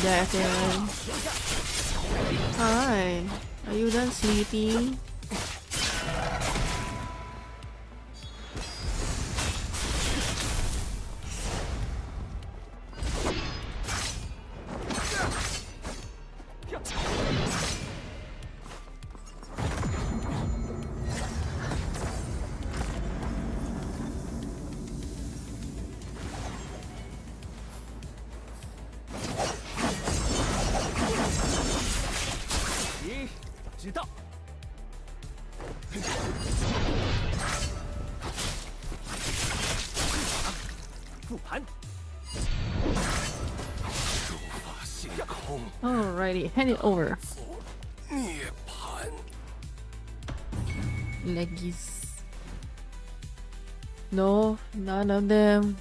Back in. Hi, are you done sleeping? Alrighty, hand it over. Leggies. No, none of them.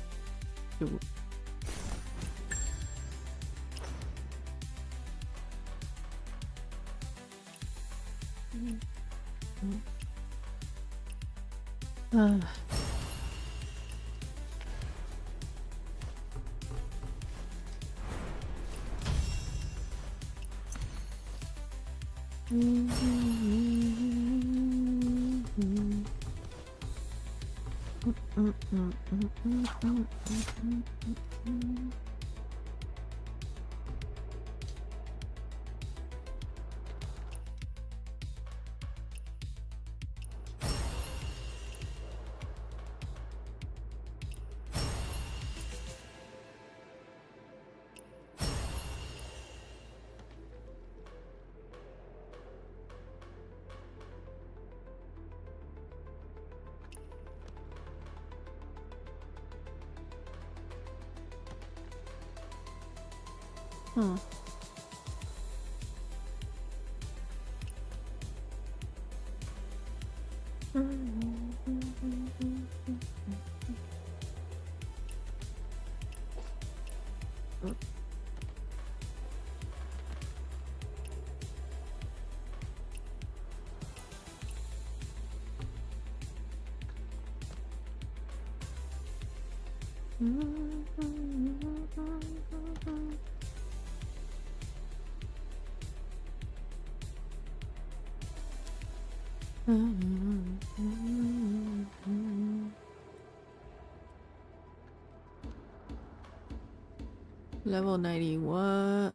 Level 90 what?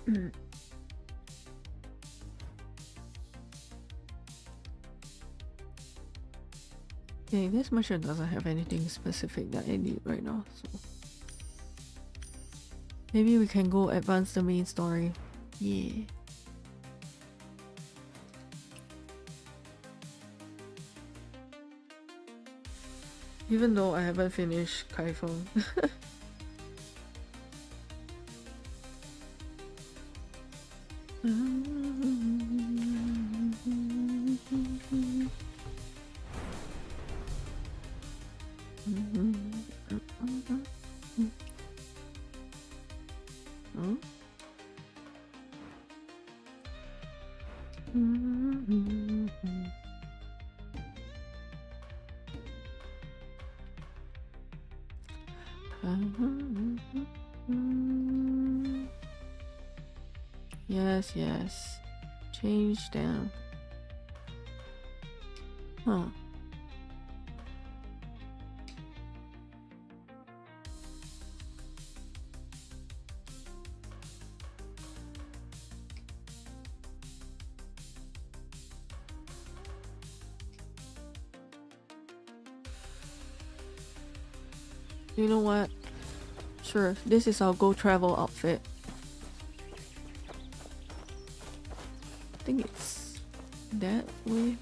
Okay, this mission doesn't have anything specific that I need right now, so maybe we can go advance the main story. Yeah. Even though I haven't finished Kaifeng. Yes. Change them. Huh. You know what? Sure, this is our go travel outfit. I think it's that way.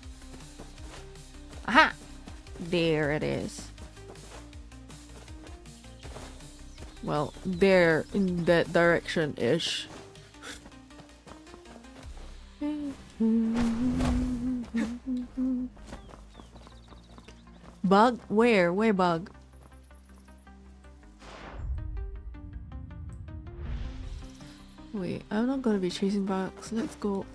Aha! There it is. Well, there in that direction-ish. Bug? Where? Where bug? Wait, I'm not gonna be chasing bugs. Let's go.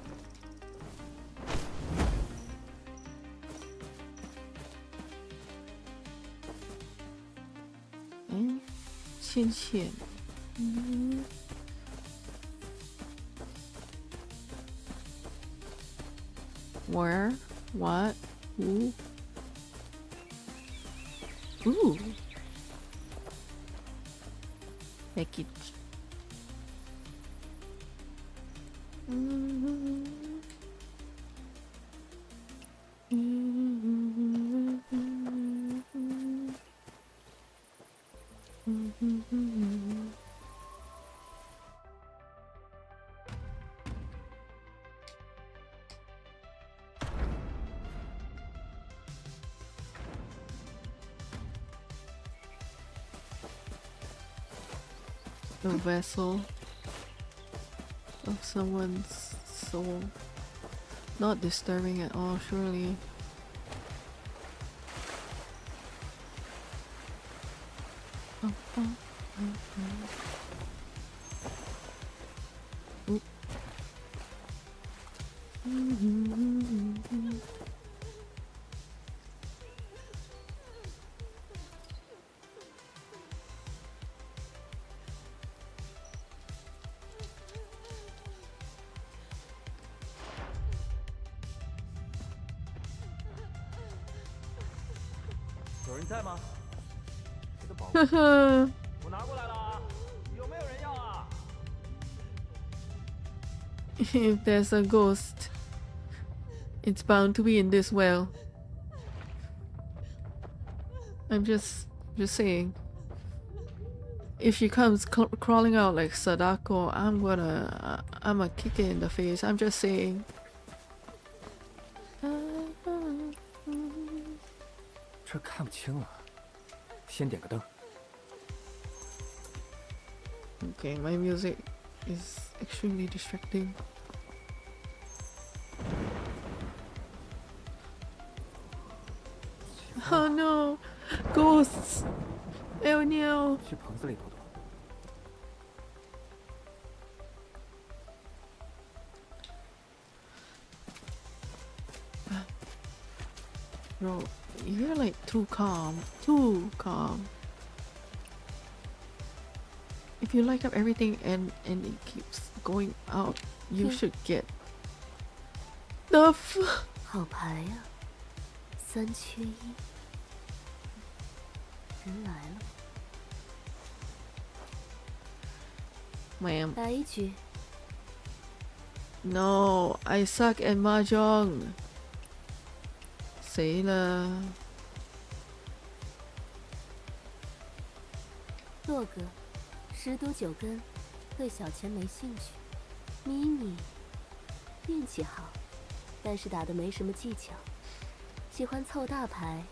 And Qian. Where? What? Who? Ooh. Package. A vessel of someone's soul. Not disturbing at all, surely. Oop. If there's a ghost, it's bound to be in this well. I'm just saying. If she comes crawling out like Sadako, I'm gonna kick it in the face. I'm just saying. 这看不清了，先点个灯。 Okay, my music is extremely distracting. Oh no! Ghosts! Oh no! 去棚子里躲躲。 Bro, you're like too calm. Too calm. If you light up everything and it keeps going out, you should get the f. 好牌呀，3缺1，人来了， Ma'am. 来一局， No, I suck at mahjong. 谁了？洛哥，十赌九根，对小钱没兴趣。迷你，运气好，但是打得没什么技巧，喜欢凑大牌，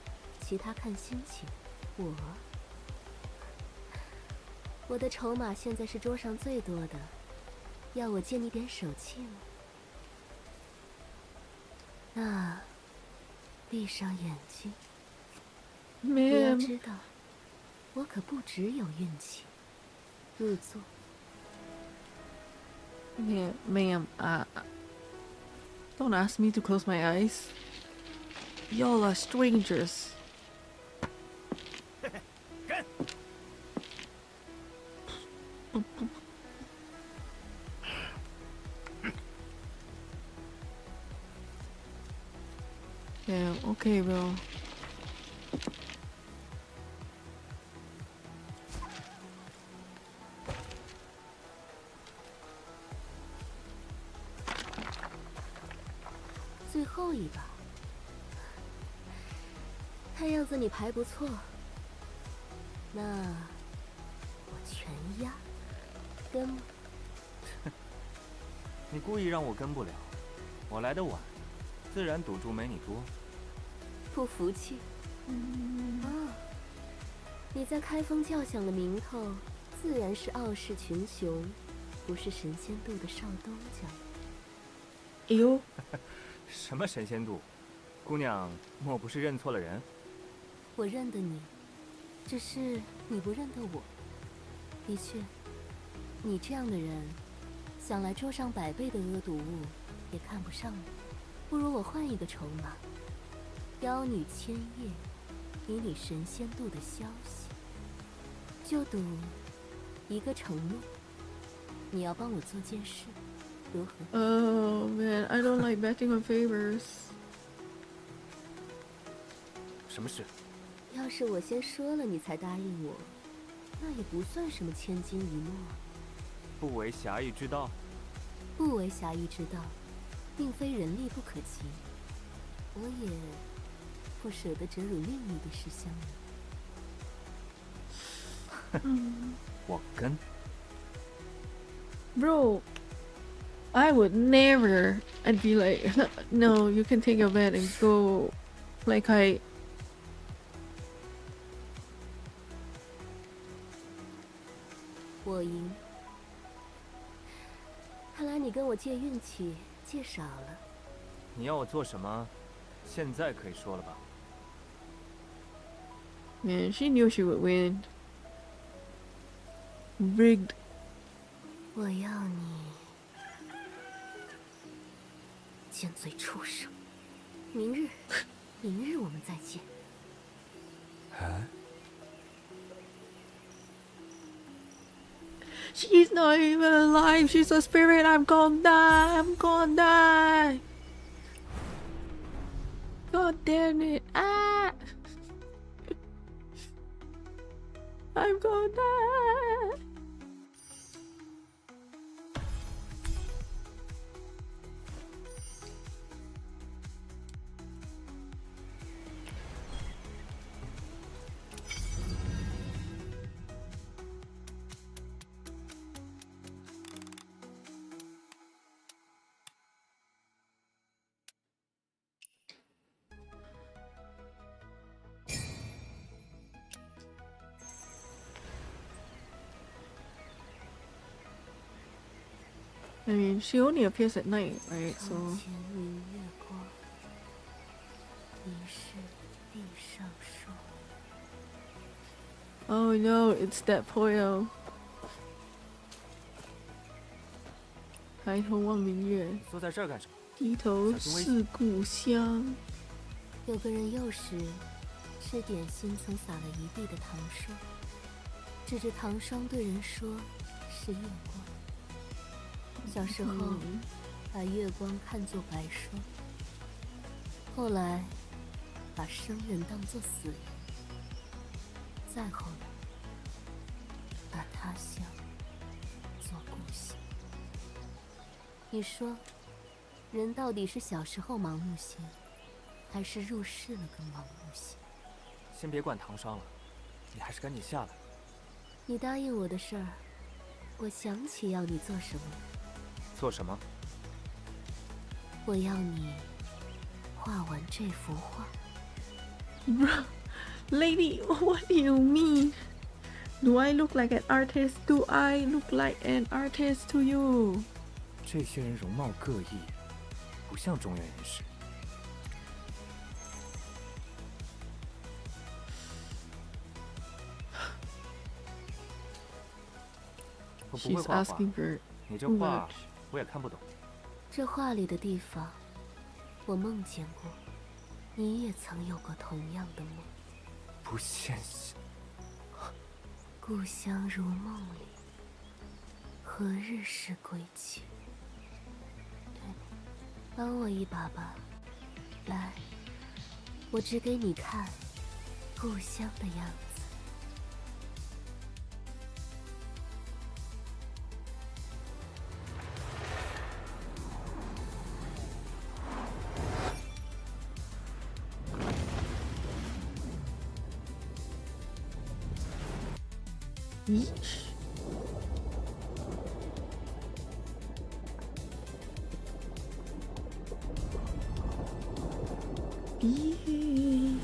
其他看心情。我的筹码现在是桌上最多的，要我借你点手气吗？那，闭上眼睛。你要知道，我可不只有运气。入座。Ma'am, don't ask me to close my eyes. Y'all are strangers. Yeah, okay, bro. “最后一把，看样子你牌不错。那我全压，跟吗？”你故意让我跟不了，我来得晚，自然赌注没你多。不服气？哦，你在开封叫响的名头，自然是傲视群雄，不是神仙渡的少东家。哎呦，什么神仙渡？姑娘，莫不是认错了人？我认得你，只是你不认得我。的确，你这样的人，想来桌上100倍的阿赌物也看不上我。不如我换一个筹码，妖女千叶给你神仙渡的消息，就赌一个承诺，你要帮我做件事，如何？ Oh man, I don't like betting on favors. 什么事？要是我先说了你才答应我，那也不算什么千金一诺。不为侠义之道。不为侠义之道，并非人力不可及。我也不舍得折辱另一的事相依。我跟。Bro, I would never. I'd be like, no, you can take your bet and go. Like I. 我赢。看来你跟我借运气借少了。你要我做什么？现在可以说了吧？ Man, she knew she would win. Rigged. 我要你尖嘴畜生！明日我们再见。啊？ She's not even alive. She's a spirit. I'm gonna die. I'm gonna die. God damn it. Ah. I'm gonna die. I mean, she only appears at night, right? So. Oh no, it's that poem. 抬头望明月，坐在这儿干什么？低头思故乡。有个人幼时吃点心，曾撒了一地的糖霜，指着糖霜对人说：“是月光。” 小时候，把月光看作白霜，后来把生人当作死人，再后来把他乡做故乡。你说，人到底是小时候盲目些，还是入世了更盲目些？先别管糖霜了，你还是赶紧下来。你答应我的事儿，我想起要你做什么。做什么？我要你画完这幅画。Lady, what do you mean? Do I look like an artist? Do I look like an artist to you? 这些人容貌各异，不像中原人士。我不会 She's 画画， asking for 你这 too 画 much. 我也看不懂。这画里的地方，我梦见过，你也曾有过同样的梦。不现实。故乡如梦里，何日是归期？对，帮我一把吧。来，我指给你看故乡的样子。Yeesh. Yeesh.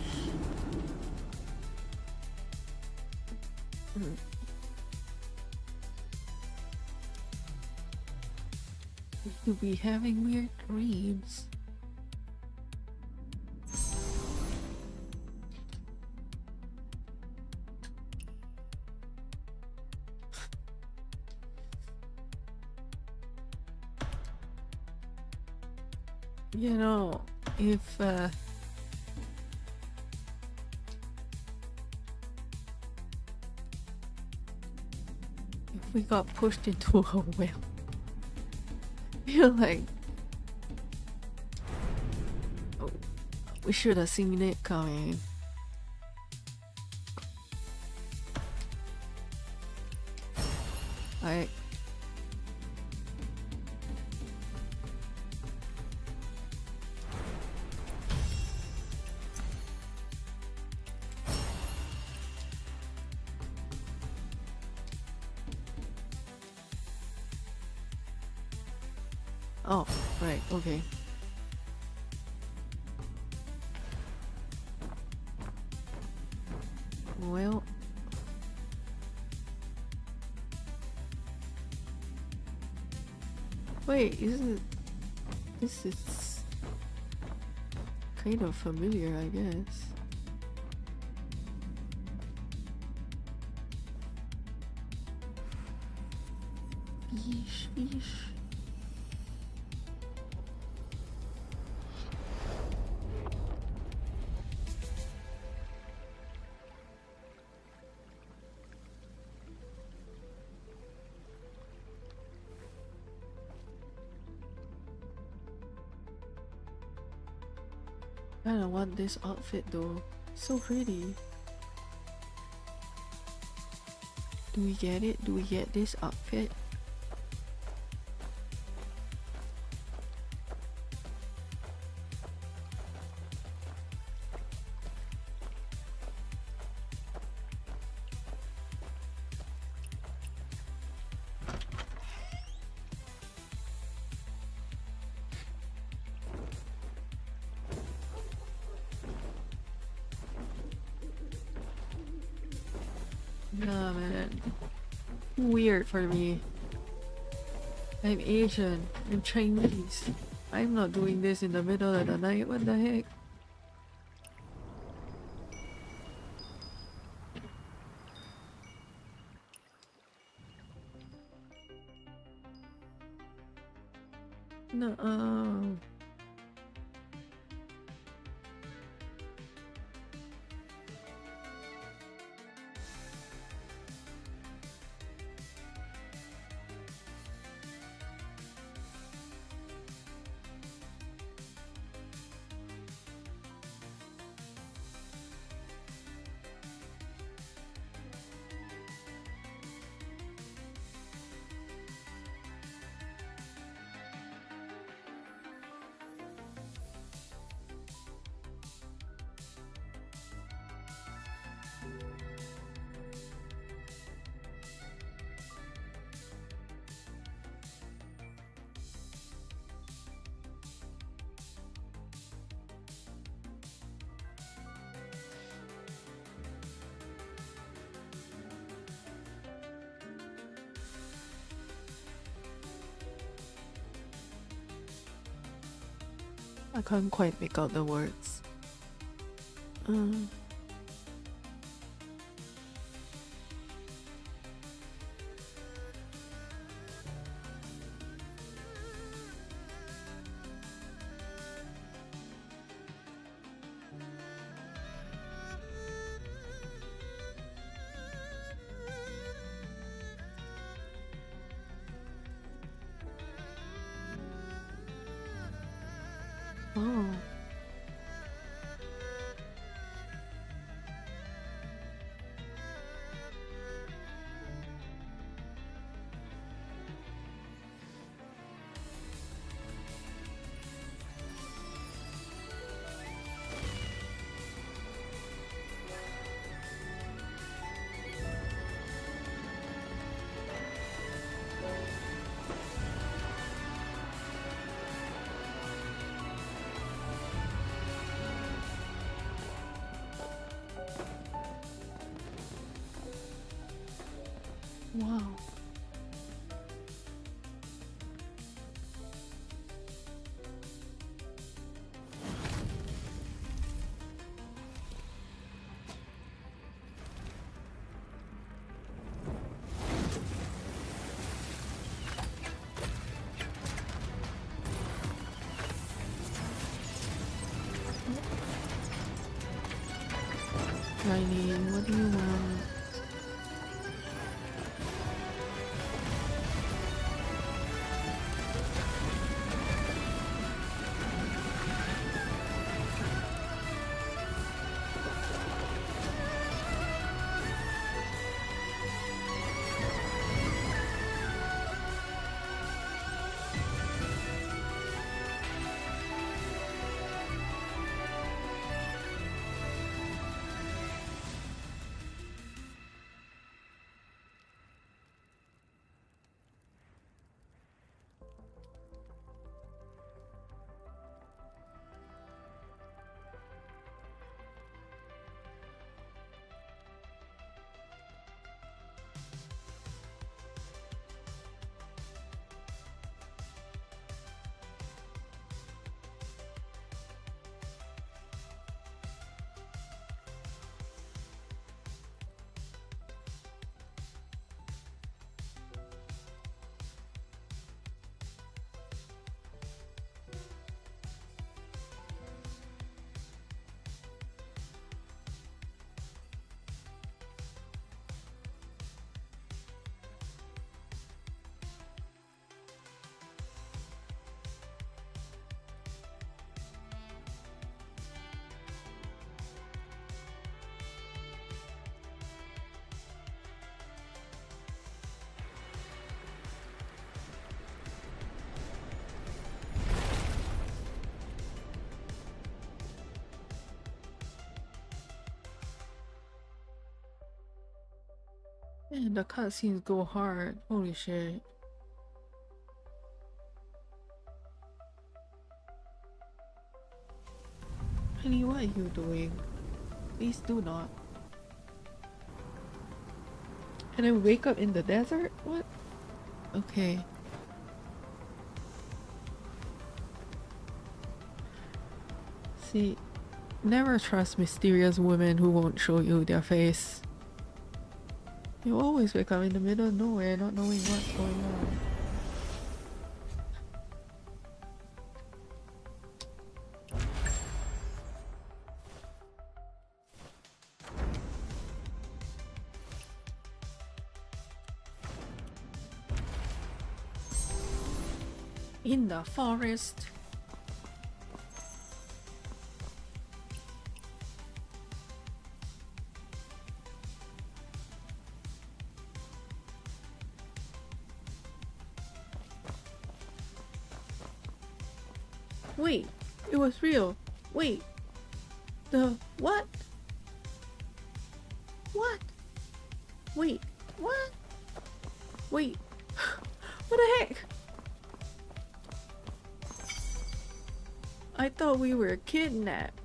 You'll be having weird dreams. You know, if we got pushed into a well, you're like, oh, we should have seen it coming. I Oh, right, okay. Well, wait, this is kind of familiar, I guess. Yeesh, yeesh. I don't want this outfit though. So pretty. Do we get it? Do we get this outfit? Nah, man. Weird for me. I'm Asian. I'm Chinese. I'm not doing this in the middle of the night. What the heck? No. I can't quite make out the words. Oh. Wow. Riley, what do you want? Man, the cutscenes go hard. Holy shit. Honey, what are you doing? Please do not. Can I wake up in the desert? What? Okay. See, never trust mysterious women who won't show you their face. You always wake up in the middle of nowhere not knowing what's going on. In the forest. Wait, it was real. Wait. The what? What? Wait, what? Wait. What the heck? I thought we were kidnapped.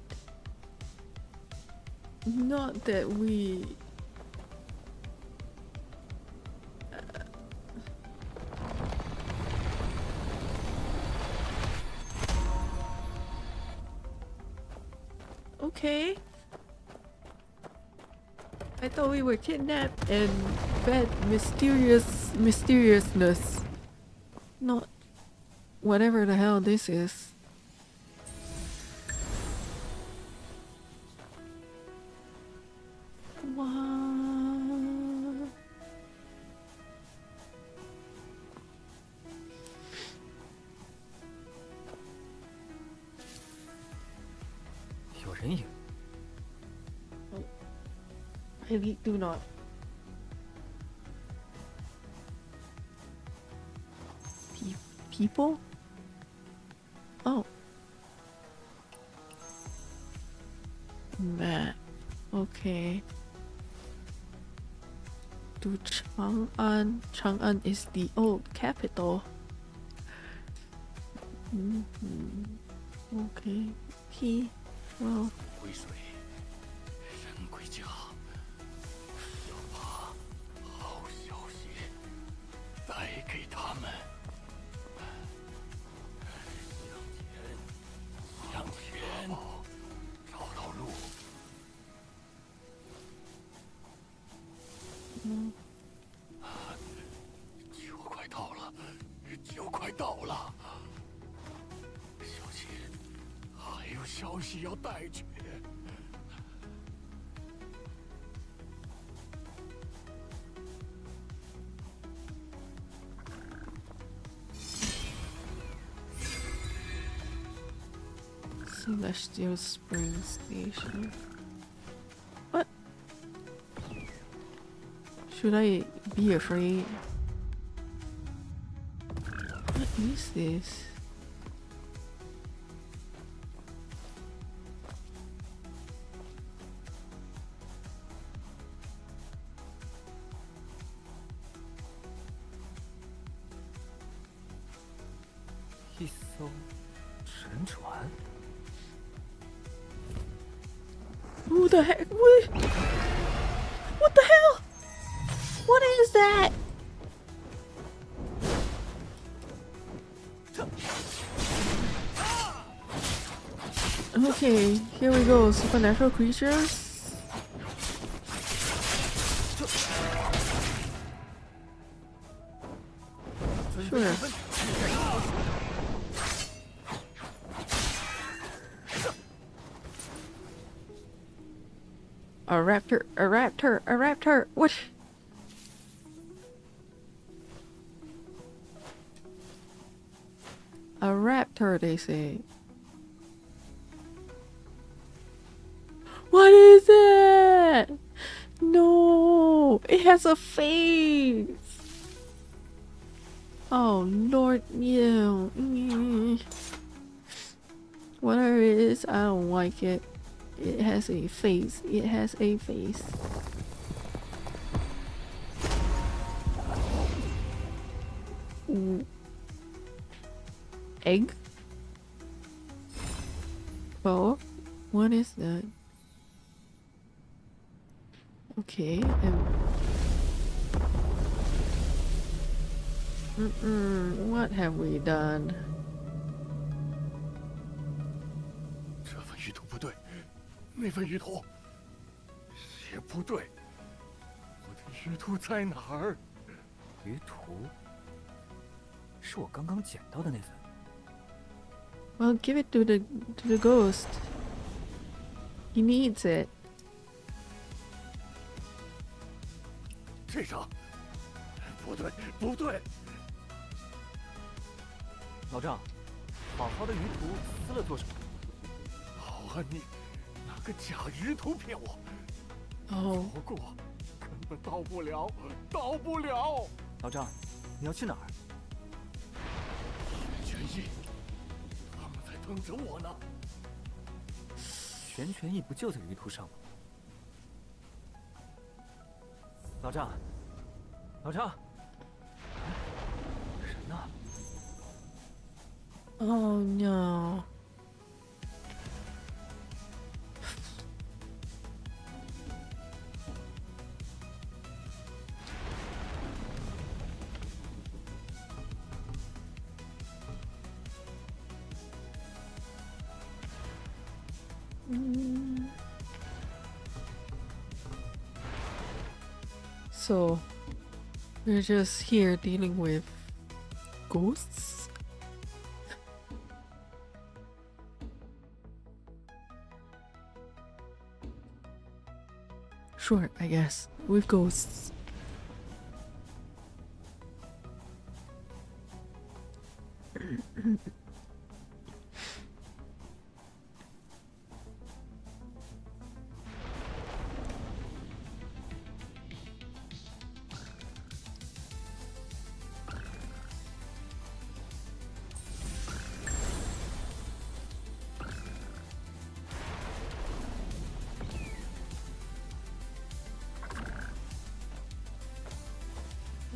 Not that we... okay? I thought we were kidnapped and fed mysteriousness. Not whatever the hell this is. What? 有人影。 I do not. People? Oh. Map. Okay. To Chang'an. Chang'an is the old capital. Okay. P. Well. 归水，人归家。要把好消息带给他们。向前，找到路。就快到了，就快到了。小心，还有消息要带去。 Celestial Spring Station. What? Should I be afraid? What is this?一艘沉船。 Who the heck? What the hell? What is that? Okay, here we go. Supernatural creatures. Sure. A raptor, a raptor, a raptor. What? A raptor, they say. What is it? No, it has a face. Oh Lord, yeah. Whatever it is, I don't like it. It has a face. It has a face. Ooh. Egg? Oh, what is that? Okay, what have we done? 这份鱼图不对，那份鱼图也不对。我的鱼图在哪儿？鱼图是我刚刚捡到的那份。Well, give it to the ghost. He needs it. 这张不对，不对。老丈，好好的鱼图撕了做什么？好啊你，拿个假鱼图骗我。哦。不过根本到不了，到不了。老丈，你要去哪儿？玄义，他们在等着我呢。玄义不就在鱼图上吗？ 老丈，老丈，人呢 Oh no. So we're just here dealing with ghosts. Sure, I guess. With ghosts.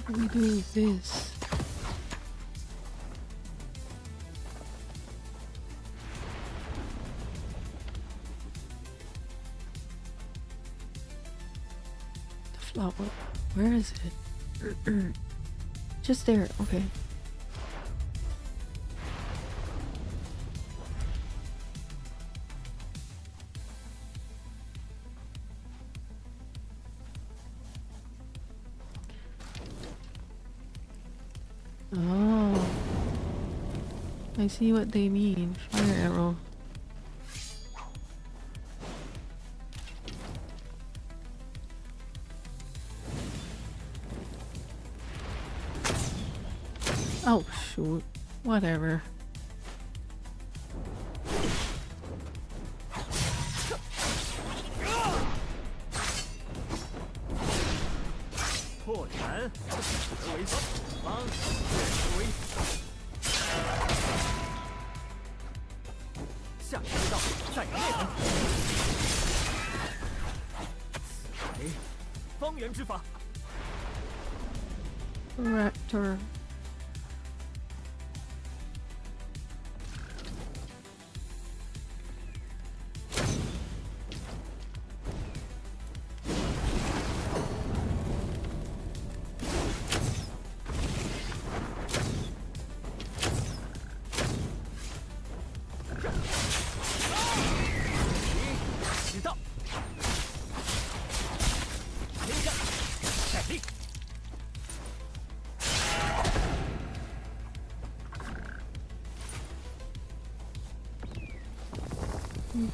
What do we do with this? The flower. Where is it? Just there. Okay. Oh, I see what they mean. Fire arrow. Oh shoot. Whatever. Raptor.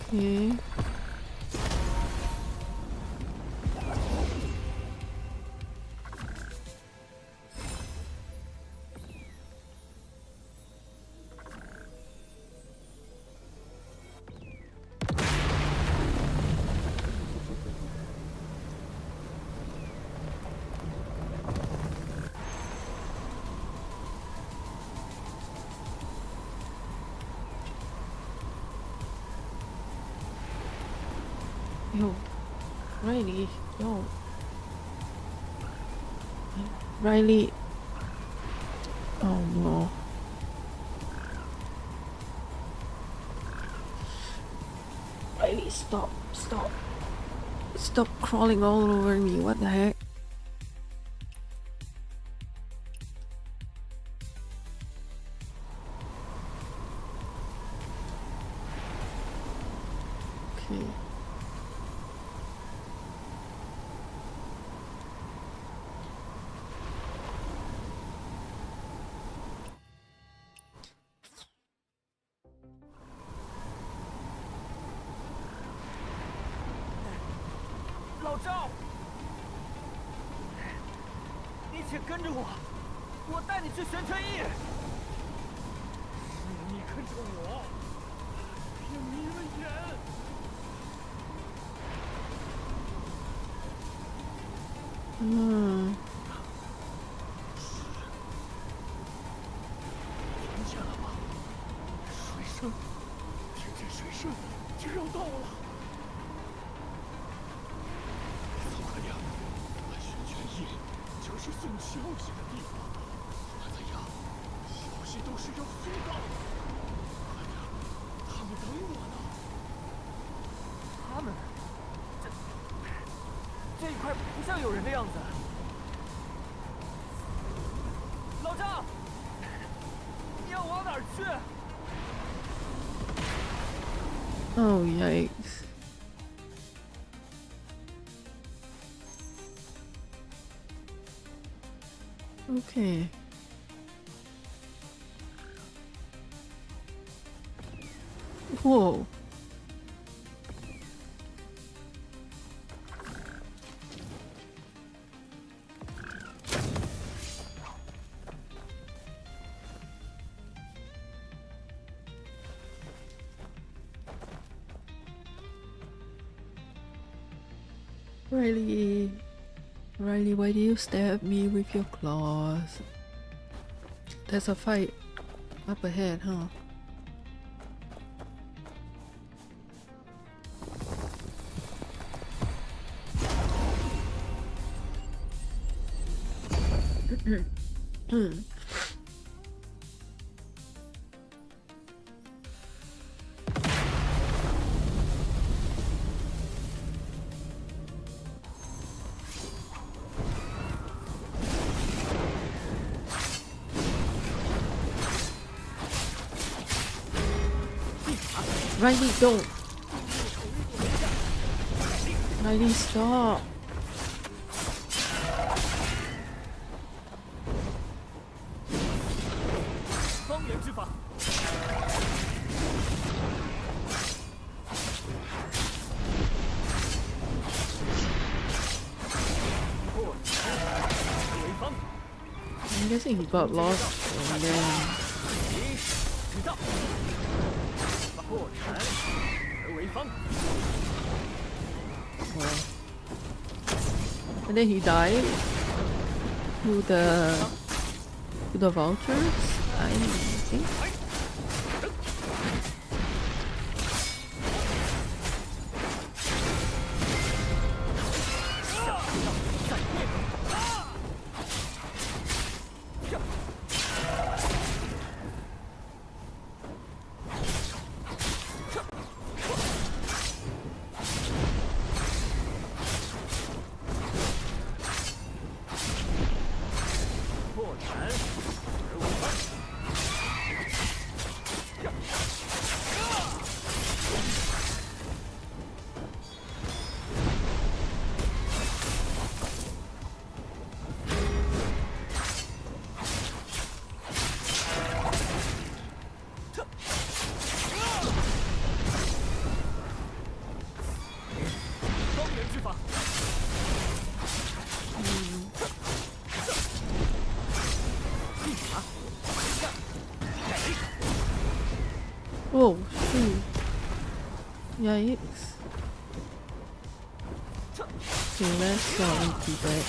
Okay. Yo, Riley, yo. Riley. Oh no. Riley, stop, stop. Stop crawling all over me, what the heck? Okay. Oh, yikes. Okay. Whoa. Riley, Riley, why do you stab me with your claws? There's a fight up ahead, huh? Riley, don't. Riley, stop. I'm guessing he got lost and then... And then he died to the vultures, I think. Oh, shoot. Yikes. Okay, let's do that.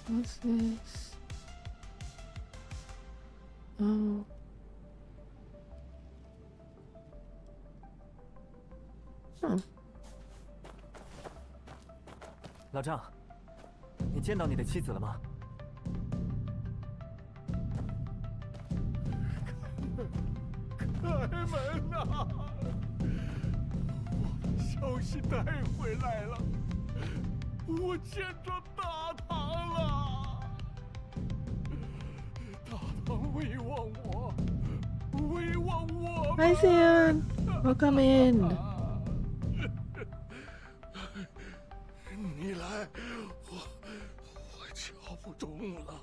What's this? Oh. 老丈，你见到你的妻子了吗？开门呐！我把消息带回来了，我见着大唐了。大唐威望我，威望我。Hi, Sam. Welcome in. 你来，我瞧不动了。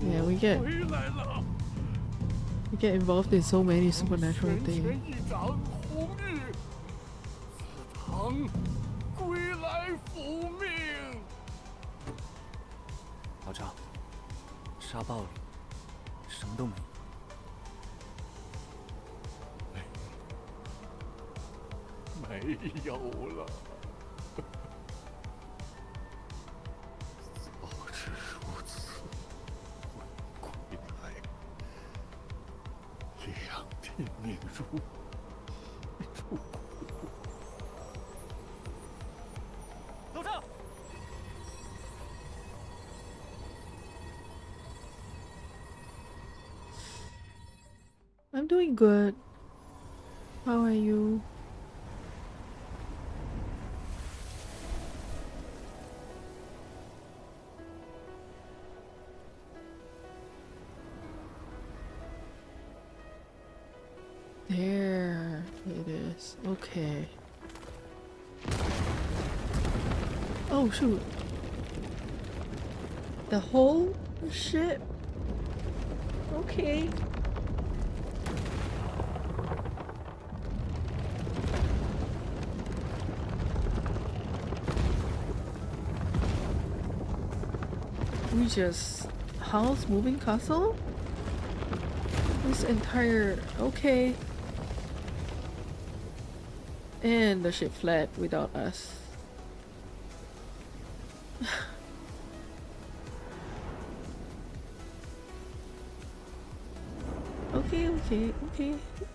Yeah, we get involved in so many supernatural things. 归来复命。老丈，沙包里什么都没有。没有了。早知如此，归来，两天命如。 老丈， I'm doing good. How are you? There it is. Okay. Oh shoot. The whole ship? Okay. We just house moving castle? This entire okay. And the ship fled without us.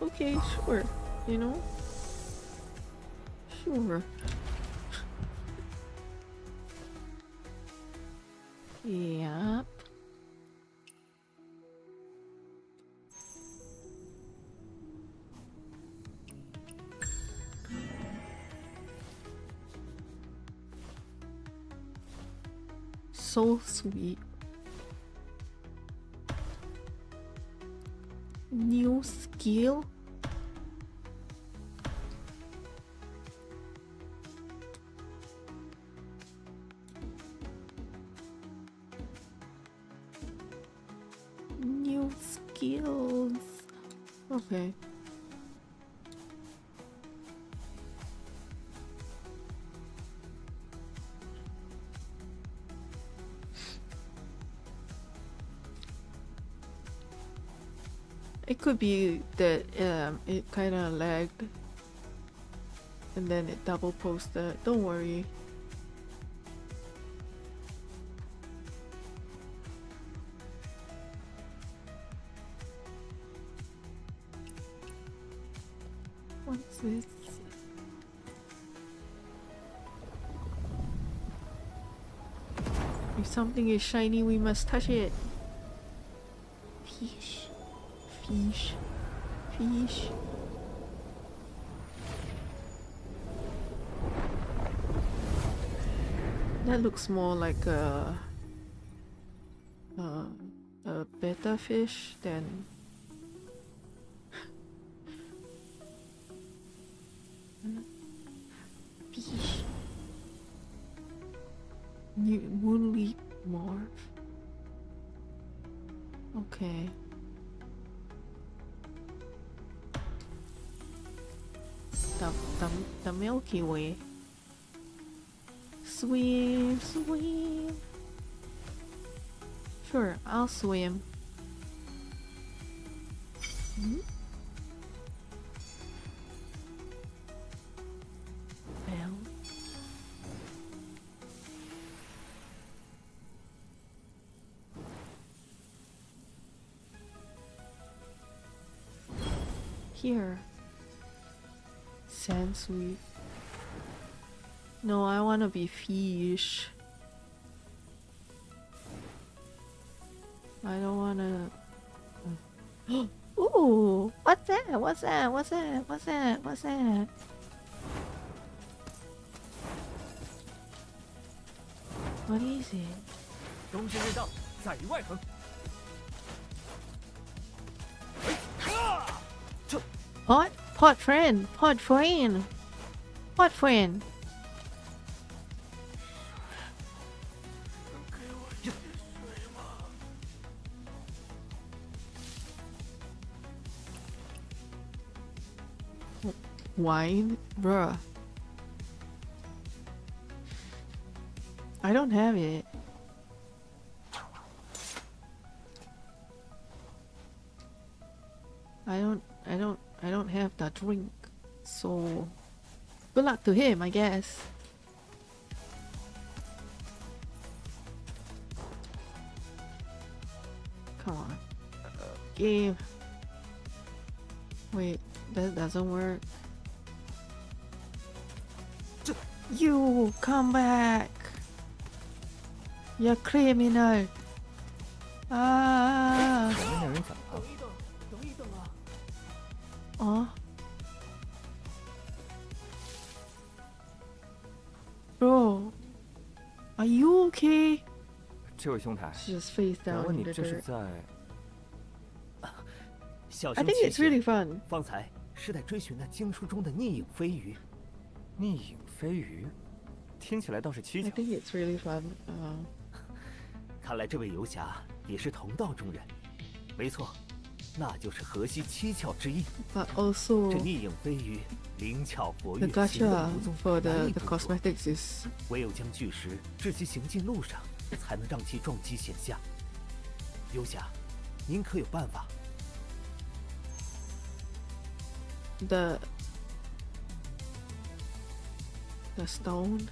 Okay, sure. You know? Sure. Yep. So sweet. New skill? New skills. Okay. It could be that it kind of lagged and then it double posted. Don't worry. What's this? If something is shiny, we must touch it. Fish. Fish. Fish. That looks more like a betta fish than fish. Moonleaf morph. Okay. The Milky Way. Swim, swim. Sure, I'll swim. Hmm? Bell. Here. Sand sweet. No, I want to be fish. I don't want to. Ooh, what's that? What's that? What's that? What's that? What's that? What is it? 东西未到，在于外横。 Pod friend, pod friend, pod friend. Wine, bruh. I don't have it. I don't have the drink, so good luck to him, I guess. Come on, game. Wait, that doesn't work. You come back. You're criminal. Ah. Okay. 这位兄台， She just face 我 down 问 in 你 the 这是 dirt. 在？小 I 心 think 提 it's 醒， really fun. 方才是在追寻那经书中的逆影飞鱼。逆影飞鱼，听起来倒是蹊 I 跷。 think it's really fun. 看来这位游侠也是同道中人。没错，那就是河西七窍之一。 But also 这逆影飞鱼灵巧活跃， the 行动 gacha 不纵， for 难 the 以 the 捕捉。 cosmetics is 唯有将巨石置其行进路上，才能让其撞击显下。游侠，您可有办法？ the stone.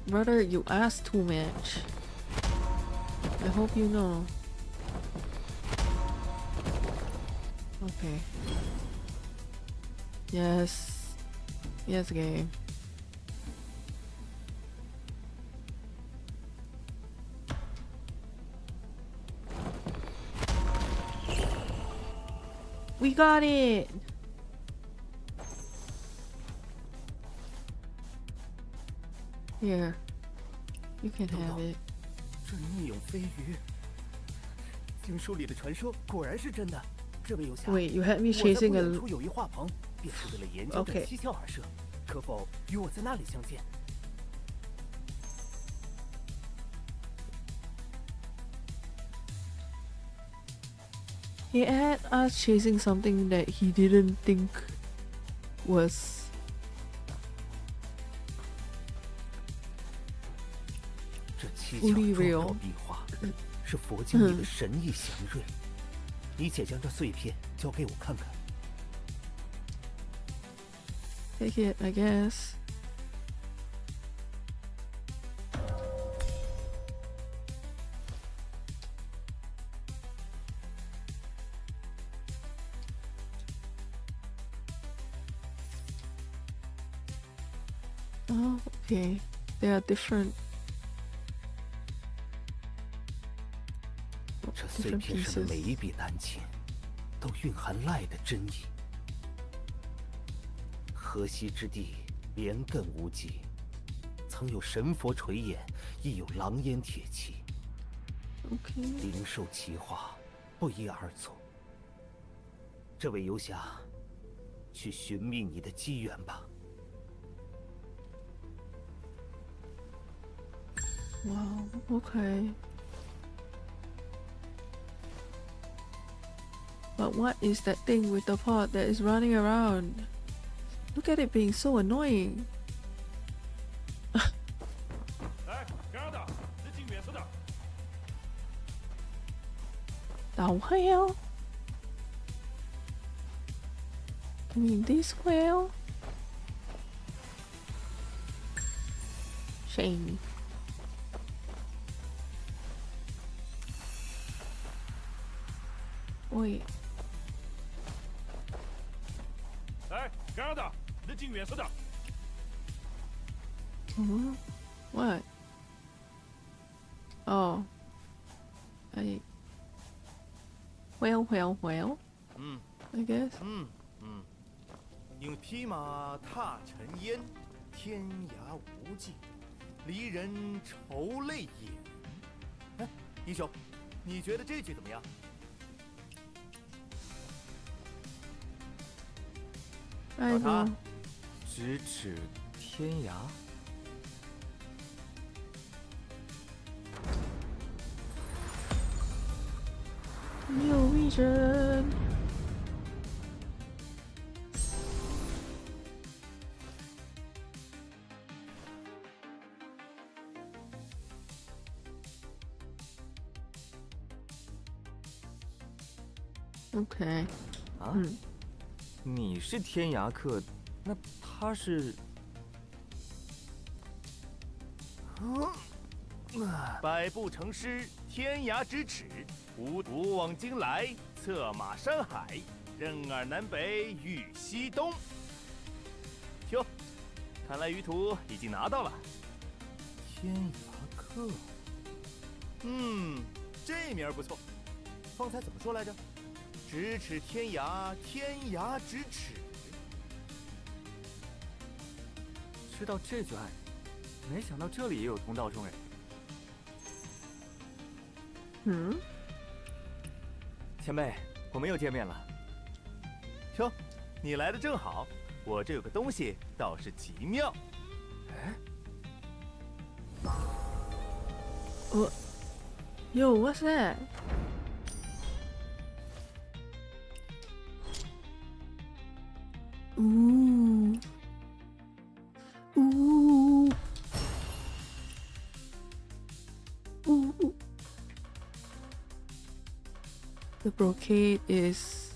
Brother, you ask too much. I hope you know. Okay. Yes. Yes, game. We got it! Here. You can have it. 这逆影飞鱼，经书里的传说果然是真的。这位游侠 Wait, you had me 我在 chasing 不 a 远处有一画棚，便是为了研究这 Okay. 七窍而设。可否与我在那里相见？ He had us chasing something that he didn't think was 这七 fully 窍状 real. 若壁画，是佛经里的神意祥瑞。你且将这碎片交给我看看。 Take it, I guess. Oh, okay. They are different. 这碎 Different 片上的 pieces. 每一笔丹青，都蕴含赖的真意。河西之地，连亘无际，曾有神佛垂眼，亦有狼烟铁骑。 Okay. 灵兽奇化，不一而足。这位游侠，去寻觅你的机缘吧。 Wow, okay. But what is that thing with the pot that is running around? Look at it being so annoying. 来，干啥的？离近远些点。The whale? I mean, this whale? Shame. Wait. 来，干啥的？离近远些点。 What? Oh. Well. 嗯 I guess. 用匹马踏尘烟，天涯无际，离人愁泪眼。哎，英雄，你觉得这句怎么样？ I 老茶 know. 咫尺天涯。 New vision. Okay. 啊？你是天涯客，那他是？百步成诗，天涯咫尺，古往今来，策马山海，任尔南北，豫西东。哟，看来舆图已经拿到了。天涯客，这名儿不错。方才怎么说来着？咫尺天涯，天涯咫尺。知道这就爱人，没想到这里也有同道中人。前辈，我们又见面了。哟，你来的正好，我这有个东西倒是奇妙。哎，Yo, what's that? Ooh. Ooh. Ooh. The brocade is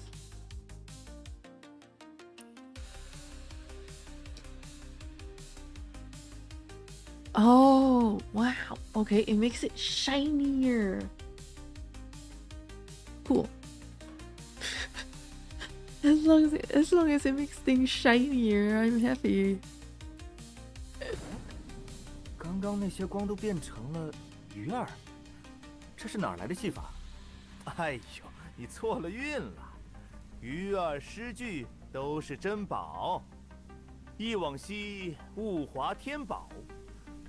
oh wow, okay, it makes it shinier. Cool. as long as it makes things shinier, I'm happy. 刚刚那些光都变成了鱼儿，这是哪儿来的戏法？哎呦，你错了运了，鱼儿诗句都是珍宝。忆往昔物华天宝，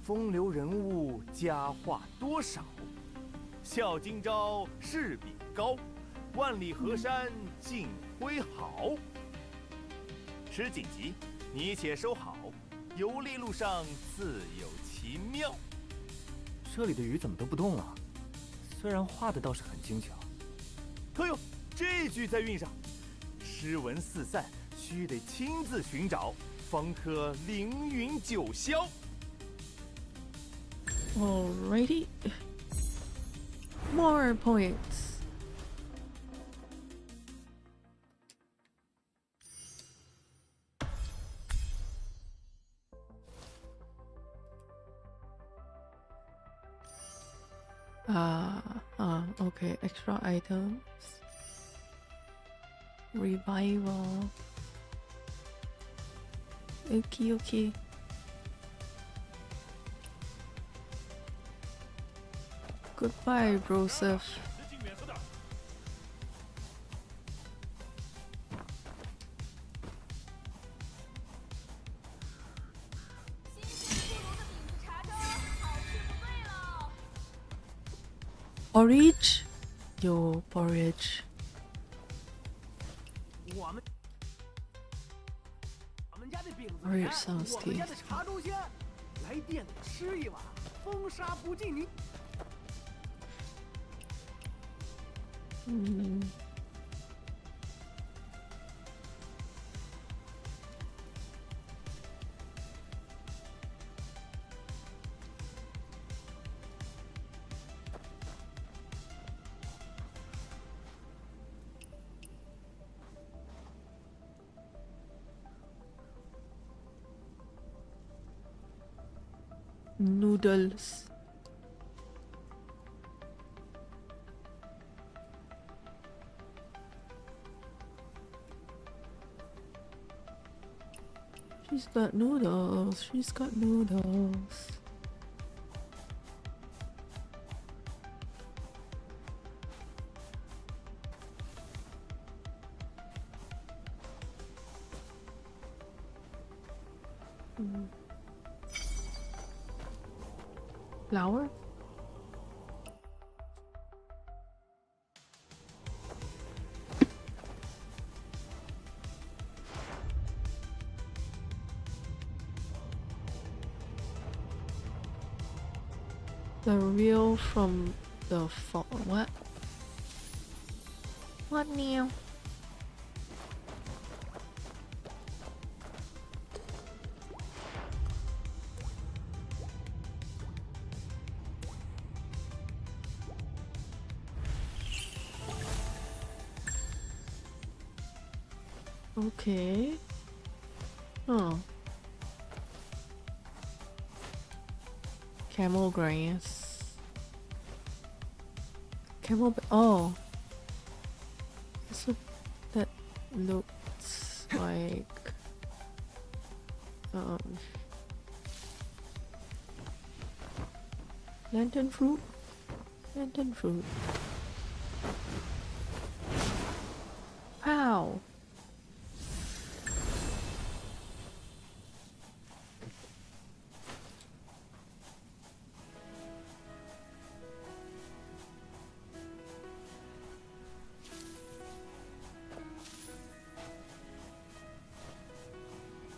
风流人物佳话多少。笑今朝势比高，万里河山尽挥毫。吃紧急，你且收好，游历路上自有奇妙。这里的鱼怎么都不动了？虽然画的倒是很精巧。哎呦，这句在韵上，诗文四散，须得亲自寻找，方可凌云九霄。Alrighty. More points. Okay, extra items. Revival. Okay. Goodbye, Broseph. Porridge? Yo, porridge. Porridge sounds tasty. 来店里吃一碗，封杀不尽你。Noodles. She's got noodles. She's got noodles. Flour? The reel from the fall. What? What now? Okay. Oh. Camel grass. Oh. That's what that looks like. Lantern fruit? Lantern fruit. Ow.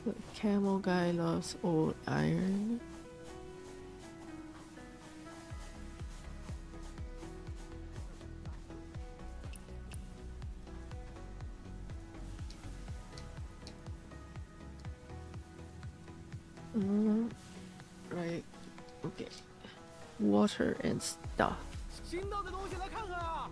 The camel guy loves old iron. Right. Okay. Water and stuff. 新到的东西来看看啊！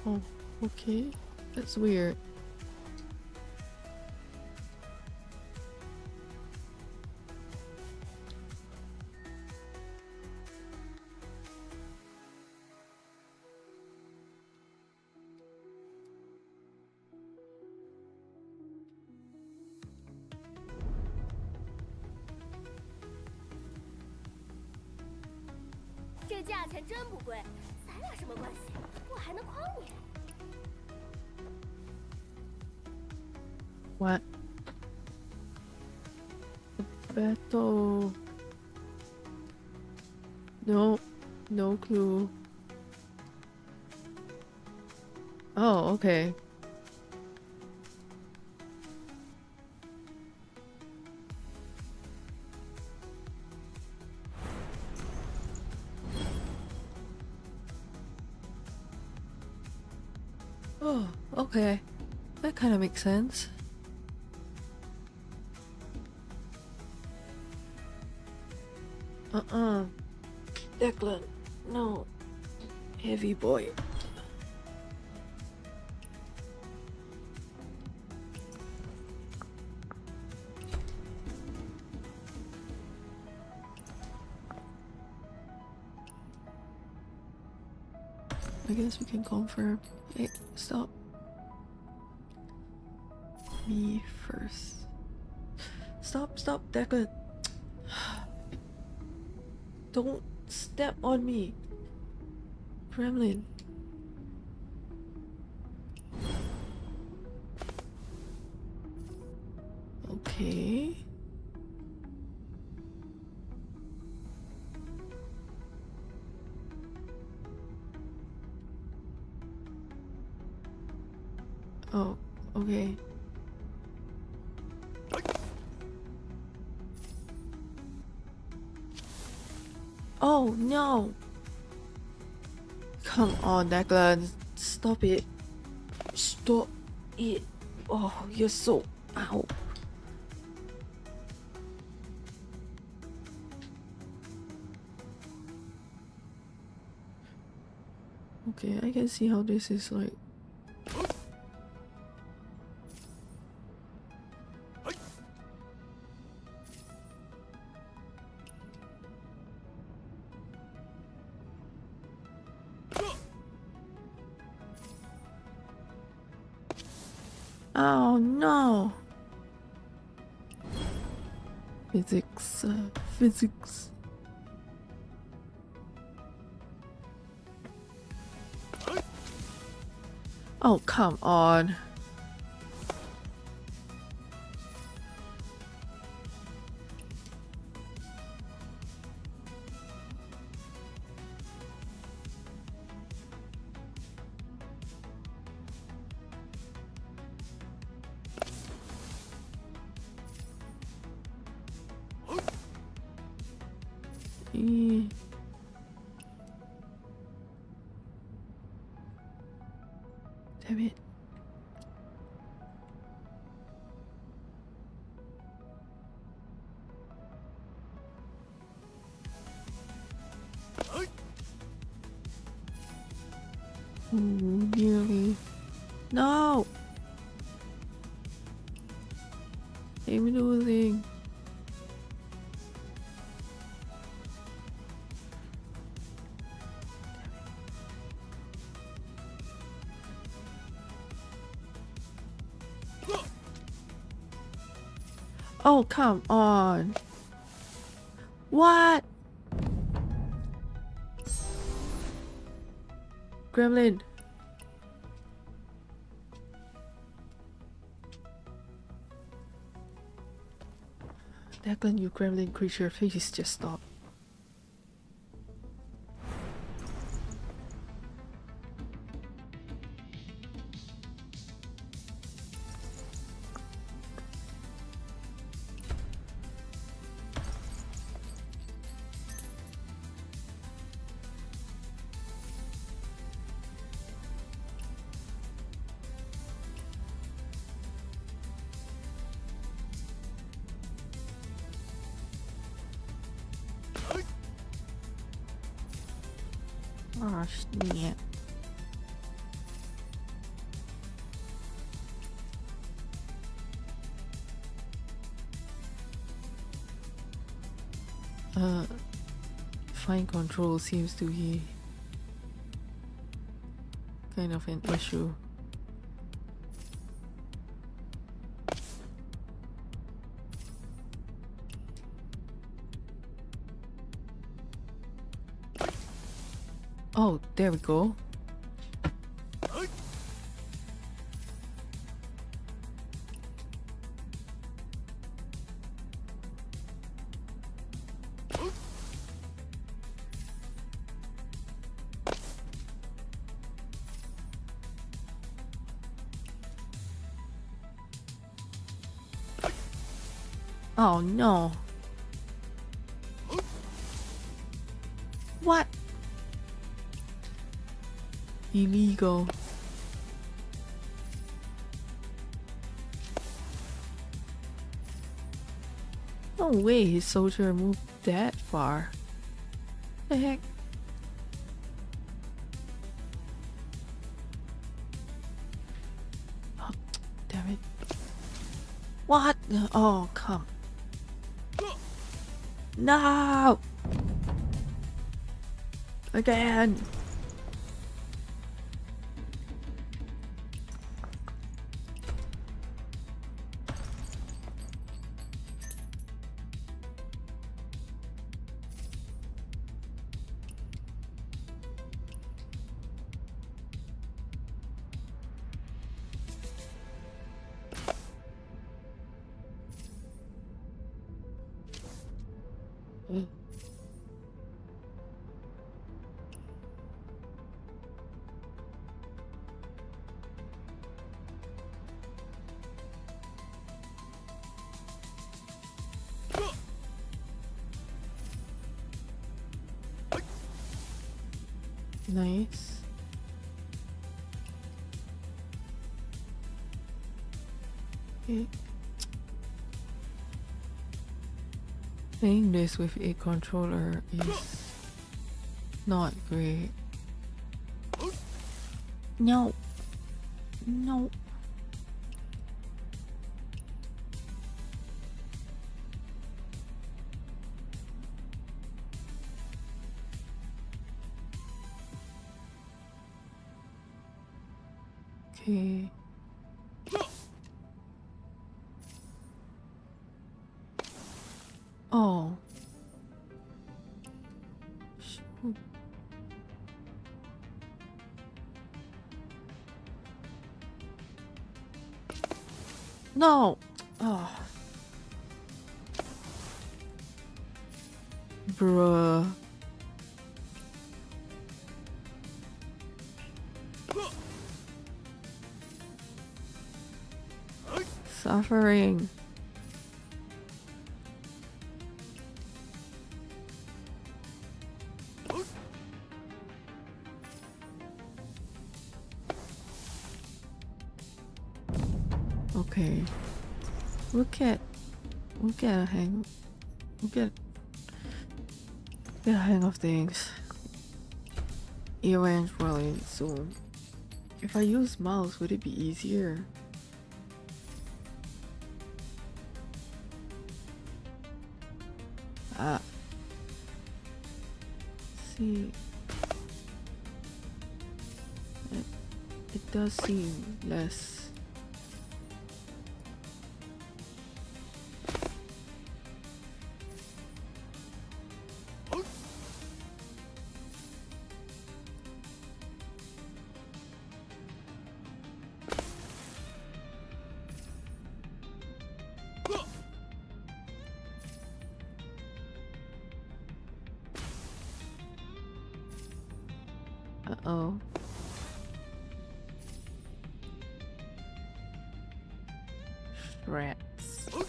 Oh, okay. That's weird. "这价钱真不贵，咱俩什么关系？我还能诓你？" What? The battle. No clue. Oh, okay. Oh, okay. That kind of makes sense. Declan, no. Heavy boy. I guess we can confirm. Hey, stop. Me first. Stop, Declan. Don't step on me. Kremlin. Okay. Oh, okay. Oh no! Come on, Declan. Stop it. Stop it. Oh, you're so... Ow. Okay, I can see how this is like. Oh no! Physics. Oh, come on. Damn it. Nearly. No! I'm losing. Oh, come on. What? Gremlin. Declan, you gremlin creature, please just stop. Oh, shit. Fine control seems to be kind of an issue. Oh, there we go. Oh no. What? Illegal. No way his soldier moved that far. The heck? Oh, damn it. What? Oh, come. No! Again! Nice. Okay. Playing this with a controller is not great. No. No. Okay. Oh. Shoot. No. Oh. Bruh. Suffering. Okay. We'll get a hang. We'll get a hang of things eventually soon. If I use mouse, would it be easier? See, it does seem less. Uh-oh. Strats.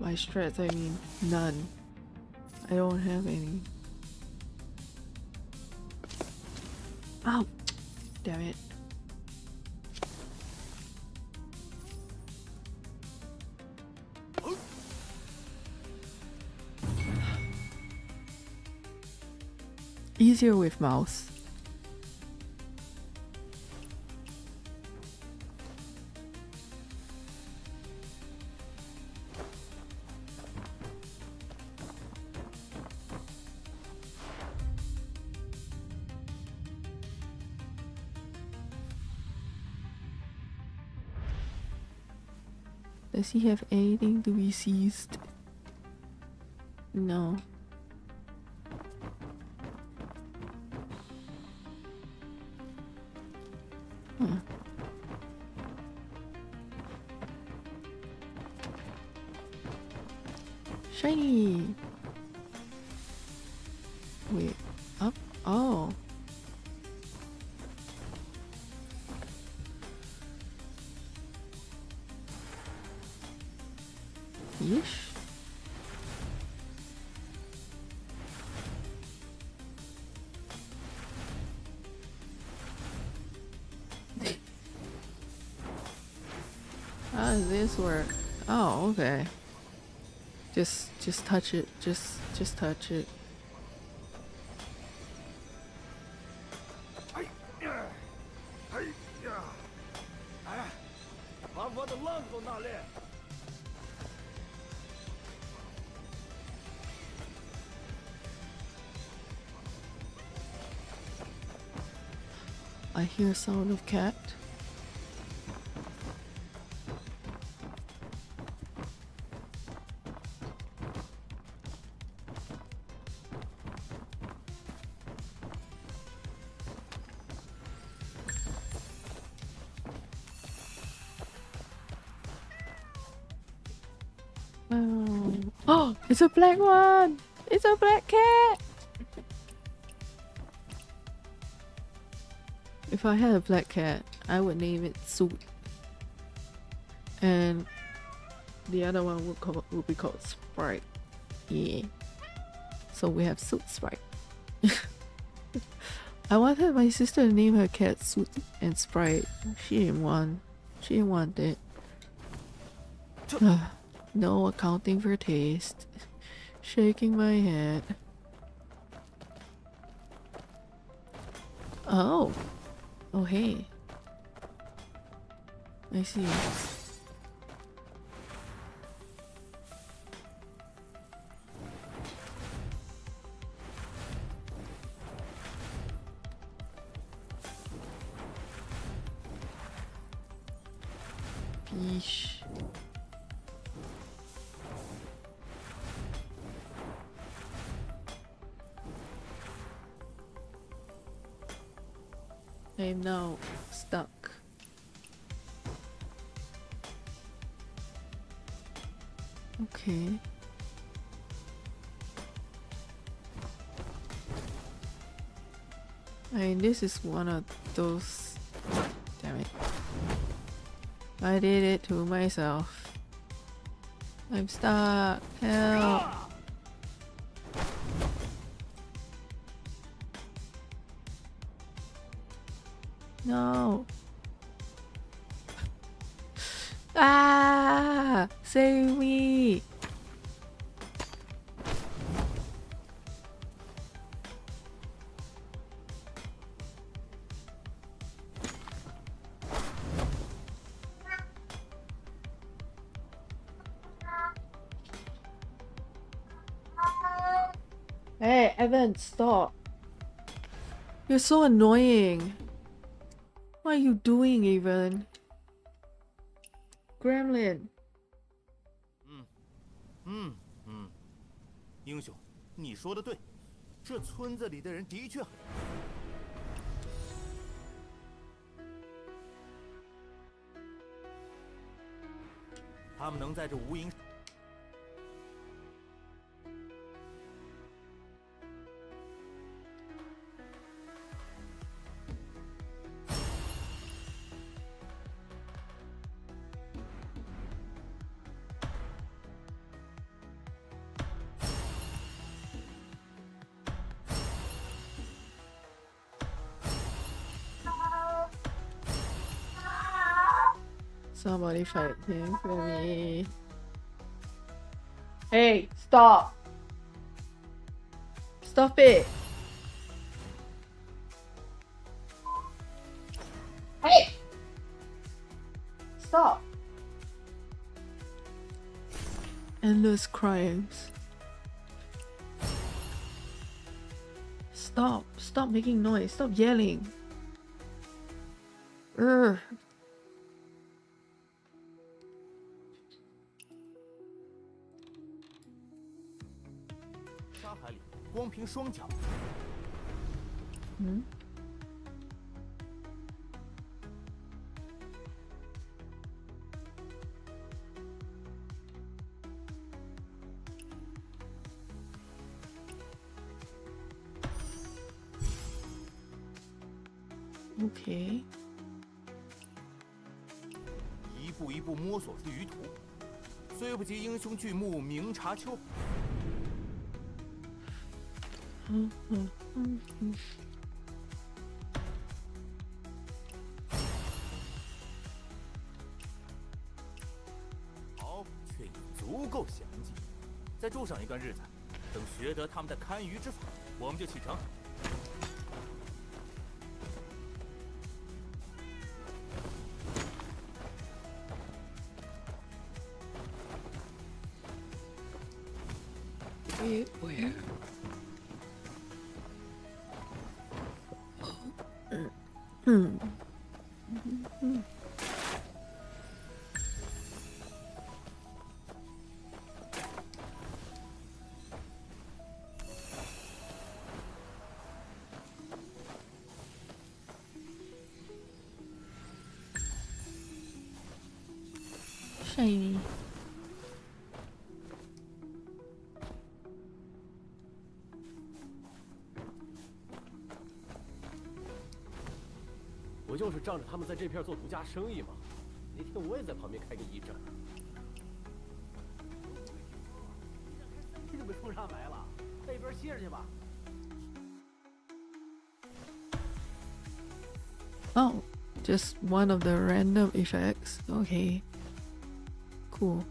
By strats, I mean none. I don't have any. Oh, damn it. Easier with mouse. Does he have anything to be seized? No. Huh. Shiny! Wait, up? Oh. Yeesh. How does this work? Oh, okay. Just touch it. Just touch it. I hear sound of cat. Oh, it's a black one! It's a black cat! If I had a black cat, I would name it Suit. And the other one would be called Sprite. Yeah. So we have Suit Sprite. I wanted my sister to name her cat Suit and Sprite. She didn't want. She didn't want it. No accounting for taste. Shaking my head. Oh. Oh, hey. I see. Yeesh. I am now stuck. Okay. I mean, this is one of those. Damn it. I did it to myself. I'm stuck. Help. No. Ah! Save me! Hey, Evan, stop. You're so annoying. What are you doing, even? Gremlin. 英雄，你说的对，这村子里的人的确很。他们能在这无垠。Somebody fighting for me. Hey, stop! Stop it! Hey! Stop! Endless crimes. Stop! Stop making noise! Stop yelling! Urgh. 沙海里光凭双脚。嗯。OK。一步一步摸索出舆图，虽不及英雄巨木明察秋。 好，却已足够详尽。再住上一段日子，等学得他们的堪舆之法，我们就启程。Where? Shiny. 不就是仗着他们在这片做独家生意吗？那天我也在旁边开个驿站。你怎么冲上来了？在一边歇着去吧。Oh, just one of the random effects. Okay. Cool.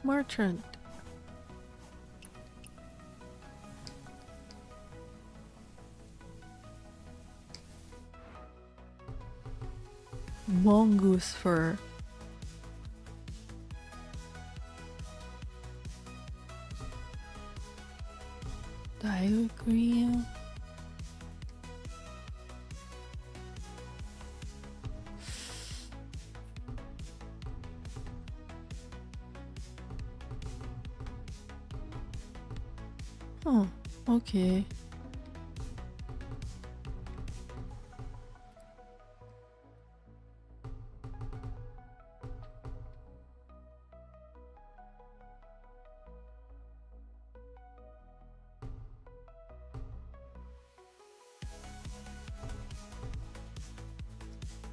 Merchant. Mongoose fur. Diagram. Oh, okay.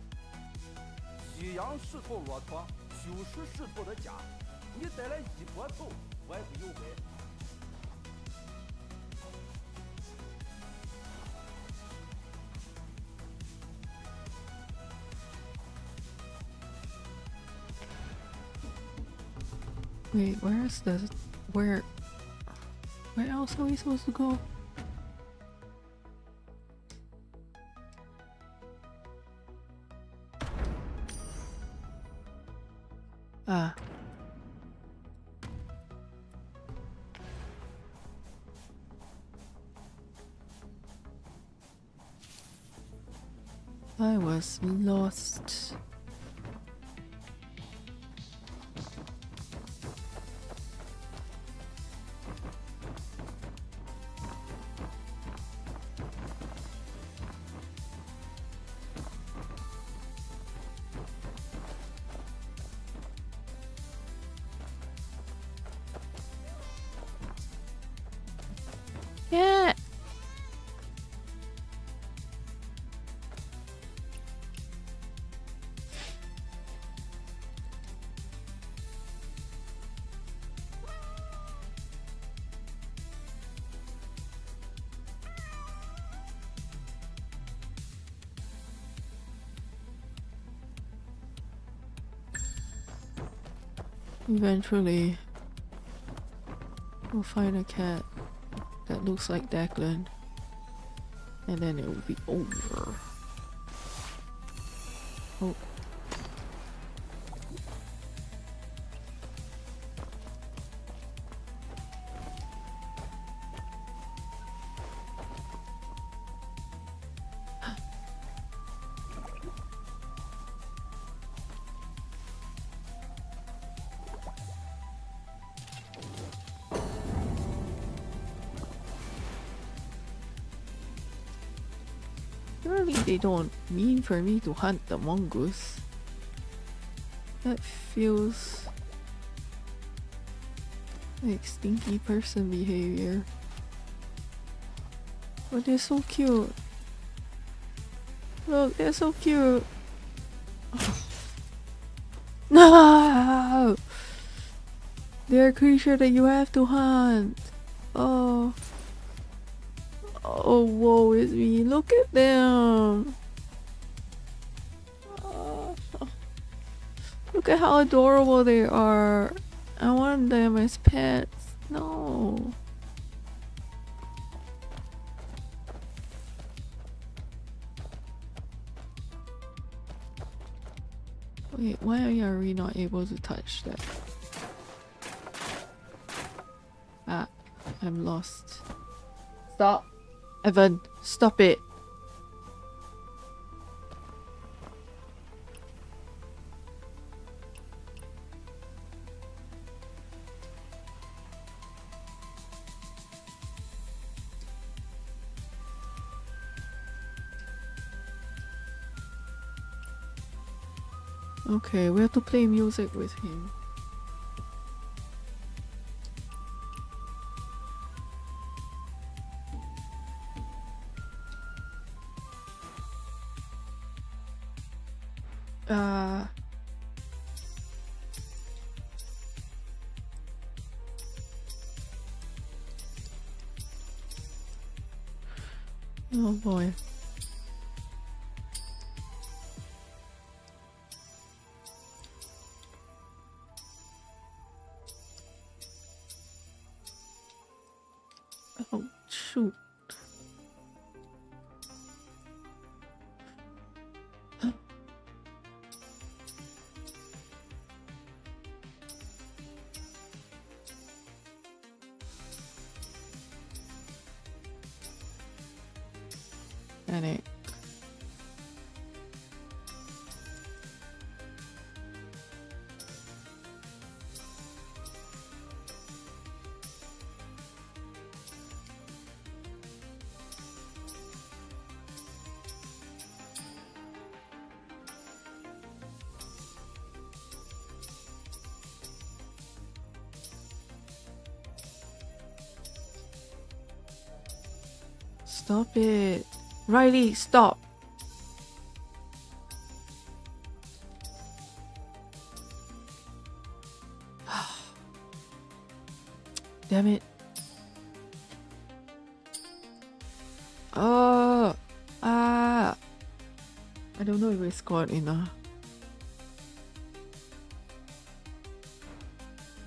“西洋石头骆驼就是石头的家，你带来一波头，我也不有悔。” Wait, where's the... Where else are we supposed to go? Ah. I was lost. Eventually, we'll find a cat that looks like Declan, and then it will be over. Oh. Surely they don't mean for me to hunt the mongoose. That feels like stinky person behavior. But they're so cute. Look, they're so cute. No! They're a creature that you have to hunt. Oh. Oh, woe is me. Look at them. Look at how adorable they are. I want them as pets. No. Wait, why are we not able to touch that? Ah, I'm lost. Stop. Evan, stop it. Okay, we have to play music with him. Oh boy. Oh shoot. Panic. Stop it. Riley, stop. Damn it. Oh. Ah. I don't know if we scored enough.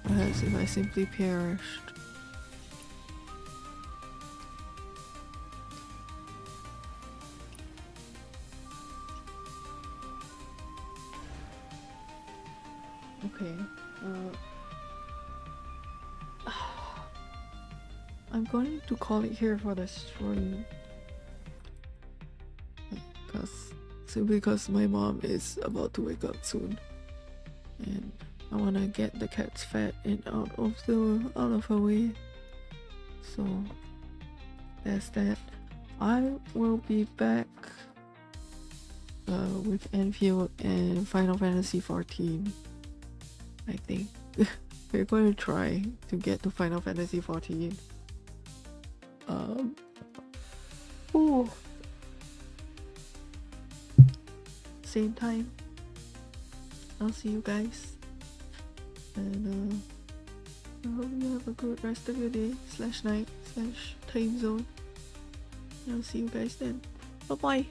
Perhaps if I simply perished. Okay. I'm going to call it here for the stream. Simply because my mom is about to wake up soon. And I wanna get the cats fed and out of her way. So that's that. I will be back with ENvtuber and Final Fantasy 14. I think we're going to try to get to Final Fantasy 14. Ooh. Same time. I'll see you guys. And I hope you have a good rest of your day /night/time zone. And I'll see you guys then. Bye bye.